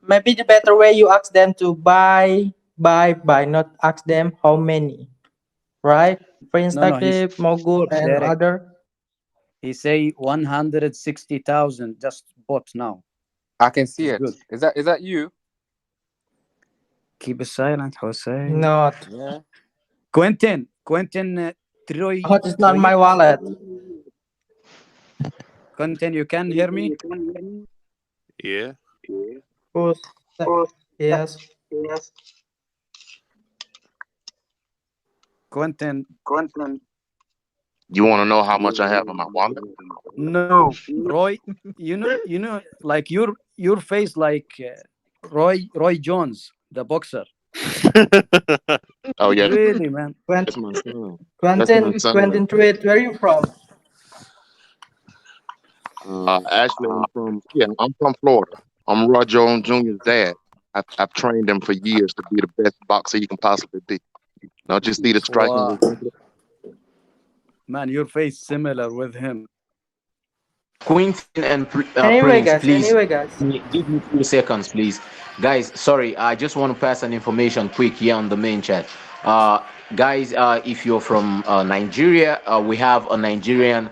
maybe the better way you ask them to buy, not ask them how many, right? For No, he's Instaclip, mogul, and Derek. other. He say 160,000 just bought now. I can see It's it. good. Is that you? Keep it silent, Jose. Not. Yeah. Quentin, Troy. Oh, it's not my wallet. Quentin, you can hear me? Yeah. Who's yes. Quentin. You want to know how much I have in my wallet? No, Roy. You know, like your face, like Roy Jones, the boxer. Oh yeah, Really, man. that's my son. That's my Quentin, son. Tweet, where are you from? Actually, I'm from Florida. I'm Roy Jones Jr.'s dad. I've trained him for years to be the best boxer he can possibly be. Not just see the striking Wow, with man, your face similar with him. Quentin and Anyway, Prince, guys. please give me 2 seconds, please. Guys, sorry, I just want to pass an information quick here on the main chat. Guys, if you're from Nigeria, we have a Nigerian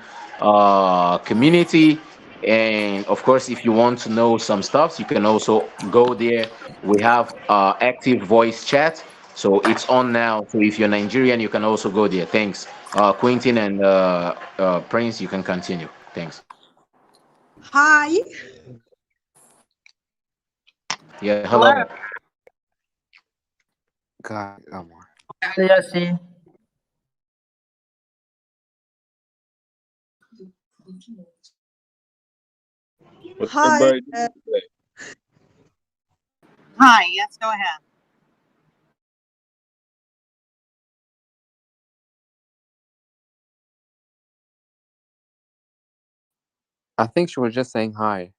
community. And of course, if you want to know some stuff, you can also go there. We have active voice chat. So it's on now. So if you're Nigerian, you can also go there. Thanks. Quentin and Prince, you can continue. Thanks. Hi. Yeah, Hello. hello. God, come on. Yes, What's Hi. everybody doing today? Hi. Yes, go ahead. I think she was just saying hi.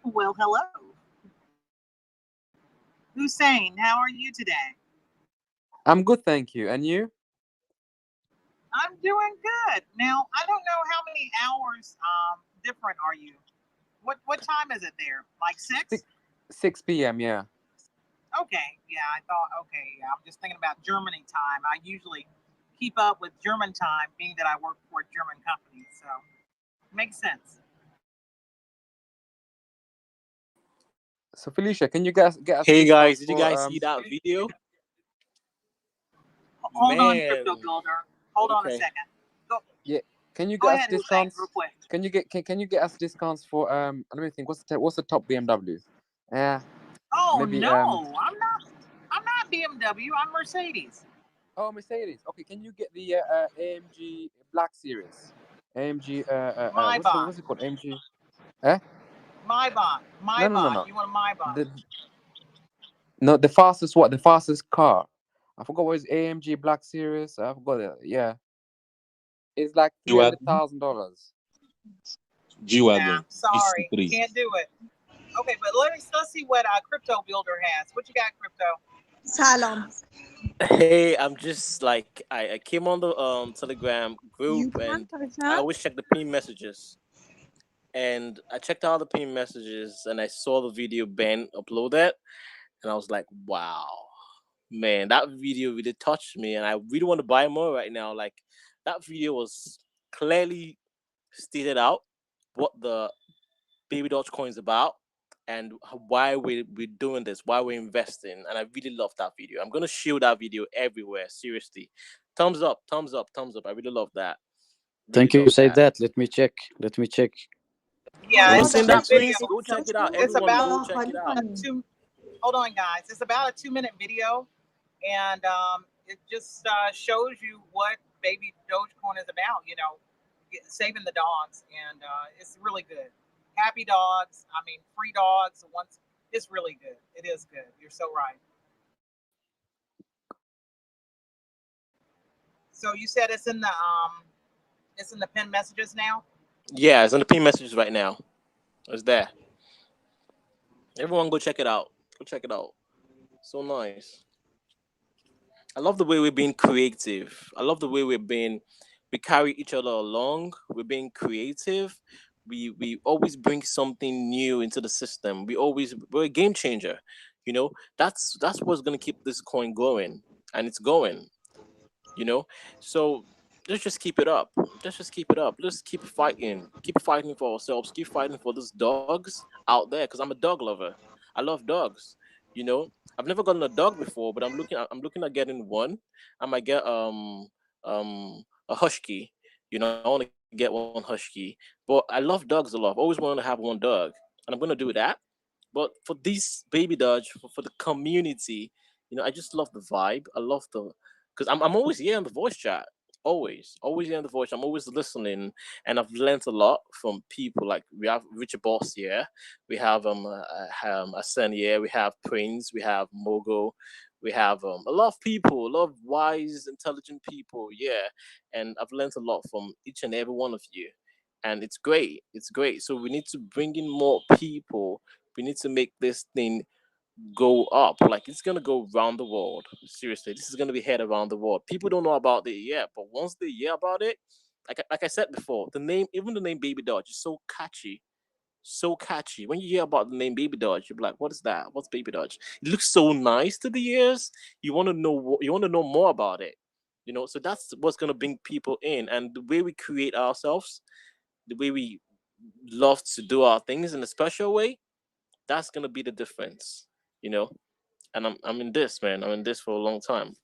Well, hello. Hussein, how are you today? I'm good, thank you. And you? I'm doing good. Now, I don't know how many hours different are you? What time is it there? Like 6? 6 p.m. Yeah. Okay. Yeah, I thought. Okay. Yeah, I'm just thinking about Germany time. I usually keep up with German time, being that I work for a German company. So makes sense. So Felicia, can you guys get us Hey discounts guys, did you for guys see that video? Hold on, Man. Crypto Builder. Hold on a Okay. second. Go. Yeah. Can you Go get us ahead, Hussein, discounts? real quick. Can you get us discounts for let me think. What's the top BMW? Yeah. Oh Maybe no, I'm not BMW. I'm Mercedes. Oh, Mercedes. Okay, can you get the AMG Black Series? AMG Maybach. what's it called? AMG eh? Maybach. No, Maybach. You want a Maybach? The fastest what? The fastest car. I forgot what is AMG Black Series. I forgot it. Yeah. It's like $300,000. Nah, sorry, can't do it. Okay, but let's see what Crypto Builder has. What you got, Crypto? Salam. Hey, I'm just like I came on the Telegram group and I always check the pin messages. And I checked all the pin messages and I saw the video Ben uploaded and I was like, wow. Man, that video really touched me and I really want to buy more right now. Like that video was clearly stated out what the Babydoge Coin is about and why we're doing this, why we're investing. And I really love that video. I'm going to share that video everywhere. Seriously. Thumbs up, thumbs up, thumbs up. I really love that. Thank you. Say that. Let me check. Yeah, Once in that video. place, go check it out. It's Everyone, about go check it out. Hold on, guys. It's about a 2-minute video, and it just shows you what Baby Dogecoin is about. You know, saving the dogs, and it's really good. Happy dogs. I mean, free dogs. It's really good. It is good. You're so right. So you said it's in the pin messages now. Yeah, it's on the pin messages right now. It's there. Everyone, go check it out. Go check it out. So nice. I love the way we're being creative. I love the way we carry each other along. We're being creative. We always bring something new into the system. We're a game changer. You know, that's what's gonna keep this coin going. And it's going. You know? So let's just keep it up. Let's just keep it up. Let's keep fighting. Keep fighting for ourselves. Keep fighting for those dogs out there. Because I'm a dog lover. I love dogs. You know, I've never gotten a dog before, but I'm looking at getting one. I might get a husky. You know, I want to get one husky. But I love dogs a lot. I've always wanted to have one dog, and I'm gonna do that. But for this baby Dodge, for the community, you know, I just love the vibe. I love the because I'm always here in the voice chat. Always here in the voice. I'm always listening, and I've learned a lot from people. Like we have Richard Boss here, we have Asen here, we have Prince, we have Mogo, we have a lot of people, a lot of wise, intelligent people. Yeah, and I've learned a lot from each and every one of you, and it's great. It's great. So we need to bring in more people. We need to make this thing go up. Like it's gonna go around the world. Seriously, this is gonna be heard around the world. People don't know about it yet, but once they hear about it, like I said before, the name, even the name Baby Dodge is so catchy. So catchy. When you hear about the name Baby Dodge, you're like, what is that? What's Baby Dodge? It looks so nice to the ears. You want to know you want to know more about it. You know, so that's what's gonna bring people in. And the way we create ourselves, the way we love to do our things in a special way, that's gonna be the difference. You know, and I'm in this, man. I'm in this for a long time,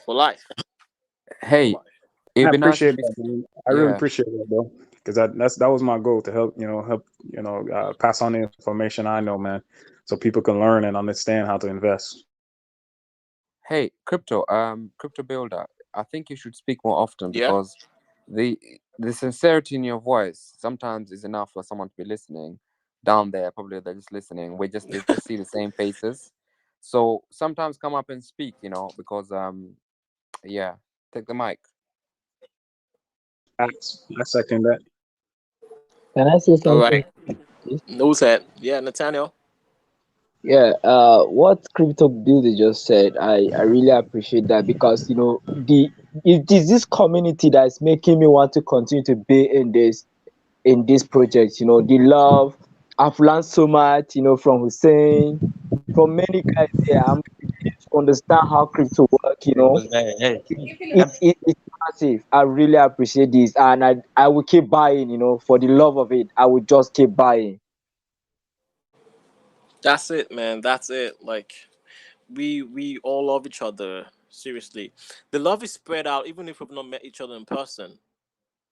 for life. Hey, I it'd be nice appreciate if you that, man. I really yeah. appreciate that, bro. Because that was my goal to help pass on the information I know, man, so people can learn and understand how to invest. Hey, crypto builder, I think you should speak more often Yeah. because the sincerity in your voice sometimes is enough for someone to be listening. Down there, probably they're just listening. They just see the same faces. So sometimes come up and speak, you know, because yeah, take the mic. I second that. Can I say All something? right. No said. Yeah, Nathaniel. Yeah, what Crypto Builder just said, I really appreciate that because it is this community that is making me want to continue to be in this project. The love I've learned so much, from Hussein, from many guys here. I'm beginning to understand how crypto work. Hey, It's massive. I really appreciate this, and I will keep buying. For the love of it, I will just keep buying. That's it, man. That's it. Like we all love each other. Seriously, the love is spread out even if we've not met each other in person.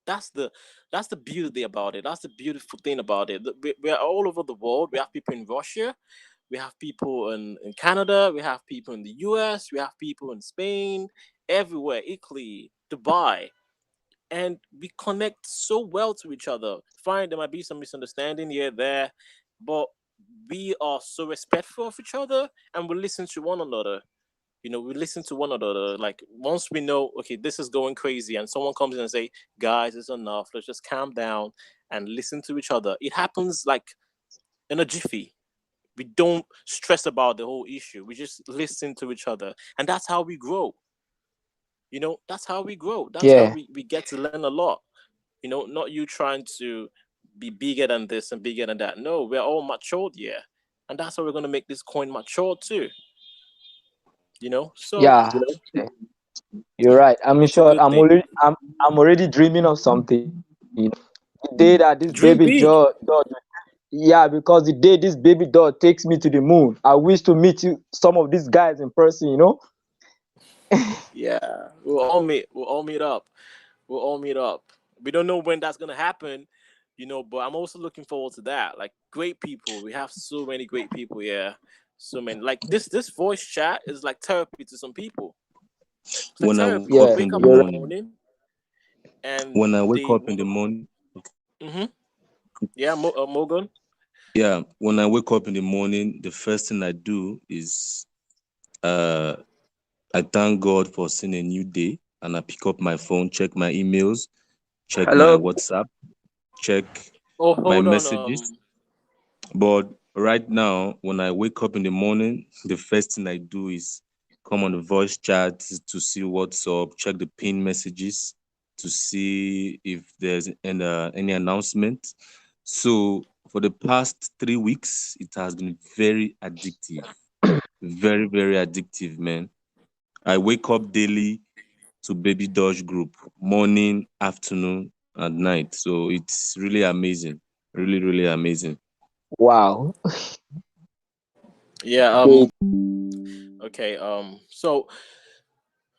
That's the that's the beauty about it. That's the beautiful thing about it. We're all over the world. We have people in Russia. We have people in Canada. We have people in the US. We have people in Spain. Everywhere, Italy, Dubai. And we connect so well to each other. Fine, there might be some misunderstanding here, there, but we are so respectful of each other and we listen to one another. We listen to one another. Like once we know, okay, this is going crazy, and someone comes in and say, "Guys, it's enough. Let's just calm down and listen to each other." It happens like in a jiffy. We don't stress about the whole issue. We just listen to each other, and that's how we grow. That's how we grow. That's how Yeah. we get to learn a lot. Not you trying to be bigger than this and bigger than that. No, we're all matured here, and that's how we're gonna make this coin mature too. So Yeah, yeah, you're right. I'm it's a sure good thing. I'm already dreaming of something. The day that this Dream baby big. dog, yeah, because the day this baby dog takes me to the moon, I wish to meet some of these guys in person. Yeah, We'll all meet up. We'll all meet up. We don't know when that's gonna happen, but I'm also looking forward to that. Like great people. We have so many great people here. So many. Like this voice chat is like therapy to some people. It's like when I therapy. wake They up Yeah, in wake the up in the you're morning, morning and when I wake they. up in the morning, Mm-hmm. Yeah, Morgan. yeah, when I wake up in the morning, the first thing I do is uh I thank God for seeing a new day, and I pick up my phone, check my emails, check my hello. WhatsApp, check Oh, my hold on. messages. But right now, when I wake up in the morning, the first thing I do is come on the voice chat to see what's up, check the pin messages to see if there's any announcement. So for the past 3 weeks, it has been very addictive, very, very addictive, man. I wake up daily to Babydoge group, morning, afternoon, and night. So it's really amazing, really, really amazing. Wow. Yeah. Great. Okay. So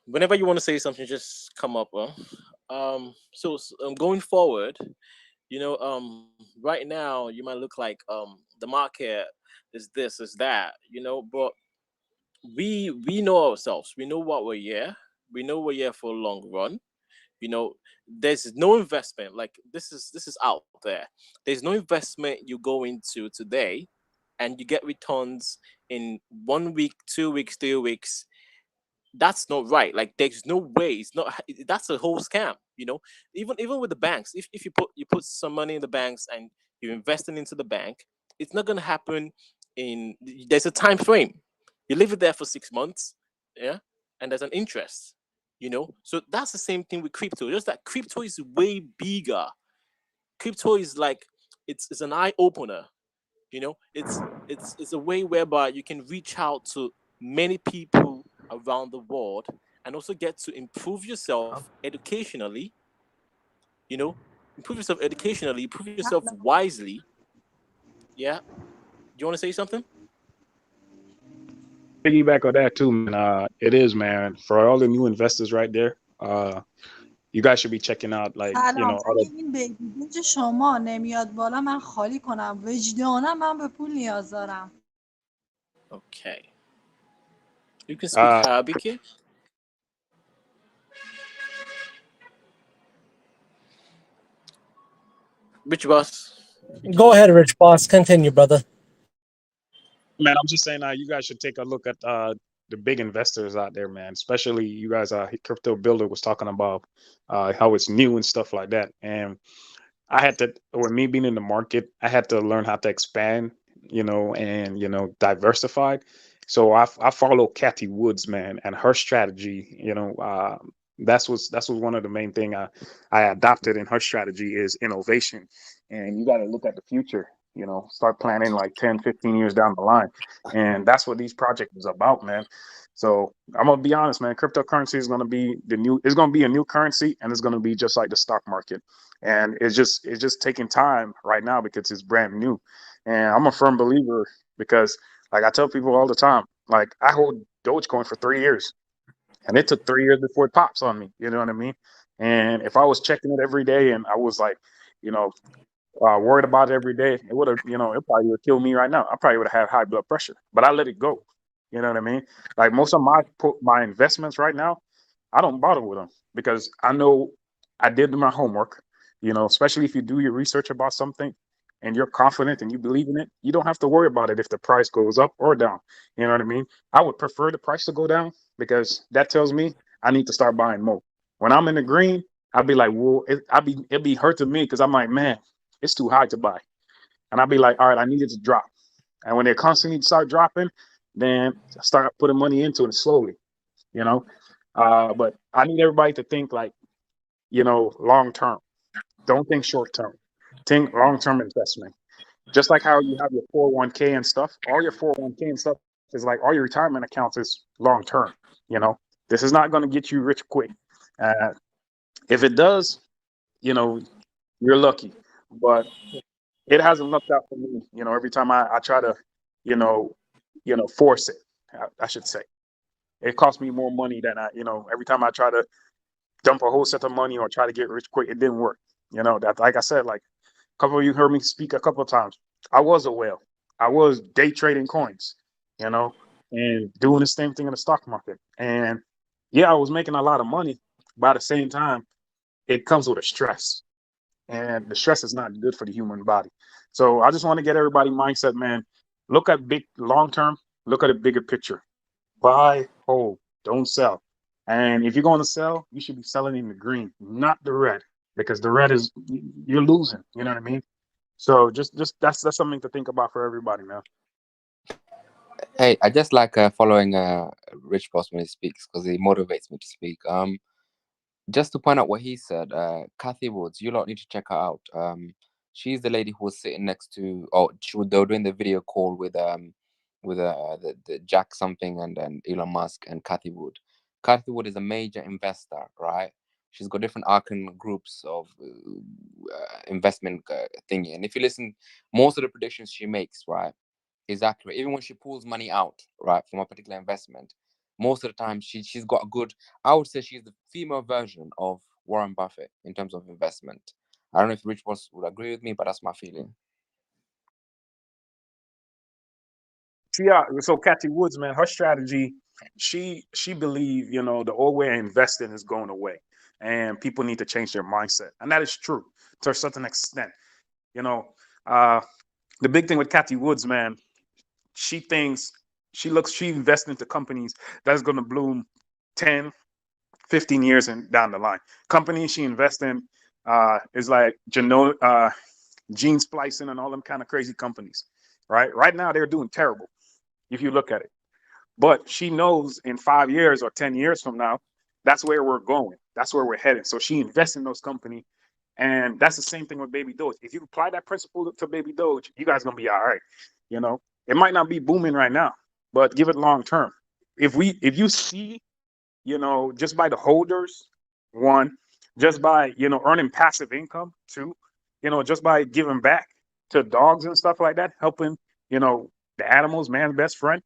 whenever you want to say something, just come up. So going forward, right now you might look like the market is this, is that, but we know ourselves. We know what we're here. We know we're here for a long run. There's no investment. Like this is out there. There's no investment you go into today and you get returns in 1 week, 2 weeks, 3 weeks. That's not right. Like there's no way. It's not. That's a whole scam. Even with the banks, if you put some money in the banks and you're investing into the bank, it's not gonna happen in. There's a time frame. You leave it there for 6 months, yeah, and there's an interest. So that's the same thing with crypto. Just that crypto is way bigger. Crypto is like it's an eye opener. It's a way whereby you can reach out to many people around the world and also get to improve yourself educationally. Improve yourself educationally, improve yourself wisely. Yeah. Do you want to say something? Piggyback on that too, man. It is, man. For all the new investors right there, you guys should be checking out, like, سلام other. اگه این بیبیج شما نمیاد بالا من خالی کنم وجدانم من به پول نیاز دارم Okay. You can speak Arabic. Which boss? Go ahead, Rich Boss. Continue, brother. Man, I'm just saying, you guys should take a look at the big investors out there, man. Especially you guys, Crypto Builder was talking about how it's new and stuff like that. And I had to, with me being in the market, I had to learn how to expand, and diversify. So I follow Kathy Woods, man, and her strategy. That's was one of the main thing I adopted in her strategy is innovation, and you got to look at the future. Start planning like 10, 15 years down the line, and that's what these projects is about, man. So I'm gonna be honest, man. Cryptocurrency is gonna be the new. It's gonna be a new currency, and it's gonna be just like the stock market. And it's just taking time right now because it's brand new. And I'm a firm believer because, like I tell people all the time, like I hold Dogecoin for 3 years, and it took 3 years before it pops on me. You know what I mean? And if I was checking it every day and I was like, you know, worried about it every day, it would have, it probably would kill me right now. I probably would have had high blood pressure, but I let it go. You know what I mean? Like most of my investments right now, I don't bother with them because I know I did my homework. Especially if you do your research about something and you're confident and you believe in it, you don't have to worry about it if the price goes up or down. You know what I mean? I would prefer the price to go down because that tells me I need to start buying more. When I'm in the green, I'd be like, well, it'd be hurting me because I'm like, man, it's too high to buy. And I'd be like, all right, I need it to drop. And when they constantly start dropping, then I start putting money into it slowly, you know. But I need everybody to think like, long term. Don't think short term. Think long term investment. Just like how you have your 401k and stuff, all your 401k and stuff is like all your retirement accounts is long term. You know, this is not going to get you rich quick. Uh, if it does, you're lucky. But it hasn't looked out for me. Every time I try to, you know, force it, I should say, it costs me more money than every time I try to dump a whole set of money or try to get rich quick, it didn't work. That, like I said, like a couple of you heard me speak a couple of times. I was a whale. I was day trading coins, you know, and doing the same thing in the stock market. And yeah, I was making a lot of money, but at the same time, it comes with a stress, and the stress is not good for the human body. So I just want to get everybody mindset, man. Look at big long term. Look at a bigger picture. Buy, hold, don't sell. And if you're going to sell, you should be selling in the green, not the red, because the red is you're losing. You know what I mean? So just that's something to think about for everybody, man. Hey, I just like following Rich Boss when he speaks because he motivates me to speak. Just to point out what he said, Kathy Woods, you lot need to check her out. She's the lady who was sitting next to, they were doing the video call with the Jack something and then Elon Musk and Kathy Wood. Kathy Wood is a major investor, right? She's got different Arkan groups of investment thingy. And if you listen, most of the predictions she makes, right, is accurate. Even when she pulls money out, right, from a particular investment, most of the time she's got a good, I would say she's the female version of Warren Buffett in terms of investment. I don't know if Rich Boss would agree with me, but that's my feeling. Yeah, so Kathy Woods, man, her strategy, she believe, the old way of investing is going away, and people need to change their mindset, and that is true to a certain extent. You know, uh, the big thing with Kathy Woods, man, she thinks she invests into companies that's going to bloom 10, 15 years and down the line. Companies she invests in is like gene splicing and all them kind of crazy companies, right? Right now they're doing terrible if you look at it. But she knows in 5 years or 10 years from now, that's where we're going. That's where we're headed. So she invests in those companies. And that's the same thing with Baby Doge. If you apply that principle to Baby Doge, you guys gonna be all right. It might not be booming right now, but give it long term. If you see, just by the holders, one, just by earning passive income, two, just by giving back to dogs and stuff like that, helping the animals, man's best friend.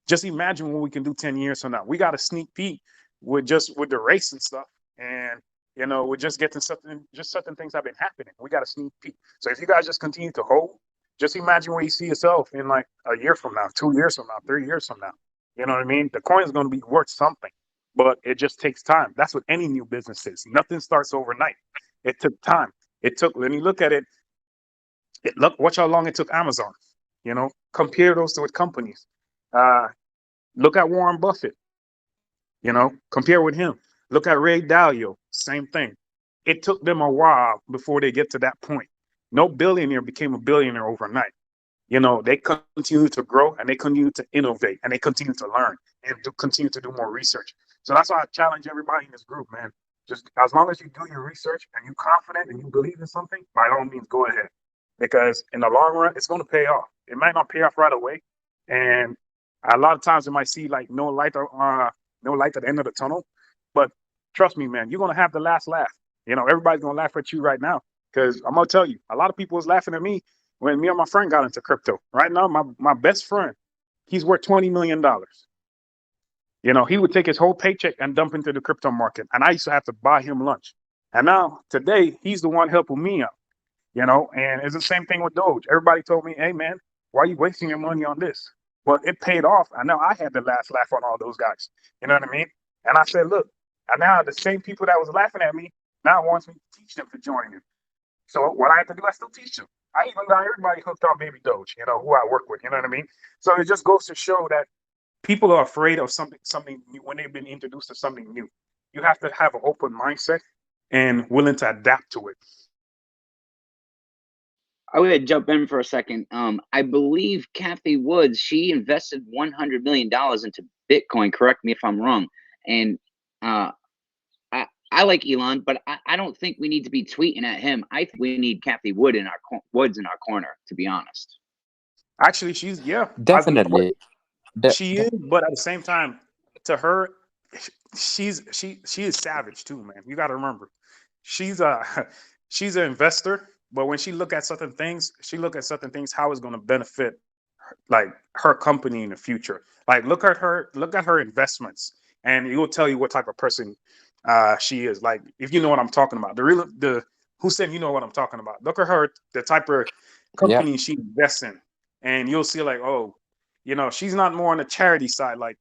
Just imagine what we can do 10 years from now. We got a sneak peek with the race and stuff. And, we're just getting certain things have been happening. We got a sneak peek. So if you guys just continue to hold, just imagine where you see yourself in like a year from now, 2 years from now, 3 years from now. You know what I mean? The coin is going to be worth something, but it just takes time. That's what any new business is. Nothing starts overnight. It took time. When you look at it, watch how long it took Amazon. Compare those with companies. Look at Warren Buffett. Compare with him. Look at Ray Dalio. Same thing. it took them a while before they get to that point. No billionaire became a billionaire overnight. You know, they continue to grow and they continue to innovate and they continue to learn and continue to do more research. So that's why I challenge everybody in this group, man. Just as long as you do your research and you're confident and you believe in something, by all means, go ahead. Because in the long run, it's going to pay off. It might not pay off right away, and a lot of times it might see like no light at the end of the tunnel. But trust me, man, you're going to have the last laugh. You know, everybody's going to laugh at you right now, because I'm going to tell you, a lot of people was laughing at me when me and my friend got into crypto. Right now, my best friend, he's worth $20 million. You know, he would take his whole paycheck and dump into the crypto market, and I used to have to buy him lunch. And now today, he's the one helping me out. You know, and it's the same thing with Doge. Everybody told me, hey, man, why are you wasting your money on this? But it paid off. I know I had the last laugh on all those guys. You know what I mean? And I said, look, and now the same people that was laughing at me now wants me to teach them to join in. So what I have to do, I still teach them. I even got everybody hooked on Babydoge, you know, who I work with. You know what I mean? So it just goes to show that people are afraid of something new when they've been introduced to something new. You have to have an open mindset and willing to adapt to it. I would jump in for a second. I believe Kathy Woods, she invested $100 million into Bitcoin. Correct me if I'm wrong. And I like Elon, but I don't think we need to be tweeting at him. I think we need Kathy Woods in our corner, to be honest. Actually, she's definitely. She is, but at the same time, to her, she is savage too, man. You got to remember, she's an investor. But when she look at certain things, how it's going to benefit, like her company in the future. Like look at her investments, and it will tell you what type of person she is. Like if you know what I'm talking about, who said you know what I'm talking about? Look at her, the type of company she invests in, and you'll see like, oh, you know, she's not more on the charity side, like.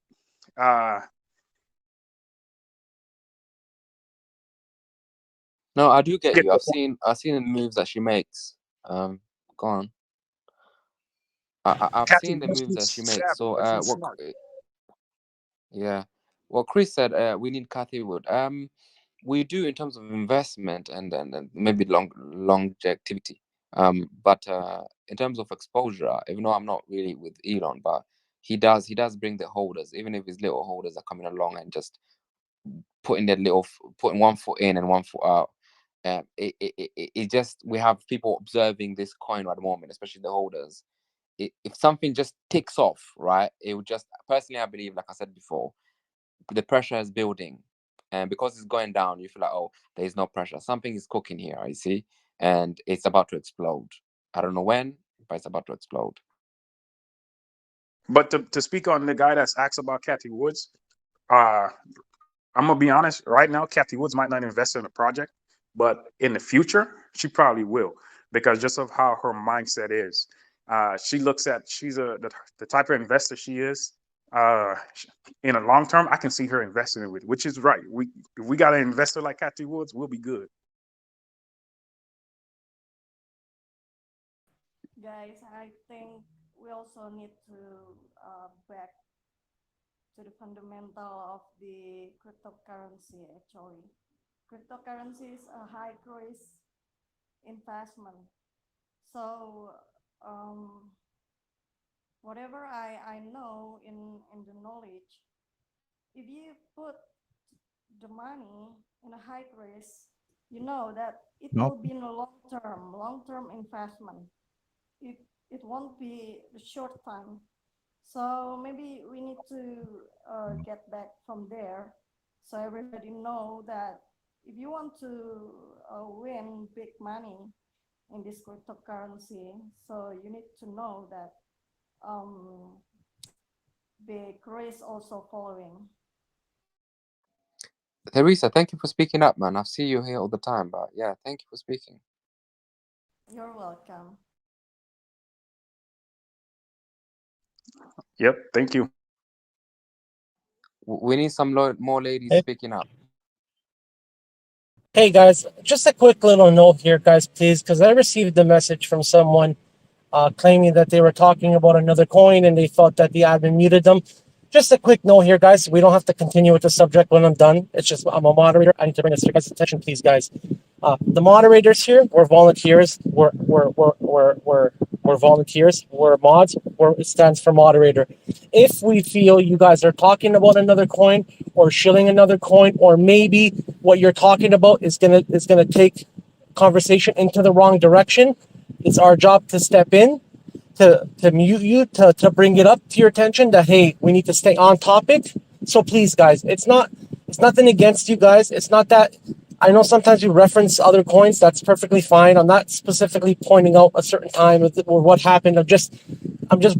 No, I do get you. I've seen the moves that she makes. Go on. I've seen the moves that she makes. So what Chris said, we need Kathy Wood. We do in terms of investment and maybe longevity. But in terms of exposure, even though I'm not really with Elon, but he does bring the holders, even if his little holders are coming along and just putting one foot in and one foot out. It just, we have people observing this coin at the moment, especially the holders. If something just ticks off, right, it would just, personally, I believe, like I said before, the pressure is building, and because it's going down, you feel like, oh, there's no pressure, something is cooking here, you see, and it's about to explode. I don't know when, but it's about to explode. But to speak on the guy that's asked about Kathy Woods, I'm gonna be honest. Right now, Kathy Woods might not invest in a project, but in the future, she probably will, because just of how her mindset is. She's the type of investor she is. In a long term, I can see her investing with, which is right. If we got an investor like Kathy Woods, we'll be good. Guys, I think we also need to back to the fundamental of the cryptocurrency. Actually, cryptocurrency is a high risk investment. So whatever I know in the knowledge, if you put the money in a high risk, you know that it will be in a long-term investment. It won't be a short time. So maybe we need to get back from there, so everybody know that if you want to win big money in this cryptocurrency, so you need to know that big risk also following. Teresa, thank you for speaking up, man. I see you here all the time, but yeah, thank you for speaking. You're welcome. Yep, thank you. We need some more ladies speaking up. Hey guys, just a quick little note here, guys, please, because I received a message from someone claiming that they were talking about another coin and they thought that the admin muted them. Just a quick note here, guys. We don't have to continue with the subject when I'm done. It's just I'm a moderator. I need to bring this to your guys' attention, please, guys. The moderators here, we're volunteers. We're volunteers. We're mods. It stands for moderator. If we feel you guys are talking about another coin or shilling another coin, or maybe what you're talking about is gonna take conversation into the wrong direction, it's our job to step in, to mute you, to bring it up to your attention that, hey, we need to stay on topic. So please, guys, it's nothing against you guys. It's not that. I know sometimes you reference other coins. That's perfectly fine. I'm not specifically pointing out a certain time or what happened. I'm just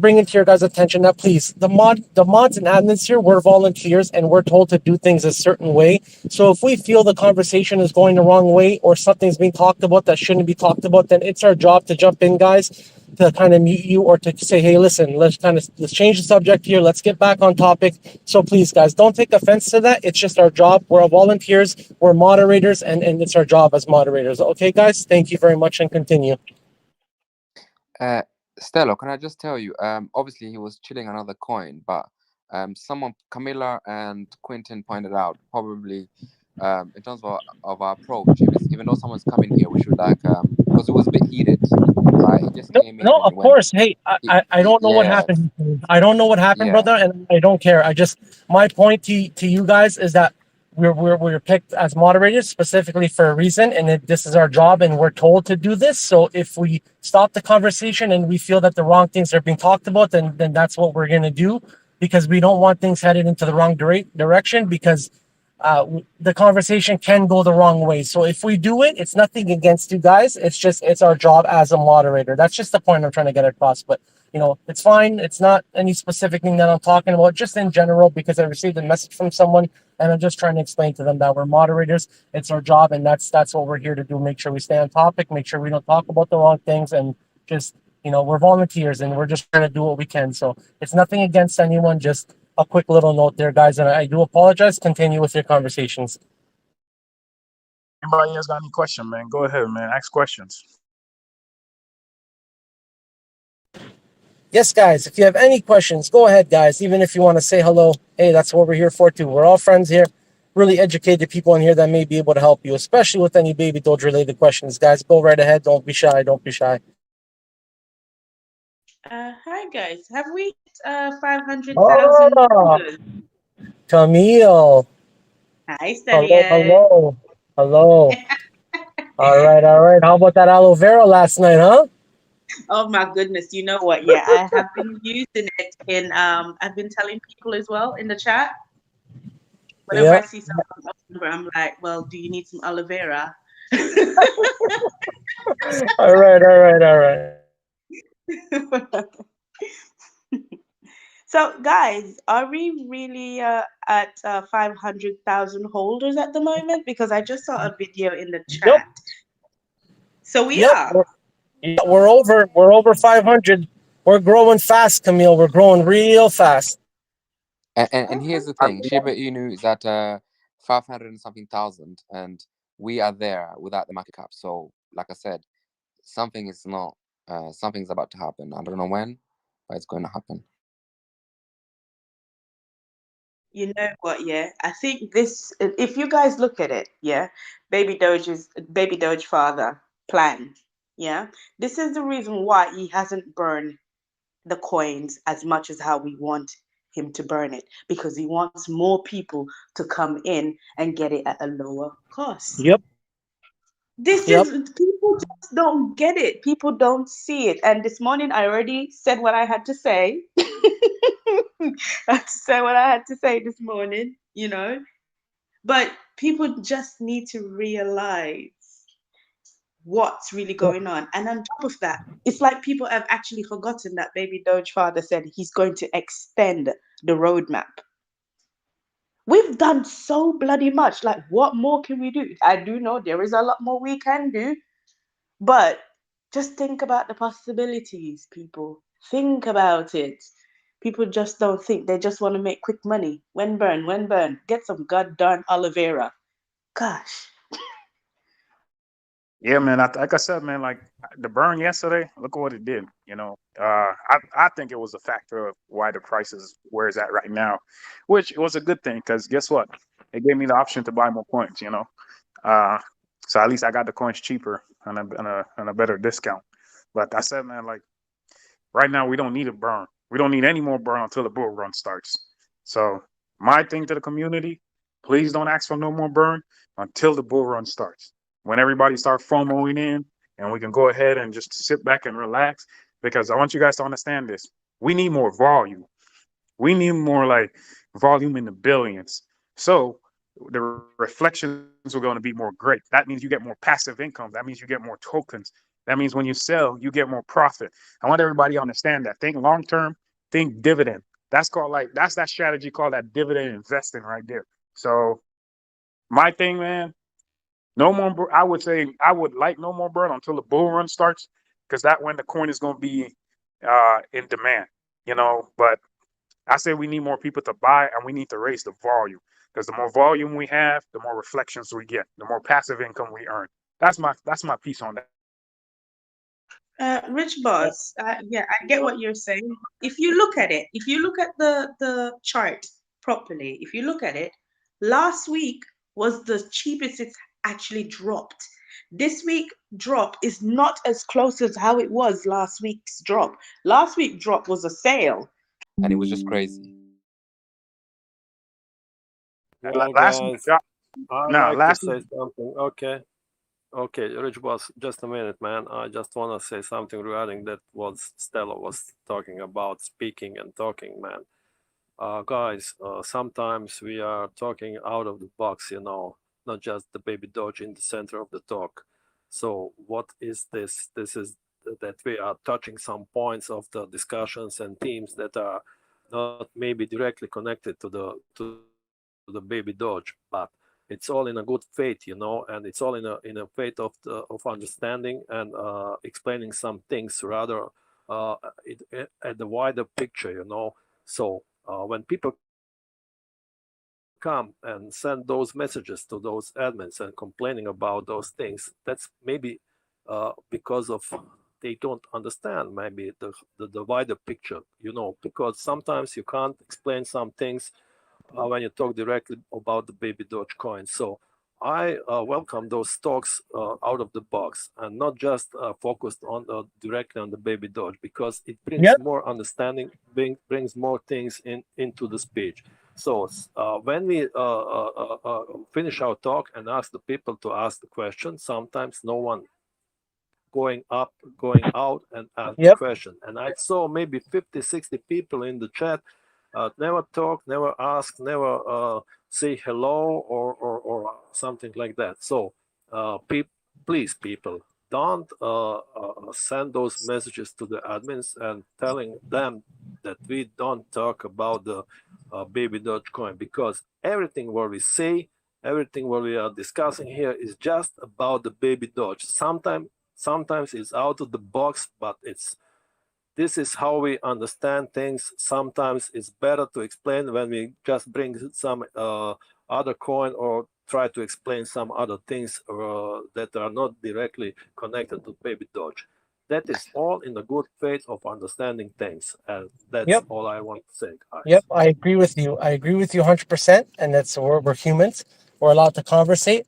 bringing to your guys' attention that, please, the mods and admins here, we're volunteers and we're told to do things a certain way. So if we feel the conversation is going the wrong way or something's being talked about that shouldn't be talked about, then it's our job to jump in, guys, to kind of mute you or to say, hey, listen, let's change the subject here. Let's get back on topic. So please, guys, don't take offense to that. It's just our job. We're volunteers. We're moderators, and it's our job as moderators. Okay, guys, thank you very much, and continue. Stella, can I just tell you, obviously he was chilling another coin, but someone, Camilla and Quentin pointed out, probably in terms of our approach, even though someone's coming here, we should because it was a bit heated, right? He just came in. No, of course. Hey, I don't know what happened. I don't know what happened, brother, and I don't care. My point to you guys is that we're picked as moderators specifically for a reason, and this is our job, and we're told to do this. So if we stop the conversation and we feel that the wrong things are being talked about, then that's what we're gonna do, because we don't want things headed into the wrong direction, because the conversation can go the wrong way. So if we do it, it's nothing against you guys. It's our job as a moderator. That's just the point I'm trying to get across. But it's fine. It's not any specific thing that I'm talking about, just in general, because I received a message from someone and I'm just trying to explain to them that we're moderators. It's our job, and that's what we're here to do. Make sure we stay on topic, make sure we don't talk about the wrong things, and just we're volunteers and we're just trying to do what we can. So it's nothing against anyone, just a quick little note there, guys, and I do apologize. Continue with your conversations. Anybody else got any question, man? Go ahead, man. Ask questions. Yes, guys, if you have any questions, go ahead, guys. Even if you want to say hello, hey, that's what we're here for too. We're all friends here. Really educated people in here that may be able to help you, especially with any Baby Doge related questions. Guys, go right ahead. Don't be shy. Don't be shy. Hi guys, have we 500,000 followers? Camille. Hi, Hello. All right. How about that aloe vera last night, huh? Oh my goodness, you know what? Yeah, I have been using it in I've been telling people as well in the chat. Whenever I see someone I'm like, well, do you need some aloe vera? All right. So guys, are we really at 500,000 holders at the moment? Because I just saw a video in the chat. Yep. So we are. We're over 500. We're growing fast, Camille. We're growing real fast. And here's the thing: Shiba Inu is at 500 and something thousand, and we are there without the market cap. So, like I said, something's about to happen. I don't know when, but it's going to happen. You know what? Yeah, I think this. If you guys look at it, yeah, Baby Doge father plan. Yeah, this is the reason why he hasn't burned the coins as much as how we want him to burn it, because he wants more people to come in and get it at a lower cost. Yep. Is people just don't get it. People don't see it. And this morning I already said what I had to say. I had to say what I had to say this morning, But people just need to realize what's really going on. And on top of that, it's like people have actually forgotten that Baby Doge father said he's going to extend the roadmap. We've done so bloody much. Like, what more can we do? I do know there is a lot more we can do, but just think about the possibilities, people. Think about it. People just don't think. They just want to make quick money. When burn. Get some goddamn aloe vera. Gosh. Yeah, man. Like I said, man, like the burn yesterday, look at what it did. I think it was a factor of why the price is where it's at right now, which was a good thing because guess what? It gave me the option to buy more coins. So at least I got the coins cheaper and a better discount. But I said, man, like right now we don't need a burn. We don't need any more burn until the bull run starts. So my thing to the community, please don't ask for no more burn until the bull run starts. When everybody starts FOMOing in and we can go ahead and just sit back and relax, because I want you guys to understand this. We need more volume. We need more like volume in the billions. So the reflections are going to be more great. That means you get more passive income. That means you get more tokens. That means when you sell, you get more profit. I want everybody to understand that. Think long term, think dividend. That's called that's that strategy called that dividend investing right there. So my thing, man, no more. I would say I would like no more burn until the bull run starts, because that when the coin is going to be in demand, But I say we need more people to buy, and we need to raise the volume, because the more volume we have, the more reflections we get, the more passive income we earn. That's my piece on that. Rich Boss, yeah, I get what you're saying. If you look at it, if you look at the chart properly, if you look at it, last week was the cheapest it's actually dropped. This week drop is not as close as how it was last week's drop. Last week drop was a sale. And it was just crazy. Well, Last week, guys, I'd like to last say week. something. Okay, Rich Boss, just a minute, man. I just want to say something regarding that what Stella was talking about, speaking and talking, man. Guys, sometimes we are talking out of the box, not just the baby Doge in the center of the talk. So what is this? This is that we are touching some points of the discussions and themes that are not maybe directly connected to the baby Doge, but it's all in a good faith, and it's all in a faith of understanding and explaining some things rather at the wider picture, So when people come and send those messages to those admins and complaining about those things, that's maybe because of they don't understand maybe the wider picture, because sometimes you can't explain some things when you talk directly about the baby Dogecoin. So I welcome those talks out of the box and not just focused on directly on the baby Doge, because it brings more understanding, brings more things into the speech. So when we finish our talk and ask the people to ask the question, sometimes no one going up, going out and ask the question. And I saw maybe 50, 60 people in the chat never talk, never ask, never say hello or something like that. So please, people, don't send those messages to the admins and telling them that we don't talk about the baby Dogecoin, because everything what we say, everything what we are discussing here is just about the baby Doge. Sometimes it's out of the box, but this is how we understand things. Sometimes it's better to explain when we just bring some other coin or try to explain some other things that are not directly connected to baby Doge. That is all in the good faith of understanding things. And that's all I want to say, guys. Yep, I agree with you. I agree with you 100%. And that's we're humans. We're allowed to conversate.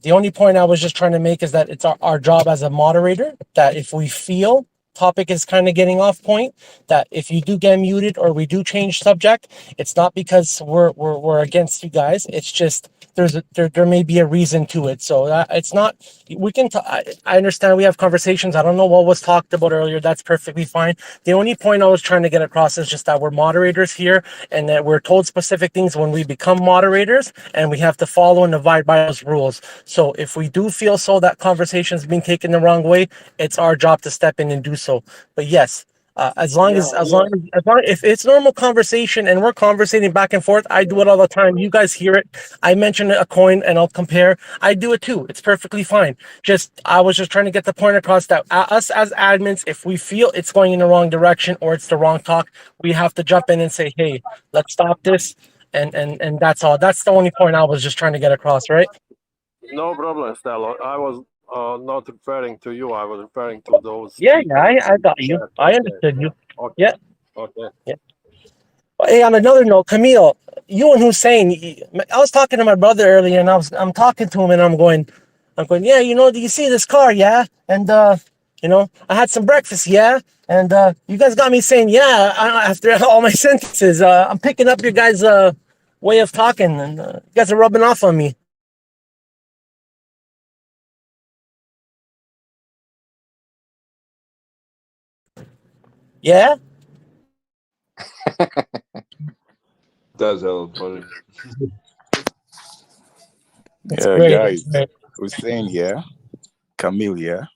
The only point I was just trying to make is that it's our job as a moderator that if we feel topic is kind of getting off point, that if you do get muted or we do change subject, it's not because we're against you guys. It's just there may be a reason to it. So it's not, we can I understand we have conversations. I don't know what was talked about earlier. That's perfectly fine. The only point I was trying to get across is just that we're moderators here and that we're told specific things when we become moderators, and we have to follow and abide by those rules. So if we do feel so that conversation is being taken the wrong way, it's our job to step in and do so. But yes, as long as if it's normal conversation and we're conversating back and forth, I do it all the time. You guys hear it. I mention a coin and I'll compare. I do it too. It's perfectly fine. I was just trying to get the point across that us as admins, if we feel it's going in the wrong direction or it's the wrong talk, we have to jump in and say, hey, let's stop this. And that's all. That's the only point I was just trying to get across, right? No problem, Stella. I was not referring to you. I was referring to those. Yeah, I got you. I understood you. Okay. Yeah. Okay. Yeah. Hey, on another note, Camille, you and Hussein, I was talking to my brother earlier, and I'm talking to him, and I'm I'm going, yeah, you know, do you see this car? Yeah. And, you know, I had some breakfast. Yeah. And you guys got me saying, yeah, after all my sentences. I'm picking up your guys' way of talking, and you guys are rubbing off on me. Yeah? Does help, buddy. It's Yeah, great. guys. It's great. Hussein here. Camille here.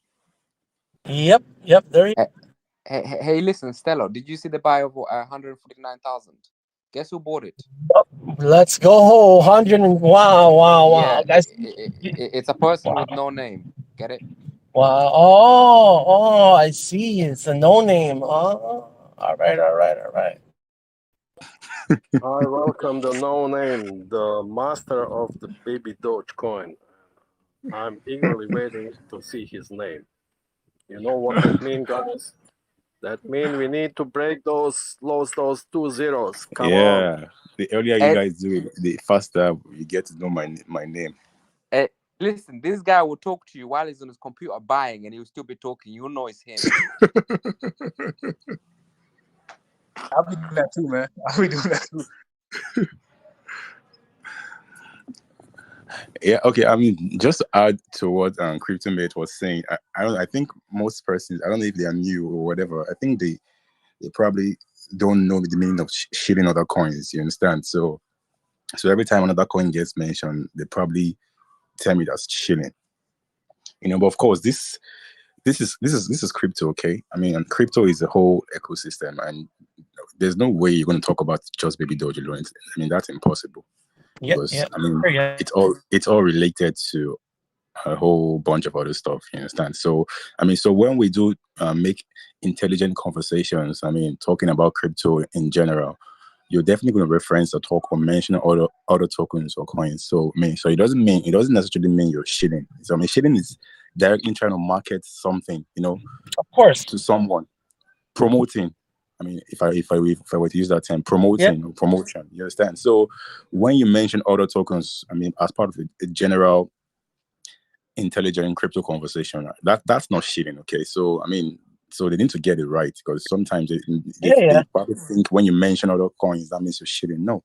Yep. There you Hey, listen, Stella, did you see the buy of 149,000? Guess who bought it? Let's go. 100 and wow. Yeah, Guys. it's a person with no name. Get it? Wow. Oh, I see. It's a no name. Oh, all right. I welcome the no name, the master of the Babydoge Coin. I'm eagerly waiting to see his name. You know what that means, guys? That means we need to break those 2 zeros. Come on. The earlier you guys do it, the faster you get to know my name. Listen, this guy will talk to you while he's on his computer buying, and he'll still be talking. You'll know it's him. I'll be doing that too, man. I'll be doing that too. Yeah, okay. I mean, just to add to what CryptoMate was saying, I think most persons, I don't know if they are new or whatever, I think they probably don't know the meaning of shilling other coins. You understand? So every time another coin gets mentioned, they probably tell me that's shilling. You know, but of course, this is crypto, okay? I mean, crypto is a whole ecosystem, and there's no way you're going to talk about just Babydoge alone. I mean, that's impossible. Because I mean, it's all related to a whole bunch of other stuff. You understand? So I mean, so when we do make intelligent conversations, I mean, talking about crypto in general, you're definitely going to reference or talk or mention other tokens or coins. So I mean, so it doesn't necessarily mean you're shilling. So I mean, shilling is directly trying to market something, you know, of course, to someone, promoting. I mean, if I were to use that term, promoting or promotion, you understand? So when you mention other tokens, I mean, as part of a general intelligent crypto conversation, that's not shilling, okay? So I mean, so they need to get it right, because sometimes they probably think when you mention other coins, that means you're shilling. No,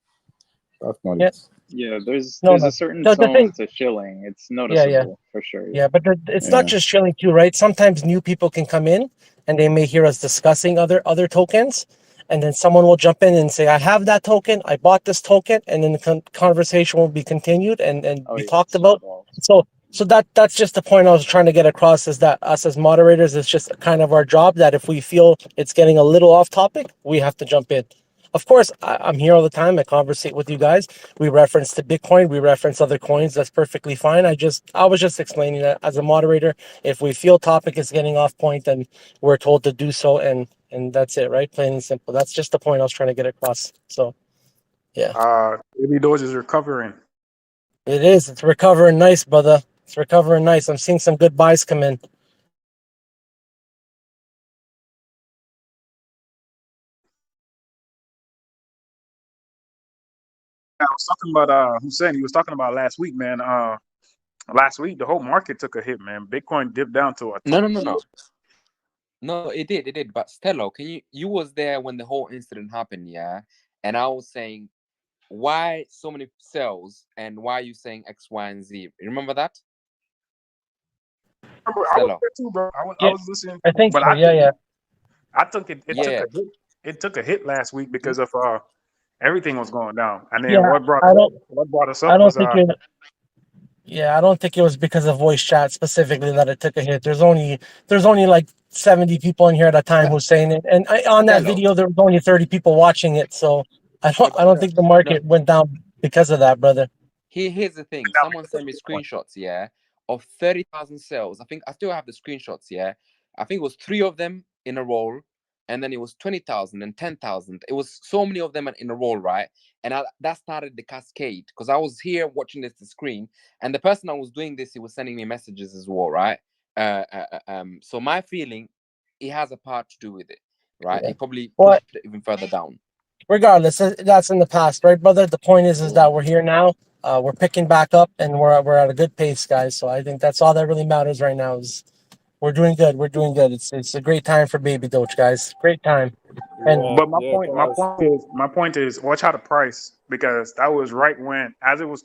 that's not it. Yeah, there's a certain tone to shilling. It's noticeable for sure. Yeah, but it's not just shilling too, right? Sometimes new people can come in and they may hear us discussing other tokens, and then someone will jump in and say, I have that token, I bought this token, and then the conversation will be continued and be talked about. So that's just the point I was trying to get across, is that us as moderators, it's just kind of our job that if we feel it's getting a little off topic, we have to jump in. Of course, I'm here all the time. I conversate with you guys. We reference the Bitcoin. We reference other coins. That's perfectly fine. I was just explaining that as a moderator, if we feel topic is getting off point, then we're told to do so, and that's it, right? Plain and simple. That's just the point I was trying to get across. So, yeah. Babydoge is recovering. It is. It's recovering nice, brother. It's recovering nice. I'm seeing some good buys come in. I was talking about Hussein. He was talking about last week, man. Last week the whole market took a hit, man. Bitcoin dipped down to a No, it did. But Stella, you was there when the whole incident happened, yeah? And I was saying, why so many sells, and why are you saying X, Y, and Z? Remember that? I was there too, bro. I was listening. I think but so. I took it. It took a hit. It took a hit last week because of everything was going down. And then what brought us up was I don't think it was because of voice chat specifically that it took a hit. There's only like 70 people in here at a time who's saying it, and on that video there was only 30 people watching it. So I don't think the market went down because of that, brother. Here's the thing. Someone sent me screenshots, of 30,000 sales. I think I still have the screenshots, I think it was 3 of them in a row, and then it was 20,000 and 10,000. It was so many of them in a row, right? And that started the cascade, because I was here watching the screen, and the person I was doing this, he was sending me messages as well, right? So my feeling, it has a part to do with it, right? It probably pushed it even further down. Regardless, that's in the past, right, brother? The point is that we're here now. we're picking back up, and we're at a good pace, guys. So I think that's all that really matters right now. Is we're doing good. We're doing good. It's a great time for Baby Doge, guys. Great time. And But my point is, watch out the price, because that was right when, as it was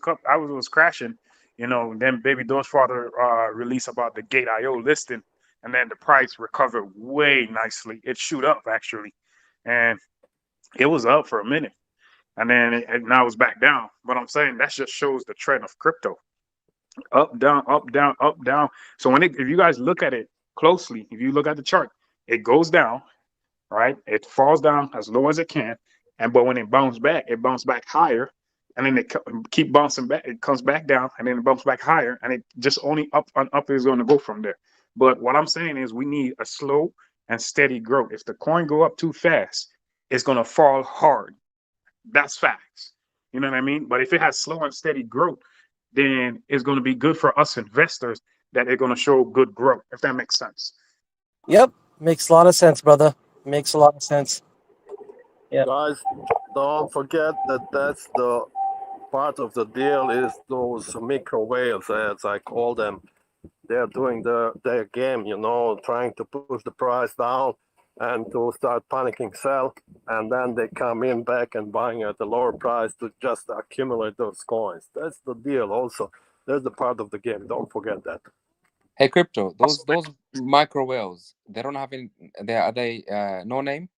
crashing, then Baby Doge's father released about the Gate IO listing, and then the price recovered way nicely. It shoot up actually, and it was up for a minute, and then now it's back down. But I'm saying that just shows the trend of crypto: up, down, up, down, up, down. So if you guys look at it closely, if you look at the chart, it goes down, right? It falls down as low as it can, but when it bounces back higher, and then it keep bouncing back. It comes back down, and then it bumps back higher, and it just only up and up is going to go from there. But what I'm saying is, we need a slow and steady growth. If the coin go up too fast, it's going to fall hard. That's facts. You know what I mean? But if it has slow and steady growth, then it's going to be good for us investors, that they're going to show good growth, if that makes sense. Yep, makes a lot of sense, brother. Makes a lot of sense. Yeah. Guys, don't forget that that's the part of the deal, is those micro whales, as I call them. They're doing their game, trying to push the price down and to start panicking sell, and then they come in back and buying at a lower price to just accumulate those coins. That's the deal also. That's the part of the game. Don't forget that. Hey, Crypto, those micro whales, they don't have any. Are they no name?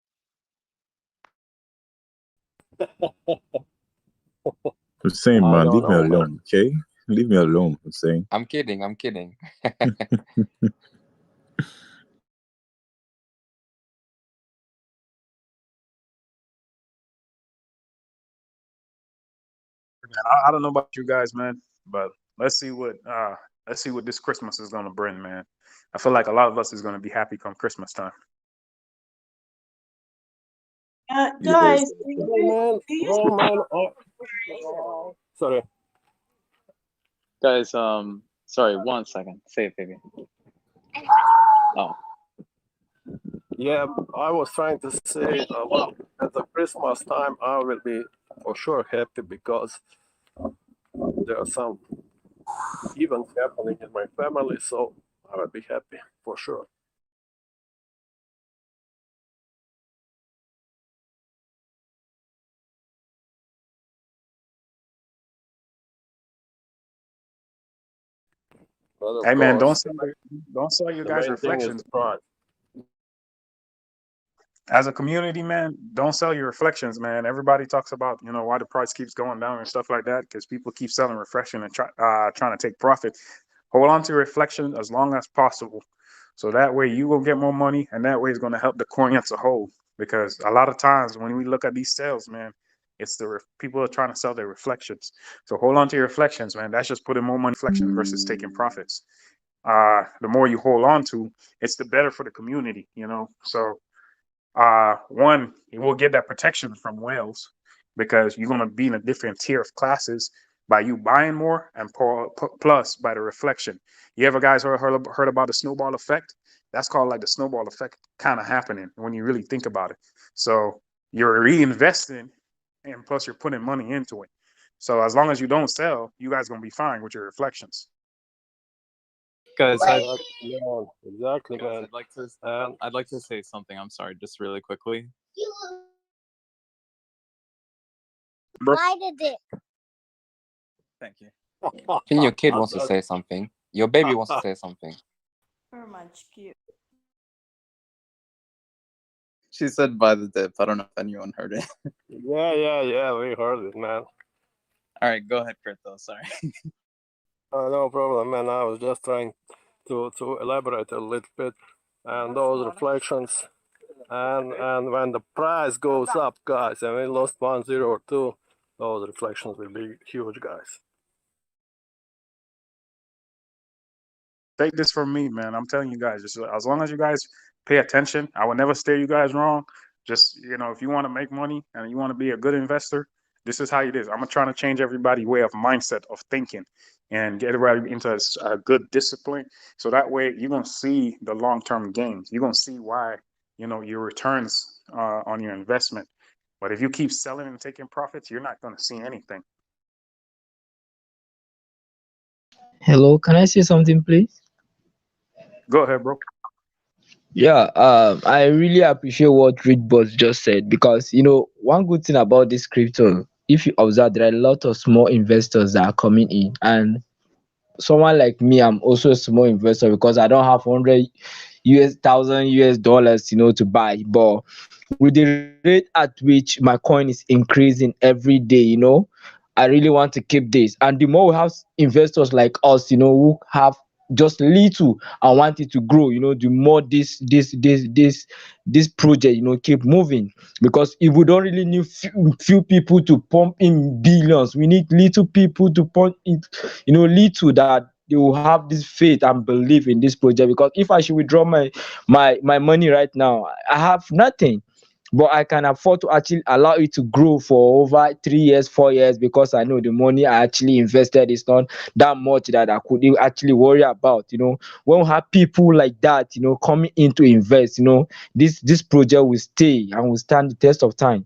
Hussein, man, leave me alone, okay? Leave me alone, Hussein. I'm kidding. I don't know about you guys, man, but let's see what this Christmas is gonna bring, man. I feel like a lot of us is gonna be happy come Christmas time. Guys, sorry. Guys, sorry, 1 second. Say it, baby. Oh. Yeah, I was trying to say, well, at the Christmas time, I will be for sure happy, because there are some events happening in my family, so I will be happy for sure. Hey, man, don't sell your guys' reflections. As a community, man, don't sell your reflections, man. Everybody talks about, why the price keeps going down and stuff like that, because people keep selling reflection and trying to take profit. Hold on to your reflection as long as possible, so that way you will get more money, and that way it's going to help the coin as a whole. Because a lot of times when we look at these sales, man, it's the people are trying to sell their reflections. So hold on to your reflections, man. That's just putting more money in reflections versus taking profits. The more you hold on to, it's the better for the community, So one, you will get that protection from whales, because you're going to be in a different tier of classes by you buying more, and plus by the reflection. You ever guys heard about the snowball effect? That's called like the snowball effect kind of happening when you really think about it. So you're reinvesting, and plus you're putting money into it. So as long as you don't sell, you guys going to be fine with your reflections. Guys, exactly, man. I'd like to say something. I'm sorry, just really quickly. Ride a dick. Thank you. I think your kid wants to say something. Your baby wants to say something. Very much cute. She said buy the dip. I don't know if anyone heard it. Yeah, we heard it, man. All right, go ahead, Crypto. Sorry. No problem, man. I was just trying to elaborate a little bit, and those reflections, and when the price goes up, guys, and we lost 1, 0, or 2, those reflections will be huge, guys. Take this from me, man. I'm telling you guys, just as long as you guys pay attention, I will never steer you guys wrong. Just, if you want to make money and you want to be a good investor, this is how it is. I'm trying to change everybody's way of mindset of thinking and get everybody into a good discipline. So that way you're going to see the long-term gains. You're going to see why, your returns on your investment. But if you keep selling and taking profits, you're not going to see anything. Hello, can I say something, please? Go ahead, bro. Yeah, I really appreciate what Rich Boss just said because one good thing about this crypto, if you observe, there are a lot of small investors that are coming in, and someone like me, I'm also a small investor because I don't have 100,000 US dollars, to buy. But with the rate at which my coin is increasing every day, I really want to keep this. And the more we have investors like us, who have just little and want it to grow, the more this project, keep moving. Because if we don't really need few people to pump in billions, we need little people to pump it, little, that they will have this faith and believe in this project. Because if I should withdraw my money right now, I have nothing, but I can afford to actually allow it to grow for over 3 years, 4 years, because I know the money I actually invested is not that much that I could actually worry about. When we have people like that, coming in to invest, this project will stay and will stand the test of time.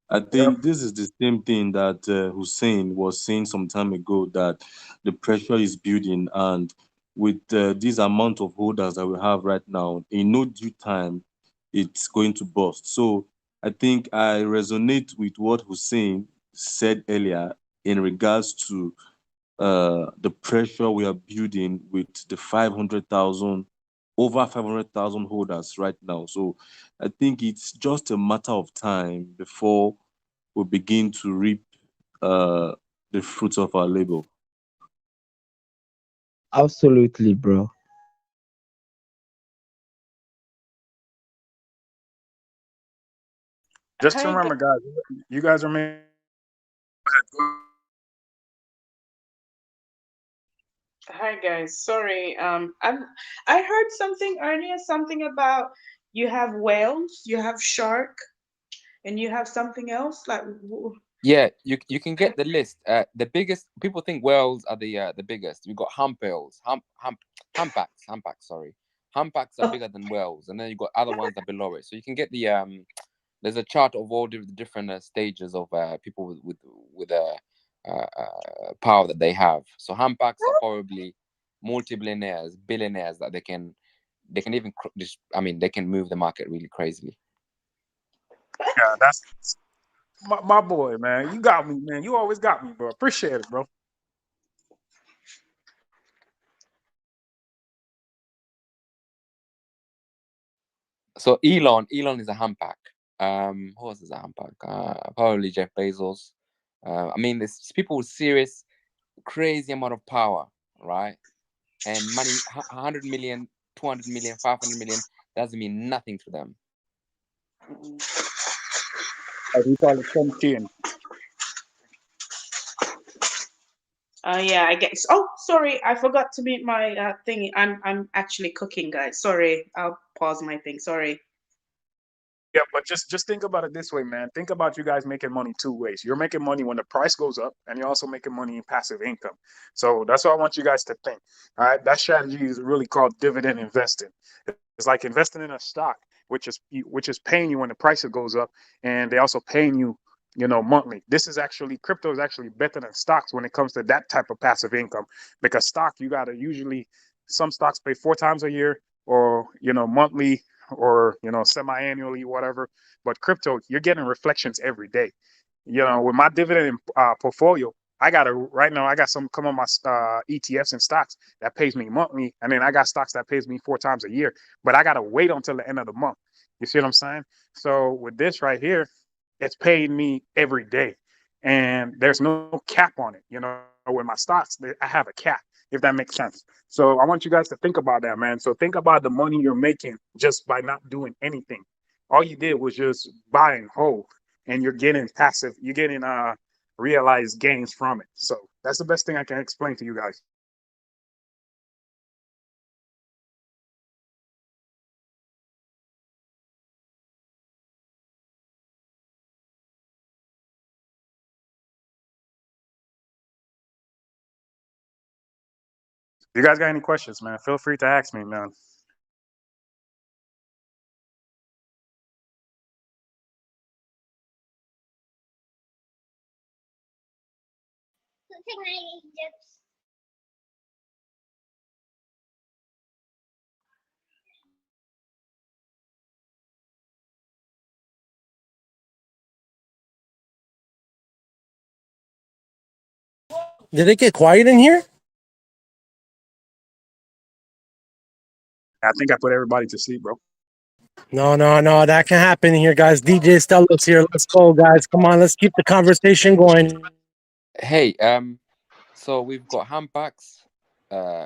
I think this is the same thing that Hussein was saying some time ago, that the pressure is building, and with this amount of holders that we have right now, in no due time, it's going to burst. So I think I resonate with what Hussein said earlier in regards to the pressure we are building with the 500,000, over 500,000 holders right now. So I think it's just a matter of time before we begin to reap the fruits of our labor. Absolutely, bro. Just Hi, remember, guys, you guys are making. Hi guys, sorry. I heard something earlier, something about you have whales, you have shark, and you have something else. Like, Yeah, you can get the list. The biggest, people think whales are the biggest. We've got humpwhales, humpbacks. Sorry, humpbacks are bigger than whales, and then you've got other ones that are below it. So you can get the There's a chart of all the different stages of people with power that they have. So humpbacks are probably multi-billionaires, billionaires that they can even just, I mean, they can move the market really crazily. Yeah, that's my boy, man. You got me, man. You always got me, bro. Appreciate it, bro. So Elon is a humpback. Who else is a humpback? Probably Jeff Bezos. I mean, there's people with serious, crazy amount of power, right? And money, 100 million, 200 million, 500 million, doesn't mean nothing to them. We call it pumpkin. yeah, I guess. Oh, sorry, I forgot to mute my thingy. I'm actually cooking, guys. Sorry, I'll pause my thing. Sorry. Yeah, but just think about it this way, man. Think about you guys making money two ways. You're making money when the price goes up, and you're also making money in passive income. So that's what I want you guys to think. All right, that strategy is really called dividend investing. It's like investing in a stock, which is paying you when the price goes up, and they also paying you, monthly. Crypto is actually better than stocks when it comes to that type of passive income, because stock, you gotta usually, some stocks pay 4 times a year, or monthly, or semi-annually, whatever. But crypto, you're getting reflections every day. With my dividend portfolio, right now I got some come on my ETFs and stocks that pays me monthly, and then I got stocks that pays me 4 times a year, but I gotta wait until the end of the month. You see what I'm saying? So with this right here, it's paying me every day, and there's no cap on it. With my stocks, I have a cap, if that makes sense. So I want you guys to think about that, man. So think about the money you're making just by not doing anything. All you did was just buy and hold, and you're getting passive. You're getting realized gains from it. So that's the best thing I can explain to you guys. If you guys got any questions, man, feel free to ask me, man. Did it get quiet in here? I think I put everybody to sleep, bro. No, that can happen here, guys. DJ Stella's here. Let's go, guys. Come on, let's keep the conversation going. Hey, so we've got humpbacks,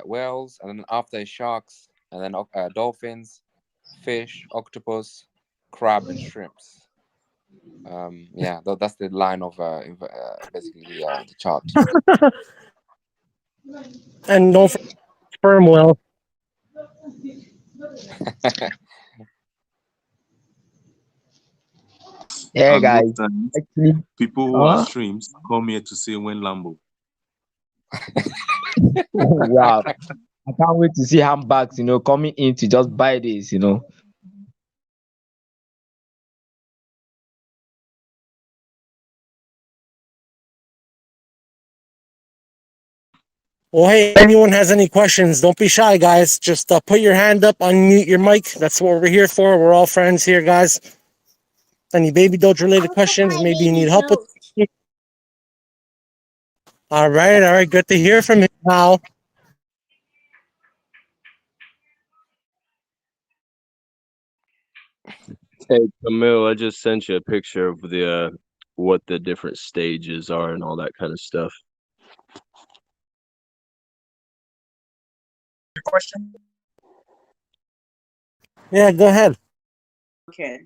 whales, and then after sharks, and then dolphins, fish, octopus, crab, and shrimps. Yeah, that's the line of basically the chart. And don't forget sperm whale. Yeah, And guys. most times, Actually, people who are streams come here to say when Lambo. wow. I can't wait to see handbags, coming in to just buy this, Well, hey, if anyone has any questions, don't be shy, guys. Just put your hand up, unmute your mic. That's what we're here for. We're all friends here, guys. Any Baby Doge related questions? Maybe you need help with. All right. Good to hear from you, pal. Hey, Camille, I just sent you a picture of the what the different stages are and all that kind of stuff. Your question? Yeah, go ahead. Okay.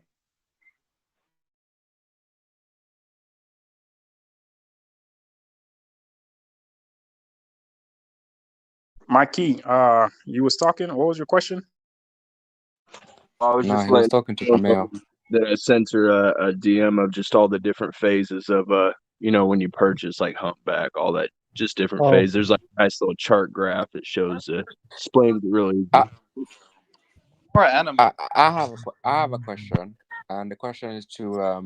Mikey, you was talking. What was your question? I was No, just he was letting talking to you know Camille. that I sent her a DM of just all the different phases of when you purchase like humpback, all that, just different phases. There's like a nice little chart graph that shows explains it really easy. I have a question, and the question is to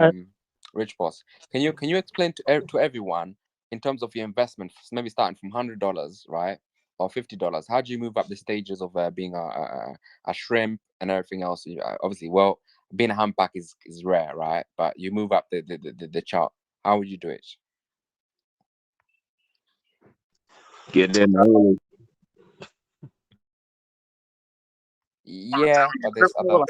Rich Boss. Can you explain to everyone in terms of your investment, maybe starting from $100, right, or $50? How do you move up the stages of being a shrimp and everything else? Obviously, well, being a humpback is rare, right? But you move up the chart. How would you do it? Get in early. Yeah, but there's other.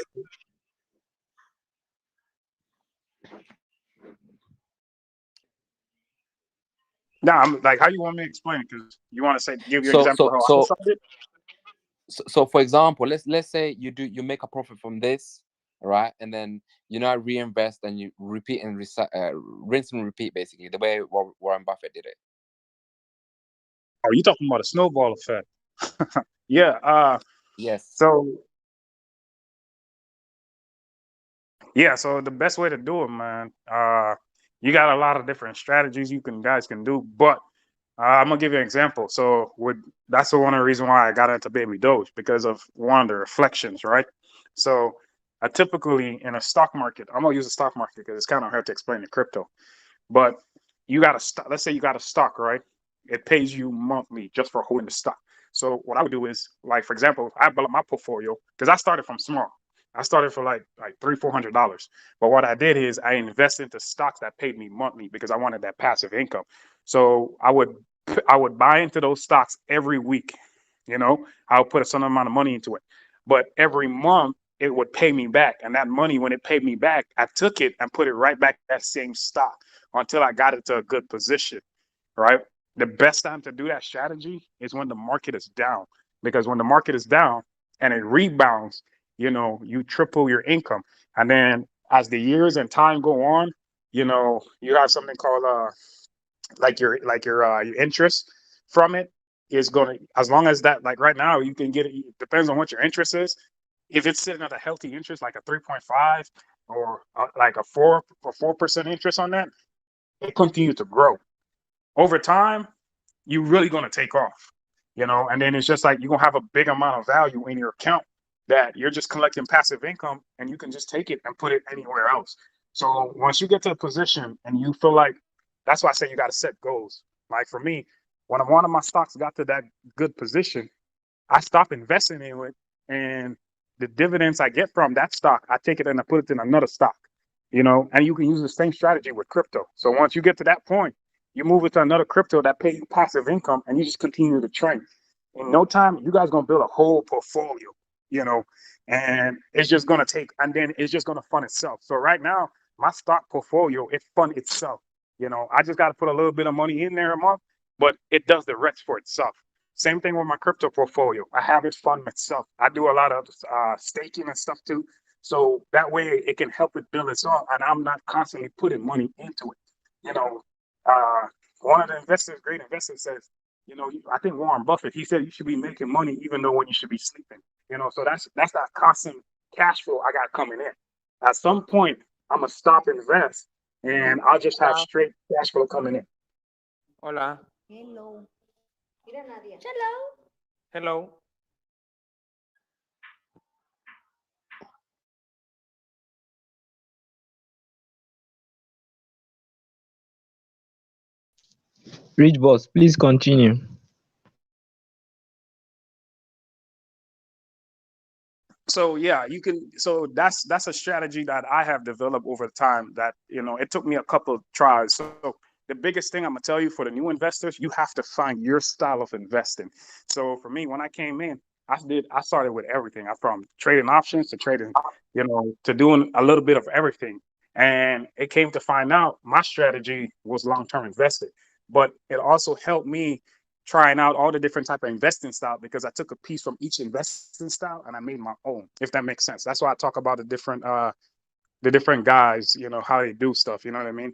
Nah, I'm like, how you want me to explain it? Because you want to say, give your example how I started. So for example, let's say you make a profit from this, right, and then you now reinvest and you repeat and rinse and repeat, basically the way Warren Buffett did it. Oh, you talking about a snowball effect? Yeah. Yes. So the best way to do it, man. You got a lot of different strategies guys can do, but I'm gonna give you an example. So that's one of the reasons why I got into Baby Doge, because of one of the reflections, right? So I typically in a stock market, I'm gonna use the stock market because it's kind of hard to explain the crypto. But you got a let's say you got a stock, right? It pays you monthly just for holding the stock. So what I would do is, like, for example, I built my portfolio because I started from small. I started for like $300-400. But what I did is I invested into stocks that paid me monthly because I wanted that passive income. So I would buy into those stocks every week. I would put a certain amount of money into it. But every month it would pay me back. And that money, when it paid me back, I took it and put it right back in that same stock until I got it to a good position, right? The best time to do that strategy is when the market is down, because when the market is down and it rebounds, you triple your income. And then as the years and time go on, you have something called your interest from it is going to, as long as that, like right now, you can get it. It depends on what your interest is. If it's sitting at a healthy interest, like a 3.5 or like a 4% interest on that, it continues to grow. Over time, you're really going to take off, and then it's just like you're going to have a big amount of value in your account that you're just collecting passive income, and you can just take it and put it anywhere else. So once you get to a position and you feel like, that's why I say you got to set goals. Like for me, when one of my stocks got to that good position, I stopped investing in it, and the dividends I get from that stock, I take it and I put it in another stock, and you can use the same strategy with crypto. So once you get to that point, you move it to another crypto that pay you passive income, and you just continue to trade. In no time, you guys gonna build a whole portfolio, you know, and it's just gonna take, and then it's just gonna fund itself. So right now, my stock portfolio, it fund itself. You know, I just got to put a little bit of money in there a month, but it does the rest for itself. Same thing with my crypto portfolio. I have it fund itself. I do a lot of staking and stuff too. So that way it can help it build itself, and I'm not constantly putting money into it. You know, uh, one of the investors, great investors, says, you know, I think Warren Buffett, he said you should be making money even though when you should be sleeping. You know, so that's that constant cash flow I got coming in. At some point, I'm gonna stop invest, and I'll just have straight cash flow coming in. Hola. Hello. Mira, Nadia. Hello. Hello. Rich boss, please continue. So yeah, you can. So that's a strategy that I have developed over time. That, you know, it took me a couple of tries. So the biggest thing I'm gonna tell you for the new investors, you have to find your style of investing. So for me, when I came in, I started with everything. I from trading options to trading, you know, to doing a little bit of everything. And it came to find out my strategy was long-term investing, but it also helped me trying out all the different type of investing style, because I took a piece from each investing style and I made my own, if that makes sense. That's why I talk about the different guys, you know, how they do stuff, you know what I mean?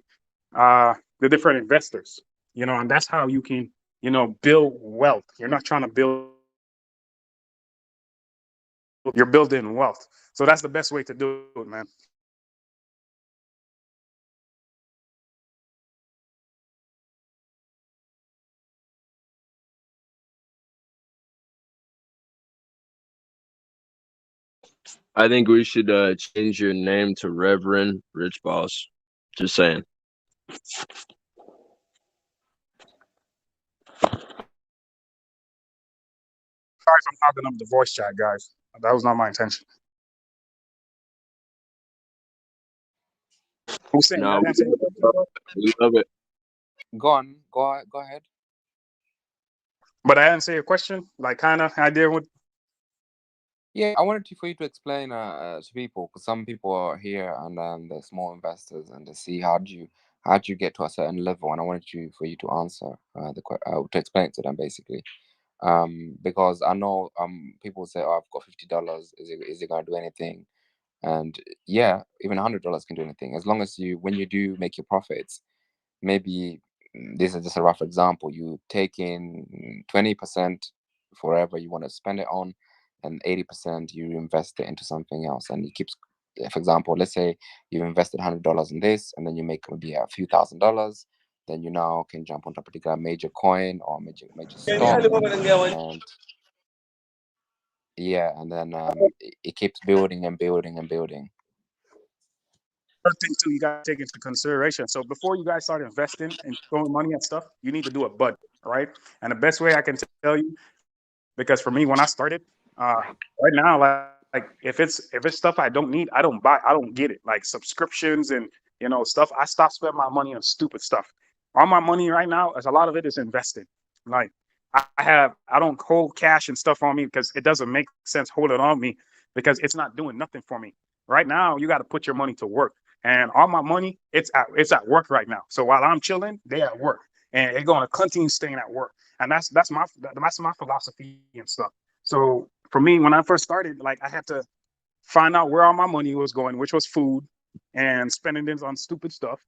The different investors, you know, and that's how you can, you know, build wealth. You're not trying to build, you're building wealth. So that's the best way to do it, man. I think we should change your name to Reverend Rich Boss. Just saying. Sorry if I'm hogging up the voice chat, guys. That was not my intention. Who's saying No, that? we love it. Go on. Go ahead. But I answer your question, like kind of idea what. Yeah, I wanted for you to explain to people, because some people are here and they're small investors, and to see how do you get to a certain level, and I wanted for you to answer to explain it to them basically, because I know people say, oh, I've got $50, is it gonna do anything? And yeah, even $100 can do anything, as long as when you do make your profits, maybe this is just a rough example, you take in 20% for whatever you want to spend it on, and 80% you invest it into something else, and it keeps, for example, let's say you've invested $100 in this, and then you make maybe a few $1,000s, then you now can jump onto a particular major coin or major stock, and yeah, and then it keeps building and building and building. First thing too, you got to take into consideration. So before you guys start investing and throwing money at stuff, you need to do a budget, right? And the best way I can tell you, because for me, when I started, right now, like if it's stuff I don't need, I don't buy, I don't get it. Like subscriptions and, you know, stuff, I stop spending my money on stupid stuff. All my money right now, as a lot of it is invested. Like I don't hold cash and stuff on me, because it doesn't make sense holding on me, because it's not doing nothing for me. Right now, you got to put your money to work. And all my money, it's at work right now. So while I'm chilling, they at work, and they're going to continue staying at work. And that's my philosophy and stuff. So for me, when I first started, like I had to find out where all my money was going, which was food and spending it on stupid stuff.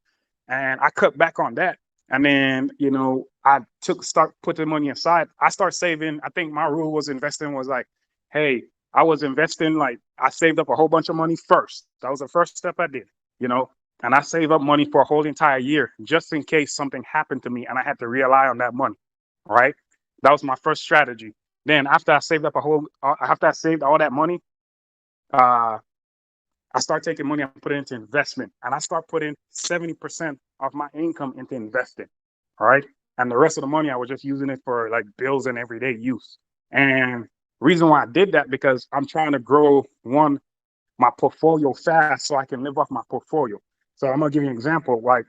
And I cut back on that. And then, you know, I start putting money aside. I start saving. I think my rule was investing was like, hey, I was investing, like I saved up a whole bunch of money first. That was the first step I did, you know, and I saved up money for a whole entire year just in case something happened to me and I had to rely on that money. Right. That was my first strategy. Then after I saved all that money, I start taking money and put it into investment, and I start putting 70% of my income into investing. All right. And the rest of the money, I was just using it for like bills and everyday use. And reason why I did that, because I'm trying to grow my portfolio fast so I can live off my portfolio. So I'm gonna give you an example. Like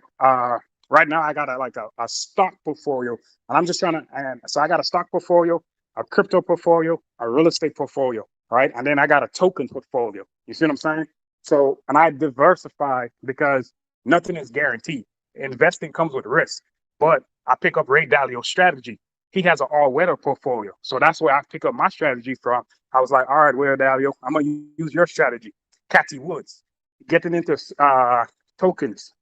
right now I got a stock portfolio, and I'm just trying to. And so I got a stock portfolio, a crypto portfolio, a real estate portfolio, right? And then I got a token portfolio. You see what I'm saying? So, and I diversify because nothing is guaranteed. Investing comes with risk, but I pick up Ray Dalio's strategy. He has an all-weather portfolio, so that's where I pick up my strategy from. I was like, all right, Ray Dalio, I'm gonna use your strategy. Cathy Woods, getting into tokens.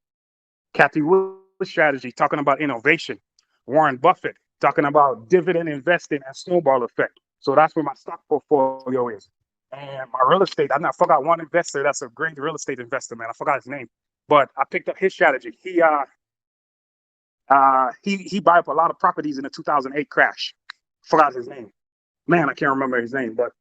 Cathy Woods strategy, talking about innovation. Warren Buffett, talking about dividend investing and snowball effect. So that's where my stock portfolio is. And my real estate, I forgot one investor that's a great real estate investor, man. I forgot his name. But I picked up his strategy. He buy up a lot of properties in the 2008 crash. Forgot his name. Man, I can't remember his name. But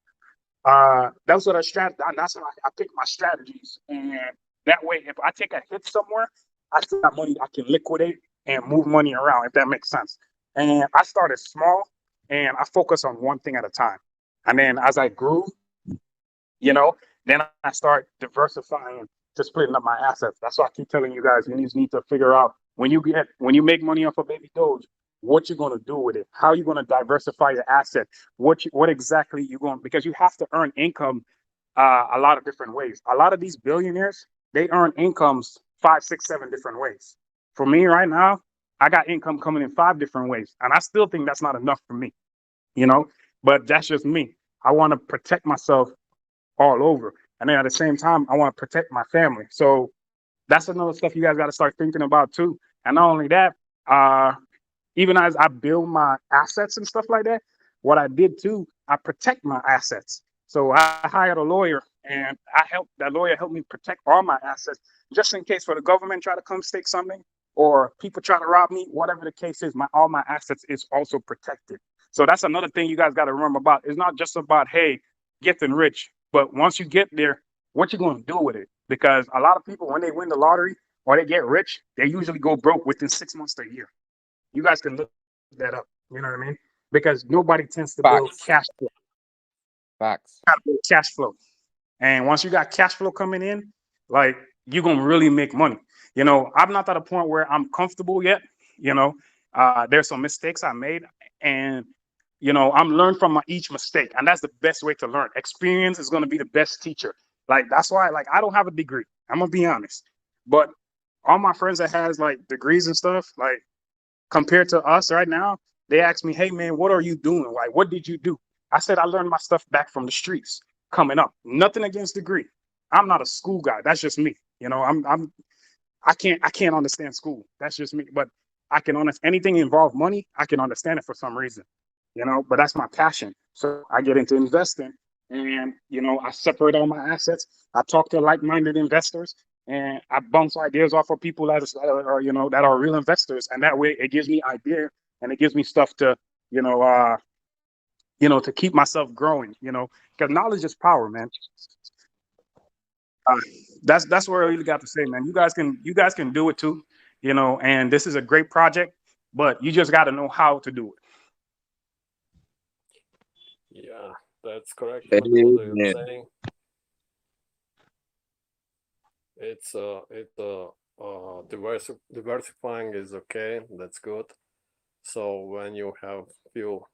that's what that's how I pick my strategies. And that way, if I take a hit somewhere, I still got money I can liquidate and move money around, if that makes sense. And I started small and I focus on one thing at a time. And then as I grew, then I start diversifying, just splitting up my assets. That's why I keep telling you guys, you just need to figure out when you make money off of Baby Doge, what you're going to do with it, how you're going to diversify your asset, what exactly you're going, because you have to earn income a lot of different ways. A lot of these billionaires, they earn incomes 5, 6, 7 different ways. For me right now, I got income coming in 5 different ways, and I still think that's not enough for me, but that's just me. I want to protect myself all over. And then at the same time, I want to protect my family. So that's another stuff you guys got to start thinking about too. And not only that, even as I build my assets and stuff like that, what I did too, I protect my assets. So I hired a lawyer, and that lawyer helped me protect all my assets, just in case for the government try to come take something or people try to rob me, whatever the case is, all my assets is also protected. So that's another thing you guys got to remember about. It's not just about, hey, getting rich, but once you get there, what you going to do with it? Because a lot of people, when they win the lottery or they get rich, they usually go broke within 6 months to a year. You guys can look that up. You know what I mean? Because nobody tends to build cash flow. Facts. You gotta build cash flow. And once you got cash flow coming in, like, you're going to really make money. I'm not at a point where I'm comfortable yet. There's some mistakes I made, and I'm learning from each mistake, and that's the best way to learn. Experience is going to be the best teacher. Like, that's why, like, I don't have a degree. I'm gonna be honest, but all my friends that has like degrees and stuff, like, compared to us right now, they ask me, "Hey man, what are you doing? Like, what did you do?" I said, "I learned my stuff back from the streets, coming up. Nothing against degree. I'm not a school guy. That's just me. I can't understand school. That's just me. But I can understand anything involve money. I can understand it for some reason, but that's my passion. So I get into investing, and I separate all my assets. I talk to like-minded investors, and I bounce ideas off of people that are real investors, and that way it gives me idea, and it gives me stuff to to keep myself growing. Because knowledge is power, man. That's what I really got to say, man. You guys can do it too, and this is a great project, but you just got to know how to do it. Yeah, that's correct. What you're saying. Diversifying is okay. That's good. So when you have few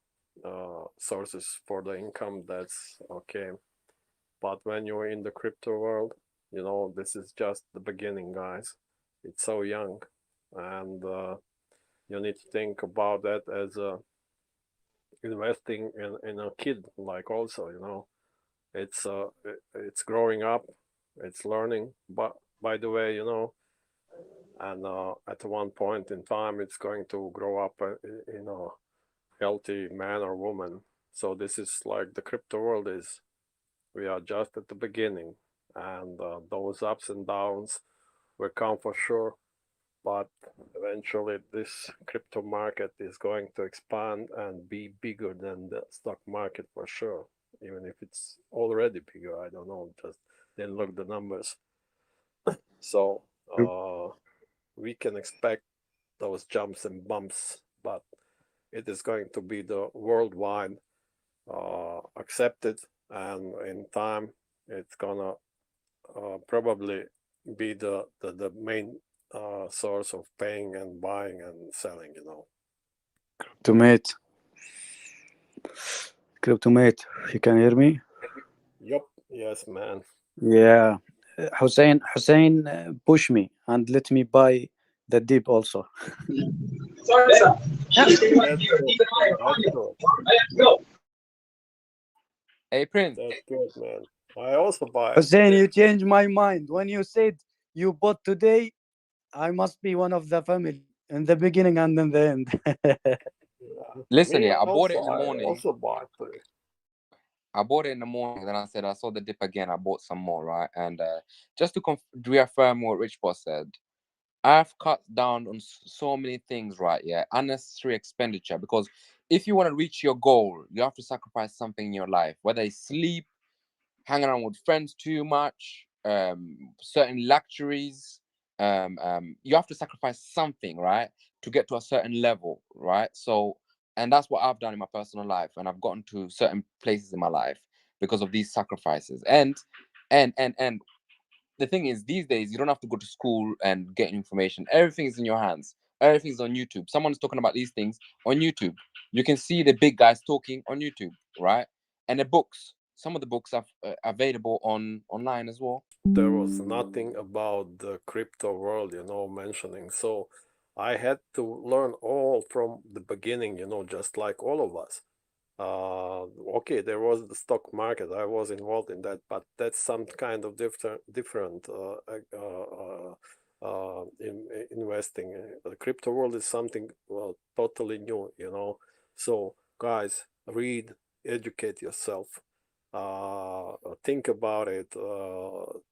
sources for the income, that's okay. But when you're in the crypto world, this is just the beginning, guys. It's so young, and you need to think about that as investing in a kid. Like, also, it's growing up, it's learning. But by the way, and at one point in time, it's going to grow up in a healthy man or woman. So this is like the crypto world is. We are just at the beginning, and those ups and downs will come for sure. But eventually, this crypto market is going to expand and be bigger than the stock market for sure. Even if it's already bigger, I don't know. Just then look the numbers. So we can expect those jumps and bumps, but it is going to be the worldwide accepted, and in time it's gonna probably be the main source of paying and buying and selling, you know. Cryptomate. Cryptomate, you can hear me? Yup. Yes, man. Yeah. Hussein, push me and let me buy the dip also. Sorry, sir. Let's go. Hey, Prince. That's good, man. I also buy. Hussein, you changed my mind. When you said you bought today, I must be one of the family in the beginning and in the end. Listen, Me yeah, I bought it in also, the I morning. also bought today. I bought it in the morning, then I said I saw the dip again. I bought some more, right? And just to reaffirm what Rich Boss said, I've cut down on so many things, right? Yeah, unnecessary expenditure. Because if you want to reach your goal, you have to sacrifice something in your life, whether it's sleep, hanging around with friends too much, certain luxuries. You have to sacrifice something, right, to get to a certain level, right? So, and that's what I've done in my personal life, and I've gotten to certain places in my life because of these sacrifices. And the thing is, these days you don't have to go to school and get information. Everything is in your hands. Everything's on YouTube. Someone's talking about these things on YouTube. You can see the big guys talking on YouTube, right? And the books. Some of the books are available online as well. There was nothing about the crypto world, you know, mentioning. So I had to learn all from the beginning, you know, just like all of us. Okay, there was the stock market. I was involved in that, but that's some kind of different investing. The crypto world is something totally new, you know. So guys, read, educate yourself. Think about it.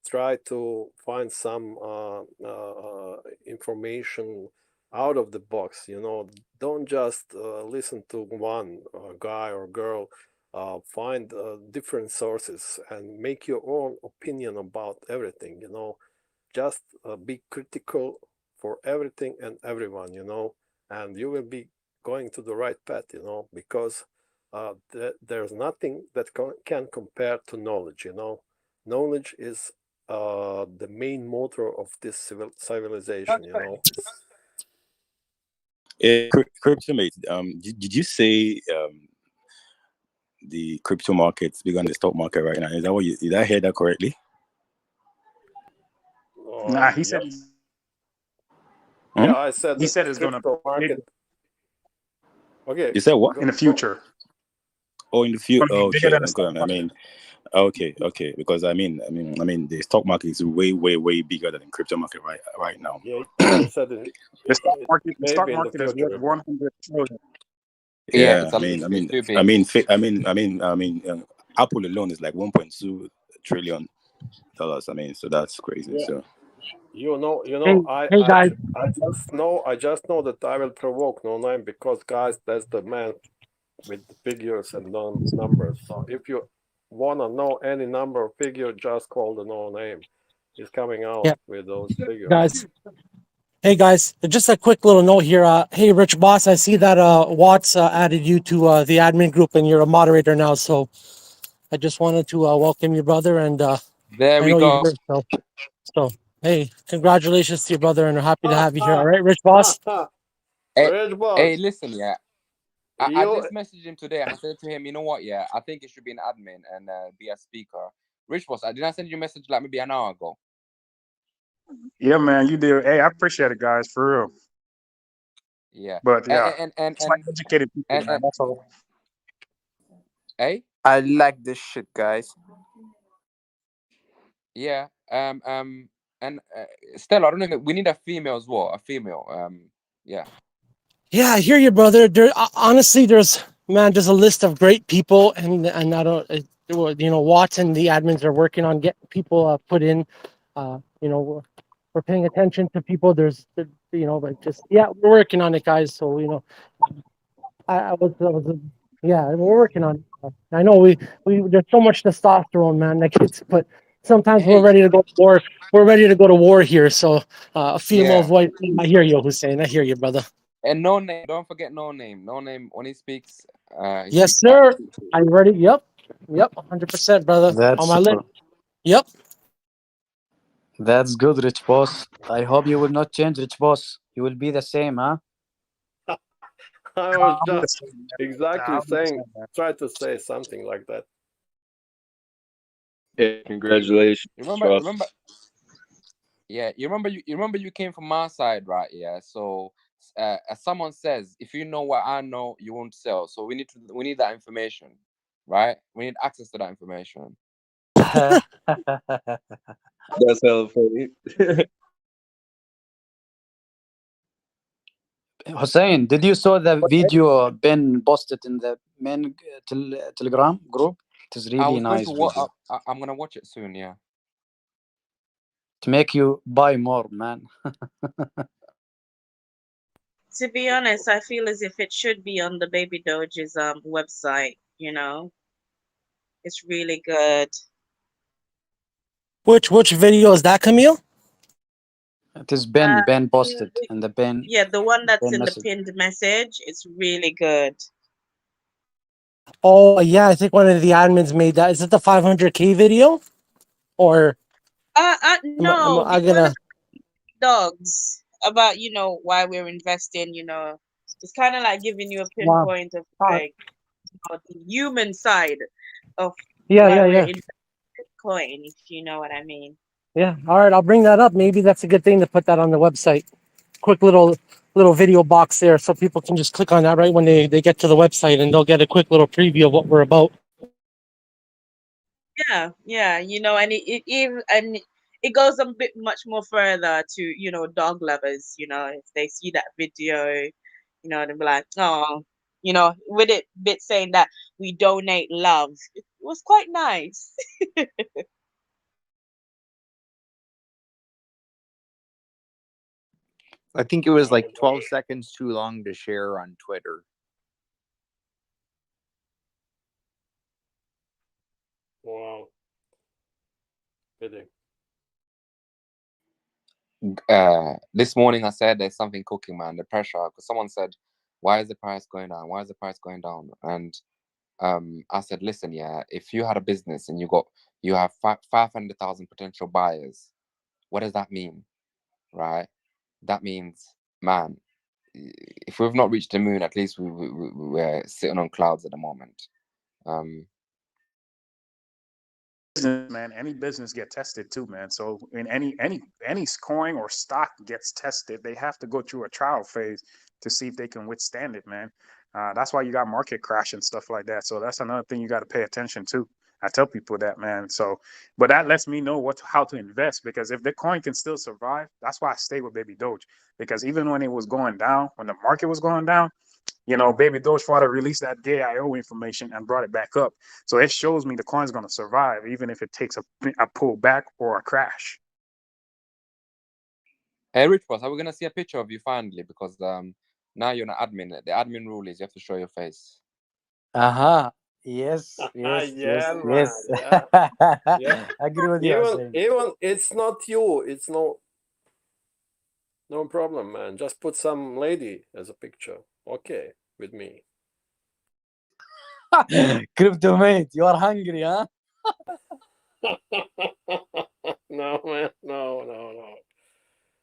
Try to find some information out of the box, you know. Don't just listen to one guy or girl. Find different sources and make your own opinion about everything, you know. Just be critical for everything and everyone, you know, and you will be going to the right path, you know, because there's nothing that can compare to knowledge, you know. Knowledge is the main motor of this civilization, you know. Cryptomate, did you say the crypto market's bigger than the stock market right now? Is that what did I hear that correctly? Nah, he said. Yeah, I said he that said it's gonna crypto market. Okay. You said what? In the future. Oh, in the future. Bigger Okay, than the stock market. Okay. Because I mean, the stock market is way bigger than the crypto market right now. Yeah, I said it. The stock market is future. worth 100 trillion. Yeah, it's too big. Apple alone is like $1.2 trillion. I mean, so that's crazy. Yeah. So You know, Hey, guys. I just know that I will provoke No Name because, guys, that's the man with the figures and numbers. So if you wanna know any number or figure, just call the No Name. He's coming out with those figures. Guys. Hey guys, just a quick little note here. Hey, Rich Boss, I see that Watts added you to the admin group, and you're a moderator now. So I just wanted to welcome your brother, and there we go. So hey, congratulations to your brother, and we're happy to have you here. All right, Rich Boss. Rich Boss. Hey, listen, yeah. I just messaged him today. I said to him, you know what? Yeah, I think it should be an admin and be a speaker. Rich Boss, did I send you a message like maybe an hour ago? Yeah, man, you did. Hey, I appreciate it, guys, for real. Yeah, but yeah, and it's like educated people, man. That's all. Hey, I like this shit, guys. Yeah. And Stella, I don't know. We need a female as well. A female. Yeah. Yeah, I hear you, brother. Honestly, there's a list of great people, and I don't, Watts and the admins are working on getting people put in. We're paying attention to people. But we're working on it, guys. So we're working on it. I know we there's so much testosterone, man. But sometimes we're ready to go to war. We're ready to go to war here. So a female voice. I hear you, Hussein. I hear you, brother. And No Name, don't forget No Name. No Name, when he speaks. Yes, sir. Are you ready? Yep, 100%, brother. That's on my list. Yep. That's good, Rich Boss. I hope you will not change, Rich Boss. You will be the same, huh? I was I'm the just same, man. exactly I'm the saying, same, man. try to say something like that. Hey, congratulations, Remember, boss. remember, yeah, you remember you came from my side, right? Yeah. So, as someone says, if you know what I know, you won't sell. So we need that information, right? We need access to that information. That's hella funny. Hussein, did you saw the video Ben posted in the main Telegram group? It is I really was going nice to video. I'm gonna watch it soon. Yeah. To make you buy more, man. To be honest, I feel as if it should be on the Babydoge's website. You know, it's really good. Which video is that, Camille? It is Ben posted in the Yeah, the one that's Ben in the message. pinned message. It's really good. Oh yeah, I think one of the admins made that. Is it the 500K video? Or No, I the one gonna? about dogs, about why we're investing. It's kind of like giving you a Wow. pinpoint of like the human side of Yeah, why yeah, we're yeah. in Bitcoin, if you know what I mean. Yeah. All right, I'll bring that up. Maybe that's a good thing to put that on the website. Quick little video box there, so people can just click on that right when they get to the website, and they'll get a quick little preview of what we're about. Yeah, yeah, and it goes a bit much more further to dog lovers. If they see that video, they'll be like, oh, with it bit saying that we donate love. It was quite nice. I think it was like 12 seconds too long to share on Twitter. Wow. Pity. This morning I said there's something cooking, man. The pressure, because someone said, "Why is the price going down? Why is the price going down?" And I said, "Listen, yeah, if you had a business and you have 500,000 potential buyers, what does that mean, right? That means, man, if we've not reached the moon, at least we're sitting on clouds at the moment." Man, any business get tested too, man. So in any coin or stock gets tested, they have to go through a trial phase to see if they can withstand it, man. That's why you got market crash and stuff like that. So that's another thing you got to pay attention to. I tell people that, man. So, but that lets me know how to invest, because if the coin can still survive, that's why I stay with Baby Doge. Because even when it was going down, when the market was going down, Baby Doge father released that DIO information and brought it back up. So it shows me the coin's going to survive, even if it takes a pull back or a crash. Hey, Rich Boss, are we gonna see a picture of you finally? Because now you're an admin. The admin rule is you have to show your face. Yes, yes, Yeah, man. yes. Yeah. Yeah. I agree with you, Hussein. Even it's not you. It's no problem, man. Just put some lady as a picture. Okay, with me. Crypto mate, you are hungry, huh? No, man. No.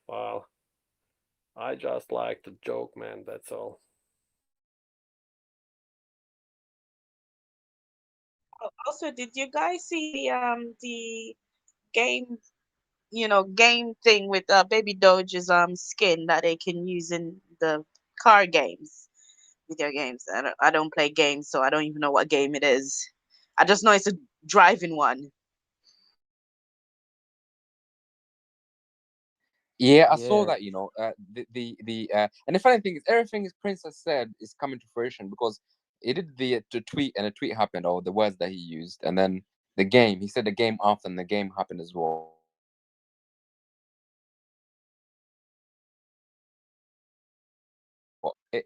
Well, I just like to joke, man. That's all. Also, did you guys see the game game thing with Baby Doge's skin that they can use in the car games, video games? I don't play games, so I don't even know what game it is. I just know it's a driving one. Yeah, I saw that. And the funny thing is, everything Princess said is coming to fruition, because he did the tweet, and the tweet happened, or the words that he used, and then the game. He said the game after, and the game happened as well.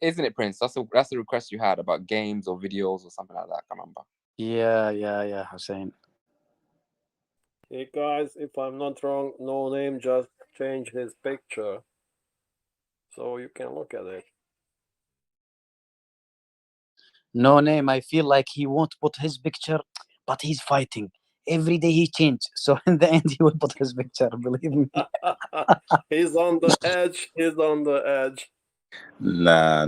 Isn't it, Prince? That's the request you had about games or videos or something like that. I can't remember. Yeah, Hussein. Hey guys, if I'm not wrong, No Name just changed his picture, so you can look at it. No Name, I feel like he won't put his picture, but he's fighting. every day he changed. So in the end, he will put his picture. Believe me. He's on the edge. He's on the edge. Nah.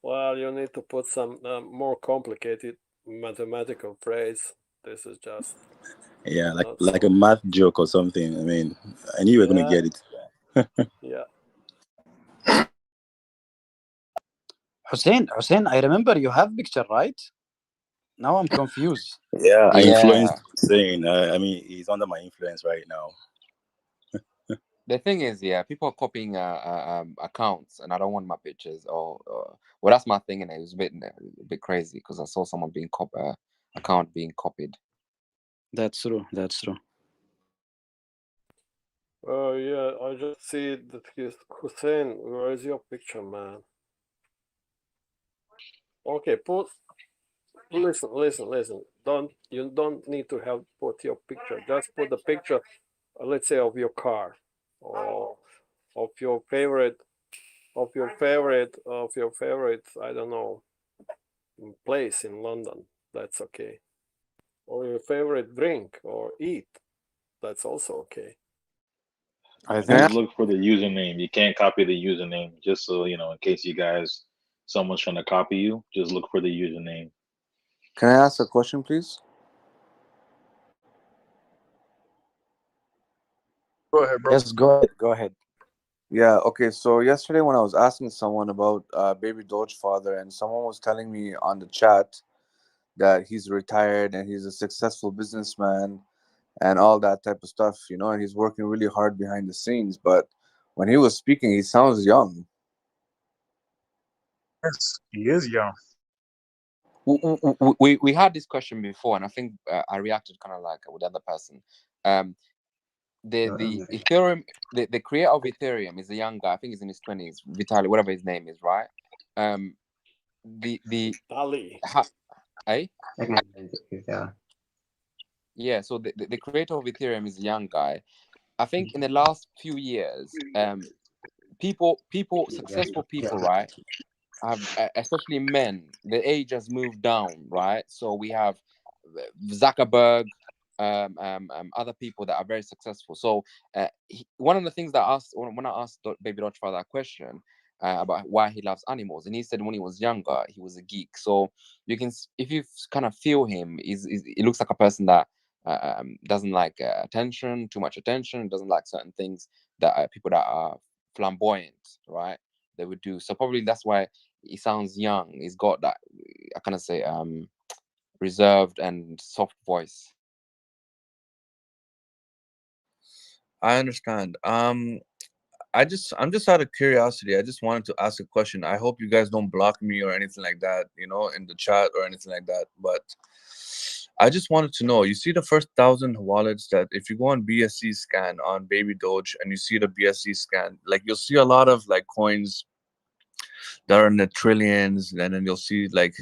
Well, you need to put some more complicated mathematical phrase. This is just Yeah, like a math joke or something. I mean, I knew you were gonna get it. Yeah. Hussein, I remember you have picture, right? Now I'm confused. Yeah, I influenced Hussein. I mean, he's under my influence right now. The thing is, yeah, people are copying accounts, and I don't want my pictures. Well, that's my thing, and it was a bit crazy because I saw someone being account being copied. That's true. Oh yeah, I just see that he's Hussein. Where is your picture, man? Okay, listen. You don't need to have put your picture. Just put the picture, let's say, of your car, or of your favorite, I don't know, place in London. That's okay. Or your favorite drink or eat. That's also okay. I Just look for the username. You can't copy the username. Just so you know, in case someone's trying to copy you, just look for the username. Can I ask a question, please? Go ahead, bro. Yes, go ahead. Yeah, okay. So yesterday when I was asking someone about Baby Doge father, and someone was telling me on the chat that he's retired and he's a successful businessman and all that type of stuff, and he's working really hard behind the scenes. But when he was speaking, he sounds young. Yes, he is young. We had this question before, and I think I reacted kind of like with the other person. The Ethereum, the creator of Ethereum is a young guy. I think he's in his 20s, Vitaly, whatever his name is, right? Ali. Yeah. So the creator of Ethereum is a young guy. I think in the last few years, successful people, right, have, especially men, the age has moved down, right? So we have Zuckerberg, other people that are very successful. So one of the things that when I asked Baby Doge for that question about why he loves animals, and he said when he was younger he was a geek. So you can, if you kind of feel him, he looks like a person that doesn't like too much attention, doesn't like certain things that people that are flamboyant, right, they would do. So probably that's why he sounds young. He's got that, I kind of say, reserved and soft voice. I understand. I'm just out of curiosity. I just wanted to ask a question. I hope you guys don't block me or anything like that, in the chat or anything like that. But I just wanted to know, you see the first 1,000 wallets that if you go on BSC scan on Baby Doge and you see the BSC scan, like you'll see a lot of like coins that are in the trillions, and then you'll see like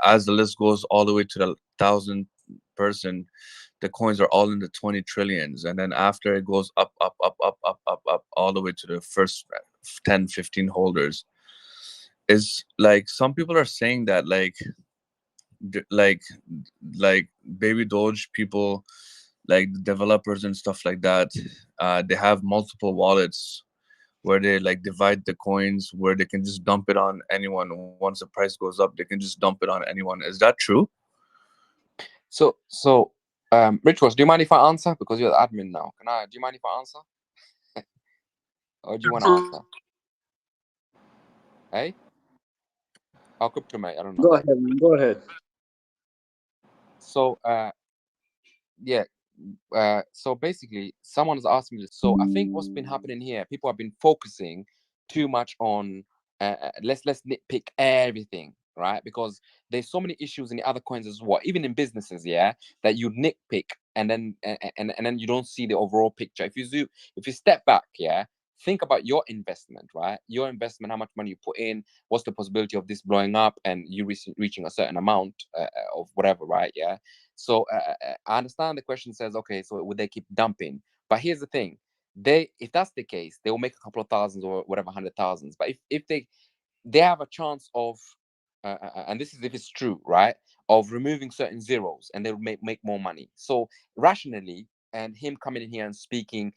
as the list goes all the way to the 1,000 person, the coins are all in the 20 trillions, and then after it goes up all the way to the first 10 15 holders. Is like some people are saying that like Baby Doge people, like developers and stuff like that, they have multiple wallets where they like divide the coins, where they can just dump it on anyone. Once the price goes up, they can just dump it on anyone. Is that true? So Richard, do you mind if I answer? Because you're the admin now. Do you mind if I answer? Or do you want to answer? Hey? I'll crypto, mate. I don't know. Go ahead, man. Go ahead. So yeah. So basically, someone's asked me this. So I think what's been happening here, people have been focusing too much on let's nitpick everything, right? Because there's so many issues in the other coins as well, even in businesses, yeah, that you nitpick and then you don't see the overall picture. If you step back, yeah, think about your investment, right? Your investment, how much money you put in, what's the possibility of this blowing up and you reaching a certain amount of whatever, right? Yeah. So I understand the question says, okay, so would they keep dumping? But here's the thing: if that's the case, they will make a couple of thousands or whatever, 100,000s. But if they have a chance of and this is if it's true, right, of removing certain zeros, and they'll make more money. So rationally, and him coming in here and speaking,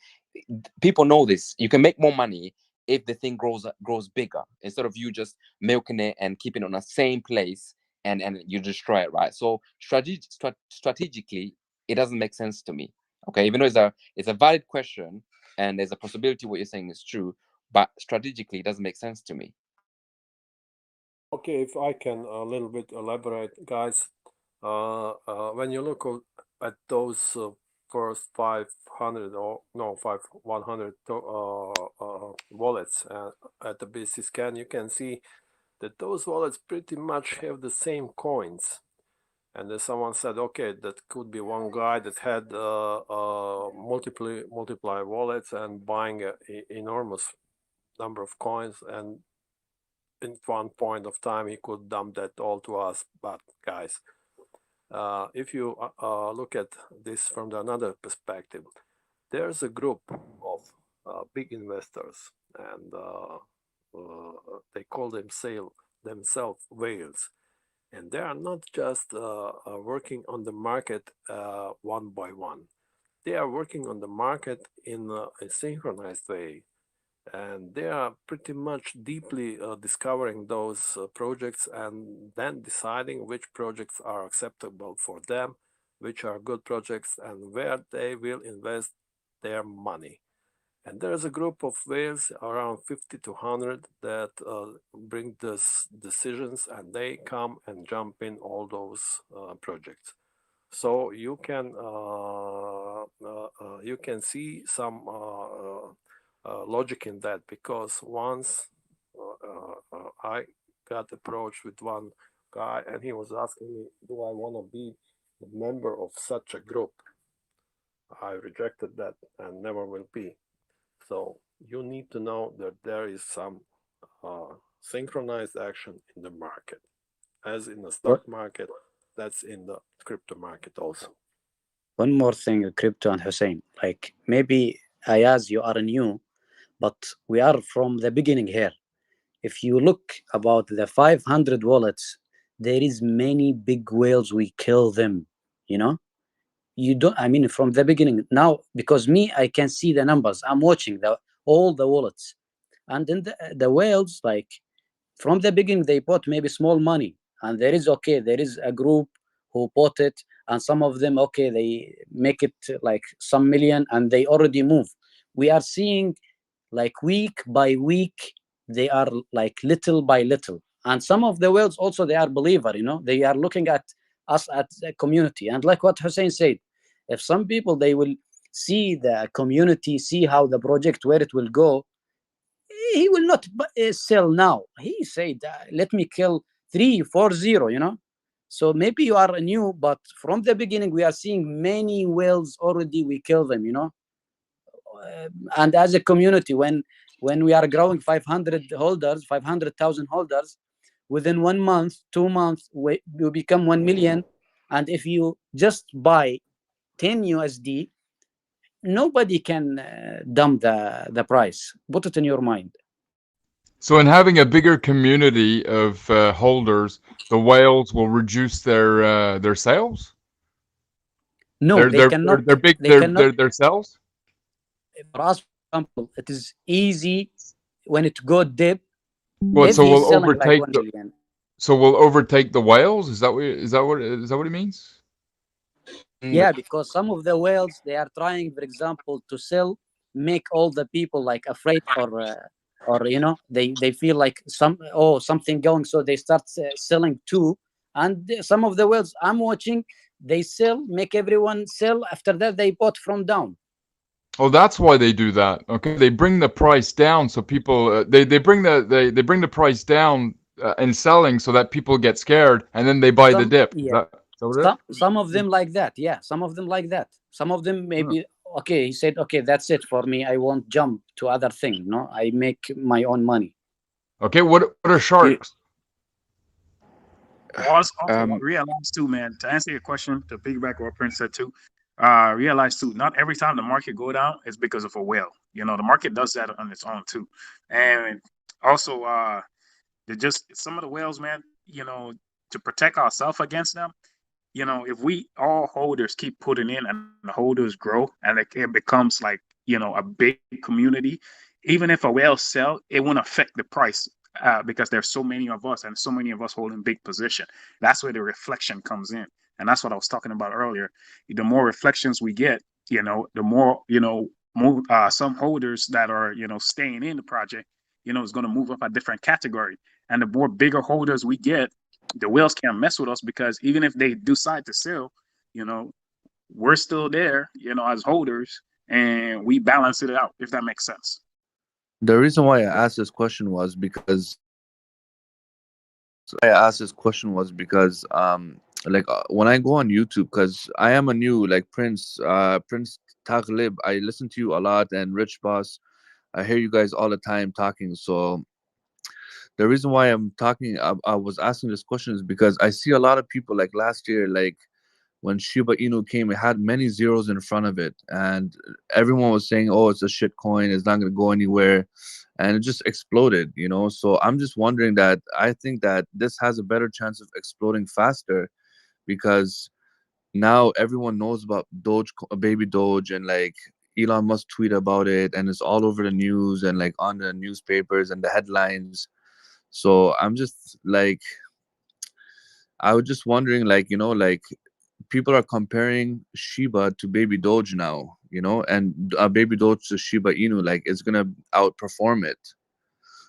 people know this. You can make more money if the thing grows bigger, instead of you just milking it and keeping it on the same place, and you destroy it, right? So strategically, it doesn't make sense to me. Okay, even though it's a valid question, and there's a possibility what you're saying is true, but strategically, it doesn't make sense to me. Okay, if I can a little bit elaborate, guys. When you look at those first 500 or no 100 wallets at the BC scan, you can see that those wallets pretty much have the same coins. And then someone said, okay, that could be one guy that had multiply wallets and buying an enormous number of coins, and in one point of time he could dump that all to us. But guys, if you look at this from another perspective, there's a group of big investors, and they call themselves whales, and they are not just working on the market one by one. They are working on the market in a synchronized way, and they are pretty much deeply discovering those projects, and then deciding which projects are acceptable for them, which are good projects, and where they will invest their money. And there's a group of whales, around 50 to 100, that bring these decisions, and they come and jump in all those projects. So you can see some logic in that, because once I got approached with one guy, and he was asking me, do I want to be a member of such a group? I rejected that and never will be. So you need to know that there is some synchronized action in the market, as in the stock market, that's in the crypto market also. One more thing, Crypto and Hussein, like maybe Ayaz, you are new, but we are from the beginning here. If you look about the 500 wallets, there is many big whales, we kill them, you know? You don't, I mean, from the beginning. Now, because me, I can see the numbers. I'm watching all the wallets. And then the whales, like, from the beginning, they bought maybe small money. And there is a group who bought it. And some of them, okay, they make it like some million, and they already move. We are seeing like week by week, they are like little by little. And some of the whales also, they are believer, you know, they are looking at us at the community. And like what Hussein said, if some people, they will see the community, see how the project, where it will go, he will not sell now. He said, let me kill 340, you know. So maybe you are new, but from the beginning, we are seeing many whales already, we kill them, you know. And as a community, when we are growing 500,000 holders, within 1 month, 2 months, we become 1 million. And if you just buy 10 USD, nobody can dump the price. Put it in your mind. So in having a bigger community of holders, the whales will reduce their sales? No, they cannot. They're big. Their sales. For us, for example, it is easy when it go deep. What? So we'll overtake like 1 million. So we'll overtake the whales. Is that what it means? Yeah, because some of the whales, they are trying, for example, to sell, make all the people like afraid, or you know, they feel like something going, so they start selling too. And some of the whales I'm watching, they sell, make everyone sell. After that, they bought from down. Oh, that's why they do that. Okay, they bring the price down, so people they bring the price down in selling, so that people get scared, and then they buy the dip. Yeah. Some of them like that. Yeah, some of them like that. Some of them maybe okay. He said, okay, that's it for me. I won't jump to other thing. No, I make my own money. Okay, what are sharks? Also, realize too, man. To answer your question, to piggyback what Prince said too. Realize too, not every time the market go down is because of a whale. You know, the market does that on its own too. And also, just some of the whales, man. you know, to protect ourselves against them, you know, if we all holders keep putting in and the holders grow and it becomes like, you know, a big community, even if a whale sell, it won't affect the price because there's so many of us and so many of us holding big position. That's where the reflection comes in. And that's what I was talking about earlier. The more reflections we get, you know, the more, you know, some holders that are, you know, staying in the project, you know, is going to move up a different category. And the more bigger holders we get, the whales can't mess with us because even if they decide to sell, you know, we're still there, you know, as holders, and we balance it out, if that makes sense. The reason why I asked this question was because like when I go on YouTube, because I am a new like Prince Taglib, I listen to you a lot, and Rich Boss, I hear you guys all the time talking. So the reason why I'm talking, I was asking this question is because I see a lot of people like last year, like when Shiba Inu came, it had many zeros in front of it, and everyone was saying, "Oh, it's a shit coin. It's not going to go anywhere," and it just exploded. You know, so I'm just wondering that I think that this has a better chance of exploding faster because now everyone knows about Doge, Baby Doge, and like Elon Musk tweet about it, and it's all over the news and like on the newspapers and the headlines. So I'm just like, I was just wondering, like, you know, like people are comparing Shiba to Baby Doge now, you know, and Baby Doge to Shiba Inu, like it's gonna outperform it.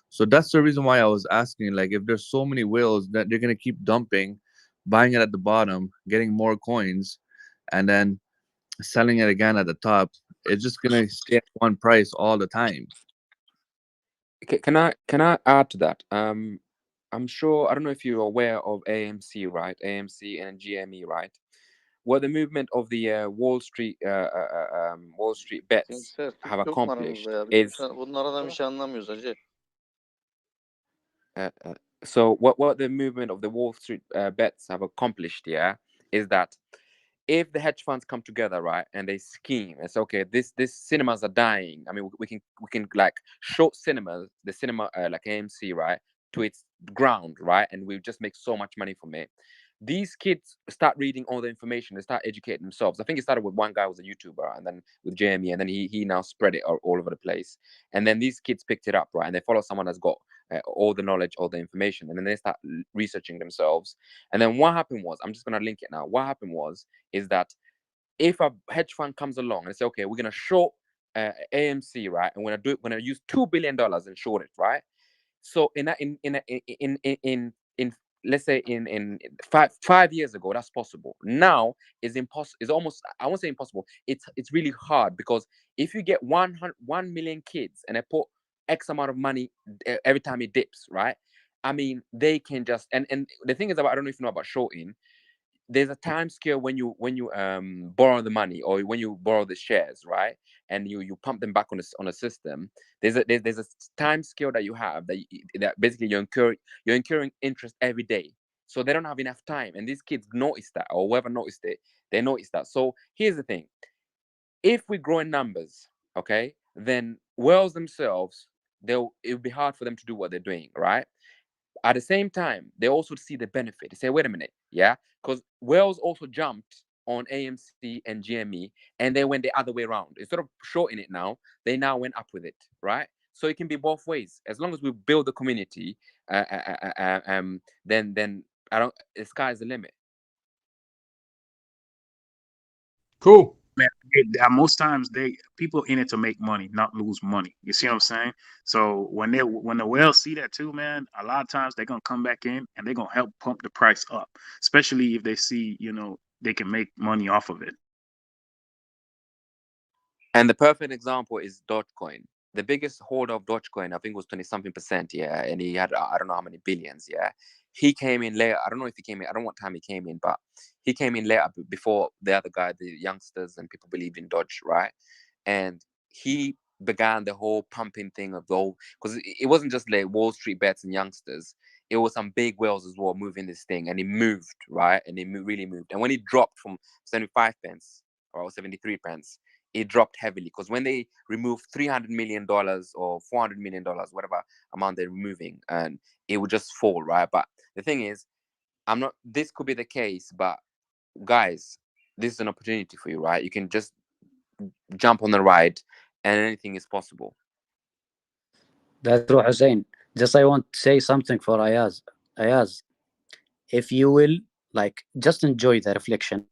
So that's the reason why I was asking, like, if there's so many whales that they're gonna keep dumping, buying it at the bottom, getting more coins, and then selling it again at the top, it's just gonna stay at one price all the time. Can I add to that? I'm sure, I don't know if you're aware of AMC, right? AMC and GME, right? What the movement of the Wall Street bets have accomplished is so what the movement of the Wall Street bets have accomplished, yeah, is that if the hedge funds come together, right, and they scheme, it's okay. This cinemas are dying. I mean, we can like short cinemas, the cinema like AMC, right, to its ground, right, and we just make so much money from it. These kids start reading all the information. They start educating themselves. I think it started with one guy who was a YouTuber, and then with Jamie, and then he now spread it all over the place. And then these kids picked it up, right, and they follow someone that's got all the knowledge, all the information, and then they start researching themselves. And then what happened was, I'm just gonna link it now. What happened was is that if a hedge fund comes along and say, okay, we're gonna short AMC, right, and we're gonna use $2 billion and short it, right? So in let's say in 5 years ago, that's possible. Now is impossible. It's almost, I won't say impossible. It's really hard because if you get 1 million kids and they put X amount of money every time it dips, right? I mean, they can just and the thing is about, I don't know if you know about shorting. There's a time scale when you borrow the money or when you borrow the shares, right? And you pump them back on a system. There's a time scale that you have that basically you're incurring interest every day. So they don't have enough time, and these kids notice that, or whoever noticed it, they notice that. So here's the thing: if we grow in numbers, okay, then whales themselves, it'll be hard for them to do what they're doing, right? At the same time, they also see the benefit. They say, wait a minute, yeah, because whales also jumped on AMC and GME, and they went the other way around. Instead of shorting it now, they now went up with it, right? So it can be both ways. As long as we build the community, then the sky's the limit. Cool. Man, most times people in it to make money, not lose money. You see what I'm saying? So when the whales see that too, man, a lot of times they're gonna come back in and they're gonna help pump the price up, especially if they see, you know, they can make money off of it. And the perfect example is Dogecoin. The biggest holder of Dogecoin, I think, was 20-something%, yeah, and he had I don't know how many billions, yeah. He came in later. I don't know if he came in. I don't know what time he came in, but he came in later before the other guy, the youngsters, and people believed in Doge, right? And he began the whole pumping thing of the whole, because it wasn't just like Wall Street bets and youngsters. It was some big whales as well moving this thing, and it moved, right? And it really moved. And when it dropped from 75 pence or 73 pence, it dropped heavily, because when they remove $300 million or $400 million, whatever amount they're removing, and it would just fall, right? But the thing is, this could be the case, but guys, this is an opportunity for you, right? You can just jump on the ride and anything is possible. That's true, Hussein. Just I want to say something for Ayaz. Ayaz, if you will, like, just enjoy the reflection.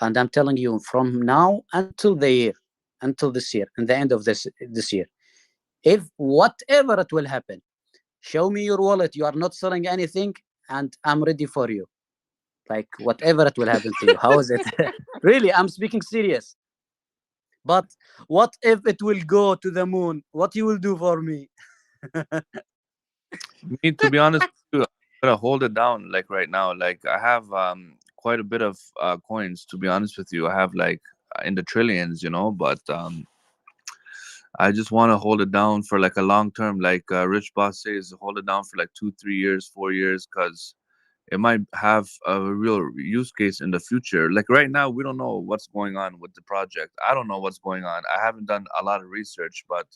And I'm telling you, from now until this year, and the end of this year, if whatever it will happen, show me your wallet. You are not selling anything, and I'm ready for you. Like, whatever it will happen to you. How is it? Really, I'm speaking serious. But what if it will go to the moon? What you will do for me? Me, to be honest, I'm gonna hold it down. Like right now, like I have quite a bit of coins. To be honest with you, I have like in the trillions, you know. But I just want to hold it down for like a long term. Like Rich Boss says, hold it down for like 2, 3 years, 4 years, because it might have a real use case in the future. Like right now, we don't know what's going on with the project. I don't know what's going on. I haven't done a lot of research, but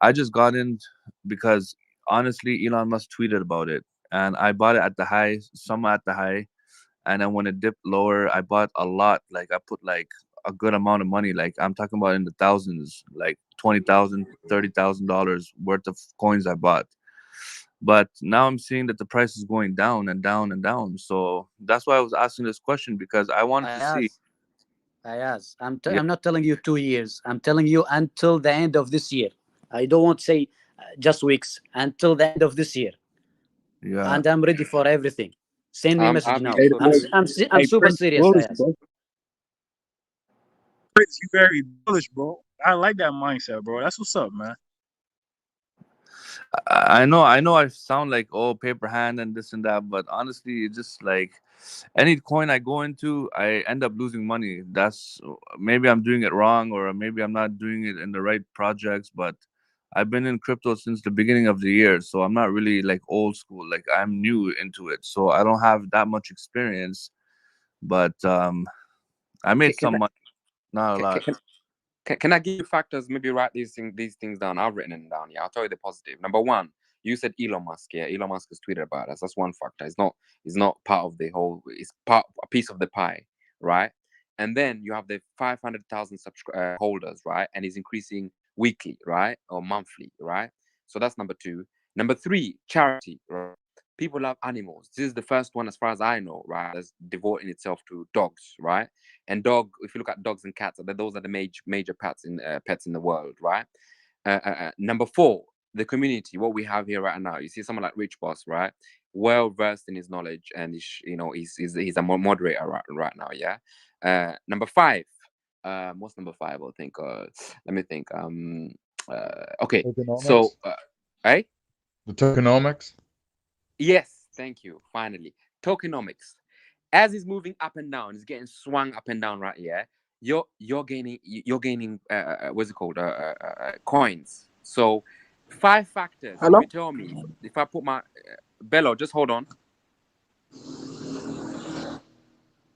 I just got in because honestly, Elon Musk tweeted about it, and I bought it at the high, some at the high, and then when it dipped lower, I bought a lot. Like I put like a good amount of money. Like I'm talking about in the thousands, like $20,000, $30,000 worth of coins I bought. But now I'm seeing that the price is going down and down and down. So that's why I was asking this question, because I wanted to see. Ayaz, Yeah. I'm not telling you 2 years. I'm telling you until the end of this year. I don't want to say just weeks, until the end of this year. Yeah. And I'm ready for everything. Send me a message now. Hey, I'm hey, super Prince, serious, bullish, Ayaz. bro. Prince, you very bullish, bro. I like that mindset, bro. That's what's up, man. I know I sound like paper hand and this and that, but honestly, it's just like any coin I go into, I end up losing money. That's maybe I'm doing it wrong, or maybe I'm not doing it in the right projects, but I've been in crypto since the beginning of the year, so I'm not really like old school. Like I'm new into it, so I don't have that much experience, but I made some money, not a lot. Can I give you factors? Maybe write these things down. I've written them down. Yeah, I'll tell you the positive. Number one, you said Elon Musk. Yeah, Elon Musk has tweeted about us. That's one factor. It's not part of the whole. It's a piece of the pie, right? And then you have the 500,000 holders, right? And it's increasing weekly, right, or monthly, right? So that's number two. Number three, charity, right? People love animals. This is the first one, as far as I know, right? That's devoting itself to dogs, right? And if you look at dogs and cats, those are the major pets in the world, right? Number four, the community. What we have here right now, you see someone like Rich Boss, right? Well versed in his knowledge, and he's a moderator right now, yeah. Number five, what's number five? I think. Let me think. Okay. So, right? The tokenomics. Yes, thank you. Finally, tokenomics. As it's moving up and down, it's getting swung up and down right here. You're gaining what's it called? Coins. So 5 factors. Hello? If you tell me, if I put my Bello, just hold on.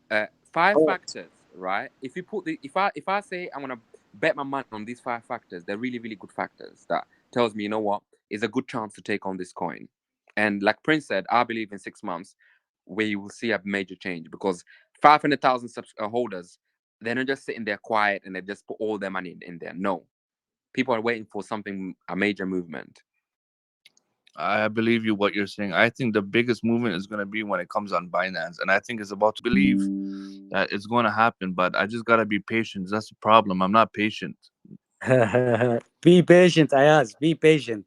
5 factors, right? If you put if I say I'm gonna bet my money on these 5 factors, they're really, really good factors. That tells me, you know what, it's a good chance to take on this coin. And like Prince said, I believe in 6 months where you will see a major change, because 500,000 holders, they're not just sitting there quiet and they just put all their money in there. No, people are waiting for a major movement. I believe you what you're saying. I think the biggest movement is going to be when it comes on Binance, and I think it's about to believe that it's going to happen. But I just gotta be patient. That's the problem. I'm not patient. Be patient, Ayaz. Be patient.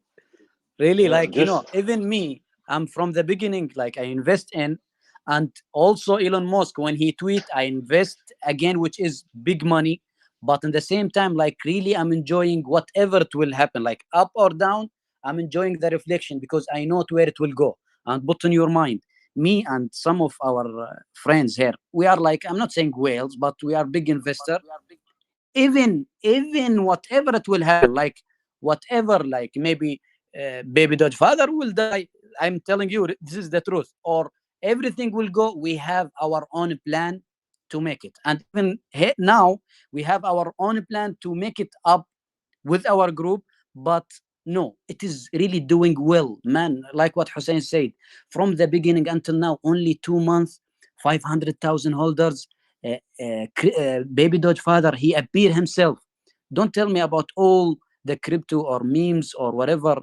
Really, Yeah, like, just even me, I'm from the beginning, like I invest in, and also Elon Musk, when he tweet, I invest again, which is big money. But in the same time, like, really, I'm enjoying whatever it will happen, like up or down. I'm enjoying the reflection because I know where it will go. And put in your mind, me and some of our friends here, we are like, I'm not saying whales, but we are big investor. Even whatever it will happen, like whatever, like maybe Babydoge father will die. I'm telling you, this is the truth. Or everything will go. We have our own plan to make it. And even now, we have our own plan to make it up with our group, but no, it is really doing well, man. Like what Hussein said, from the beginning until now, only 2 months, 500,000 holders. Baby Doge father, he appeared himself. Don't tell me about all the crypto or memes or whatever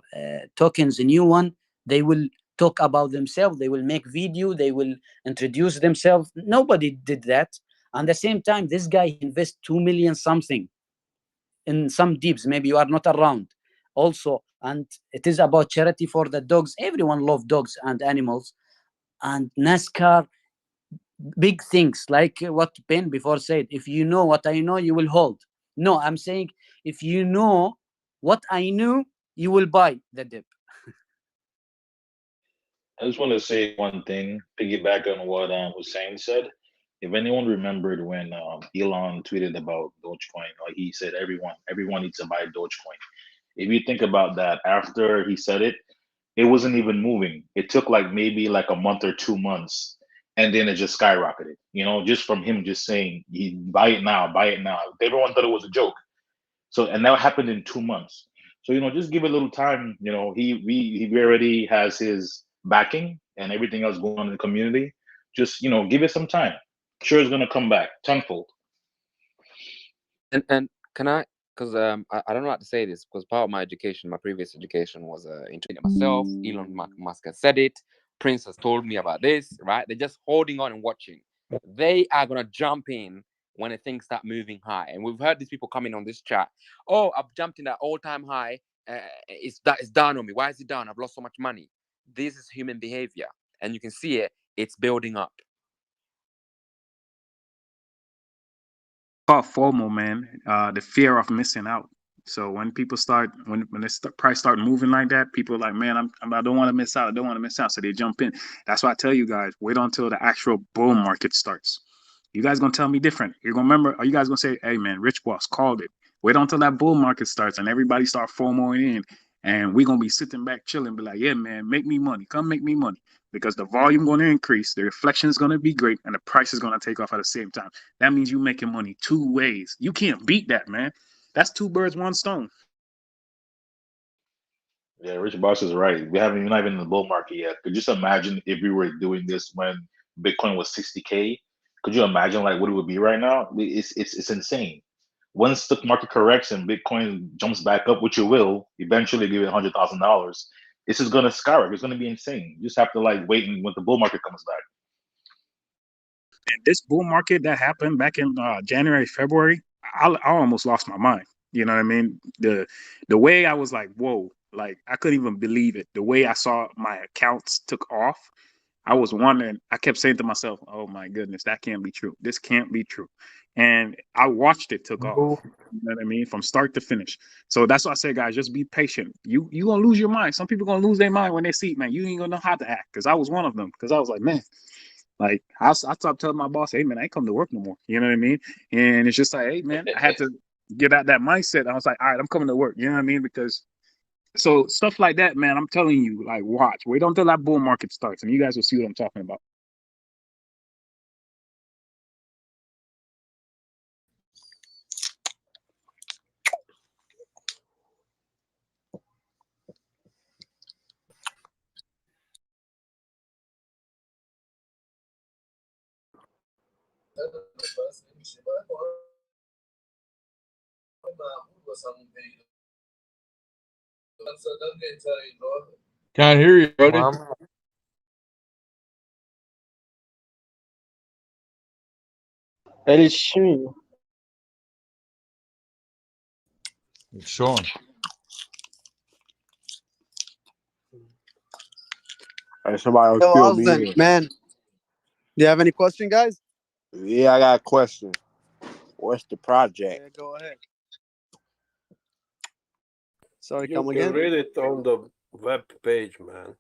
tokens, a new one. They will talk about themselves. They will make video. They will introduce themselves. Nobody did that. At the same time, this guy invests 2 million something in some deeps. Maybe you are not around also. And it is about charity for the dogs. Everyone loves dogs and animals. And NASCAR, big things like what Ben before said. If you know what I know, you will hold. No, I'm saying if you know what I knew, you will buy the dip. I just want to say one thing, piggyback on what Hussein said. If anyone remembered when Elon tweeted about Dogecoin, like he said, everyone needs to buy Dogecoin. If you think about that, after he said it, it wasn't even moving. It took like maybe like a month or 2 months, and then it just skyrocketed. You know, just from him just saying, buy it now, buy it now." Everyone thought it was a joke. So, and that happened in 2 months. So, you know, just give it a little time. You know, he already has his backing and everything else going on in the community. Just, you know, give it some time. Sure, it's gonna come back tenfold. And can I? Because I don't know how to say this, because part of my education, my previous education, was into it myself. Elon Musk has said it. Prince has told me about this. Right? They're just holding on and watching. They are gonna jump in when the things start moving high. And we've heard these people coming on this chat. Oh, I've jumped in that all-time high. It's down on me. Why is it down? I've lost so much money. This is human behavior, and you can see it. It's building up. Called FOMO, man. The fear of missing out. So when people start, when the price start moving like that, people are like, man, I don't want to miss out. I don't want to miss out. So they jump in. That's why I tell you guys, wait until the actual bull market starts. You guys gonna tell me different. You're gonna remember, are you guys gonna say, hey man, Rich Boss called it. Wait until that bull market starts and everybody start FOMOing in. And we're gonna be sitting back chilling, be like, yeah, man, make me money. Come make me money. Because the volume gonna increase, the reflection is gonna be great, and the price is gonna take off at the same time. That means you making money 2 ways. You can't beat that, man. That's 2 birds, 1 stone. Yeah, Rich Boss is right. We're not even in the bull market yet. Could you just imagine if we were doing this when Bitcoin was 60K? Could you imagine like what it would be right now? It's insane. Once the market corrects and Bitcoin jumps back up, which it will, eventually give it $100,000. This is gonna skyrocket. It's gonna be insane. You just have to like wait when the bull market comes back. And this bull market that happened back in January, February, I almost lost my mind. You know what I mean? The way I was like, whoa, like I couldn't even believe it. The way I saw my accounts took off, I was wondering, I kept saying to myself, oh my goodness, that can't be true. This can't be true. And I watched it took off. You know what I mean? From start to finish. So that's why I say, guys, just be patient. You gonna lose your mind. Some people gonna lose their mind when they see it, man. You ain't gonna know how to act. Because I was one of them. Because I was like, man, like I stopped telling my boss, hey man, I ain't come to work no more. You know what I mean? And it's just like, hey man, I had to get out that mindset. I was like, all right, I'm coming to work. You know what I mean? Because so stuff like that, man, I'm telling you, like, watch. Wait until that bull market starts, and you guys will see what I'm talking about. Can't hear you, buddy. It's Sean. It's Sean. Somebody Yo, still Austin, muted. man. Do you have any question, guys? Yeah, I got a question. What's the project? Yeah, go ahead. Sorry, You come can again? read it on the web page, man.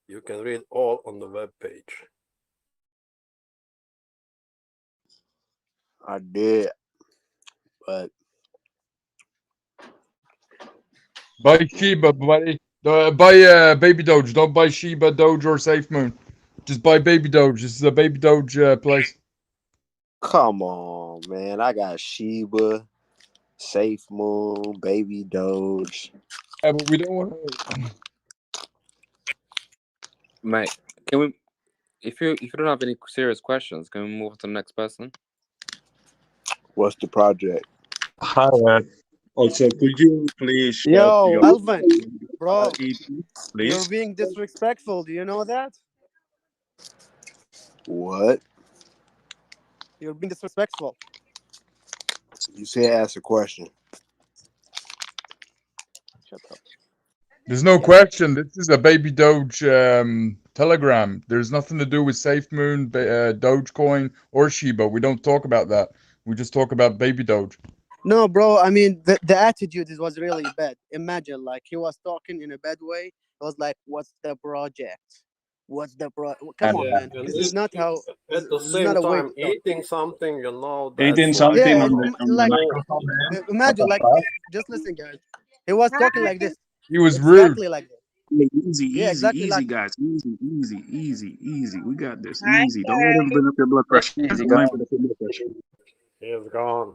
You can read all on the web page. I did, but Buy Shiba, buddy. Buy Baby Doge. Don't buy Shiba, Doge, or Safe Moon. Just buy Baby Doge. This is a Baby Doge place. Come on, man. I got Shiba, Safe Moon, Baby Doge. Yeah, but we don't want to. Mate, can we? If you don't have any serious questions, can we move to the next person? What's the project? Hi. Also, could you please shut Yo, your Alvin, bro, EP, you're please? being disrespectful. Do you know that? What? You're being disrespectful. You said ask a question. Shut up. There's no question. This is a Babydoge Telegram. There's nothing to do with SafeMoon, Dogecoin, or Shiba. We don't talk about that. We just talk about Babydoge. No, bro. I mean, the attitude was really bad. Imagine, like, he was talking in a bad way. It was like, "What's the project? What's the pro?" Come on, Yeah, man. and This is not how. at the This is same not a way time to talk. eating something, you know, Eating that's something like Yeah, on the like, microphone, man. What the imagine, like, fuck? just listen, guys. He was talking like this. He was Exactly rude. like this. Hey, easy, Yeah, easy, exactly easy, like. guys. Easy, easy, easy, easy. We got this. Hi, Easy. Don't let him bring up your blood pressure. Easy, Don't let him guys. bring up your blood pressure. he's gone.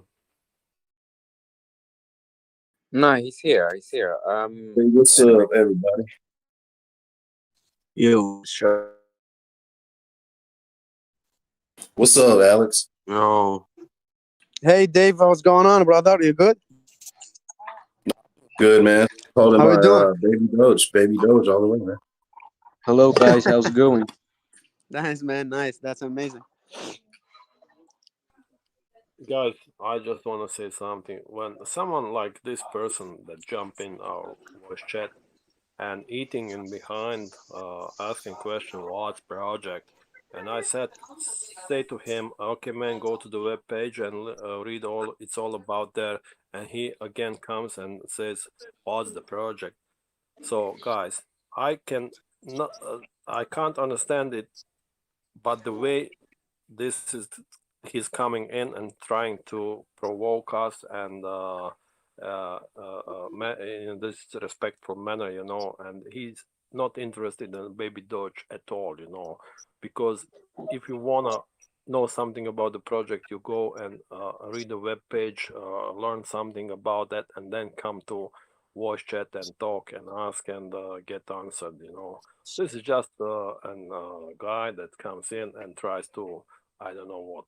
No, he's here. He's here. Hey, what's Anyway, up, everybody? Yo, sure. What's up, Alex? yo, Hey, Dave, what's going on, brother? You good? Good, man. Calling How my you doing? baby Doge all the way, man. Hello, guys. How's it going? Nice, man. Nice. That's amazing. Guys, I just want to say something. When someone like this person that jump in our voice chat and eating in behind, asking question, what's project? And I say to him, okay, man, go to the web page and read all. It's all about there. And he again comes and says, what's the project? So, guys, I can't understand it, but the way this is, he's coming in and trying to provoke us and in this respectful manner, you know, and he's not interested in Baby Doge at all, you know, because if you wanna know something about the project, you go and read the web page, learn something about that, and then come to voice chat and talk and ask and get answered, you know. This is just a guy that comes in and tries to, I don't know what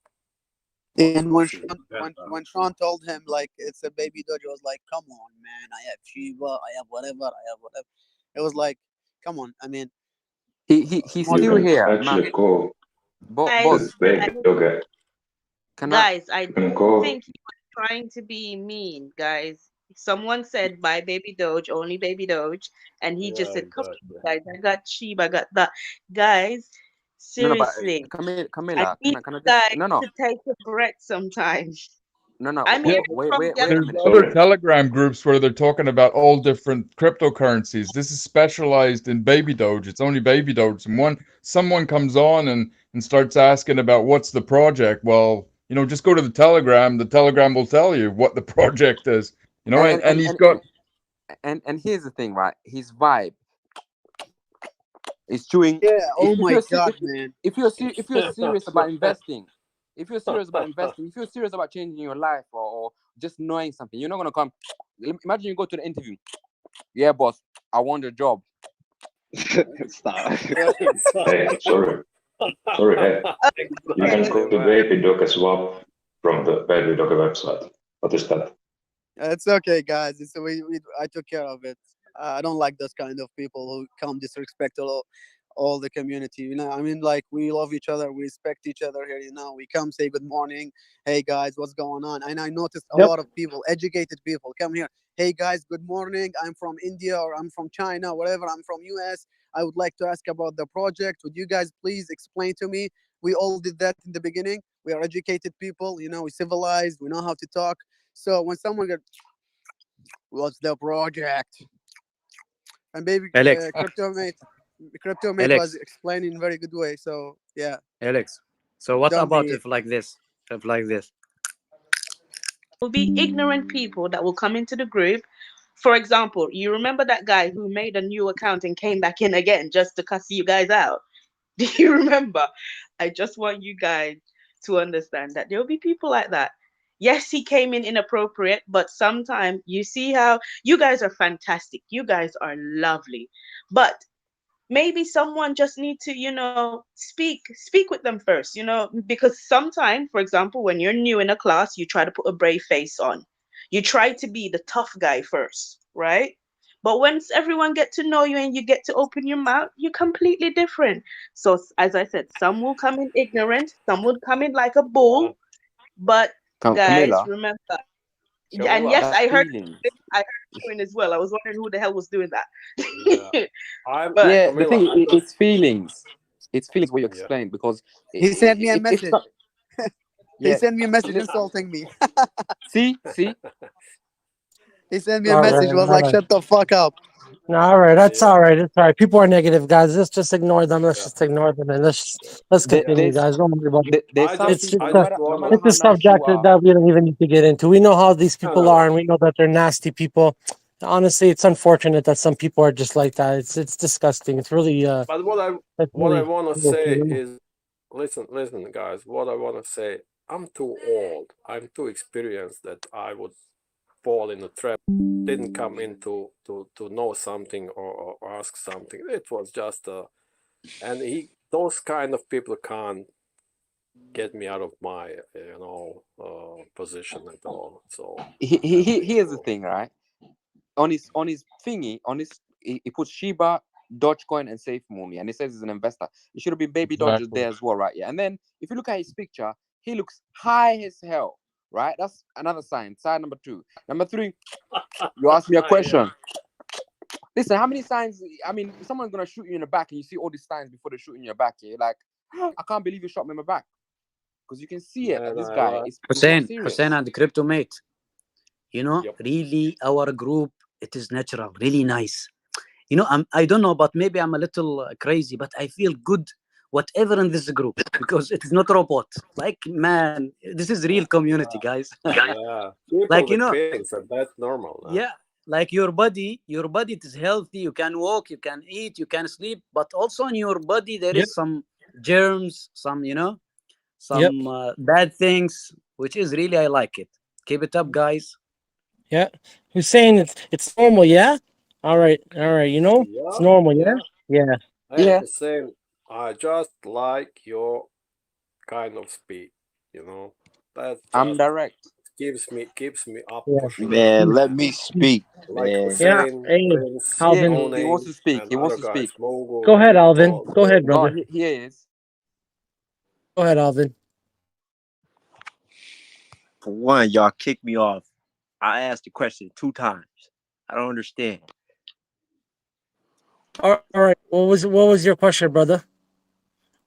And when what's his Sean, agenda. when Sean told him like it's a Baby Doge, he was like, "Come on, man! I have Shiba, I have whatever, I have whatever." It was like, "Come on!" I mean, he's You still can here, actually man. call guys. the Boss, Babydoge. can I? Guys, I You can don't call. think he was trying to be mean, guys. Someone said buy Baby Doge, only Baby Doge, and he just Yeah, said, "Come exactly. on, guys, I got Sheep, I got that." Guys, No, but seriously, I Camila, need can I you just? guys No. to take a breath sometimes. No. I'm Yeah, hearing Wait, from wait a Galaxy. there's minute. other Sorry. Telegram groups where they're talking about all different cryptocurrencies. This is specialized in Babydoge. It's only Babydoge. And someone comes on and starts asking about what's the project. Well, you know, just go to the Telegram. The Telegram will tell you what the project is. You know, And and he's got and here's the thing, right? His vibe is chewing. yeah. Oh If my you're God, man! if you're serious about investing, if you're serious about changing your life or just knowing something, you're not gonna come. Imagine you go to the interview. Yeah, boss, I want the job. Stop. Hey, sorry. Sorry, hey. You can Okay. go to Babydoge as well from the Babydoge website. What is that? It's okay, guys. I took care of it. I don't like those kind of people who come disrespect all the community. You know, I mean, like we love each other, we respect each other here. You know, we come say good morning. Hey guys, what's going on? And I noticed a lot of people, educated people, come here. Hey guys, good morning. I'm from India or I'm from China, whatever. I'm from US. I would like to ask about the project. Would you guys please explain to me? We all did that in the beginning. We are educated people. You know, we civilized. We know how to talk. So when someone goes, what's the project? And baby, Alex, crypto mate was Alex, explaining in very good way. So yeah, Alex. So what don't about be. if like this? If like this? Will be ignorant people that will come into the group. For example, you remember that guy who made a new account and came back in again just to cuss you guys out? Do you remember? I just want you guys to understand that there will be people like that. Yes, he came in inappropriate, but sometimes you see how you guys are fantastic. You guys are lovely. But maybe someone just need to, speak with them first, because sometimes, for example, when you're new in a class, you try to put a brave face on. You try to be the tough guy first, right? But once everyone get to know you and you get to open your mouth, you're completely different. So as I said, some will come in ignorant, some will come in like a bull, but guys, Camilla, remember, and Camilla. yes, that feeling. I heard Bitcoin as well. I was wondering who the hell was doing that. Yeah. I'm But Yeah, the Camilla. thing I just it's feelings. It's feelings what you yeah. explain because He sent me a if message. He yeah, sent me a message insulting me. see, He sent me a All message. right, Was all like, right. "Shut the fuck up." No, all right, that's Yeah. all right. It's all right. People are negative, guys. Let's just ignore them. Let's Yeah. just ignore them, and let's there, continue, Yeah. guys. Don't worry about it. there's I It's just something. just I No just matter wanna how it's a nice you subject are. that we don't even need to get into. We know how these no people no are, no. and we know that they're nasty people. Honestly, it's unfortunate that some people are just like that. It's disgusting. It's really But it's what I really wanna gross, say you know? is listen guys, what I wanna say, I'm too old. I'm too experienced that I would fall in a trap. Didn't come in to know something or ask something. It was just and those kind of people can't get me out of my position at all. So I think Here's the so. thing, right? On his thingy, he puts Shiba, Dogecoin, and Safe Money, and he says he's an investor. It should have been Babydoge Exactly. there as well, right? Yeah. And then if you look at his picture, he looks high as hell, right? That's another sign. Sign number 2. Number 3, you ask me a Yeah. question. Listen, how many signs? I mean, if someone's gonna shoot you in the back and you see all these signs before they shoot in your back, you're like, I can't believe you shot me in my back. Because you can see it that Man, this guy is not Hussein serious. and the crypto mate, Yep. really our group, it is natural, really nice. I don't know, but maybe I'm a little crazy, but I feel good whatever in this group because it is not robot. Like, man, this is real community, guys. Yeah. People Like, with feelings, and that's normal. yeah, like your body it is healthy. You can walk, you can eat, you can sleep, but also in your body there Yep. is some germs, some Yep. some bad things, which is really, I like it. Keep it up, guys. Yeah. Who's saying it's normal? Yeah. All right. You know, it's Yeah. normal. Yeah. Yeah. Yeah. Hey, Yeah. Hussein, I just like your kind of speak. That I'm just direct. keeps me up Yeah. pushing. Man, let me speak, Like man. Yeah. Hussein, Hey, Prince, Yeah, Alvin. No he wants Name, to speak. and He wants other to guys, speak. Mogul, Go ahead, Alvin. Crypto. Go ahead, No, brother. he is. Go ahead, Alvin. For one, y'all kicked me off. I asked the question 2 times. I don't understand. All right. What was your question, brother?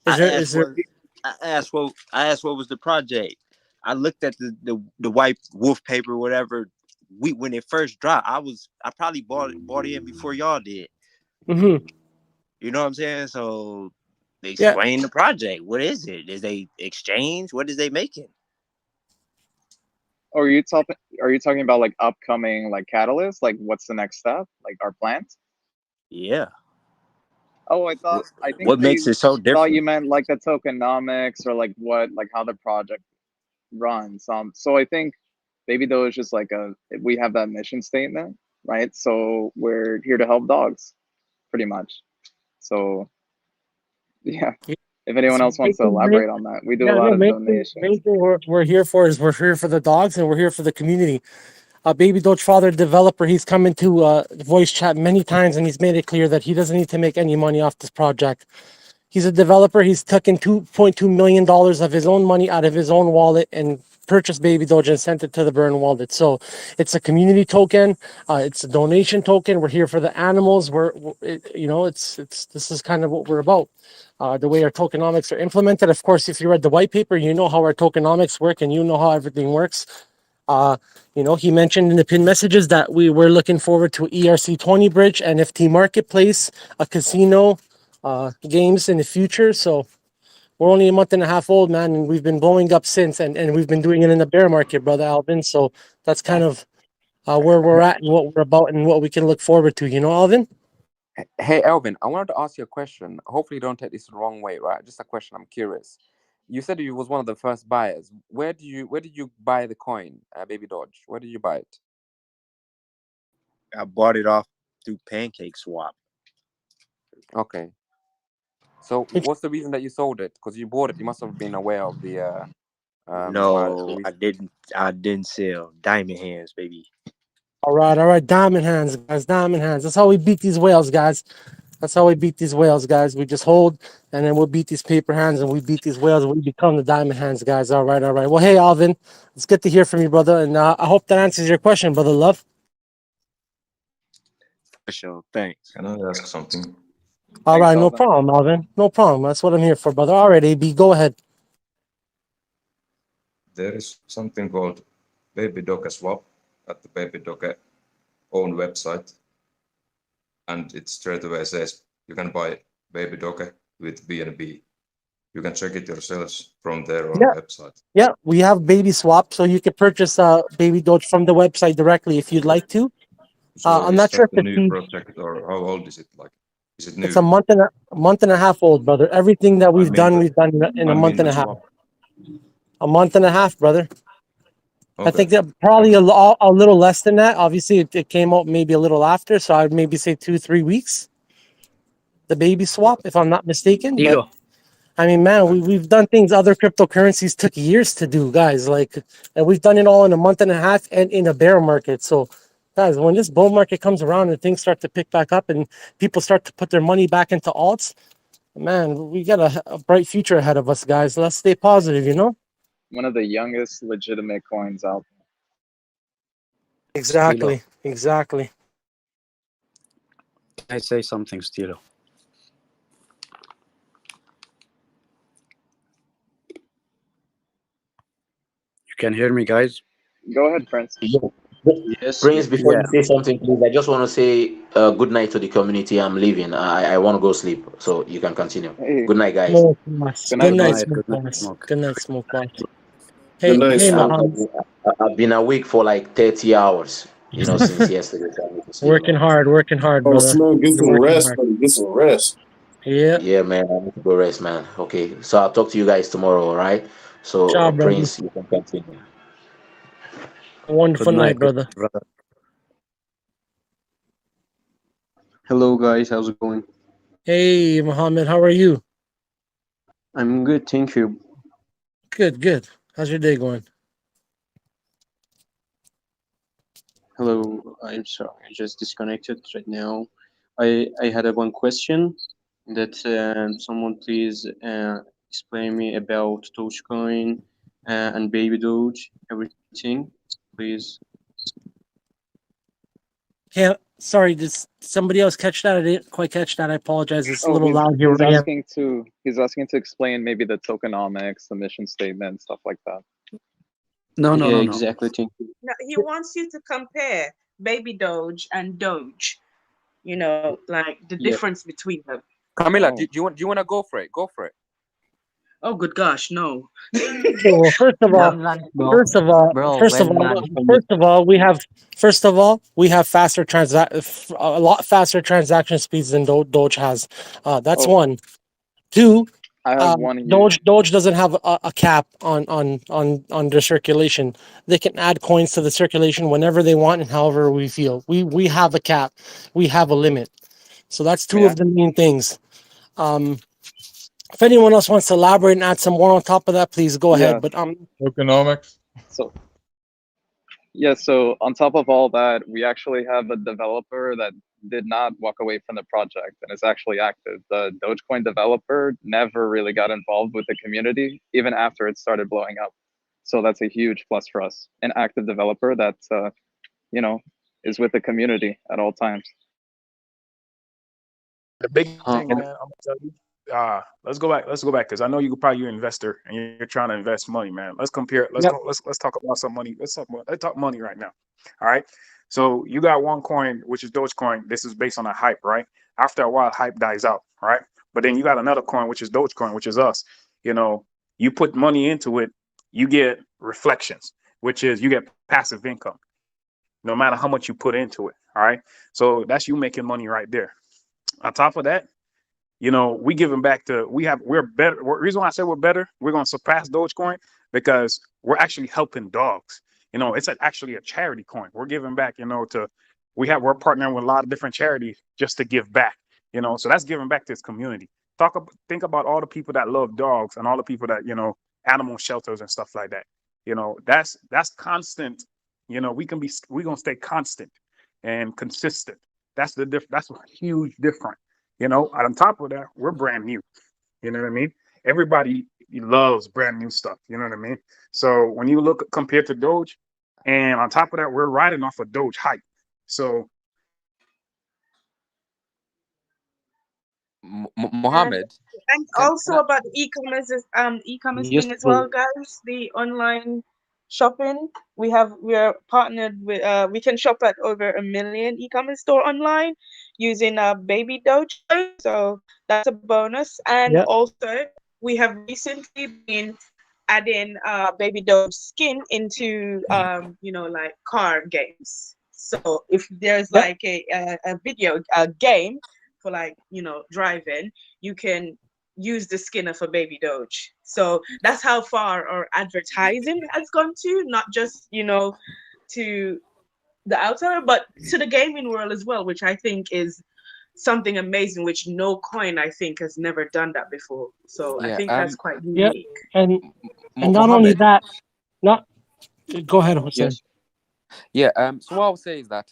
I Is asked there? I asked what was the project. I looked at the white wolf paper, whatever. When it first dropped, I probably bought it in before y'all did. Mm-hmm. You know what I'm saying? So Yeah. explain the project. What is it? Is they exchange? What is they making? Are you talking about like upcoming like catalysts? Like what's the next step? Like our plans? Yeah. Oh, I think What they makes it so thought different? you meant like the tokenomics or like how the project runs. So I think Babydoge is just like we have that mission statement, right? So we're here to help dogs, pretty much. So yeah, if anyone else wants to elaborate on that, we do a lot of donations. Main thing we're here for is we're here for the dogs and we're here for the community. Babydoge father developer, he's come into voice chat many times and he's made it clear that he doesn't need to make any money off this project. He's a developer. He's taken $2.2 million of his own money out of his own wallet and purchased Babydoge and sent it to the Burn wallet. So it's a community token. It's a donation token. We're here for the animals. This is kind of what we're about. The way our tokenomics are implemented. Of course, if you read the white paper, you know how our tokenomics work and you know how everything works. He mentioned in the pin messages that we were looking forward to ERC20 bridge, NFT marketplace, a casino, games in the future. So we're only a month and a half old, man, and we've been blowing up since, and we've been doing it in the bear market, brother Alvin. So that's kind of where we're at and what we're about and what we can look forward to, Alvin? Hey, Alvin, I wanted to ask you a question. Hopefully, you don't take this the wrong way, right? Just a question. I'm curious. you said you was one of the first buyers. Where did you buy the coin, Babydoge? Where did you buy it? I bought it off through Pancake Swap. Okay. So what's the reason that you sold it? Because you bought it, you must have been aware of the No, I didn't sell. Diamond hands, baby. All right, diamond hands, guys, diamond hands. That's how we beat these whales, guys. That's how we beat these whales, guys. We just hold, and then we'll beat these paper hands, and we beat these whales, and we become the diamond hands, guys. All right. Well, hey, Alvin, it's good to hear from you, brother, and I hope that answers your question, brother love. For sure. Thanks. Can I ask something? All Thanks, right, no Alvin. problem, Alvin. No problem. That's what I'm here for, brother. All right, AB, go ahead. There is something called Babydoge Swap at the Babydoge own website, and it straight away says you can buy Babydoge with BNB. You can check it yourselves from their own website. Yeah, we have Baby Swap, so you can purchase Babydoge from the website directly if you'd like to. So I'm is not sure that if a it's new project or how old is it? Like, is it new? it's a month and a half old, brother. Everything that we've done in a month and a half. A month and a half, brother. I think that probably a little less than that. Obviously, it came out maybe a little after, so I'd maybe say 2-3 weeks. The Baby Swap, if I'm not mistaken. But I mean, man, we've done things other cryptocurrencies took years to do, guys. Like, and we've done it all in a month and a half and in a bear market. So, guys, when this bull market comes around and things start to pick back up and people start to put their money back into alts, man, we got a bright future ahead of us, guys. Let's stay positive, you know? One of the youngest legitimate coins out there. Exactly. Exactly. Can I say something, Stilo? You can hear me, guys? Go ahead, Prince. Yes. Prince, before Yeah. you say something, please, I just want to say good night to the community. I'm leaving. I want to go sleep, so you can continue. Hey. Good night, guys. Smoke boss. Good night, Smoke boss. Good night, Smoke boss. Hey, Muhammad. I've been awake for like 30 hours, since yesterday. So I need to sleep, Working man. hard, Oh, brother. Smoke, get You're some working rest, hard. buddy. Get some rest. Yeah. Yeah, man. I need to go rest, man. Okay. So I'll talk to you guys tomorrow, all right? So, Ciao, brother. Prince, you can continue. A wonderful night, brother. Hello, guys. How's it going? Hey, Muhammad, how are you? I'm good, thank you. Good. How's your day going? Hello, I'm sorry, I just disconnected right now. I had one question that someone please explain me about Dogecoin and Babydoge, everything, please. Yeah, sorry, did somebody else catch that? I didn't quite catch that. I apologize. It's a little loud here. He's where I am. asking to explain maybe the tokenomics, the mission statement, stuff like that. No. Exactly. Thank you. No, he wants you to compare Babydoge and Doge. Like the difference between them. Camila, do you want to go for it? Go for it. Oh, good gosh, no. Okay, well, first of all, we have faster a lot faster transaction speeds than Doge has. That's one. Two, I have one here. Doge doesn't have a cap on their circulation. They can add coins to the circulation whenever they want and however we feel. We have a cap. We have a limit. So that's two of the main things. If anyone else wants to elaborate and add some more on top of that, please go ahead. But Economics. So on top of all that, we actually have a developer that did not walk away from the project and is actually active. The Dogecoin developer never really got involved with the community, even after it started blowing up. So that's a huge plus for us. An active developer that, is with the community at all times. The big thing, man, I'm gonna tell you. Let's go back because I know you're an investor and you're trying to invest money, man. Let's compare. Let's talk about some money. Let's talk money right now. All right. So you got one coin, which is Dogecoin. This is based on a hype, right? After a while, hype dies out, right? But then you got another coin, which is Dogecoin, which is us. You put money into it, you get reflections, which is you get passive income, no matter how much you put into it. All right. So that's you making money right there. On top of that, we giving back to, we're better. The reason why I say we're better, we're going to surpass Dogecoin because we're actually helping dogs. It's actually a charity coin. We're giving back, we're partnering with a lot of different charities just to give back, so that's giving back to its community. Think about all the people that love dogs and all the people that, animal shelters and stuff like that. That's constant. We're going to stay constant and consistent. That's a huge difference. On top of that, we're brand new. You know what I mean? Everybody loves brand new stuff. You know what I mean? So when you look compared to Doge, and on top of that, we're riding off of Doge hype. So Mohammed, And also about the e-commerce Yes, thing as bro. well, guys. The online shopping. We are partnered with we can shop at over 1 million e-commerce store online using Babydoge. So that's a bonus. And Yeah. also we have recently been adding Babydoge skin into like car games. So if there's Yep. like a video game for like driving, you can use the skin of a Babydoge. So that's how far our advertising has gone to, not just to the outer, but to the gaming world as well, which I think is something amazing, which no coin I think has never done that before. So I yeah, think that's quite Yeah. unique. And not only Mohammed, that, not go ahead, Hussein. yes, yeah. So what I'll say is that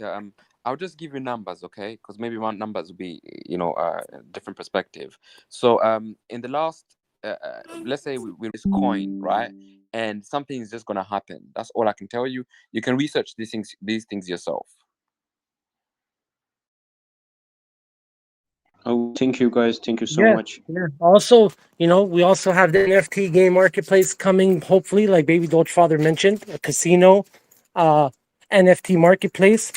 I'll just give you numbers, okay? Because maybe one numbers will be, a different perspective. So in the last, let's say we this coin, right? And something is just gonna happen. That's all I can tell you. You can research these things yourself. Oh, thank you guys. Thank you so Yeah, much. yeah. Also, we also have the NFT game marketplace coming, hopefully, like Baby Doge Father mentioned, a casino, NFT marketplace.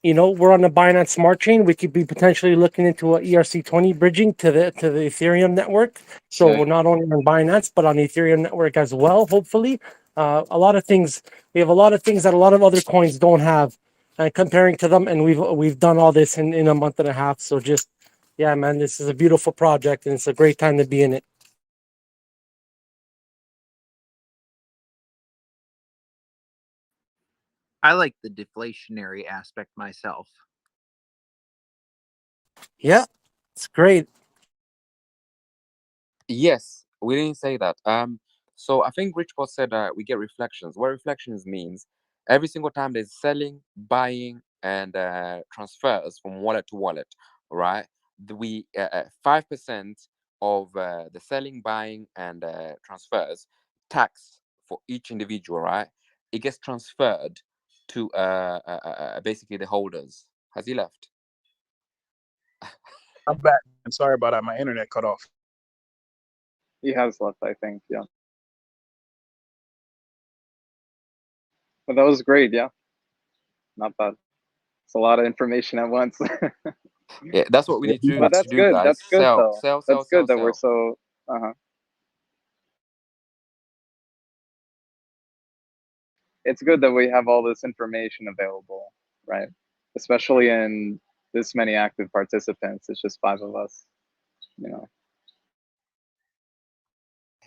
We're on the Binance Smart Chain. We could be potentially looking into a ERC20 bridging to the Ethereum network. So we're not only on Binance, but on the Ethereum network as well, hopefully. A lot of things. We have a lot of things that a lot of other coins don't have, comparing to them, and we've done all this in a month and a half. So just, yeah, man, this is a beautiful project, and it's a great time to be in it. I like the deflationary aspect myself. Yeah, it's great. Yes, we didn't say that. So I think Rich Boss said we get reflections. What reflections means, every single time there's selling, buying, and transfers from wallet to wallet, right? We 5% of the selling, buying, and transfers tax for each individual, right? It gets transferred to basically the holders. Has he left? I'm back. I'm sorry about that. My internet cut off. He has left, I think. Yeah. But that was great. Yeah. Not bad. It's a lot of information at once. Yeah, that's what we need to But that's do, good. guys. That's good Sell, though. sell, That's sell, good that we're sell. so. It's good that we have all this information available, right? Especially in this many active participants. It's just 5 of us.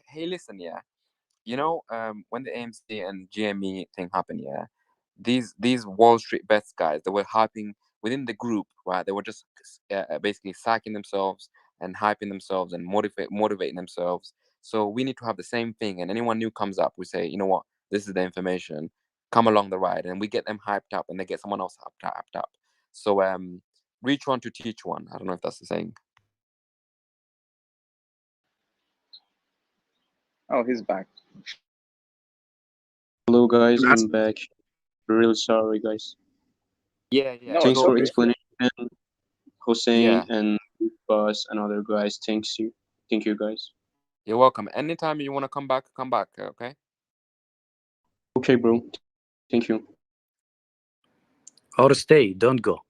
Hey, listen, yeah. When the AMC and GME thing happened, yeah, these Wall Street bets guys, they were hyping within the group, right? They were just basically psyching themselves and hyping themselves and motivating themselves. So we need to have the same thing. And anyone new comes up, we say, you know what, this is the information. Come along the ride, and we get them hyped up, and they get someone else hyped up. So reach one to teach one. I don't know if that's the saying. Oh, he's back. Hello, guys. That's I'm back. Really sorry, guys. Yeah. No, Thanks it's for okay. explanation, Hossein Yeah. and Boss and other guys. Thank you, guys. You're welcome. Anytime you want to come back, okay? Okay, bro. Thank you. Or stay, don't go.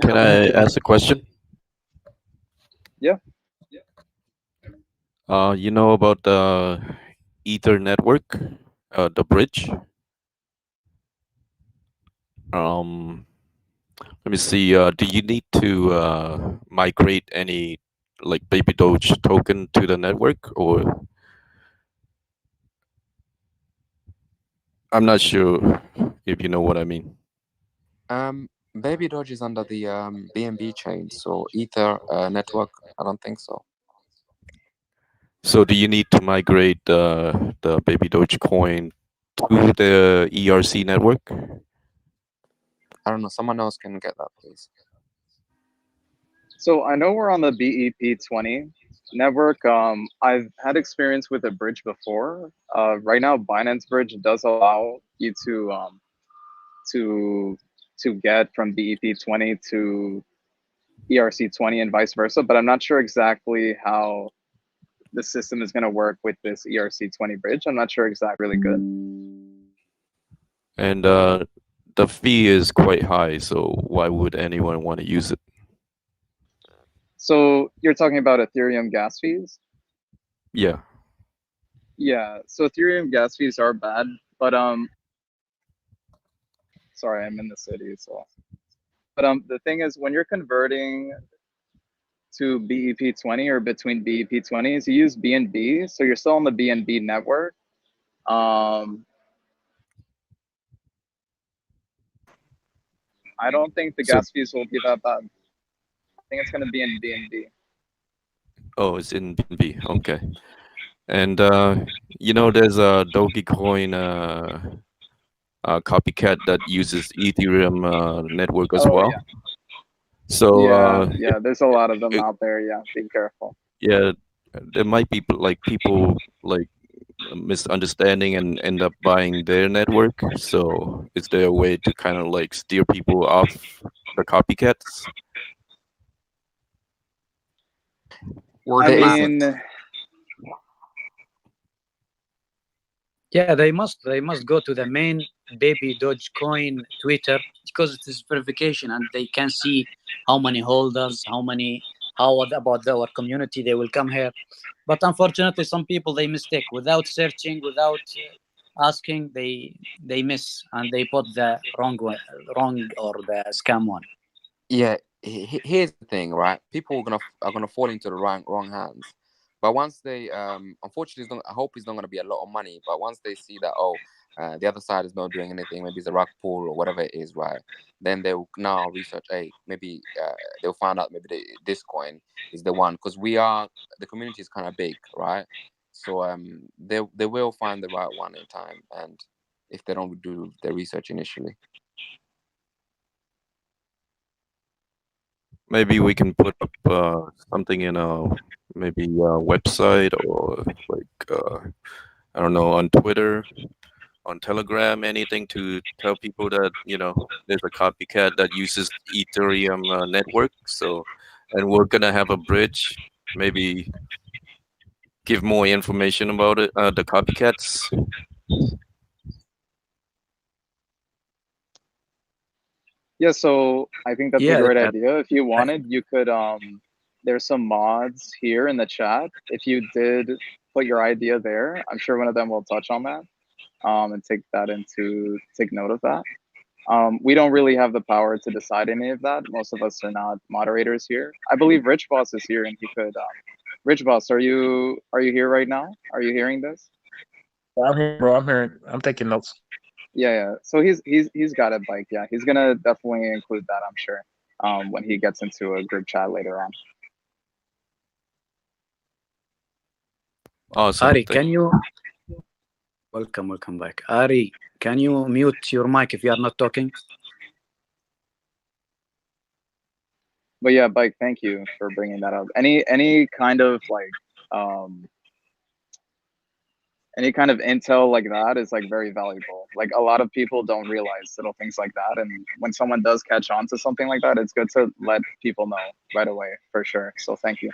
Can I ask a question? Yeah. You know about the Ether network, the bridge? Let me see. Do you need to migrate any like Babydoge token to the network, or I'm not sure if you know what I mean. Babydoge is under the BNB chain, so Ether network. I don't think so. So do you need to migrate the Babydoge coin to the ERC network? I don't know. Someone else can get that, please. So I know we're on the BEP20 network. I've had experience with a bridge before. Right now, Binance Bridge does allow you to get from BEP20 to ERC20 and vice versa, but I'm not sure exactly how the system is going to work with this ERC20 bridge. I'm not sure exactly really good. And the fee is quite high, so why would anyone want to use it? So you're talking about Ethereum gas fees? Yeah. Yeah, so Ethereum gas fees are bad, but sorry, I'm in the city, so. But the thing is, when you're converting to BEP20 or between BEP20s, you use BNB, so you're still on the BNB network. I don't think the So- gas fees will be that bad. I think it's going to be in BNB. Oh, it's in BNB. Okay. And you know, there's a Dogecoin copycat that uses Ethereum network as well. Yeah. So Yeah, there's a lot of them out there. Yeah, be careful. yeah, there might be like people like misunderstanding and end up buying their network. So is there a way to kind of like steer people off the copycats? I mean, Yeah, they must go to the main Babydoge Coin Twitter, because it is verification and they can see how many holders, how about our community. They will come here, but unfortunately, some people they mistake without searching, without asking. They miss and they put the wrong or the scam one. Yeah, here's the thing, right? People are gonna fall into the wrong hands. But once they, unfortunately, I hope it's not going to be a lot of money. But once they see that, the other side is not doing anything, maybe it's a rug pull or whatever it is, right? Then they'll now research. Hey, maybe they'll find out maybe this coin is the one, because the community is kind of big, right? So they will find the right one in time, and if they don't do their research initially. Maybe we can put up something in a maybe a website, or like I don't know, on Twitter, on Telegram, anything to tell people that, you know, there's a copycat that uses Ethereum network. So, and we're gonna have a bridge. Maybe give more information about it, the copycats. yeah, so I think that's a Yeah, great idea. If you wanted, you could, there's some mods here in the chat. If you did put your idea there, I'm sure one of them will touch on that and take note of that. We don't really have the power to decide any of that. Most of us are not moderators here. I believe Rich Boss is here and he could, Rich Boss, are you here right now? Are you hearing this? I'm here, bro. I'm hearing. I'm taking notes. Yeah. So he's got it, Bike. Yeah, he's gonna definitely include that, I'm sure, when he gets into a group chat later on. Awesome. Ari, can you welcome back? Ari, can you mute your mic if you are not talking? But yeah, Bike, thank you for bringing that up. Any kind of like any kind of intel like that is like very valuable. Like a lot of people don't realize little things like that, and when someone does catch on to something like that, it's good to let people know right away, for sure. So thank you.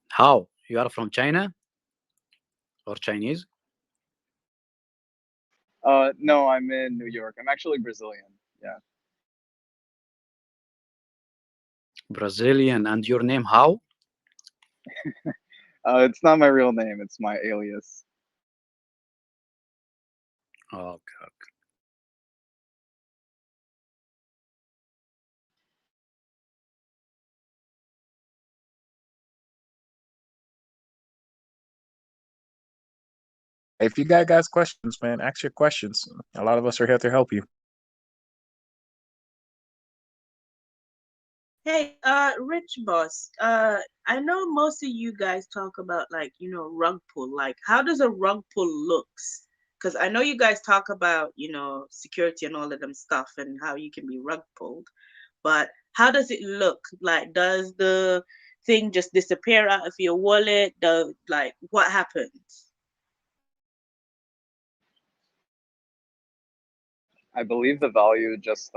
How? You are from China or Chinese? No, I'm in New York. I'm actually Brazilian. Yeah. Brazilian. And your name how? It's not my real name. It's my alias. Okay. If you guys questions, man, ask your questions. A lot of us are here to help you. Hey, Rich Boss, I know most of you guys talk about like, rug pull. Like, how does a rug pull looks? Because I know you guys talk about, security and all of them stuff and how you can be rug pulled, but how does it look? Like, does the thing just disappear out of your wallet? Like, what happens? I believe the value just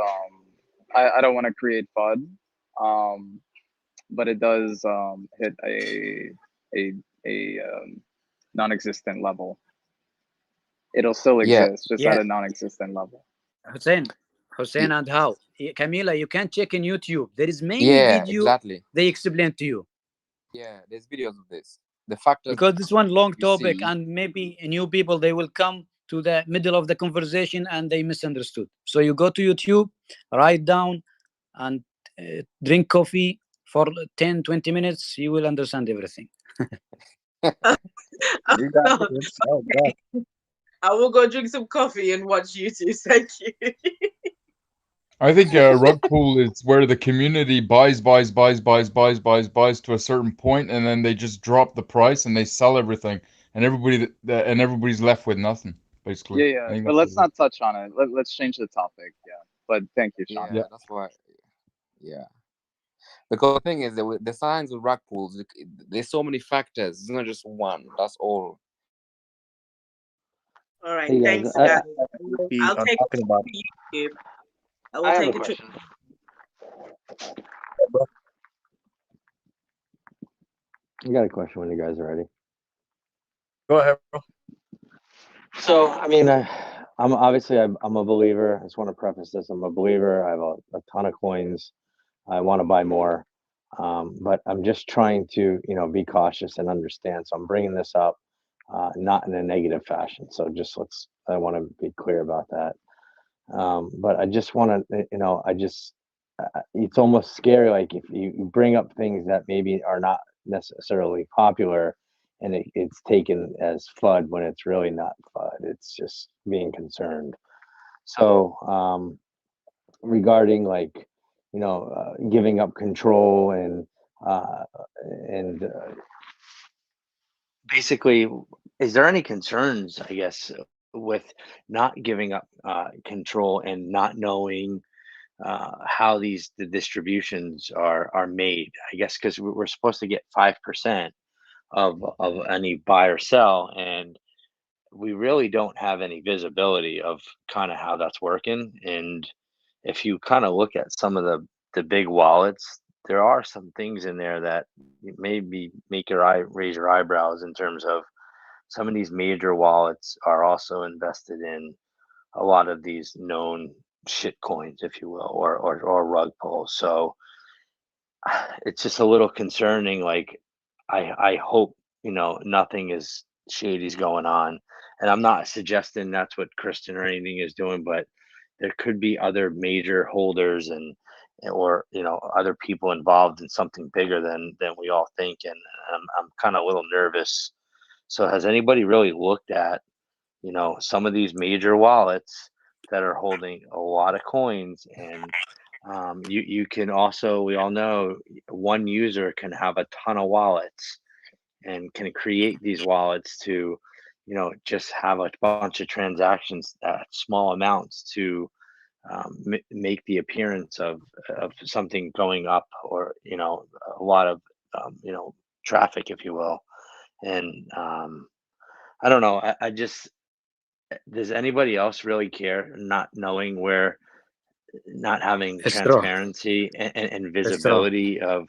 I don't want to create FUD, but it does hit a non-existent level. It'll still Yeah. exist, just at a non-existent level. Hussein and how? Camila, you can check in YouTube. There is many Yeah, video exactly. they explain to you. Yeah, there's videos of this. The fact that Because this one long you topic, see, and maybe new people, they will come to the middle of the conversation and they misunderstood. So you go to YouTube, write down, and drink coffee for 10-20 minutes. You will understand everything. You got it. Okay. I will go drink some coffee and watch YouTube. Thank you. I think a rug pull is where the community buys to a certain point, and then they just drop the price and they sell everything, and everybody's left with nothing, basically. Yeah. I think But that's let's not touch on it. Let's change the topic. Yeah. But thank you, Sean. yeah, that's why. Yeah, because the thing is that with the signs of rug pulls, there's so many factors. It's not just one. That's all. All right, Hey guys, thanks, guys. I'll I'm take talking it about to YouTube. I will I have a take a trip. question. I got a question when you guys are ready. Go ahead, bro. So, I mean, I'm obviously I'm a believer. I just want to preface this. I'm a believer. I have a ton of coins. I want to buy more, but I'm just trying to, be cautious and understand. So I'm bringing this up, not in a negative fashion. So I want to be clear about that. But I just want to, it's almost scary. Like if you bring up things that maybe are not necessarily popular, and it's taken as FUD when it's really not FUD. It's just being concerned. So regarding like, giving up control and basically, is there any concerns, I guess, with not giving up control and not knowing how the distributions are made? I guess because we're supposed to get 5% of any buy or sell, and we really don't have any visibility of kind of how that's working. And if you kind of look at some of the big wallets, there are some things in there that maybe raise your eyebrows in terms of some of these major wallets are also invested in a lot of these known shit coins, if you will, or rug pulls. So it's just a little concerning. Like I hope nothing is shady's going on, and I'm not suggesting that's what Kristen or anything is doing, but there could be other major holders or other people involved in something bigger than we all think, and I'm kind of a little nervous. So has anybody really looked at some of these major wallets that are holding a lot of coins? And you can also, we all know, one user can have a ton of wallets and can create these wallets to just have a bunch of transactions at small amounts to make the appearance of something going up, or a lot of traffic, if you will. And I don't know, I just, does anybody else really care, not knowing where, not having It's true. transparency and It's true. visibility of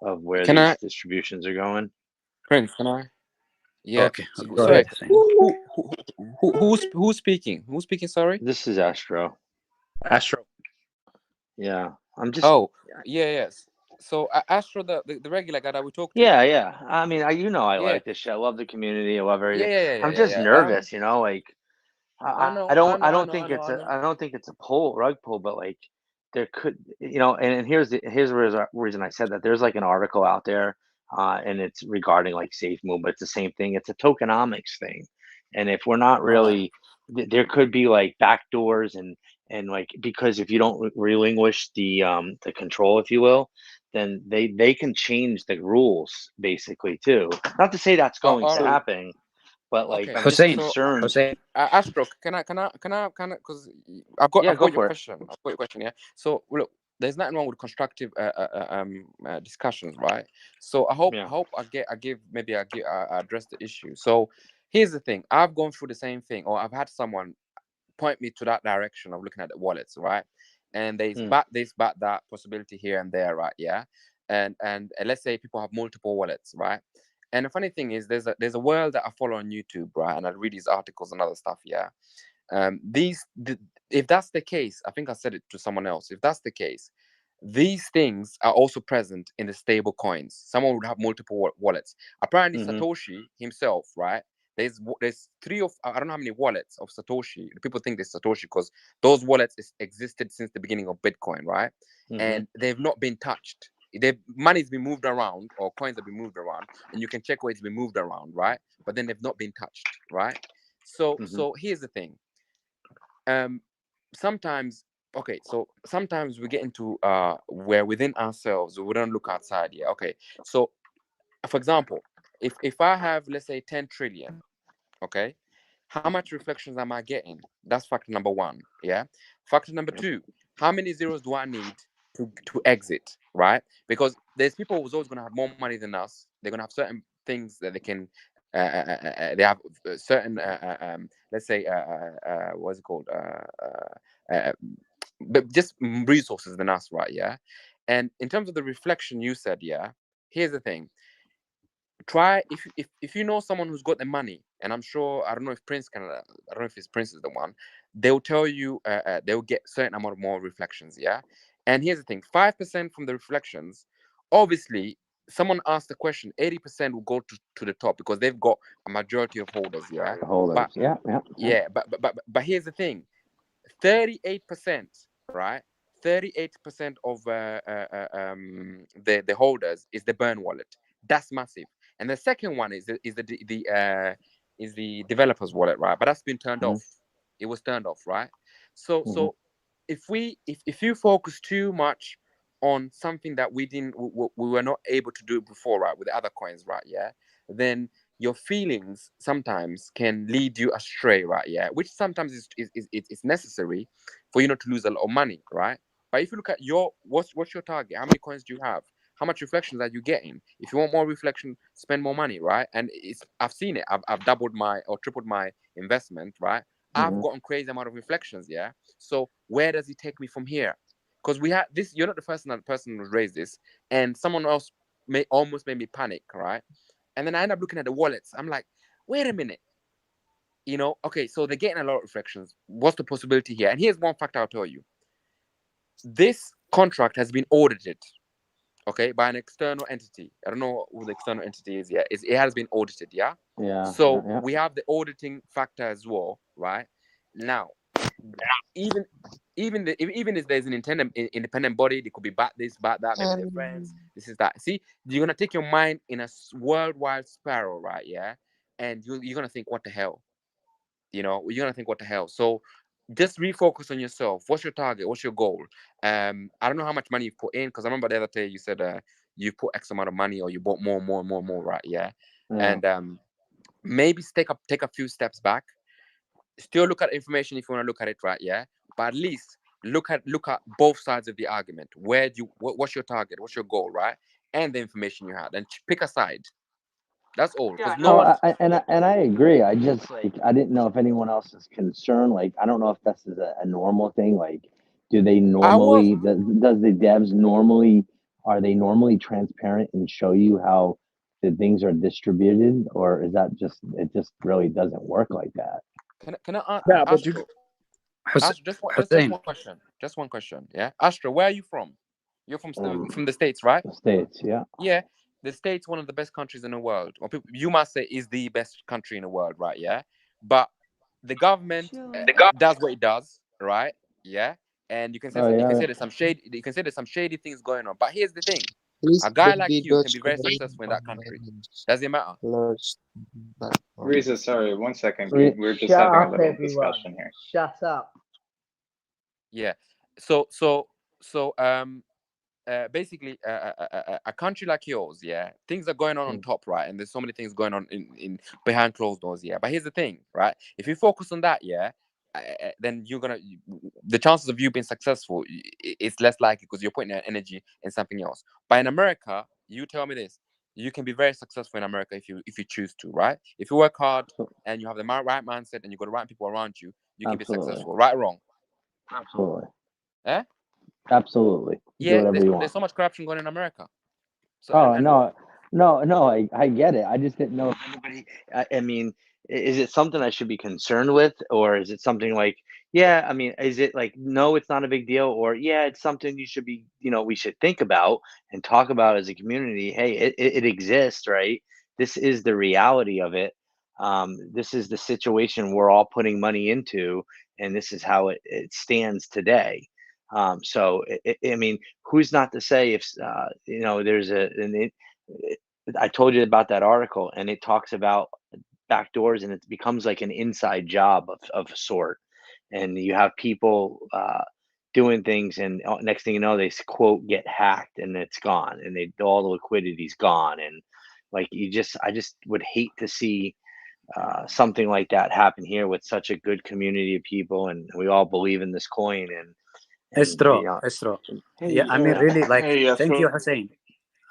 where Can these I, distributions are going? Prince? Can I? Yeah. Okay. Go Sorry. ahead, Hussein. Who's speaking? Who's speaking? Sorry. This is Astro. Astro. Yeah, I'm just. Oh, yeah, yes. So Astro, the regular guy that we talked to. Yeah. I mean, I Yeah. like this shit. I love the community. I love Yeah, everything. yeah. I'm just nervous, you know, like I know. I don't think it's a rug pull, but like there could, you know, and here's the reason I said that. There's like an article out there, and it's regarding like safe move, but it's the same thing. It's a tokenomics thing, and if we're not really, there could be like backdoors and like, because if you don't relinquish the control, if you will, then they can change the rules basically too. Not to say that's going to happen. But like, Okay. I'm just concerned. Astro, can I? Because I've got your question. I've got your question. Yeah. So look, there's nothing wrong with constructive discussions, right? So I hope I address the issue. So here's the thing. I've gone through the same thing, or I've had someone point me to that direction of looking at the wallets, right? And there's that possibility here and there, right? Yeah. And let's say people have multiple wallets, right? And the funny thing is, there's a world that I follow on YouTube, right? And I read these articles and other stuff. Yeah. If that's the case, I think I said it to someone else. If that's the case, these things are also present in the stable coins. Someone would have multiple wallets. Apparently, Satoshi himself, right? There's I don't know how many wallets of Satoshi. People think there's Satoshi because those wallets existed since the beginning of Bitcoin, right? And they've not been touched. Money's been moved around, or coins have been moved around, and you can check where it's been moved around, right? But then they've not been touched, right? So here's the thing. Sometimes we get into where within ourselves we don't look outside. Yeah. Okay. So for example, if I have, let's say, 10 trillion, okay, how much reflections am I getting? That's factor number one. Yeah. Factor number two, how many zeros do I need to exit, right? Because there's people who's always going to have more money than us. They're going to have certain things that they can they have certain let's say what's it called but just resources than us, right? Yeah. And in terms of the reflection you said, yeah, here's the thing. Try, if you know someone who's got the money, and I'm sure, I don't know if Prince is the one, they'll tell you they'll get certain amount of more reflections. Yeah. And here's the thing, 5% from the reflections, obviously someone asked the question, 80% will go to the top because they've got a majority of holders. Yeah. But here's the thing, 38%, right? 38% of the holders is the burn wallet. That's massive. And the second one is the developer's wallet, right? But that's been turned off. It was turned off, right? So if you focus too much on something that we were not able to do before, right, with other coins, right? Yeah, then your feelings sometimes can lead you astray, right? Yeah, which sometimes is necessary for you not to lose a lot of money, right? But if you look at what's your target? How many coins do you have? How much reflections are you getting? If you want more reflection, spend more money, right? And I've seen it. I've doubled or tripled my investment, right? I've gotten crazy amount of reflections, yeah. So where does it take me from here? Because we had this. You're not the person who raised this, and someone else almost made me panic, right? And then I end up looking at the wallets. I'm like, wait a minute. You know, okay, so they're getting a lot of reflections. What's the possibility here? And here's one fact I'll tell you. This contract has been audited, okay, by an external entity. I don't know who the external entity is yet. It has been audited, yeah? So we have the auditing factor as well, right? Now, even if there's an independent body, they could be bad this, bad that, maybe they're friends. This is that. See, you're gonna take your mind in a worldwide spiral, right? Yeah, and you're gonna think, what the hell? You know, you're gonna think, what the hell? So just refocus on yourself. What's your target? What's your goal? I don't know how much money you've put in, because I remember the other day you said you put X amount of money, or you bought more, right? Yeah. And maybe take a few steps back. Still look at information if you want to look at it, right? Yeah. But at least look at both sides of the argument. What's your target? What's your goal, right? And the information you had, and pick a side. That's all. Yeah, no, I agree. I just I didn't know if anyone else is concerned. Like, I don't know if this is a normal thing. Like, do they normally does the devs are they normally transparent and show you how the things are distributed, or is that just really doesn't work like that? Can I Yeah, ask just one question? Yeah, Astra, where are you from? You're from the States, right? The States, yeah. Yeah. The States, one of the best countries in the world. Or people, you must say is the best country in the world, right? Yeah. But the government does what it does, right? Yeah. And you can say you can say there's some shady things going on. But here's the thing: Please a guy put like the you can be very Dogecoin successful in on that country. my Does it matter? large platform. Reza, sorry, 1 second. We're just Shut having a up, little everyone. discussion here. Shut up. Yeah. Basically, a country like yours, yeah, things are going on top, right? And there's so many things going on in behind closed doors, yeah. But here's the thing, right? If you focus on that, yeah, then the chances of you being successful it's less likely because you're putting that energy in something else. But in America, you tell me this: you can be very successful in America if you choose to, right? If you work hard and you have the right mindset and you got the right people around you, you can be successful, right or wrong? Absolutely. Eh? Absolutely. You do Yeah, whatever you want. there's so much corruption going on in America. So, Oh, no, I get it. I just didn't know if Anybody, I mean, is it something I should be concerned with, or is it something like, yeah, I mean, is it like, no, it's not a big deal, or yeah, it's something you should be, we should think about and talk about as a community. Hey, it exists, right? This is the reality of it. This is the situation we're all putting money into, and this is how it stands today. So, I mean, who's not to say if, there's I told you about that article, and it talks about backdoors, and it becomes like an inside job of a sort. And you have people doing things, and next thing you know, they quote get hacked, and it's gone, and all the liquidity's gone, and like I just would hate to see something like that happen here with such a good community of people, and we all believe in this coin. And Estro. Hey, Yeah, I mean, really, like, hey, thank you, Hussein.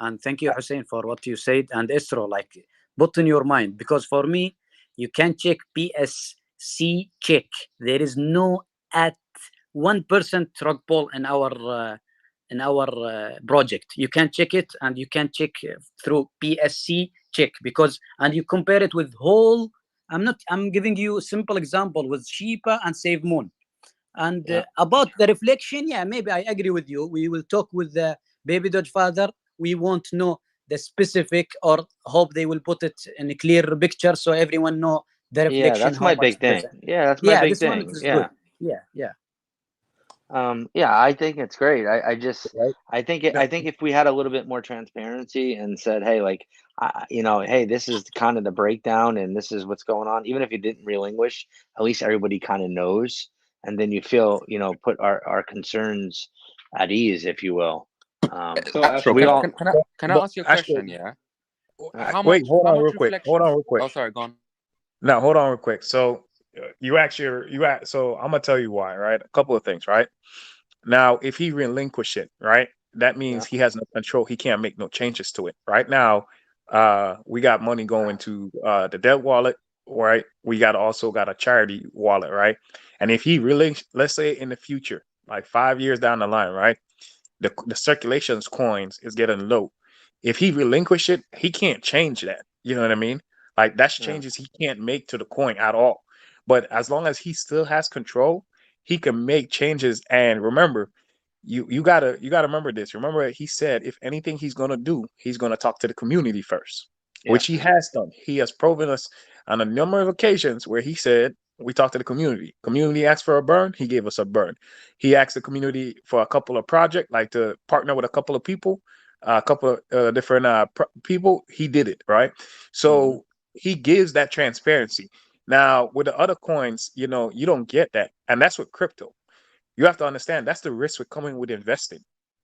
And thank you, Hussein, for what you said. And Estro, like, put in your mind, because for me, you can check PSC check. There is no at 1% rug pull in our project. You can check it, and you can check through PSC check, because, and you compare it with whole. I'm giving you a simple example with Shiba and Save Moon. And about the reflection, yeah, maybe I agree with you. We will talk with the Babydoge father. We won't know the specific, or hope they will put it in a clear picture so everyone know the reflection. yeah, that's my big thing. Yeah, that's my big this one thing. is Yeah. good. Yeah. Yeah, I think it's great. I think if we had a little bit more transparency and said, hey, like, hey, this is kind of the breakdown, and this is what's going on. Even if you didn't relinquish, at least everybody kind of knows, and then you feel, put our concerns at ease, if you will. Can I ask you a question? Yeah. Hold on real quick. Oh, sorry, go on. No, hold on real quick. So so I'm gonna tell you why, right? A couple of things, right? Now, if he relinquish it, right, that means he has no control. He can't make no changes to it. Right now, we got money going to the debt wallet, right? We also got a charity wallet, right? And if he really, let's say in the future, like 5 years down the line, right, the circulations coins is getting low. If he relinquish it, he can't change that. You know what I mean? Like that's changes he can't make to the coin at all. But as long as he still has control, he can make changes. And remember, you gotta remember this. Remember, he said if anything he's gonna do, he's gonna talk to the community first, which he has done. He has proven us on a number of occasions where he said we talked to the community. Community asked for a burn, he gave us a burn. He asked the community for a couple of projects, like to partner with a couple of people, a couple of different people. He did it, right? So he gives that transparency. Now with the other coins, you don't get that, and that's with crypto. You have to understand that's the risk with coming with investing.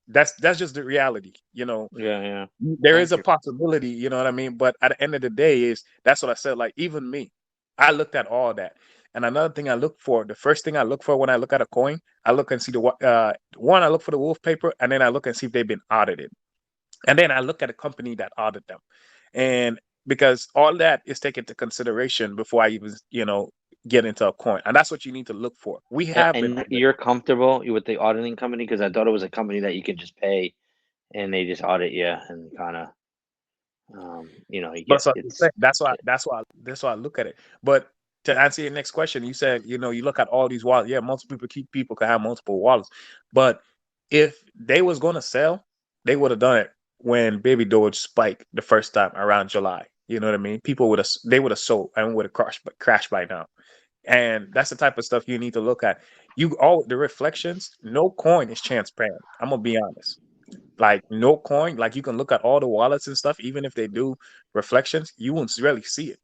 That's just the reality, Yeah. There is a possibility, you know what I mean? But at the end of the day, that's what I said. Like even me, I looked at all that. And another thing the first thing I look for when I look at a coin, I look and see I look for the wolf paper, and then I look and see if they've been audited. And then I look at a company that audited them. And because all that is taken into consideration before I even, get into a coin. And that's what you need to look for. We have and you're comfortable with the auditing company, because I thought it was a company that you could just pay and they just audit you and kind of that's why I look at it. But to answer your next question, you said you look at all these wallets. Yeah, multiple people can have multiple wallets, but if they was gonna sell, they would have done it when Baby Doge spiked the first time around July. You know what I mean? People would have sold and would have crashed by now. And that's the type of stuff you need to look at. All the reflections, no coin is transparent. I'm gonna be honest. Like no coin, like you can look at all the wallets and stuff, even if they do reflections, you won't really see it.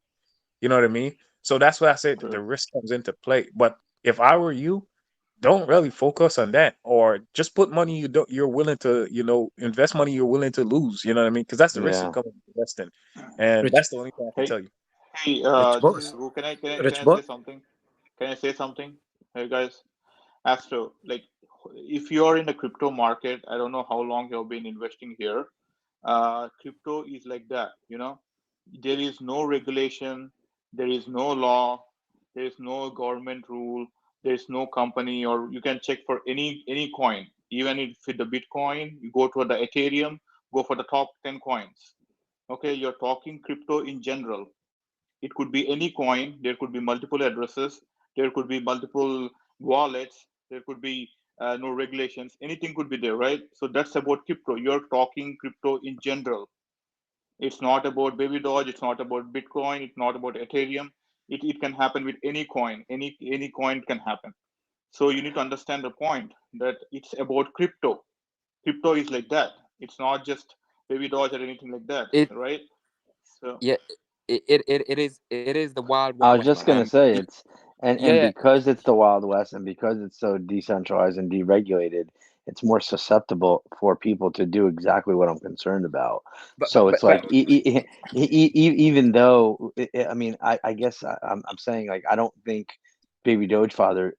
You know what I mean? So that's why I said that the risk comes into play. But if I were you, don't really focus on that, or just put money you're willing to, invest money you're willing to lose. You know what I mean? Because that's the risk you Yeah. come into investing, and Rich, that's the only thing I can hey, tell you. hey, Rich this is boss, who can Rich I say boss. something? Can I say something? Hey guys, Astro, like if you're in the crypto market, I don't know how long you've been investing here. Crypto is like that, there is no regulation, there is no law, there is no government rule, there is no company, or you can check for any coin. Even if it's the Bitcoin, you go to the Ethereum, go for the top 10 coins. Okay, you're talking crypto in general. It could be any coin, there could be multiple addresses, there could be multiple wallets, there could be no regulations, anything could be there, right? So that's about crypto. You're talking crypto in general. It's not about Babydoge, it's not about Bitcoin, it's not about Ethereum. It can happen with any coin, any coin can happen. So you need to understand the point that it's about crypto. Crypto is like that. It's not just Babydoge or anything like that, It right? So yeah, it is the wild I wild was west, just man. gonna say it's Yeah, and yeah. because it's the Wild West and because it's so decentralized and deregulated, it's more susceptible for people to do exactly what I'm concerned about. But So it's like but even though I mean I guess I'm saying like I don't think Baby Doge Father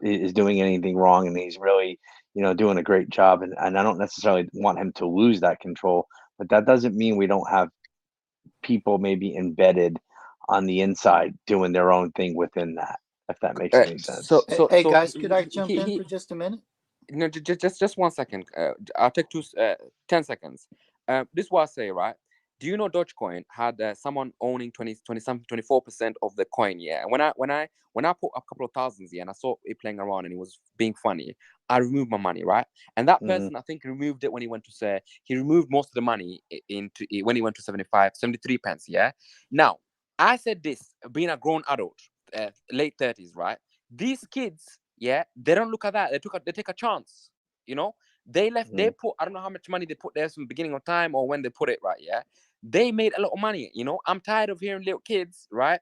is doing anything wrong, and he's really doing a great job, and I don't necessarily want him to lose that control, but that doesn't mean we don't have people maybe embedded on the inside doing their own thing within that, if that makes any sense. Hey guys, could I jump in for just a minute? No, just 1 second. I'll take 10 seconds. This is what I say, right? Do you know Dogecoin had someone owning 24% of the coin? Yeah. And when I put a couple of thousands here and I saw it playing around and it was being funny, I removed my money, right? And that person, I think, removed it when he went to say he removed most of the money into when he went to 73 pence. Yeah. Now I said this, being a grown adult, late 30s, right? These kids, yeah, they don't look at that. They take a chance. They put, I don't know how much money they put there from the beginning of time or when they put it, right? Yeah, they made a lot of money. I'm tired of hearing little kids, right,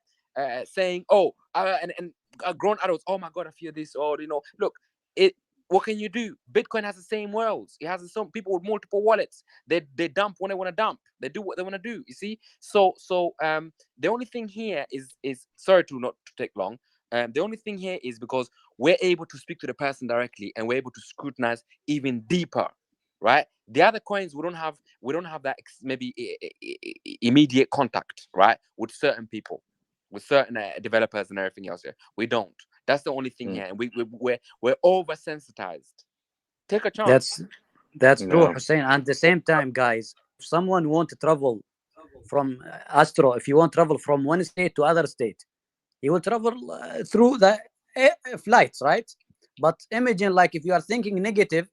saying, "Oh, and grown adults, oh my God, I feel this," or look, what can you do? Bitcoin has the same worlds. It has some people with multiple wallets. They dump when they want to dump. They do what they want to do. You see. So the only thing here is sorry to not to take long. The only thing here is because we're able to speak to the person directly and we're able to scrutinize even deeper, right? The other coins we don't have that maybe immediate contact, right, with certain people, with certain developers and everything else here. We don't. That's the only thing here, and we're oversensitized. Take a chance. That's true, Hussein. And at the same time, guys, if someone want to travel from Astro, if you want to travel from one state to other state, you will travel through the flights, right? But imagine like if you are thinking negative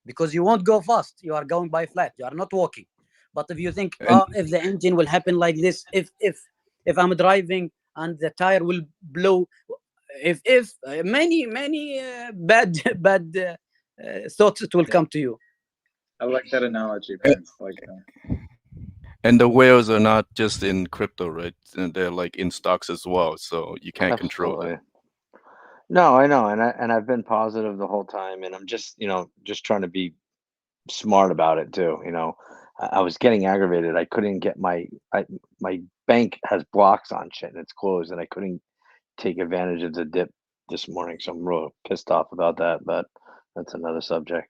because you won't go fast, you are going by flight, you are not walking. But if you think, if the engine will happen like this, if I'm driving and the tire will blow, if many bad thoughts it will come to you. I like that analogy, Prince. Like that. And the whales are not just in crypto, right? And they're like in stocks as well, so you can't control them. Absolutely. No, I know, and I've been positive the whole time, and I'm just just trying to be smart about it too. I was getting aggravated. I couldn't get my bank has blocks on shit and it's closed, and I couldn't take advantage of the dip this morning. So I'm real pissed off about that, but that's another subject.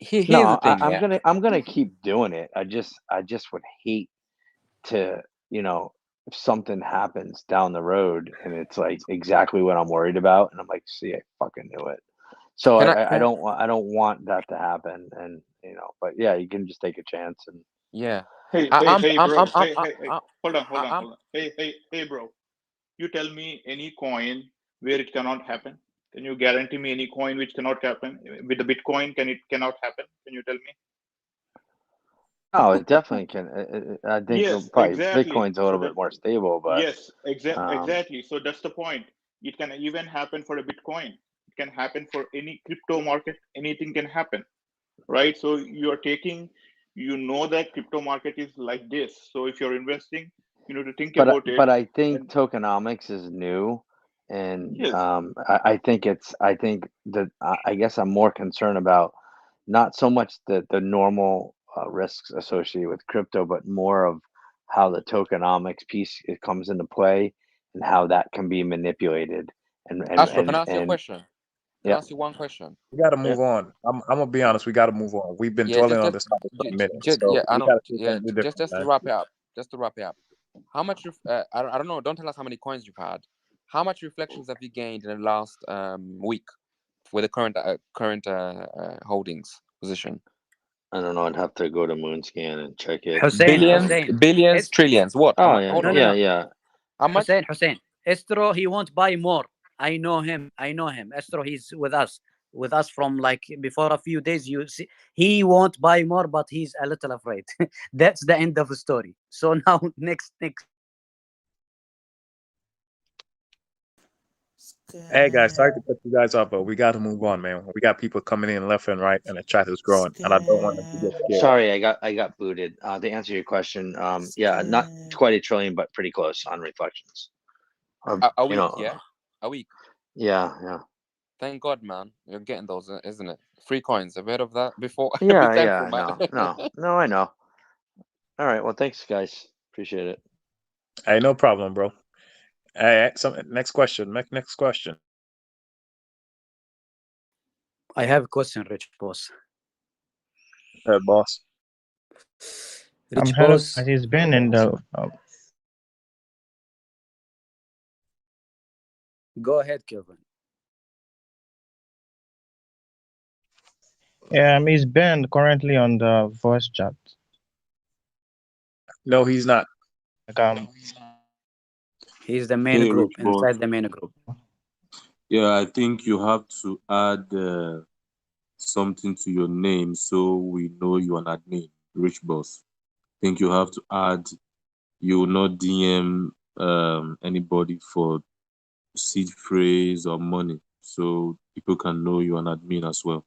Here's No, the thing, I'm gonna keep doing it. I just would hate to, if something happens down the road and it's like exactly what I'm worried about, and I'm like, see, I fucking knew it. So I don't want that to happen, and but yeah, you can just take a chance and yeah. Hey, bro. Hey, hold on. Hey, bro. You tell me any coin where it cannot happen. Can you guarantee me any coin which cannot happen with the Bitcoin? Cannot happen? Can you tell me? Oh, it definitely can. I think Yes, probably exactly. Bitcoin's a little bit more stable, but Yes, exactly. So that's the point. It can even happen for a Bitcoin. It can happen for any crypto market. Anything can happen, right? So you're taking, that crypto market is like this. So if you're investing, you need to think about it. but I think tokenomics is new, and Yes. I think that I guess I'm more concerned about not so much the normal risks associated with crypto, but more of how the tokenomics piece it comes into play and how that can be manipulated. Astro, can I ask you a question? Can I Yeah. ask you one question? We got to move on. I'm gonna be honest. We got to move on. We've been Yeah, dwelling on this topic for a minute, so yeah, I we know. got to do Yeah, something different, just to man. wrap it up. Just to wrap it up. How much? I don't know. Don't tell us how many coins you've had. How much reflections have you gained in the last week with the current holdings position? I don't know. I'd have to go to Moonscan and check it. Billions, trillions. What? How Oh much? yeah, Hold on. yeah. How much? Hussein. Estro, he won't buy more. I know him. Estro, he's with us from like before a few days. You see, he won't buy more, but he's a little afraid. That's the end of the story. So now, next. Hey guys, sorry to cut you guys off, but we got to move on, man. We got people coming in left and right, and the chat is growing, and I don't want them to get scared. Sorry, I got booted. To answer your question, yeah, not quite a trillion, but pretty close on reflections. A week, yeah. A week. Yeah. Thank God, man. You're getting those, isn't it? Free coins. Have you heard of that before? Yeah, Be thankful, man. No, I know. All right, well, thanks, guys. Appreciate it. Hey, no problem, bro. Hey, next question. Next question. I have a question, Rich Boss. Boss. Rich head of, Boss. he's been in the. Go ahead, Kevin. He's been currently on the voice chat. No, he's not. He's the main group, inside the main group. Yeah, I think you have to add something to your name so we know you're an admin, Rich Boss. I think you have to add, you will not DM anybody for seed phrase or money, so people can know you're an admin as well.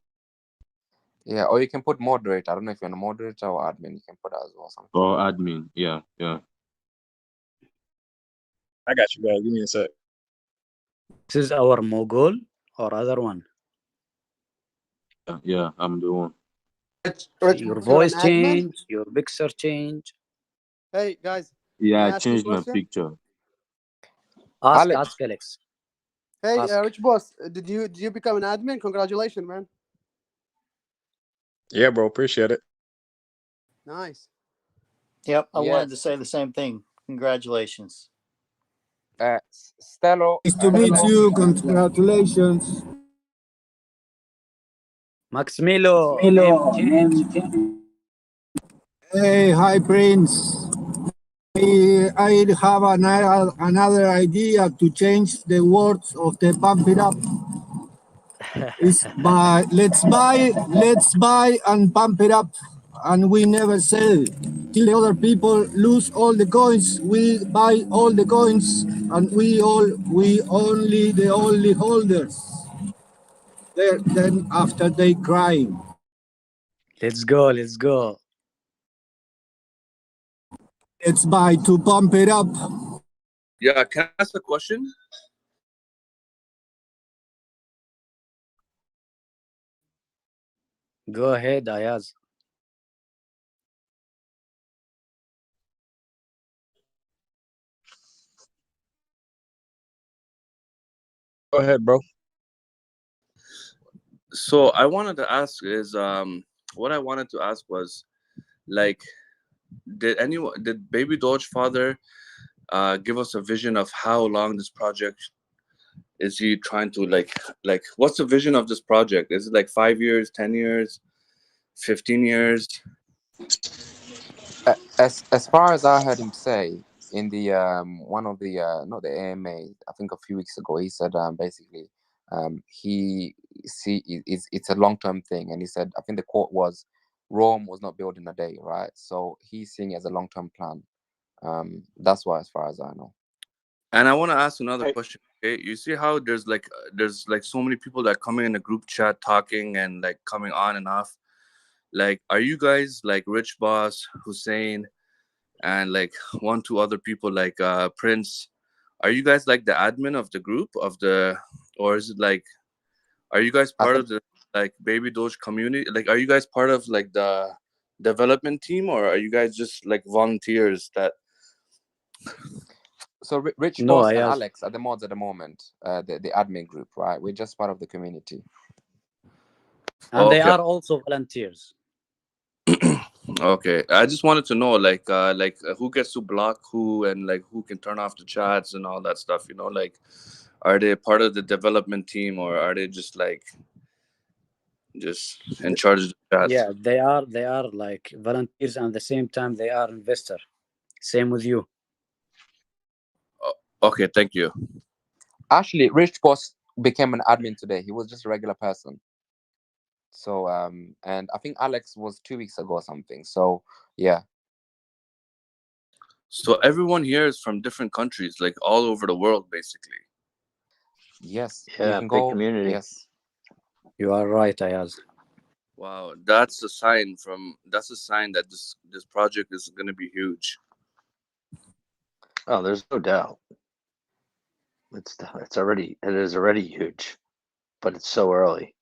Yeah, or you can put moderator. I don't know if you're a moderator or admin. You can put that as well. Something. Or admin, yeah. I got you, guys. Give me a sec. This is our Mogul or other one? Yeah, I'm the one. Your voice change, your picture change. Hey guys. Yeah, can I ask you a changed my question? picture. Ask Alex. Hey, Ask. Rich Boss, did you become an admin? Congratulations, man. Yeah, bro. Appreciate it. Nice. Yep, I wanted to say the same thing. Congratulations. Stello. Nice to meet you. Congratulations. Maximilo. Name change. Hey, hi, Prince. I have another idea to change the words of the pump it up. It's let's buy and pump it up, and we never sell till the other people lose all the coins. We buy all the coins, and we only the only holders. Then after they cry. Let's go. Let's buy to pump it up. Yeah, can I ask a question? Go ahead, Ayaz. Go ahead, bro. So I wanted to ask is what I wanted to ask was, like, did Babydoge father give us a vision of how long this project is he trying to like what's the vision of this project? Is it like 5 years, 10 years, 15 years? As far as I heard him say in the one of the not the AMA, I think a few weeks ago, he said basically It's a long-term thing, and he said, I think the quote was, Rome was not built in a day, right? So he's seeing it as a long-term plan. That's why, as far as I know. And I want to ask another question. Okay, you see how there's like so many people that come in a group chat talking and like coming on and off. Like, are you guys like Rich Boss, Hussein, and like 1-2 other people like Prince? Are you guys like the admin of the group or is it like, are you guys part of the like Babydoge community? Like, are you guys part of like the development team, or are you guys just like volunteers that? So Rich No, Boss I and asked. Alex are the mods at the moment, the admin group, right? We're just part of the community. And they Okay. are also volunteers. Okay, I just wanted to know like who gets to block who, and like who can turn off the chats and all that stuff, you know, like are they part of the development team, or are they just like just in charge of the chats? Yeah, they are like volunteers, and at the same time they are investor. Same with you. Okay, thank you. Actually, Rich Boss became an admin today. He was just a regular person. So and I think Alex was 2 weeks ago or something. So yeah. So everyone here is from different countries, like all over the world, basically. Yes. Yeah, You can big go. community. Yes. You are right, Ayaz. Wow, that's a sign that this project is going to be huge. Oh, there's no doubt. It is already huge, but it's so early.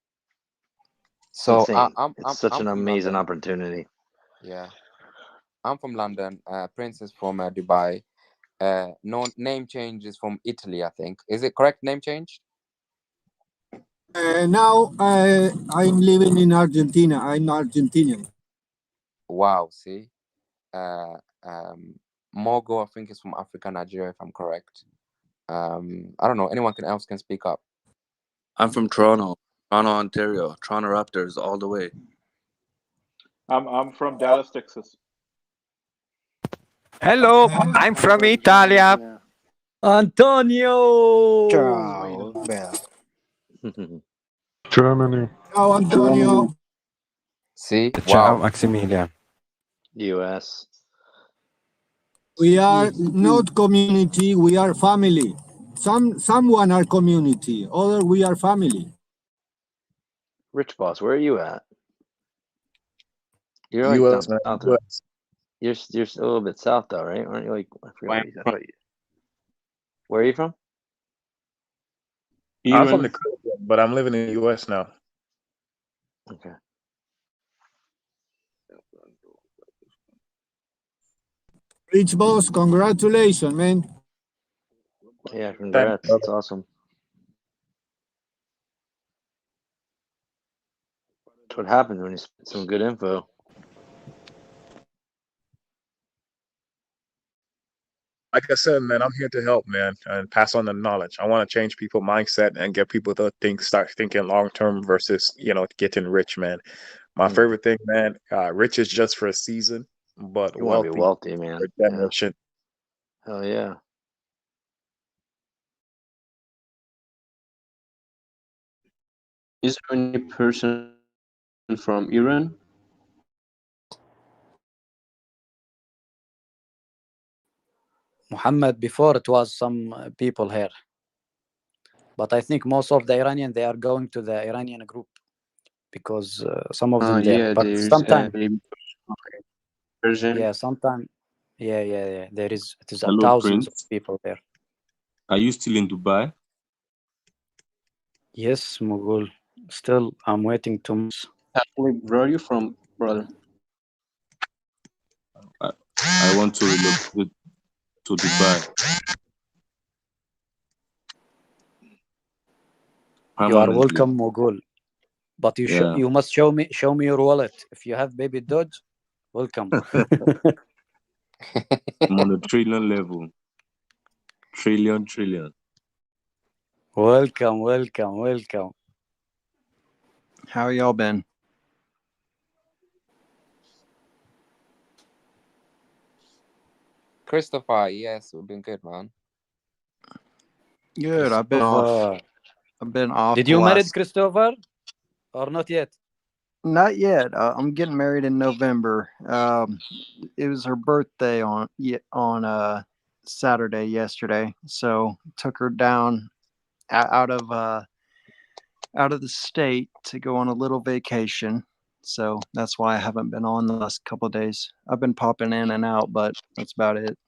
It's So insane. I'm It's such I'm an from amazing London. opportunity. Yeah. I'm from London. Prince is from Dubai. No name change is from Italy, I think. Is it correct? Name change? Now I'm living in Argentina. I'm Argentinian. Wow. See, Mogo, I think is from Africa, Nigeria, if I'm correct. I don't know. Anyone else can speak up. I'm from Toronto, Ontario. Toronto Raptors all the way. I'm from Dallas, Texas. Hello, I'm from Italia. Antonio. Ciao, bella. Germany. Ciao, Antonio. See, Ciao, wow. Maximilian. U.S. We are not community. We are family. Someone are community. Other we are family. Rich Boss, where are you at? You're like U.S. down man. south. US. You're a little bit south though, right? Aren't you like? I forgot. Where are you from? I'm from the Caribbean, but I'm living in the U.S. now. Okay. Rich Boss, congratulations, man. Yeah, congrats. That's awesome. That's what happens when you spit some good info. Like I said, man, I'm here to help, man, and pass on the knowledge. I want to change people's mindset and get people to start thinking long term versus, getting rich, man. My favorite thing, man, rich is just for a season, but You want to be wealthy wealthy, man. for a generation. Hell yeah. Is there any person from Iran? Muhammad, before it was some people here, but I think most of the Iranian, they are going to the Iranian group because some of them there. Yeah, But there's sometimes, version. yeah, sometimes, yeah. There is it is Hello, thousands of Prince. people there. Are you still in Dubai? Yes, Mughal. Still, I'm waiting 2 months. Actually, where are you from, brother? I want to relocate to Dubai. You are Permanently. welcome, Mughal. But Yeah. you must show me your wallet. If you have Babydoge, welcome. I'm on the trillion level. Trillion. welcome. How y'all been? Christopher, yes, we've been good, man. Good. I've been off. I've been off. Did the you marry last... Christopher or not yet? Not yet. I'm getting married in November. It was her birthday on Saturday yesterday, so took her down out of the state to go on a little vacation. So that's why I haven't been on the last couple of days. I've been popping in and out, but that's about it.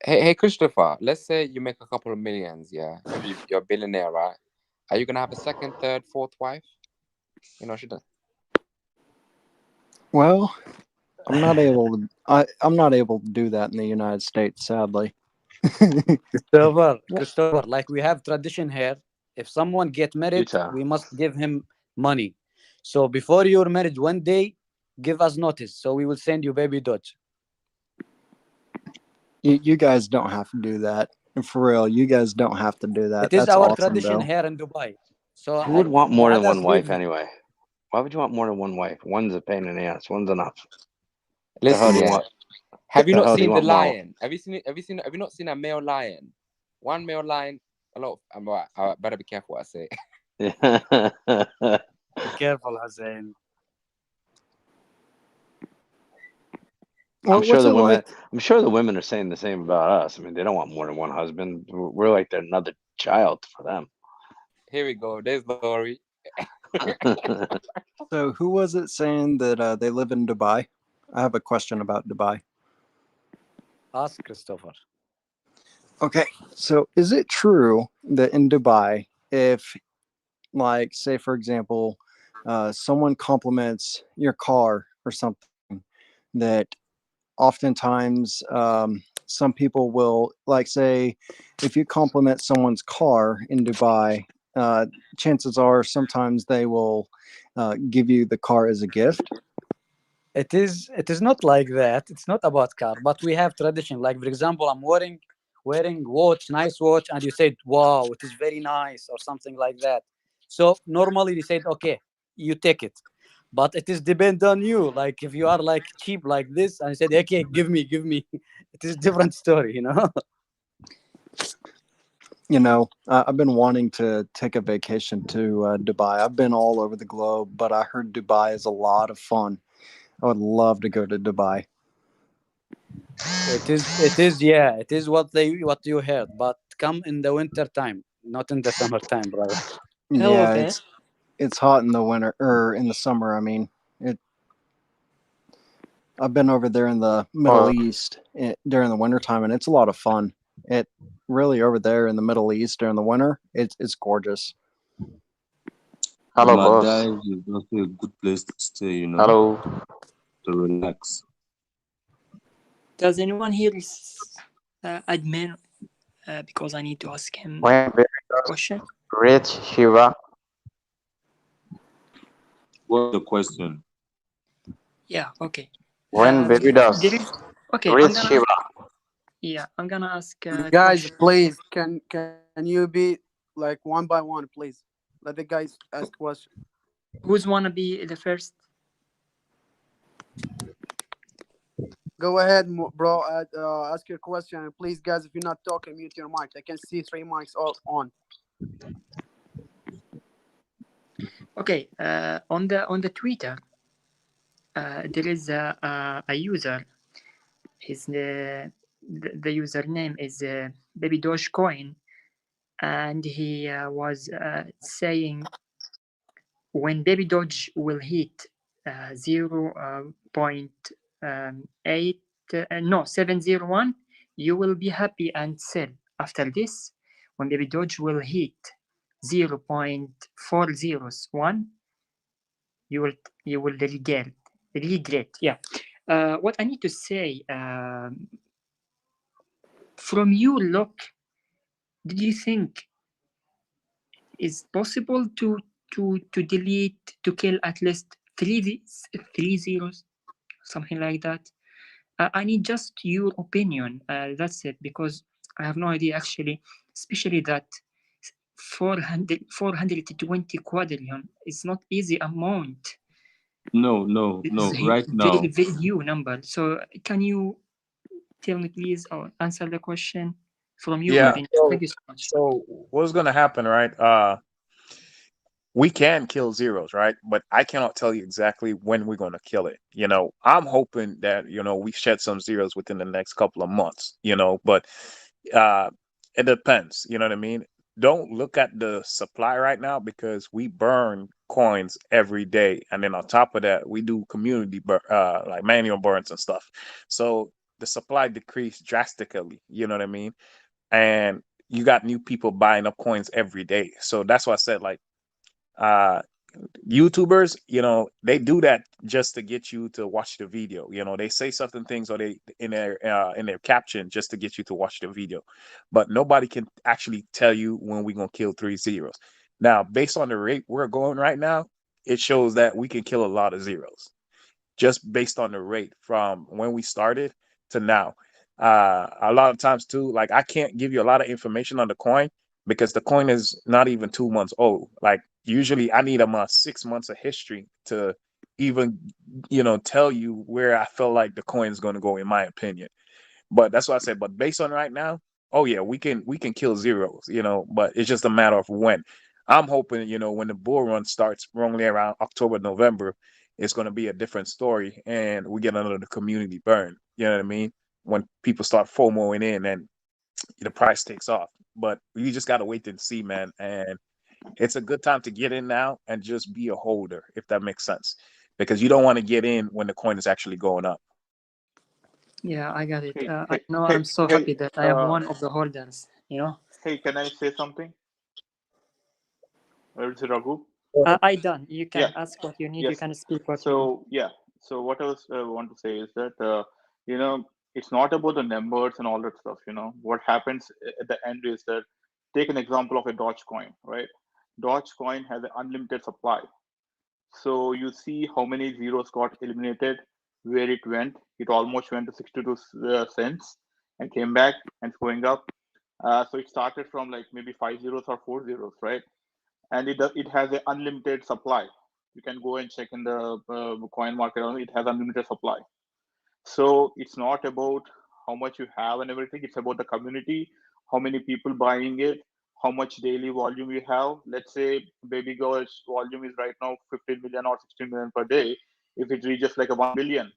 Hey, Christopher, let's say you make a couple of millions, yeah? You're a billionaire, right? Are you gonna have a second, third, fourth wife? You know, shouldn't. Well, I'm not able to. I'm not able to do that in the United States, sadly. Christopher, like we have tradition here. If someone get married, Utah. we must give him money. So before your marriage, one day, give us notice. So we will send you baby Doge. You guys don't have to do that. For real, you guys don't have to do that. It is That's our awesome, tradition though. here in Dubai. So Who would want more let than one us wife leave. anyway? Why would you want more than one wife? One's a pain in the ass. One's enough. The hell Listen, do you yeah. want? Have you The not hell do you seen the want more? lion? Have you not seen a male lion? One male lion. A lot. I better be careful what I say. Be careful, Hussein. I'm sure the women are saying the same about us. I mean, they don't want more than one husband. We're like another child for them. Here we go. There's Lori. So who was it saying that they live in Dubai? I have a question about Dubai. Ask Christopher. Okay, so is it true that in Dubai, if, like, say for example, someone compliments your car or something, that oftentimes some people will, like, say, if you compliment someone's car in Dubai, chances are sometimes they will give you the car as a gift? It is not like that. It's not about car, but we have tradition. Like, for example, I'm wearing watch, nice watch, and you said, wow, it is very nice, or something like that. So normally they said, okay, you take it. But it is depend on you. Like if you are like cheap like this, and you said, okay, give me. It is different story, you know. You know, I've been wanting to take a vacation to Dubai. I've been all over the globe, but I heard Dubai is a lot of fun. I would love to go to Dubai. It is, yeah. It is what you heard, but come in the winter time, not in the summer time, brother. Yeah, it's hot in the winter or in the summer. I mean, I've been over there in the Middle East during the winter time, and it's a lot of fun. It really over there in the Middle East during the winter, it's gorgeous. Hello, Madeira is also a good place to stay, you know. Hello. To relax. Does anyone here is admin? Because I need to ask him When a question. Rich Shiba. What's the question? Yeah. Okay. When Babydoge. There is. Okay. Rich Shiba. I'm gonna ask. Guys, question. please, can you be like one by one, please? Let the guys ask questions. Who's wanna be the first? Go ahead, bro. Ask your question, and please, guys, if you're not talking, mute your mic. I can see 3 mics all on. Okay. On the Twitter, there is a user. The username is Babydoge Coin, and he was saying when Babydoge will hit 701, you will be happy and sell. After this, when Babydoge will hit 0.401, you will regret. Yeah. What I need to say, from your look, did you think is possible to delete, to kill at least three zeros, something like that? I need just your opinion. That's it, because I have no idea actually, especially that 420 quadrillion is not easy amount. No. Right now, very huge number. So can you tell me please, or answer the question? from you, Yeah. Prince. So, Thank you so much. so what's gonna happen, right? We can kill zeros, right? But I cannot tell you exactly when we're gonna kill it. I'm hoping that we shed some zeros within the next couple of months. But uh, it depends. You know what I mean? Don't look at the supply right now because we burn coins every day, and then on top of that, we do community like manual burns and stuff. So the supply decreased drastically. You know what I mean? And you got new people buying up coins every day. So that's why I said like uh YouTubers, they do that just to get you to watch the video. They say certain things or they in their caption just to get you to watch the video. But nobody can actually tell you when we're gonna kill 3 zeros. Now, based on the rate we're going right now, it shows that we can kill a lot of zeros just based on the rate from when we started to now. A lot of times too, like I can't give you a lot of information on the coin because the coin is not even 2 months old. Like usually I need 6 months of history to even, tell you where I feel like the coin is going to go, in my opinion. But that's what I said. But based on right now, oh yeah, we can kill zeros, but it's just a matter of when. I'm hoping, when the bull run starts wrongly around October, November, it's gonna be a different story and we get another community burn. You know what I mean? When people start FOMOing in and the price takes off. But you just gotta wait and see, man. And it's a good time to get in now and just be a holder, if that makes sense. Because you don't want to get in when the coin is actually going up. Yeah, I got it. Hey, I hey, know. hey, I'm so hey, happy that I am one of the holders. hey, can I say something? Or is it Raghu? I done. You Yeah. can ask what you need. You Yes. can speak what you need. So yeah. So what I was want to say is that it's not about the numbers and all that stuff. What happens at the end is that take an example of a Dogecoin, right? Dogecoin has an unlimited supply. So you see how many zeros got eliminated, where it went. It almost went to 62 cents and came back and it's going up. So it started from like maybe 5 zeros or 4 zeros, right? And it has an unlimited supply. You can go and check in the coin market. It has unlimited supply. So it's not about how much you have and everything. It's about the community, how many people buying it, how much daily volume you have. Let's say Babydoge's volume is right now 15 million or 16 million per day. If it reaches like a 1 billion,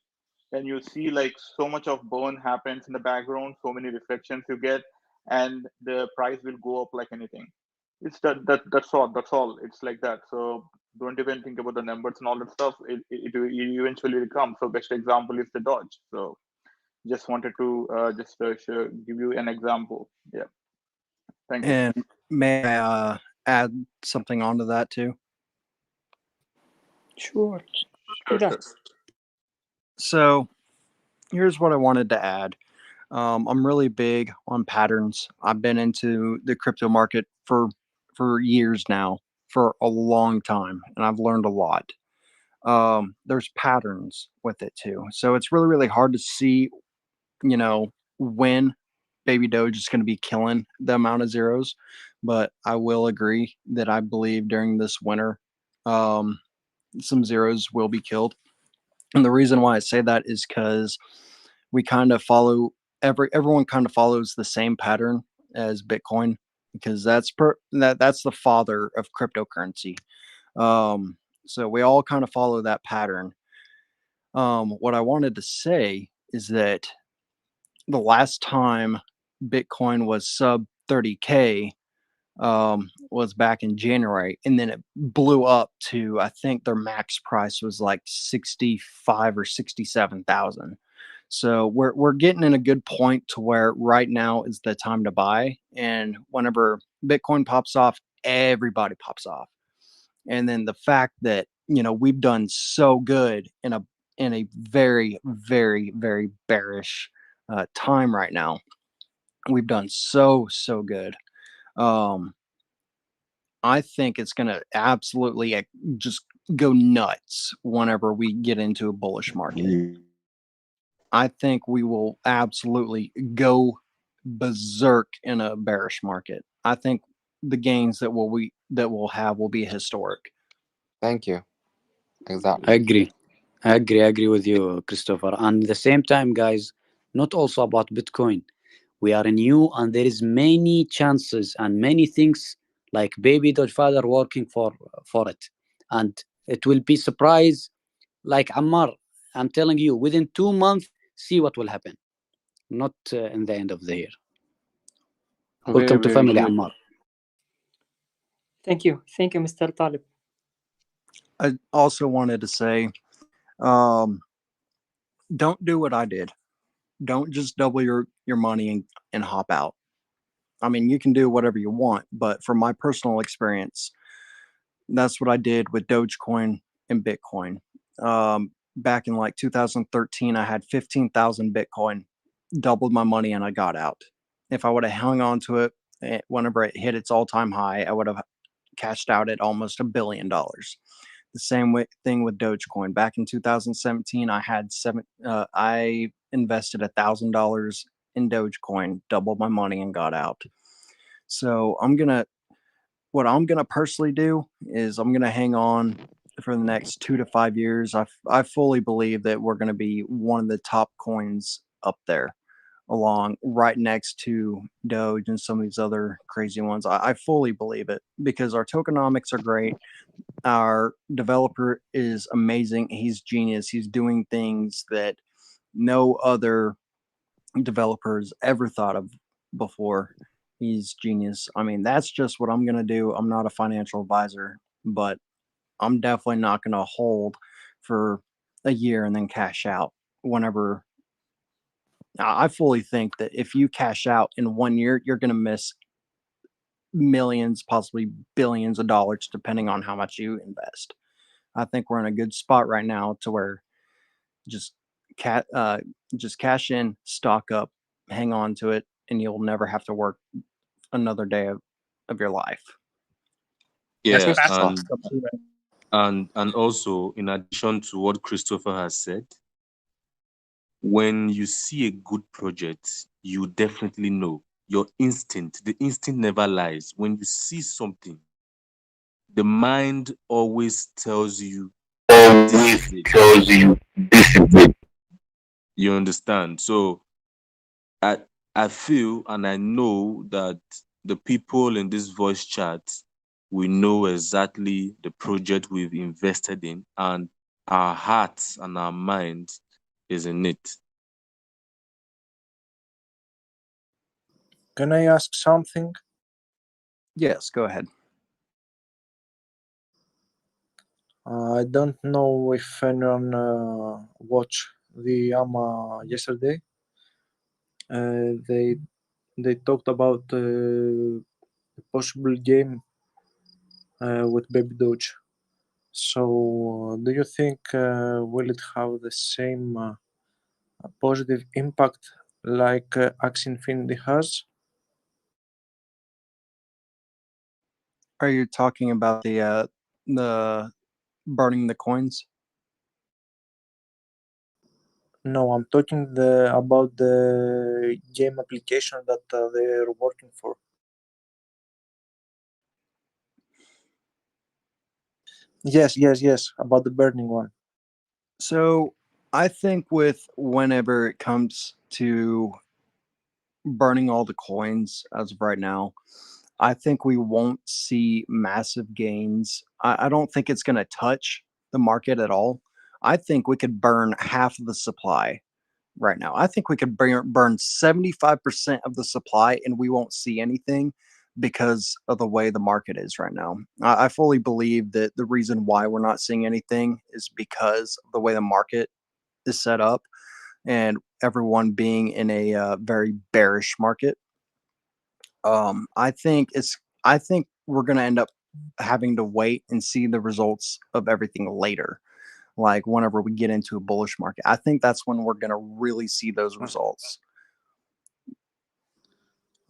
then you see like so much of burn happens in the background, so many reflections you get, and the price will go up like anything. It's that's all. It's like that. So don't even think about the numbers and all that stuff. It eventually will come. So best example is the Doge. So just wanted to give you an example. Yeah. Thank you. And may I add something onto that too? Sure. Sure. So here's what I wanted to add. I'm really big on patterns. I've been into the crypto market for years now, for a long time, and I've learned a lot. There's patterns with it too. So it's really, really hard to see, when Baby Doge is going to be killing the amount of zeros. But I will agree that I believe during this winter, some zeros will be killed. And the reason why I say that is because we kind of follow everyone kind of follows the same pattern as Bitcoin, because that's the father of cryptocurrency. So we all kind of follow that pattern. What I wanted to say is that the last time Bitcoin was sub 30K was back in January, and then it blew up to, I think their max price was like 65 or 67,000. So we're getting in a good point to where right now is the time to buy, and whenever Bitcoin pops off, everybody pops off. And then the fact that we've done so good in a very, very, very bearish time right now. We've done so good. I think it's going to absolutely just go nuts whenever we get into a bullish market. I think we will absolutely go berserk in a bearish market. I think the gains that we'll have will be historic. Thank you. Exactly. I agree with you, Christopher. And at the same time, guys, not also about Bitcoin. We are new, and there is many chances and many things like Babydoge father working for it, and it will be surprise. Like Ammar, I'm telling you, within 2 months, see what will happen. Not in the end of the year. Welcome to Very family, good. Ammar. Thank you, Mr. Talib. I also wanted to say, don't do what I did. Don't just double your money and hop out. I mean, you can do whatever you want, but from my personal experience, that's what I did with Dogecoin and Bitcoin. Back in like 2013, I had 15,000 Bitcoin, doubled my money, and I got out. If I would have hung on to it whenever it hit its all-time high, I would have cashed out at almost $1 billion. The same thing with Dogecoin. Back in 2017, I invested $1,000 in Dogecoin, doubled my money, and got out. So what I'm gonna personally do is I'm gonna hang on for the next 2 to 5 years. I fully believe that we're gonna be one of the top coins up there, along right next to Doge and some of these other crazy ones. I fully believe it because our tokenomics are great. Our developer is amazing. He's genius. He's doing things that no other developers ever thought of before. He's genius. I mean, that's just what I'm going to do. I'm not a financial advisor, but I'm definitely not going to hold for a year and then cash out whenever. I fully think that if you cash out in 1 year, you're going to miss millions, possibly billions of dollars, depending on how much you invest. I think we're in a good spot right now to where just cash in, stock up, hang on to it, and you'll never have to work another day of your life. Yeah, and also in addition to what Christopher has said, when you see a good project, you definitely know. Your instinct, the instinct never lies. When you see something, the mind always tells you this is it. You understand? So I feel and I know that the people in this voice chat, we know exactly the project we've invested in, and our hearts and our mind is in it. Can I ask something? Yes, go ahead. I don't know if anyone watched the AMA yesterday. They talked about a possible game with Babydoge. So, do you think will it have the same positive impact like Axie Infinity has? Are you talking about the burning the coins? No, I'm talking about the game application that they're working for. Yes, about the burning one. So I think with whenever it comes to burning all the coins as of right now, I think we won't see massive gains. I don't think it's going to touch the market at all. I think we could burn half of the supply right now. I think we could burn 75% of the supply and we won't see anything because of the way the market is right now. I fully believe that the reason why we're not seeing anything is because of the way the market is set up and everyone being in a very bearish market. I think we're going to end up having to wait and see the results of everything later. Like whenever we get into a bullish market, I think that's when we're going to really see those results.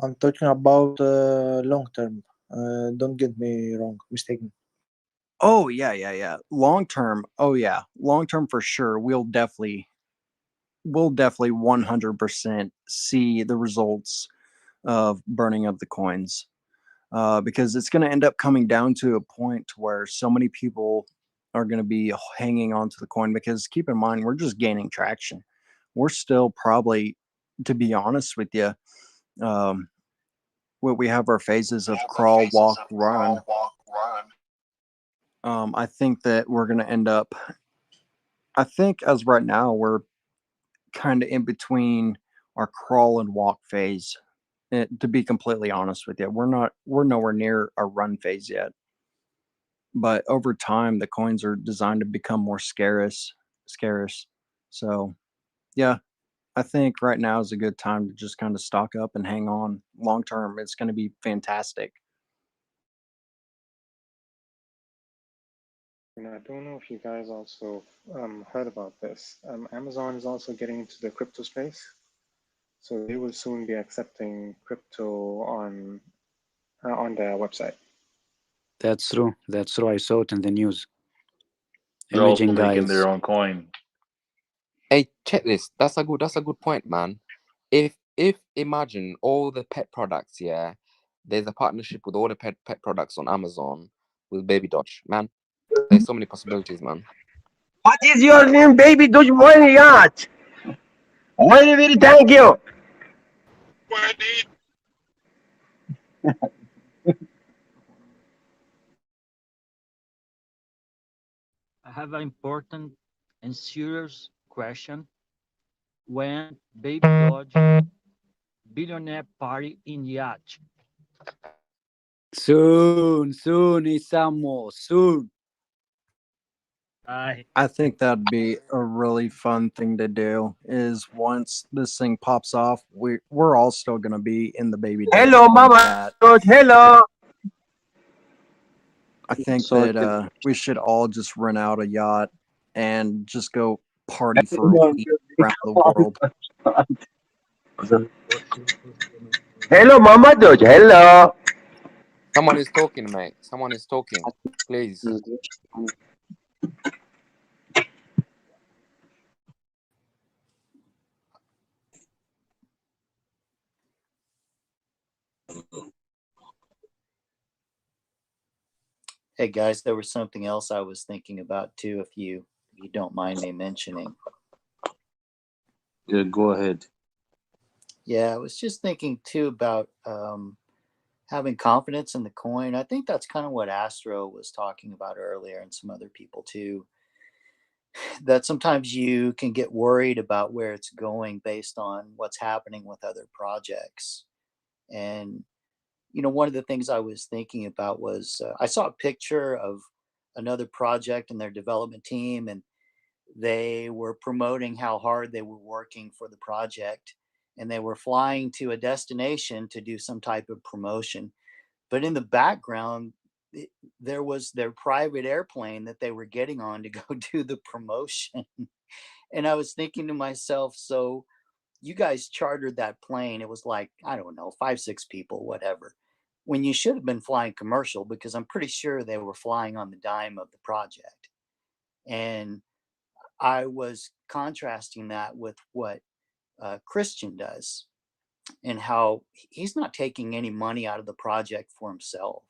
I'm talking about long term. Don't get me wrong, mistaken. Oh yeah. Long term. Oh yeah, long term for sure. We'll definitely 100% see the results of burning of the coins. Because it's going to end up coming down to a point where so many people are going to be hanging on to the coin, because keep in mind, we're just gaining traction. We're still probably, to be honest with you, we have our phases of crawl, walk, run. I think that we're going to end up, I think as right now, we're kind of in between our crawl and walk phase. To be completely honest with you, we're nowhere near a run phase yet. But over time, the coins are designed to become more scarce. So, yeah, I think right now is a good time to just kind of stock up and hang on. Long term, it's going to be fantastic. And I don't know if you guys also heard about this. Amazon is also getting into the crypto space. So they will soon be accepting crypto on their website. That's true. That's true. I saw it in the news. They're also Imaging making guys. their own coin. Hey, check this. That's a good point, man. If imagine all the pet products, yeah, there's a partnership with all the pet products on Amazon with Babydoge, man. There's so many possibilities, man. What is your name, Babydoge Money Yacht? Very thank you. I have an important and serious question. When Babydoge billionaire party in yacht? Soon, Isamu, soon. I think that'd be a really fun thing to do. Is once this thing pops off, we're all still gonna be in the Baby Doge. Hello, Mama. Hello. I think So that we should all just rent out a yacht and just go party for a week around the world. Hello, Mama Doge. Hello. Someone is talking, mate. Someone is talking. Please. Hey guys, there was something else I was thinking about too, if you don't mind me mentioning. Yeah, go ahead. Yeah, I was just thinking too about having confidence in the coin. I think that's kind of what Astro was talking about earlier, and some other people too. That sometimes you can get worried about where it's going based on what's happening with other projects. And one of the things I was thinking about was I saw a picture of another project and their development team, and they were promoting how hard they were working for the project, and they were flying to a destination to do some type of promotion. But in the background, there was their private airplane that they were getting on to go do the promotion. And I was thinking to myself, so you guys chartered that plane. It was like, I don't know, 5-6 people, whatever, when you should have been flying commercial, because I'm pretty sure they were flying on the dime of the project. And I was contrasting that with what Christian does, and how he's not taking any money out of the project for himself.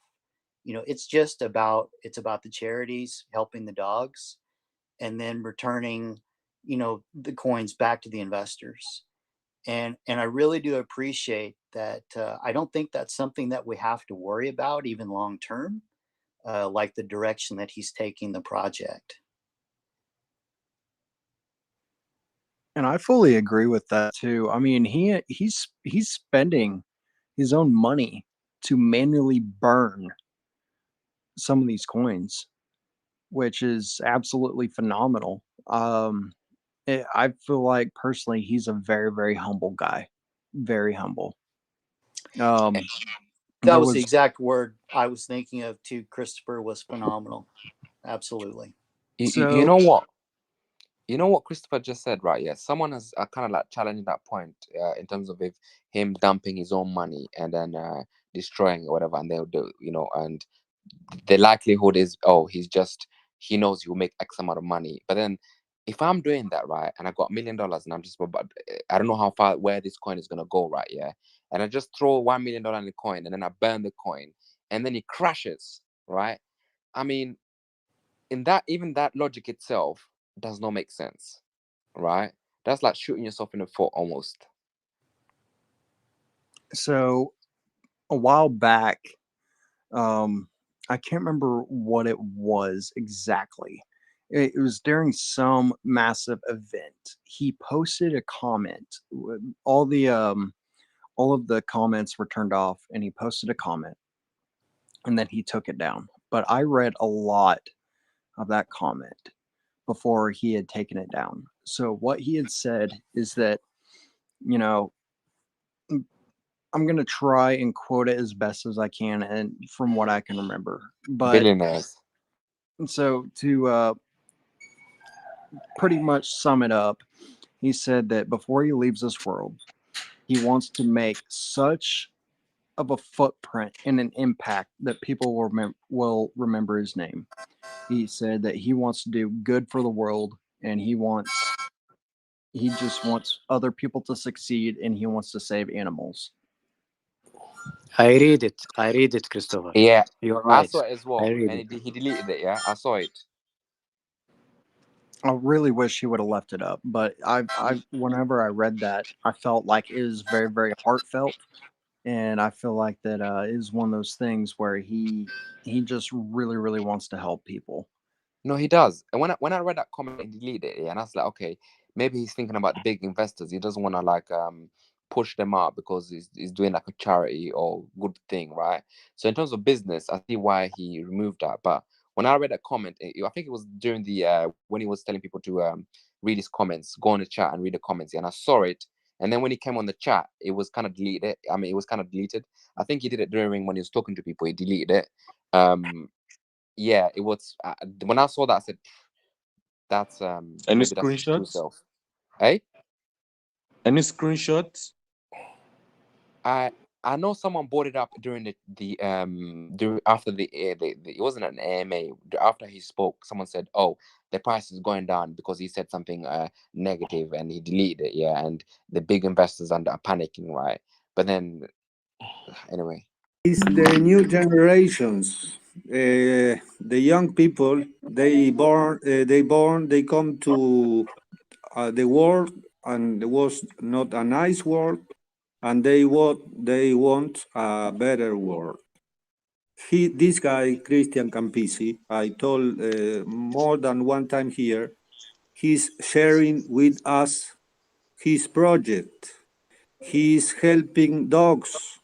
It's about the charities, helping the dogs, and then returning, the coins back to the investors. And I really do appreciate that. I don't think that's something that we have to worry about even long term, like the direction that he's taking the project. And I fully agree with that too. I mean, he's spending his own money to manually burn some of these coins, which is absolutely phenomenal. I feel like personally he's a very, very humble guy, very humble. That was the exact word I was thinking of too, Christopher, was phenomenal. Absolutely. You know what? You know what Christopher just said, right? Yeah, someone has kind of like challenged that point in terms of him dumping his own money and then destroying or whatever, and they'll do, and the likelihood is, he knows he'll make X amount of money. But then if I'm doing that, right, and I got $1 million and I'm just, I don't know where this coin is gonna go, right? Yeah, and I just throw $1 million in the coin and then I burn the coin and then it crashes, right? I mean, even that logic itself does not make sense, right? That's like shooting yourself in the foot almost. So a while back, I can't remember what it was exactly. It was during some massive event. He posted a comment. All of the comments were turned off, and he posted a comment, and then he took it down. But I read a lot of that comment before he had taken it down. So what he had said is that, you know, I'm going to try and quote it as best as I can and from what I can remember. But Billionaires. so to pretty much sum it up, he said that before he leaves this world, he wants to make such of a footprint and an impact that people will remember his name. He said that he wants to do good for the world, and he just wants other people to succeed, and he wants to save animals. I read it, Christopher. Yeah, You're I right. saw it as well, I read and it. he deleted it. Yeah, I saw it. I really wish he would have left it up, but I whenever I read that, I felt like it was very, very heartfelt, and I feel like that is one of those things where he just really, really wants to help people. No, he does. And when I read that comment and deleted it, yeah, and I was like, okay, maybe he's thinking about the big investors. He doesn't want to like push them out because he's doing like a charity or good thing, right? So in terms of business, I see why he removed that. But when I read that comment, I think it was during the when he was telling people to read his comments, go on the chat and read the comments, and I saw it. And then when he came on the chat, it was kind of deleted. I mean, it was kind of deleted. I think he did it during when he was talking to people. He deleted it. Yeah, it was when I saw that, I said, "That's Any maybe that's his true screenshots? self." Hey, Any screenshots? I know someone brought it up during after the it wasn't an AMA after he spoke. Someone said, "Oh, the price is going down because he said something negative and he deleted it." Yeah, and the big investors are panicking, right? But then anyway, It's the new generations. The young people, they come to the world, and it was not a nice world, and they want a better world. This guy, Christian Campisi, I told more than one time here, he's sharing with us his project. He's helping dogs.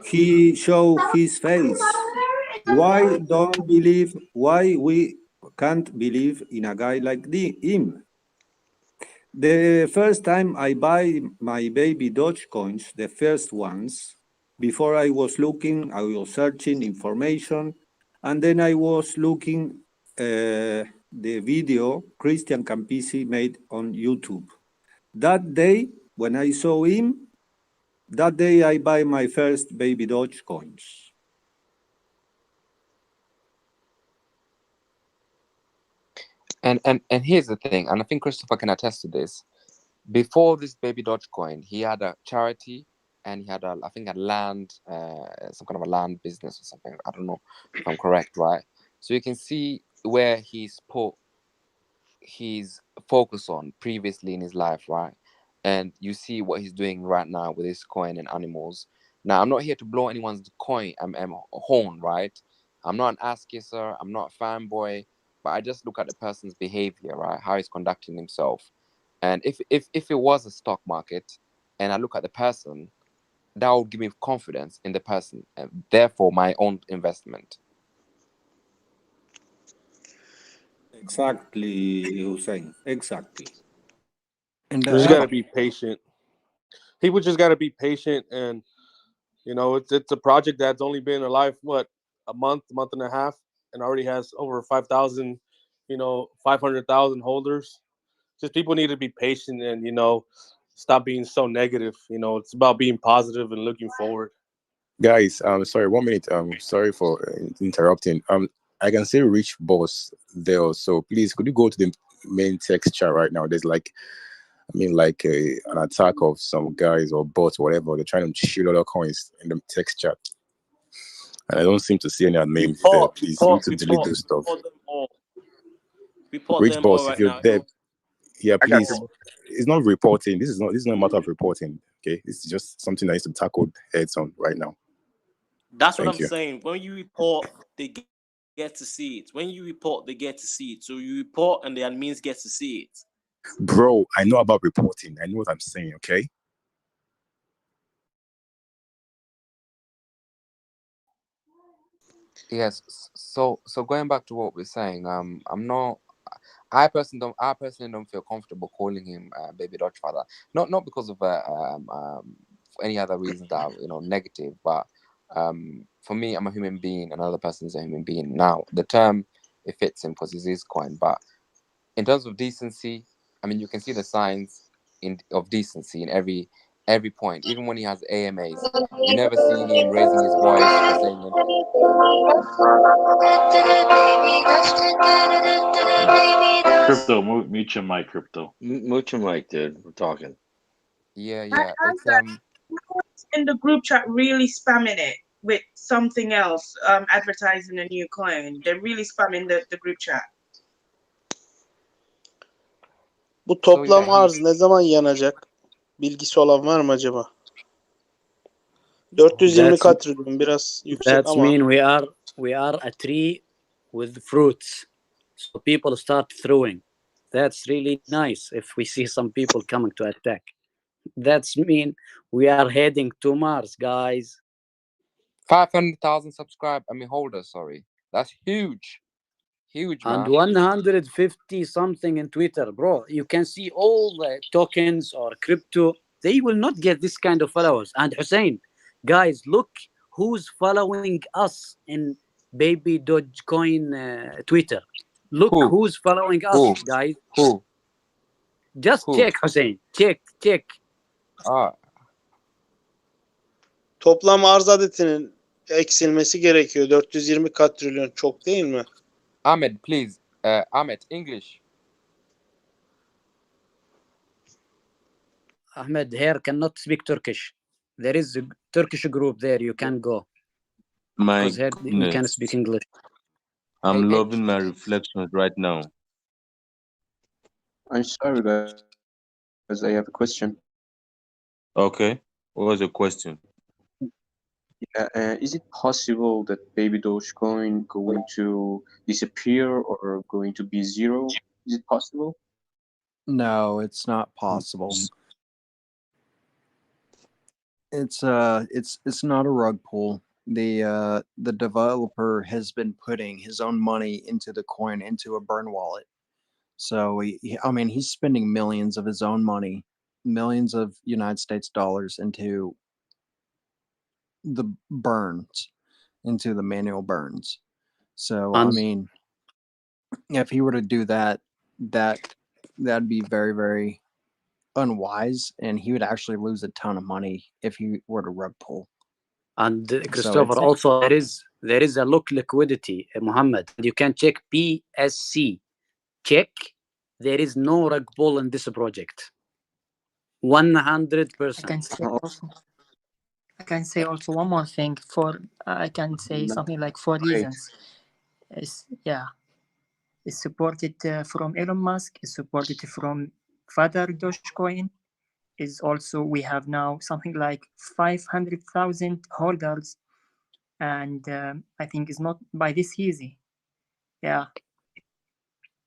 He show his face. Why we can't believe in a guy like him? The first time I buy my baby Doge coins, the first ones, before I was searching information, and then I was looking the video Christian Campisi made on YouTube. That day, when I saw him, that day I buy my first baby Doge coins. and here's the thing, and I think Christopher can attest to this. Before this baby Dogecoin, he had a charity and he had I think a land, some kind of a land business or something. I don't know if I'm correct, right? So you can see where he's put his focus on previously in his life, right? And you see what he's doing right now with his coin and animals. Now, I'm not here to blow anyone's coin, horn, right? I'm not an ass kisser. I'm not a fanboy, but I just look at the person's behavior, right? How he's conducting himself. And if it was a stock market and I look at the person, that would give me confidence in the person and therefore my own investment. Exactly, Hussein. Exactly. And You just got to be patient. People just got to be patient, and you know it's a project that's only been alive a month and a half, and already has over 5,000, 500,000 holders. Just people need to be patient and stop being so negative. It's about being positive and looking forward. Guys, sorry, 1 minute. Sorry for interrupting. I can see Rich Boss there, so please could you go to the main text chat right now? There's an attack of some guys or bots or whatever. They're trying to shield other coins in the text chat, and I don't seem to see any names there. Please, you need to delete those stuff. Rich Boss, if you're there, yeah, please. It's not reporting. This is not a matter of reporting. Okay, it's just something that needs to be tackled heads on right now. That's what Thank I'm you. saying. When you report, they get to see it. When you report, they get to see it. So you report and the admins get to see it. Bro, I know about reporting. I know what I'm saying, okay? Yes. So going back to what we're saying, I personally don't feel comfortable calling him Baby Doge father. Not because of any other reasons that are, negative, but for me, I'm a human being. Another person's a human being. Now, the term, it fits him because he's his coin, but in terms of decency, I mean, you can see the signs of decency in every point. Even when he has AMAs, you never see him raising his voice or saying, Crypto, mute your mic, Crypto. Mute your mic, dude. We're talking. Yeah. It's in the group chat really spamming it with something else, advertising a new coin. They're really spamming the group chat. Bu toplam arz ne zaman yanacak? Bilgisi olan var mı acaba? 420 katrilyon biraz yüksek That's ama. mean we are a tree with fruits, so people start throwing. That's really nice. If we see some people coming to attack, that's mean we are heading to Mars, guys. 500,000 holders. Sorry, that's huge, And man. 150 something in Twitter, bro. You can see all the tokens or crypto. They will not get this kind of followers. And Hussein, guys, look who's following us in Babydoge Coin Twitter. Look who's following us, guys. Who? Just check, Hussein. Check. Toplam arz adetinin eksilmesi gerekiyor. 420 katrilyon çok değil mi? Ahmed, please. Ahmed, English. Ahmed here cannot speak Turkish. There is a Turkish group there. You can go. My Because here we can goodness. speak English. I'm loving my reflections right now. I'm sorry, guys. I have a question. Okay. What was your question? Yeah, is it possible that Baby Dogecoin going to disappear or going to be zero? Is it possible? No, it's not possible. It's not a rug pull. The developer has been putting his own money into the coin into a burn wallet. So he's spending millions of his own money, millions of United States dollars into the burns, into the manual burns. So if he were to do that, that'd be very, very unwise, and he would actually lose a ton of money if he were to rug pull. And Christopher, also there is a look liquidity, Muhammad. You can check PSC. Check. There is no rug pull in this project. 100%. I can say also one more thing. I can say something like 4 reasons. It's supported from Elon Musk. It's supported from Father Dogecoin. Is also we have now something like 500,000 holders, and I think it's not by this easy. Yeah.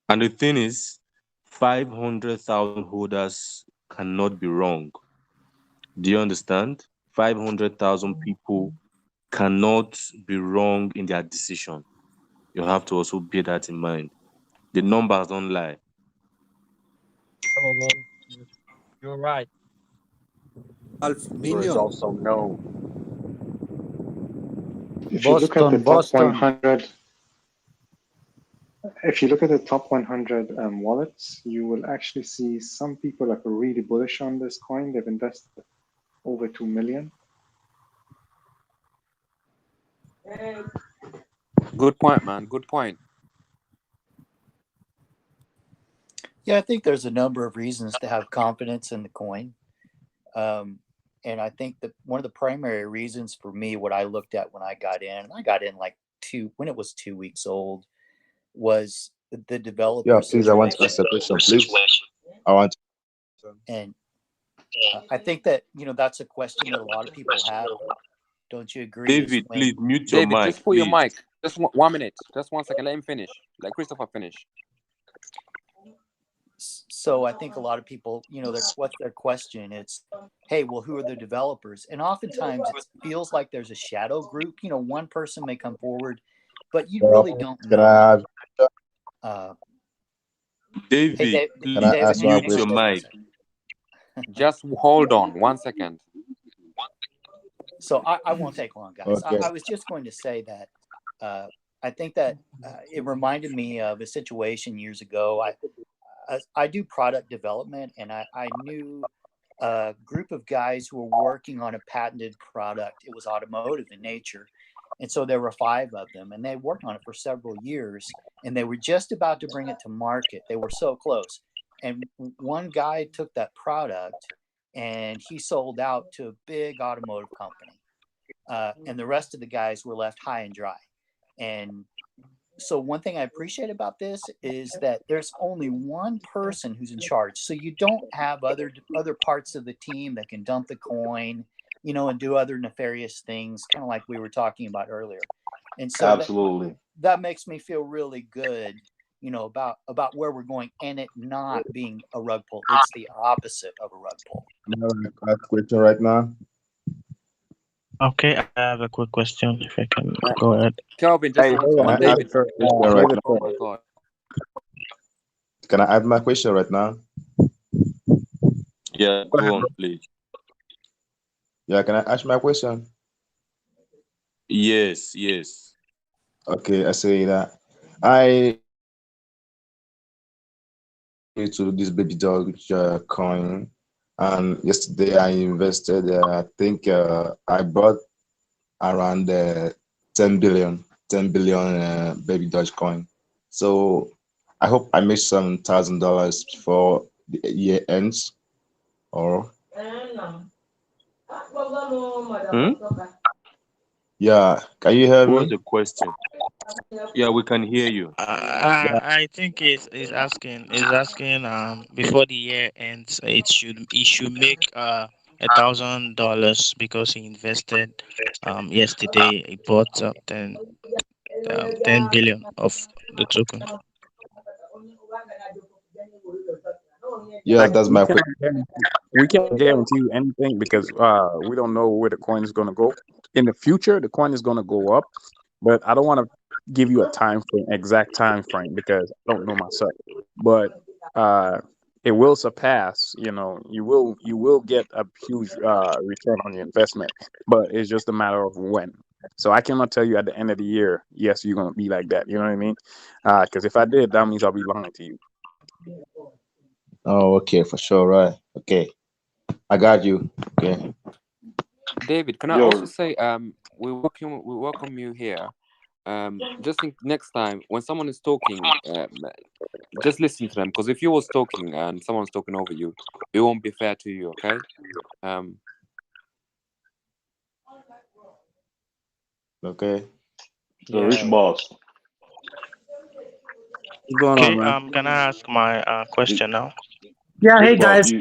And the thing is, 500,000 holders cannot be wrong. Do you understand? 500,000 people cannot be wrong in their decision. You have to also bear that in mind. The numbers don't lie. You're right. There is also no. If you look at the top 100, if you look at the top 100 wallets, you will actually see some people are really bullish on this coin. They've invested over 2 million. Good point, man. Good point. Yeah, I think there's a number of reasons to have confidence in the coin. And I think that one of the primary reasons for me, what I looked at when I got in like when it was 2 weeks old, was the developer. Yeah, please, I want to ask a question, please. I want. And I think that, that's a question that a lot of people have. Don't you agree? David, please mute your David, mic. just put your please. mic. Just 1 minute. Just 1 second. Let him finish. Let Christopher finish. So I think a lot of people, what's their question? It's, hey, well, who are the developers? And oftentimes it feels like there's a shadow group. One person may come forward, but you really don't know. David, hey, please David, mute your mic. Just hold on 1 second. So I won't take long, guys. Okay. I was just going to say that I think that it reminded me of a situation years ago. I do product development, and I knew a group of guys who were working on a patented product. It was automotive in nature. And so there were 5 of them, and they worked on it for several years, and they were just about to bring it to market. They were so close. And one guy took that product and he sold out to a big automotive company. And the rest of the guys were left high and dry. And so one thing I appreciate about this is that there's only one person who's in charge. So you don't have other parts of the team that can dump the coin, and do other nefarious things, kind of like we were talking about earlier. And so Absolutely. that makes me feel really good, about where we're going, and it not being a rug pull. It's the opposite of a rug pull. I have a question right now. Okay, I have a quick question. If I can go ahead. Kelvin, just one David. Oh my God. Can I add my question right now? Yeah, go on, please. Yeah, can I ask my question? Yes. Okay, I say that I to this Babydoge coin, and yesterday I invested. I think I bought around 10 billion Babydoge coin. So I hope I make some $1,000 before the year ends. Or yeah, can you hear me? What's the question? Yeah, we can hear you. I think he's asking before the year ends, it should make $1,000 because he invested yesterday. He bought 10 billion of the token. Yeah, that's my question. We can't guarantee you anything because we don't know where the coin is going to go. In the future, the coin is going to go up, but I don't want to give you a exact time frame because I don't know myself. But it will surpass. You will get a huge return on your investment, but it's just a matter of when. So I cannot tell you at the end of the year, yes, you're going to be like that. You know what I mean? Because if I did, that means I'll be lying to you. Oh, okay, for sure, right? Okay, I got you. Okay. David, can I also say we welcome you here. Just think next time when someone is talking, just listen to them, because if you was talking and someone's talking over you, it won't be fair to you. Okay. Okay. The rich boss. What's going Okay, on, man? can I ask my question now? Yeah, hey Rich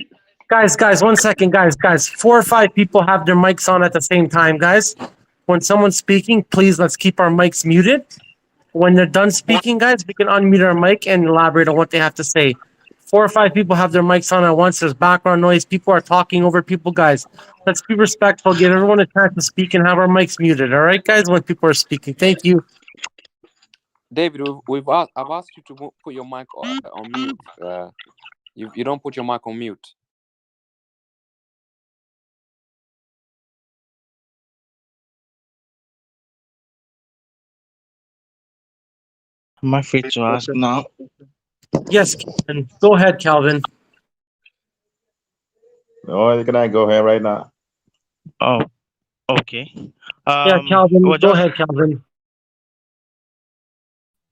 boss, guys, 1 second, guys. 4 or 5 people have their mics on at the same time, guys. When someone's speaking, please let's keep our mics muted. When they're done speaking, guys, we can unmute our mic and elaborate on what they have to say. 4 or 5 people have their mics on at once. There's background noise. People are talking over people, guys. Let's be respectful. Give everyone a chance to speak and have our mics muted. All right, guys, when people are speaking. Thank you. David, I've asked you to put your mic on mute. You don't put your mic on mute. Am I free to ask now? Yes, Calvin. Go ahead, Calvin. Oh, can I go ahead right now? Oh, okay. Yeah, Calvin. Go ahead, Calvin.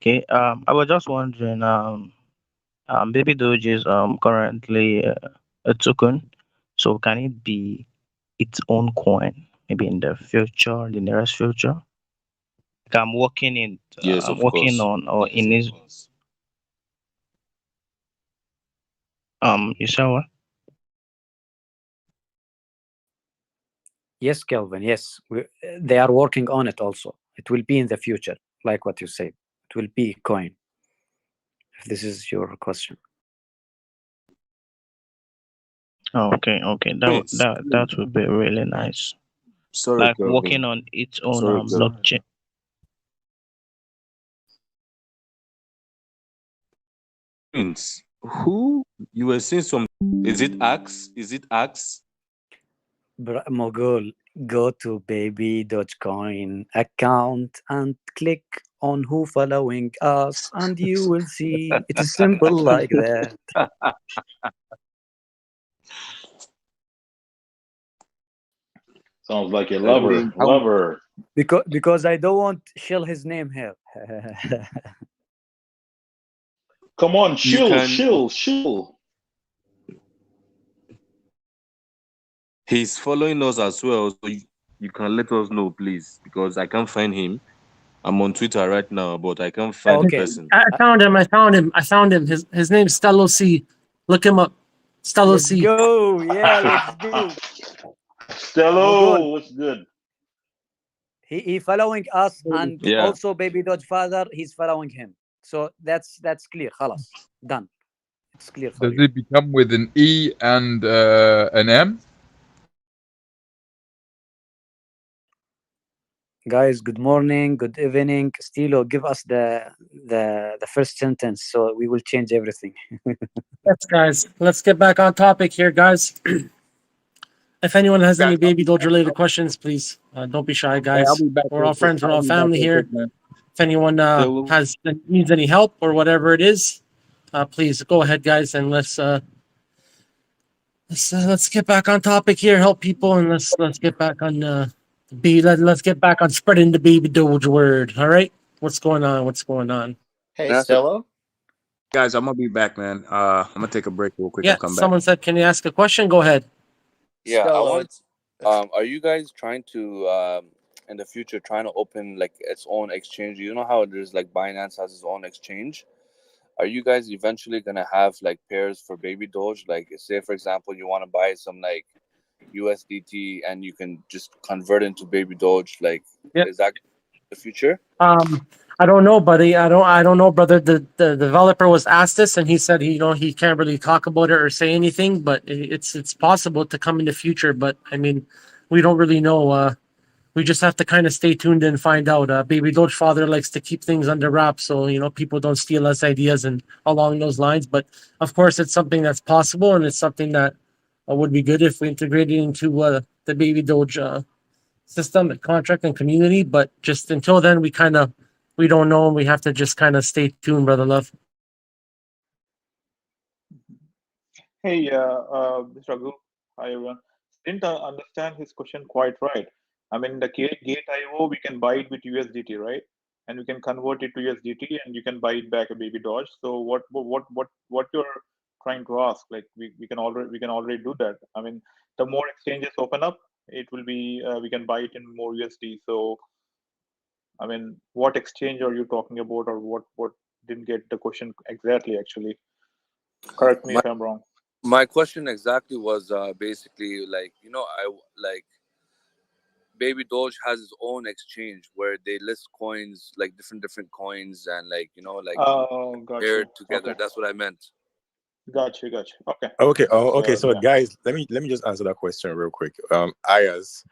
Okay. I was just wondering. Babydoge is currently a token, so can it be its own coin maybe in the future, the nearest future? Like I'm working in. Yes, I'm of working course. on or in this. You said what? Yes, Kelvin. Yes, they are working on it. Also, it will be in the future, like what you said. It will be coin. If this is your question. Okay, that would be really nice. Sorry, Like Kelvin. working on its own Sorry, Kelvin. blockchain. Prince, who you were saying some? Is it Axe? Is it Axe? Mogul, go to Babydoge Coin account and click on who following us, and you will see it is simple like that. Sounds like a lover. Because I don't want shell his name here. Come on, chill. He's following us as well, so you can let us know, please, because I can't find him. I'm on Twitter right now, but I can't find the person. I found him. His name's Stello C. Look him up. Stello Let's C. go. Yeah, let's go. Stello, what's good? He following us, and Yeah. also Babydoge father, he's following him. So that's clear. Khalas. Done. It's clear for Does you. it become with an E and an M? Guys, good morning, good evening. Stilo, give us the first sentence, so we will change everything. Yes, guys. Let's get back on topic here, guys. If anyone has any Babydoge related questions, please don't be shy, guys. I'll be back We're real all quick. friends. We're I'll all be back family real here. quick, man. If anyone needs any help or whatever it is, please go ahead, guys, and let's get back on topic here. Help people, and let's get back on let's get back on spreading the Babydoge word. All right, what's going on? What's going on? Hey, Stello. Guys, I'm gonna be back, man. I'm gonna take a break real quick Yeah, and come back. someone said, "Can you ask a question?" Go ahead. Yeah, I Stello, want. Are you guys trying to in the future trying to open like its own exchange? You know how there's like Binance has its own exchange. Are you guys eventually gonna have like pairs for Babydoge? Like, say for example, you want to buy some like USDT and you can just convert into Babydoge. Like, Yep. is that the future? I don't know, buddy. I don't know, brother. The developer was asked this, and he said he can't really talk about it or say anything, but it's possible to come in the future. But I mean, we don't really know. We just have to kind of stay tuned and find out. Babydoge father likes to keep things under wraps, so people don't steal us ideas and along those lines. But of course, it's something that's possible, and it's something that would be good if we integrated into the Babydoge system and contract and community. But just until then, we don't know, and we have to just kind of stay tuned, brother love. Hey, Mr. Raghu. Hi, everyone. Didn't understand his question quite right. I mean, the Gate IO, we can buy it with USDT, right? And we can convert it to USDT, and you can buy it back a Babydoge. So what you're trying to ask? Like we can already do that. I mean, the more exchanges open up, it will be we can buy it in more USD. So I mean, what exchange are you talking about, or what? Didn't get the question exactly. Actually, correct me if I'm wrong. My question exactly was basically like I like Babydoge has its own exchange where they list coins like different coins and like Oh, got paired you. together. Okay. That's what I meant. Got you. Okay. Okay. Okay. So, Yeah. guys, let me just answer that question real quick. Ayaz,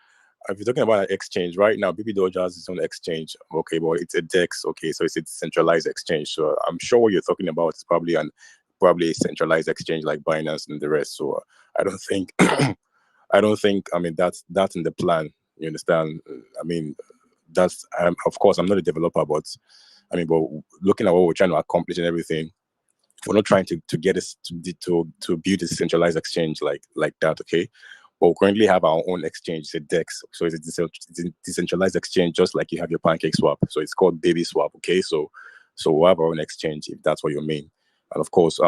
if you're talking about an exchange right now, Babydoge has its own exchange. Okay, but it's a DEX. Okay, so it's a centralized exchange. So I'm sure what you're talking about is probably a centralized exchange like Binance and the rest. So I don't think I mean that's in the plan. You understand? I mean that's of course I'm not a developer, but I mean, but looking at what we're trying to accomplish and everything, we're not trying to get us to build a centralized exchange like that. Okay, but we currently have our own exchange. It's a DEX, so it's a decentralized exchange, just like you have your Pancake Swap. So it's called Baby Swap. Okay, so we have our own exchange, if that's what you mean. And of course,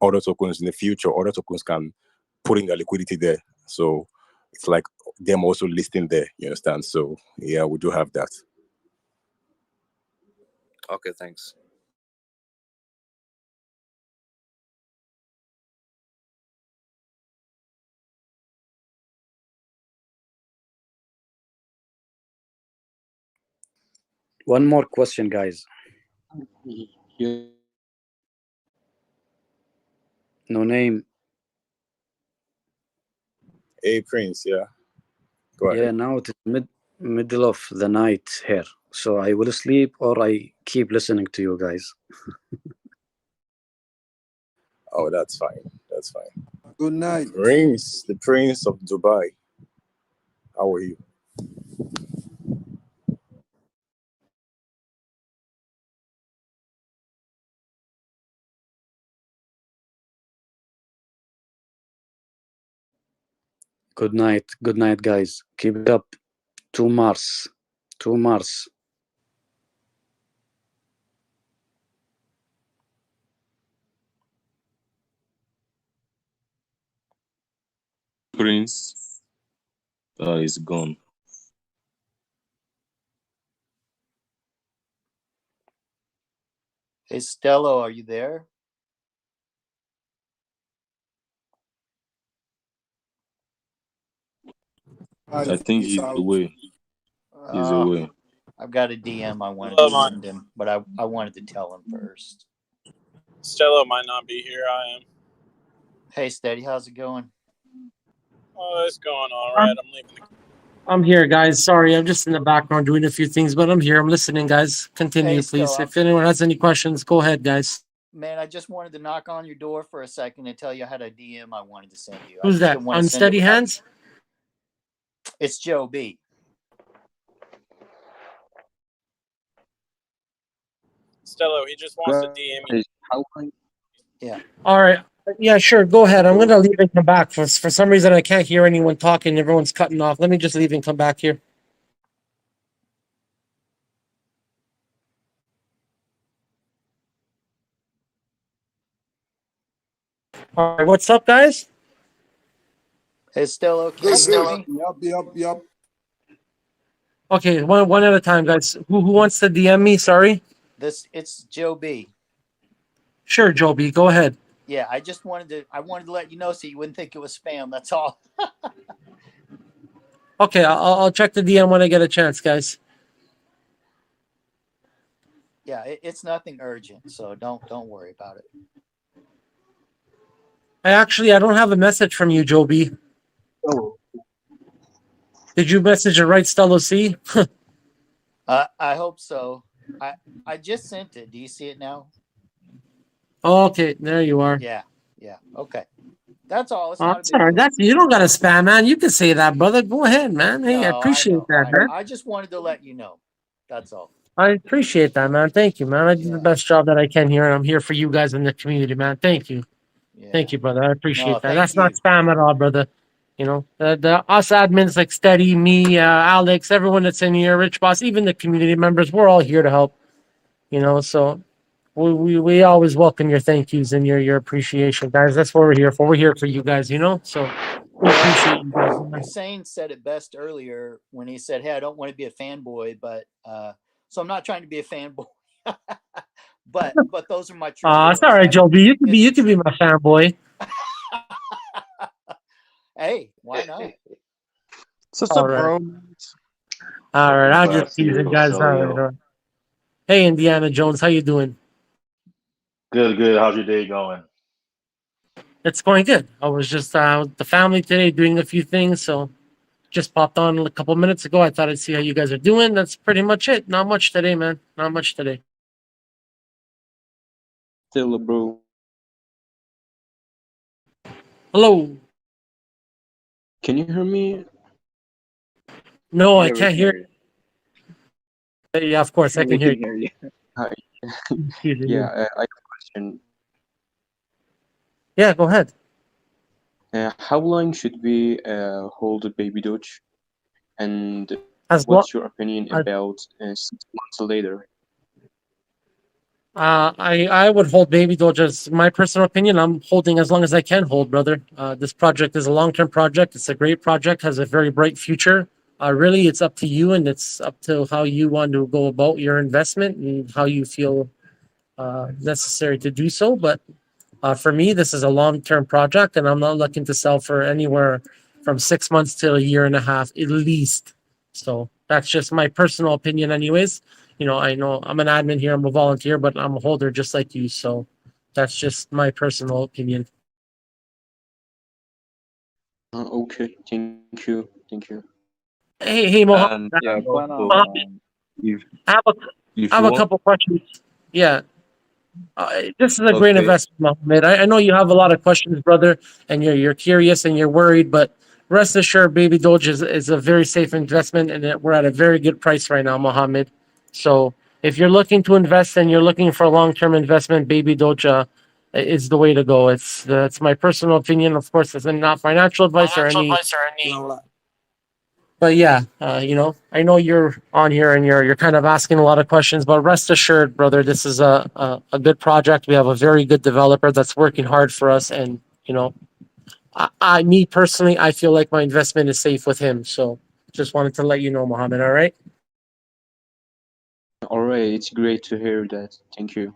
other tokens in the future, other tokens can put in their liquidity there. So it's like them also listing there. You understand? So yeah, we do have that. Okay, thanks. One more question, guys. Yeah. No name. Hey, Prince, yeah. Go ahead. Yeah, now it is middle of the night here. So I will sleep or I keep listening to you guys. Oh, that's fine. That's fine. Good night. Prince, the Prince of Dubai. How are you? Good night. Good night, guys. Keep it up. To Mars. To Mars. Prince is gone. Hey, Stello, are you there? I think he's away. He's away. I've got a DM I wanted Hello, to Mike. send him, but I wanted to tell him first. Stella might not be here. I am. Hey, Steady, how's it going? Oh, it's going all right. I'm leaving. I'm here, guys. Sorry, I'm just in the background doing a few things, but I'm here. I'm listening, guys. Continue, Hey, please. Stella. If anyone has any questions, go ahead, guys. Man, I just wanted to knock on your door for a second and tell you I had a DM I wanted to send you. Who's I just that? didn't want to send it Unsteady without- Hands? It's Joe B. Stello, he just wants to DM you. Yeah. All right. Yeah, sure. Go ahead. I'm going to leave and come back. For some reason, I can't hear anyone talking. Everyone's cutting off. Let me just leave and come back here. All right. What's up, guys? Hey, Stello, can you hear me? Yup. Okay, one at a time, guys. Who wants to DM me? Sorry. It's Joe B. Sure, Joby. Go ahead. Yeah, I wanted to let you know so you wouldn't think it was spam. That's all. Okay, I'll check the DM when I get a chance, guys. Yeah, it's nothing urgent, so don't worry about it. I don't have a message from you, Joby. Oh. Did you message the right Stello C? I hope so. I just sent it. Do you see it now? Oh, okay, there you are. Yeah. Okay. That's all. It's Oh, not a that's big all right. deal. You don't got to spam, man. You can say that, brother. Go ahead, man. Hey, I No, appreciate know, that, I know. man. I just wanted to let you know. That's all. I appreciate that, man. Thank you, man. I do the best job that I can here, and I'm here for you guys in the community, man. Thank you. Thank you, brother. I appreciate No, that. thank That's you. not spam at all, brother. You know, the us admins like Steady, me, Alex, everyone that's in here, Rich Boss, even the community members, we're all here to help. You know, so we always welcome your thank yous and your appreciation, guys. That's what we're here for. We're here for you guys, you know? So we appreciate you guys. man. Hussein said it best earlier when he said, "Hey, I don't want to be a fanboy, but so I'm not trying to be a fanboy, but those are my true feelings." It's all right, Joby. You could be my fanboy. Hey, why not? All right. All right, I'm just teasing, guys. All right. Hey, Indiana Jones, how you doing? Good. How's your day going? It's going good. I was just with the family today doing a few things, so just popped on a couple minutes ago. I thought I'd see how you guys are doing. That's pretty much it. Not much today, man. Not much today. Still, bro. Hello. Can you hear me? No, I Yeah, we can't can hear. hear Yeah, of course I can hear you. Hi. Excuse me. Yeah, I have a question. Yeah, go ahead. How long should we hold a Babydoge? And As what's lo- your opinion I- about 6 months later? I would hold Babydoge as my personal opinion. I'm holding as long as I can hold, brother. This project is a long-term project. It's a great project, has a very bright future. Really, it's up to you, and it's up to how you want to go about your investment and how you feel necessary to do so. But for me, this is a long-term project, and I'm not looking to sell for anywhere from 6 months to a year and a half at least. So that's just my personal opinion, anyways. you know, I know I'm an admin here, I'm a volunteer, but I'm a holder just like you. So that's just my personal opinion. Okay, thank you. Hey, Mohammed. And Yeah, quite Mohammed, if I have if I you have a want, couple questions. Yeah. This is a great okay, investment, Mohammed. I know you have a lot of questions, brother, and you're curious and you're worried, but rest assured, Baby Doge is a very safe investment, and we're at a very good price right now, Mohammed. So if you're looking to invest and you're looking for a long-term investment, Baby Doge is the way to go. It's my personal opinion, of course. It's not financial advice or any. But yeah, you know, I know you're on here and you're kind of asking a lot of questions, but rest assured, brother, this is a good project. We have a very good developer that's working hard for us, and you know, me personally, I feel like my investment is safe with him. So just wanted to let you know, Mohammed. All right. All right, it's great to hear that. Thank you.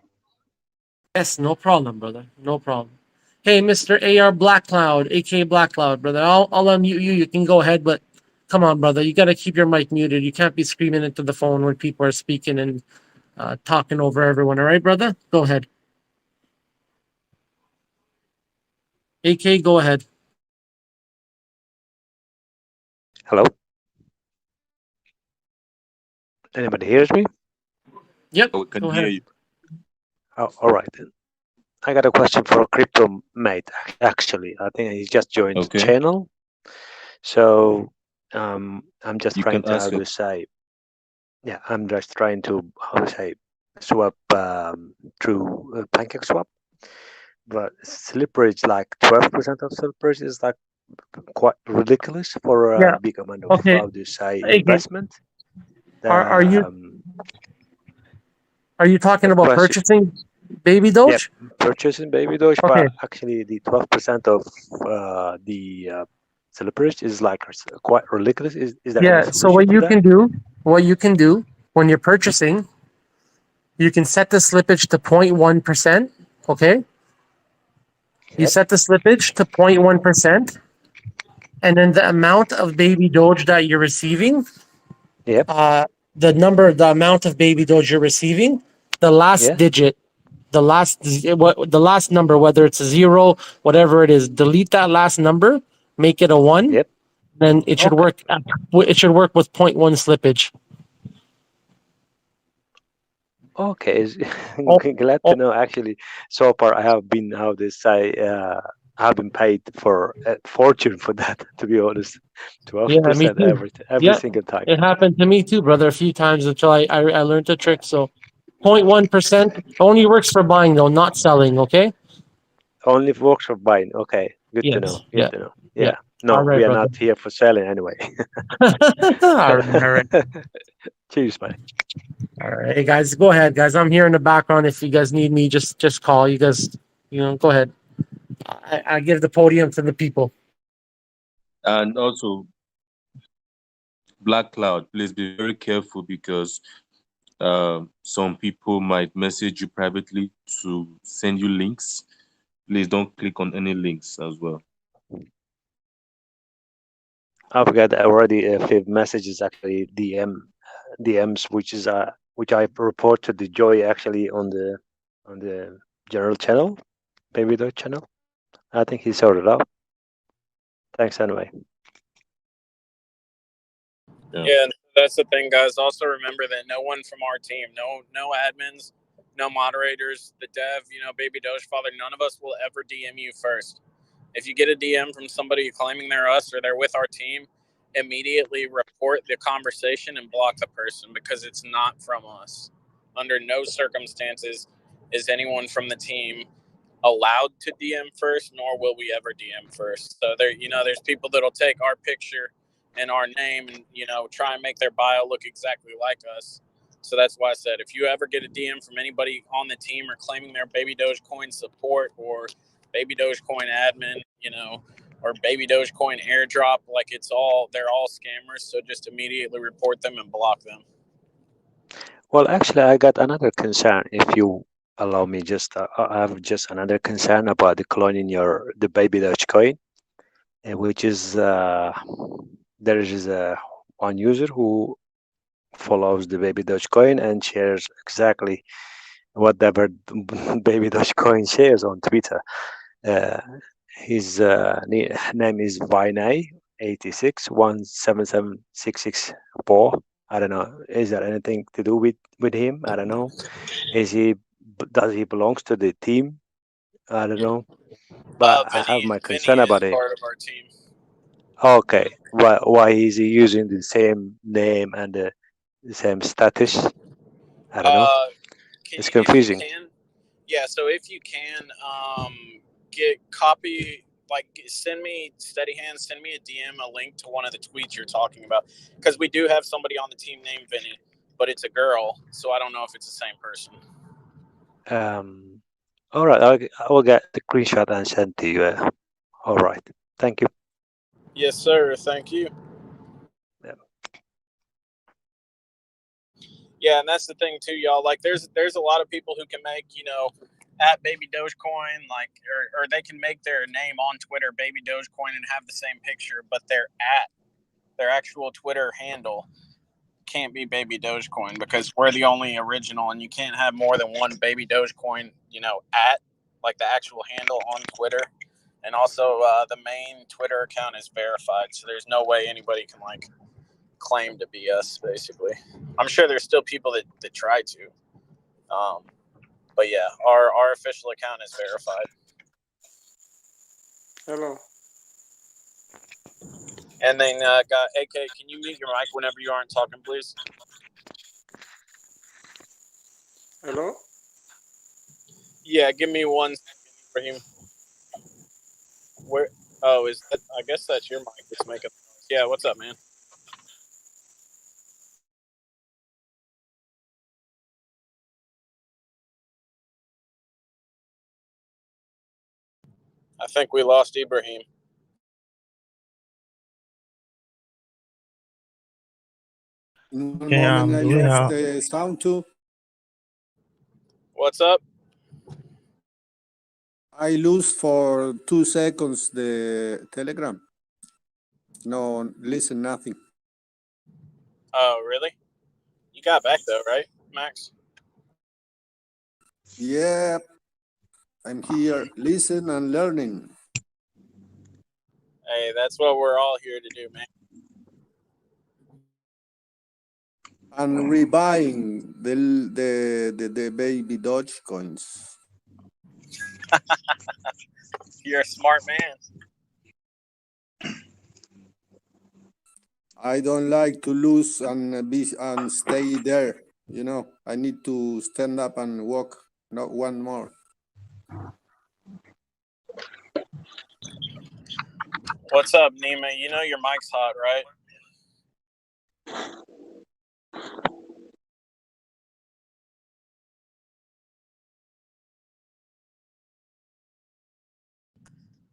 Yes, no problem, brother. No problem. Hey, Mr. AR Black Cloud, aka Black Cloud, brother. I'll unmute you. You can go ahead, but come on, brother. You got to keep your mic muted. You can't be screaming into the phone when people are speaking and talking over everyone. All right, brother? Go ahead. AK, go ahead. Hello? Anybody hears me? Yep. we can Go hear ahead. you. Oh, all right then. I got a question for Crypto Mate, actually. I think he just joined the Okay, channel. So I'm just you trying can to, ask how your to say, yeah, I'm just trying to, how to say, swap through Pancake Swap. But slippage, like 12% of slippage is like quite ridiculous for a Yeah. big amount of, Okay. how to say, AK, investment. are you talking The about question, purchasing Baby yeah, Doge? purchasing Baby Doge, Okay. but actually the 12% of the slippage is like quite ridiculous. Is there any Yeah. So solution to that? what you can do when you're purchasing, you can set the slippage to 0.1%. Okay. You Yep. set the slippage to 0.1%, and then the amount of Baby Doge that you're receiving, Yep. the amount of Baby Doge you're receiving, the last Yeah. digit, the last number, whether it's a 0, whatever it is, delete that last number, make it a 1, Yep. then it should Okay. work. It should work with 0.1 slippage. Okay. Oh, Glad to know. Actually, so far I have been, how to say, have been paid for a fortune for that. To be honest, yeah, me 12% too. every Yeah, single time. it happened to me too, brother, a few times until I learned the trick. So 0.1% only works for buying though, not selling. Okay. Only works for buying. Okay. Good to know. Yes. Good Yeah. to know. Yeah. Yeah. All No, right, we are brother. not here for selling anyway. All right. Cheers, buddy. All right, hey guys, go ahead, guys. I'm here in the background. If you guys need me, just call. You guys, go ahead. I give the podium to the people. and also Black Cloud, please be very careful because some people might message you privately to send you links. Please don't click on any links as well. I've got already a few messages, actually DMs, which I reported to Joy actually on the general channel, Babydoge channel. I think he sorted out. Thanks anyway. Yeah, and that's the thing, guys. Also remember that no one from our team, no admins, no moderators, the dev, Baby Doge Father, none of us will ever DM you first. If you get a DM from somebody claiming they're us or they're with our team, immediately report the conversation and block the person because it's not from us. Under no circumstances is anyone from the team allowed to DM first, nor will we ever DM first. So there's people that'll take our picture and our name and try and make their bio look exactly like us. So that's why I said if you ever get a DM from anybody on the team or claiming they're Baby Dogecoin support or Baby Dogecoin admin, or Baby Dogecoin airdrop, like they're all scammers. So just immediately report them and block them. Well, actually, I got another concern. If you allow me, I have just another concern about the cloning the Babydoge coin, which is there is one user who follows the Baby Dogecoin and shares exactly whatever Baby Dogecoin shares on Twitter. His name is Vinay86177664. I don't know. Is there anything to do with him? I don't know. Does he belongs to the team? I don't know. But I have my concern about it. Part of our team. Okay, why is he using the same name and the same status? I don't know. It's confusing. Yeah, so if you can get copy, like send me steady hands, send me a DM, a link to one of the tweets you're talking about, because we do have somebody on the team named Vinny, but it's a girl, so I don't know if it's the same person. All right, I will get the screenshot and send to you. All right, thank you. Yes, sir. Thank you. Yeah, and that's the thing too, y'all. Like, there's a lot of people who can make, at Baby Dogecoin, like, or they can make their name on Twitter, Baby Dogecoin, and have the same picture, but their actual Twitter handle can't be Baby Dogecoin, because we're the only original, and you can't have more than one Baby Dogecoin, at like the actual handle on Twitter. And also, the main Twitter account is verified, so there's no way anybody can like claim to be us. Basically, I'm sure there's still people that try to, but yeah, our official account is verified. Hello. And then, AK, can you mute your mic whenever you aren't talking, please? Hello. Yeah, give me 1 second for him. Where? Oh, is that? I guess that's your mic that's making noise. Yeah, what's up, man? I think we lost Ibrahim. Okay, I lost the sound too. What's up? I lose for 2 seconds the Telegram. No, listen, nothing. Oh, really? You got back though, right, Max? Yeah, I'm here, listen and learning. Hey, that's what we're all here to do, man. And rebuying the baby Doge coins. You're a smart man. I don't like to lose and stay there. I need to stand up and walk, not one more. What's up, Nima? You know your mic's hot, right?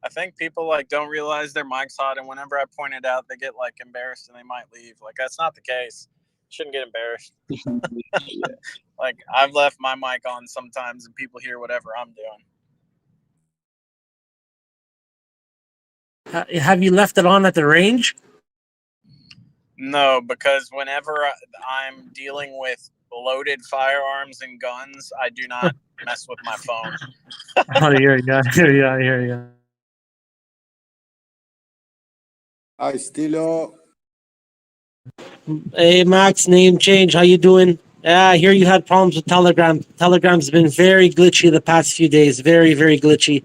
I think people don't realize their mic's hot, and whenever I point it out, they get embarrassed and they might leave. That's not the case. Shouldn't get embarrassed. I've left my mic on sometimes, and people hear whatever I'm doing. Have you left it on at the range? No, because whenever I'm dealing with loaded firearms and guns, I do not mess with my phone. Oh, yeah. Hi, Stilo. Hey, Max, name change. How you doing? Yeah, I hear you had problems with Telegram. Telegram's been very glitchy the past few days. Very, very glitchy.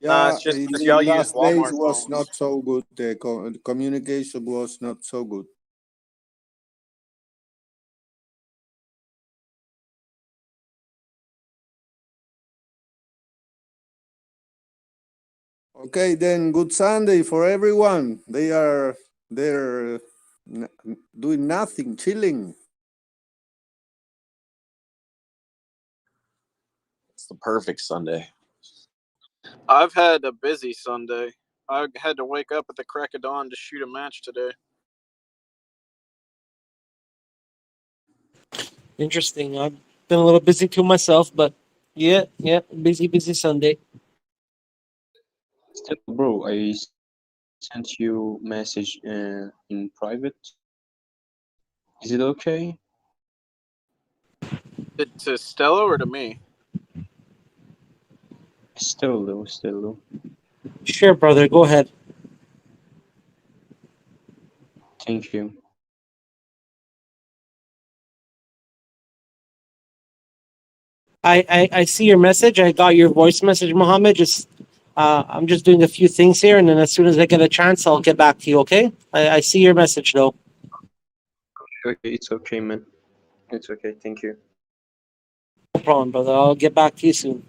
Yeah, it's just in y'all last use Walmart days was phones. not so good. The communication was not so good. Okay, then good Sunday for everyone. They're doing nothing, chilling. It's the perfect Sunday. I've had a busy Sunday. I had to wake up at the crack of dawn to shoot a match today. Interesting. I've been a little busy too myself, but yeah, busy Sunday. Bro, I sent you message in private. Is it okay? To Stella or to me? Still. Sure, brother. Go ahead. Thank you. I see your message. I got your voice message, Mohammed. I'm just doing a few things here, and then as soon as I get a chance, I'll get back to you. Okay? I see your message though. Okay, it's okay, man. It's okay. Thank you. No problem, brother. I'll get back to you soon.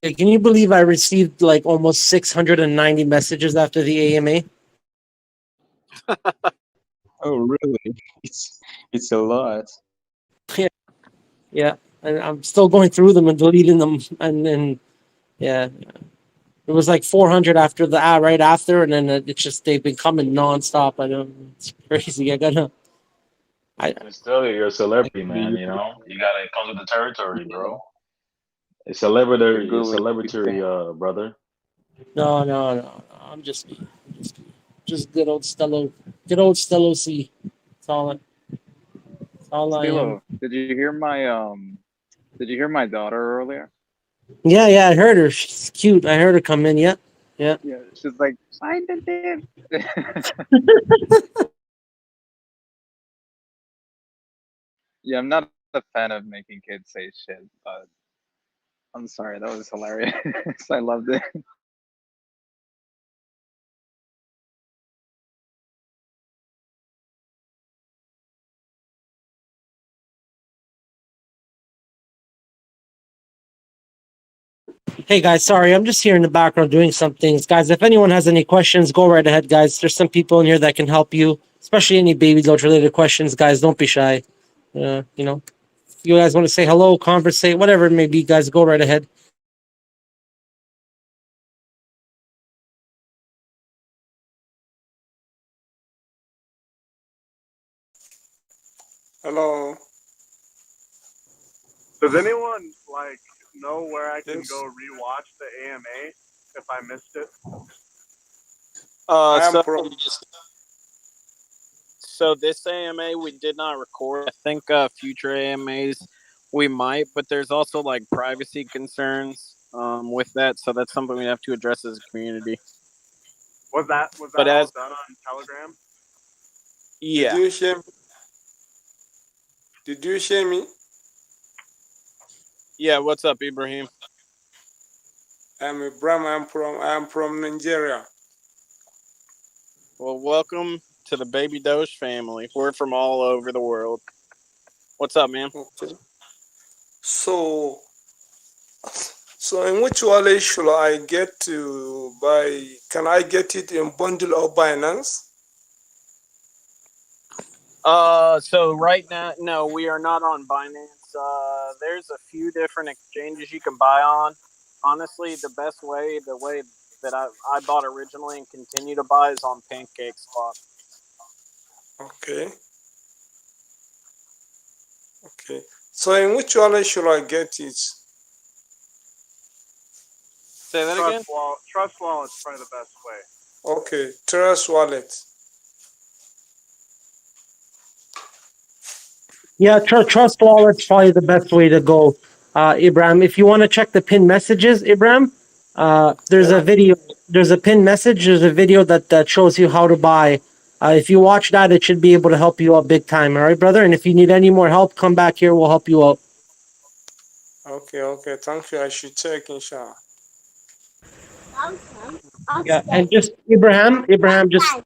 Hey, can you believe I received like almost 690 messages after the AMA? Oh, really? It's a lot. Yeah, yeah, and I'm still going through them and deleting them, and then yeah, it was like 400 after the right after, and then it's just they've been coming nonstop. I don't. It's crazy. Still, you're a celebrity, man. You know, you gotta come with the territory, bro. A celebrity, brother. No. I'm just me. Just good old Stello C. That's all I am. Stilo, did you hear my daughter earlier? Yeah, I heard her. She's cute. I heard her come in. Yeah. Yeah, she's like, I did it. Yeah, I'm not a fan of making kids say shit, but I'm sorry, that was hilarious. I loved it. Hey guys, sorry, I'm just here in the background doing some things. Guys, if anyone has any questions, go right ahead, guys. There's some people in here that can help you, especially any Babydoge related questions. Guys, don't be shy. If you guys want to say hello, conversate, whatever it may be, guys, go right ahead. Hello. Does anyone know where I can go rewatch the AMA if I missed it? So this AMA we did not record. I think future AMAs we might, but there's also like privacy concerns with that, so that's something we have to address as a community. Was that But all as- done on Telegram? Yeah. Did you share me? Yeah, what's up, Ibrahim? I'm Ibrahim. I'm from Nigeria. Well, welcome to the Babydoge family. We're from all over the world. What's up, man? Okay. So in which wallet should I get to buy? Can I get it in bundle or Binance? So right now, no, we are not on Binance. There's a few different exchanges you can buy on. Honestly, the way that I bought originally and continue to buy is on Pancake Swap. Okay. So in which wallet should I get it? Say that again? Trust Wallet's probably the best way. Okay, Trust Wallet. Yeah, Trust Wallet's probably the best way to go. Ibrahim, if you want to check the pinned messages, Ibrahim, there's a video. There's a pinned message. There's a video that shows you how to buy. If you watch that, it should be able to help you out big time. All right, brother? And if you need any more help, come back here. We'll help you out. Okay. Thank you. I should check, inshallah. Yeah, and just Ibrahim, just.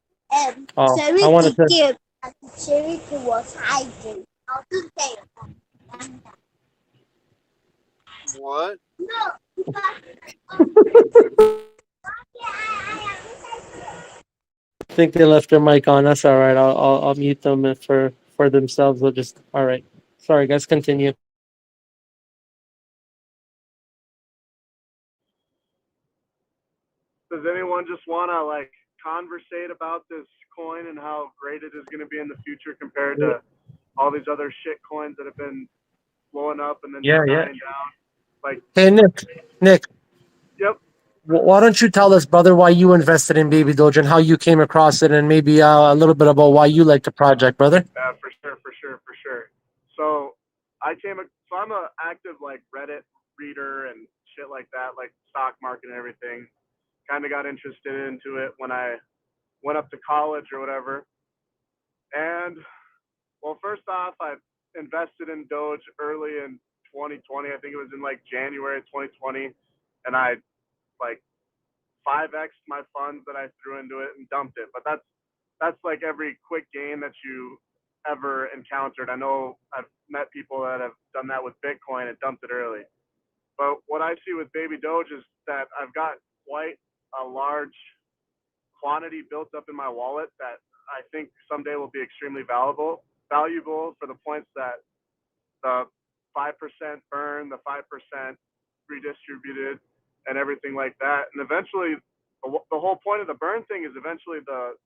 Oh, I wanted to. was hiding. What? I think they left their mic on. That's all right. I'll mute them for themselves. They'll just. All right. Sorry, guys. Continue. Does anyone just want to conversate about this coin and how great it is going to be in the future compared to all these other shit coins that have been blowing up and then Yeah, just yeah. dying down. Like, Hey, Nick, yep. why don't you tell us, brother, why you invested in Babydoge and how you came across it, and maybe a little bit about why you like the project, brother? Yeah, for sure. So so I'm a active like Reddit reader and shit like that, like stock market and everything. Kind of got interested into it when I went up to college or whatever. And well, first off, I invested in Doge early in 2020. I think it was in like January 2020, and I like 5x'd my funds that I threw into it and dumped it. But that's like every quick gain that you ever encountered. I know I've met people that have done that with Bitcoin and dumped it early. But what I see with Babydoge is that I've got quite a large quantity built up in my wallet that I think someday will be extremely valuable for the points that the 5% burn, the 5% redistributed, and everything like that. And eventually, the whole point of the burn thing is eventually the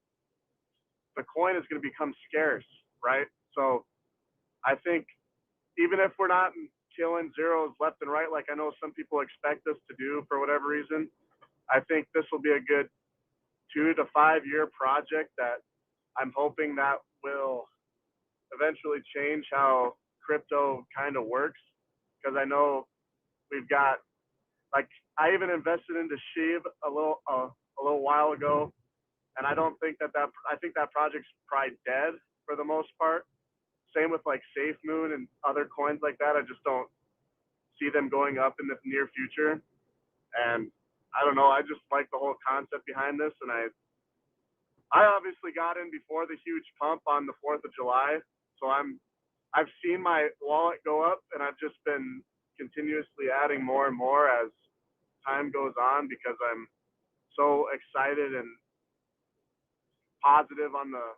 coin is going to become scarce, right? So I think even if we're not killing zeros left and right, like I know some people expect us to do for whatever reason, I think this will be a good 2 to 5 year project that I'm hoping that will eventually change how crypto kind of works. Because I know we've got, like, I even invested into Shiba a little while ago, and I don't think I think that project's probably dead for the most part. Same with like SafeMoon and other coins like that. I just don't see them going up in the near future. And I don't know. I just like the whole concept behind this, and I obviously got in before the huge pump on the 4th of July. So I've seen my wallet go up, and I've just been continuously adding more and more as time goes on because I'm so excited and positive on the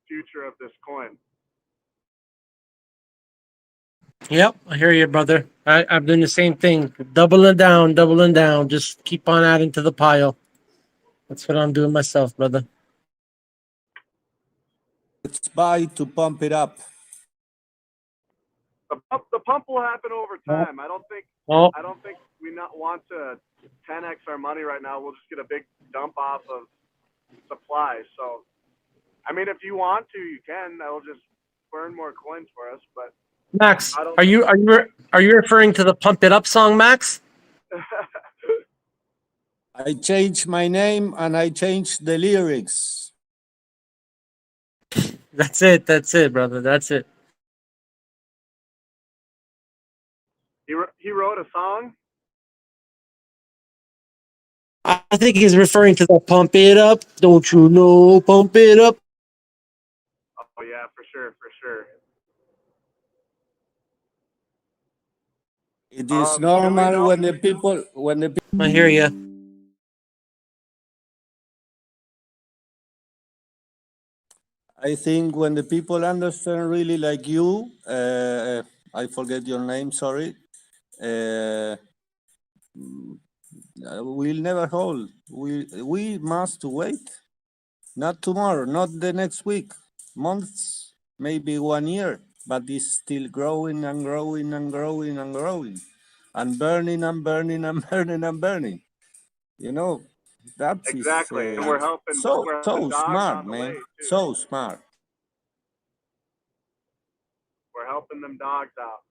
future of this coin. Yep, I hear you, brother. I'm doing the same thing. Doubling down. Just keep on adding to the pile. That's what I'm doing myself, brother. Let's buy to pump it up. The pump will happen over time. I don't think we not want to 10x our money right now. We'll just get a big dump off of supply. So, I mean, if you want to, you can. That'll just burn more coins for us. But Max, are you referring to the Pump It Up song, Max? I changed my name and I changed the lyrics. That's it, brother. That's it. He wrote a song. I think he's referring to the Pump It Up. Don't you know? Pump It Up. Oh yeah, for sure. It is normal when the people I hear you. I think when the people understand really like you, I forget your name, sorry. We'll never hold. We must wait. Not tomorrow, not the next week, months, maybe 1 year, but it's still growing and growing and growing and growing and burning and burning and burning and burning. You know, that Exactly. is And we're helping so dogs smart, on the man. way too. So smart. We're helping them dogs out.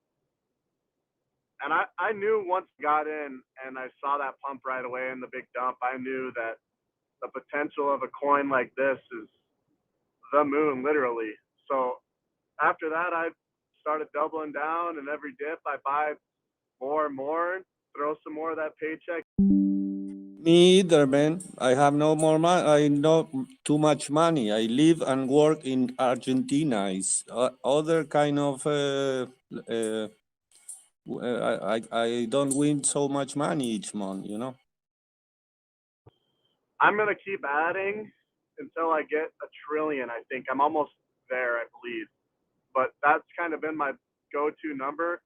And I knew once I got in and I saw that pump right away in the big dump, I knew that the potential of a coin like this is the moon, literally. So after that, I started doubling down, and every dip I buy more and more, throw some more of that paycheck. Me either, man. I have no more money. I not too much money. I live and work in Argentina. It's other kind of. I don't win so much money each month. You know. I'm gonna keep adding until I get 1 trillion. I think I'm almost there, I believe. But that's kind of been my go-to number.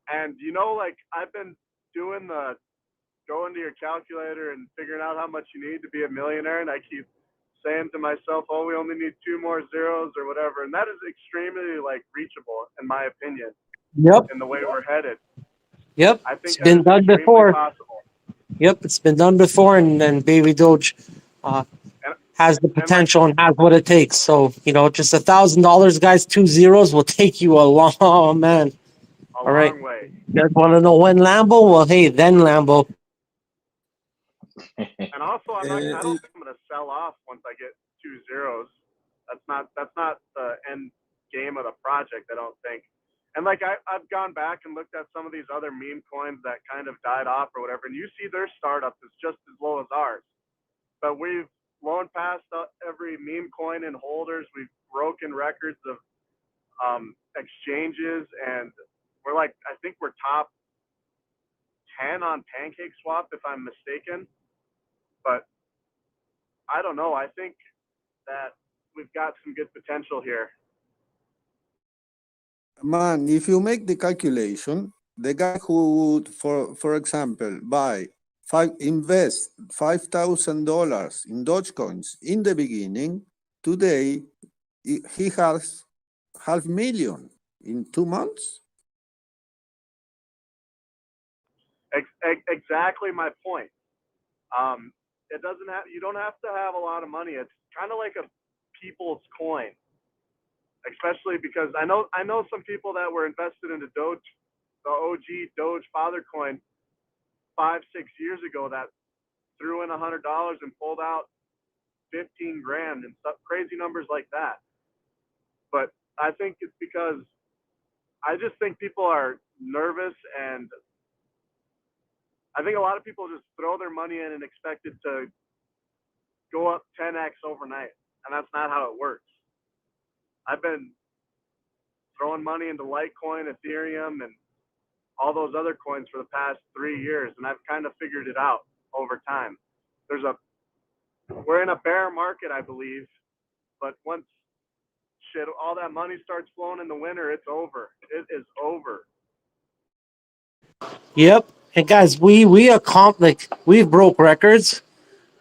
And you know, like I've been doing the go into your calculator and figuring out how much you need to be a millionaire, and I keep saying to myself, oh, we only need 2 more zeros or whatever, and that is extremely like reachable in my opinion. Yep. in the way we're headed. Yep. I think It's that been is done extremely before. possible. Yep, it's been done before, and Baby Doge has the potential and has what it takes. So, you know, just $1,000, guys, 2 zeros will take you a long, man. All right. Long way. You guys want to know when Lambo? Well, hey, then Lambo. And also, I don't think I'm going to sell off once I get 2 zeros. That's not the end game of the project, I don't think. And like I've gone back and looked at some of these other meme coins that kind of died off or whatever, and you see their startup is just as low as ours. But we've blown past every meme coin and holders. We've broken records of exchanges, and we're like, I think we're top 10 on PancakeSwap if I'm mistaken. But I don't know. I think that we've got some good potential here. Man, if you make the calculation, the guy who would, for example, invest $5,000 in Dogecoins in the beginning, today he has $500,000 in 2 months. Exactly my point. It doesn't have. You don't have to have a lot of money. It's kind of like a people's coin. Especially because I know some people that were invested into Doge, the OG Doge Father coin 5-6 years ago that threw in $100 and pulled out 15 grand and stuff, crazy numbers like that. But I think it's because I just think people are nervous, and I think a lot of people just throw their money in and expect it to go up 10x overnight, and that's not how it works. I've been throwing money into Litecoin, Ethereum, and all those other coins for the past 3 years, and I've kind of figured it out over time. We're in a bear market, I believe, but once all that money starts flowing in the winter, it's over. It is over. Yep. And guys, we've broke records.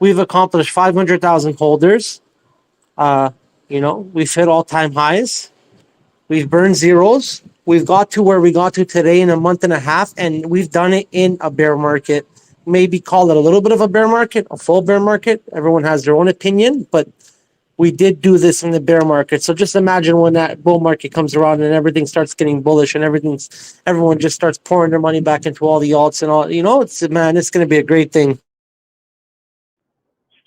We've accomplished 500,000 holders. You know, we've hit all-time highs. We've burned zeros. We've got to where we got to today in a month and a half, and we've done it in a bear market. Maybe call it a little bit of a bear market, a full bear market. Everyone has their own opinion, but we did do this in the bear market. So just imagine when that bull market comes around and everything starts getting bullish and everyone just starts pouring their money back into all the alts and all. You know, it's going to be a great thing.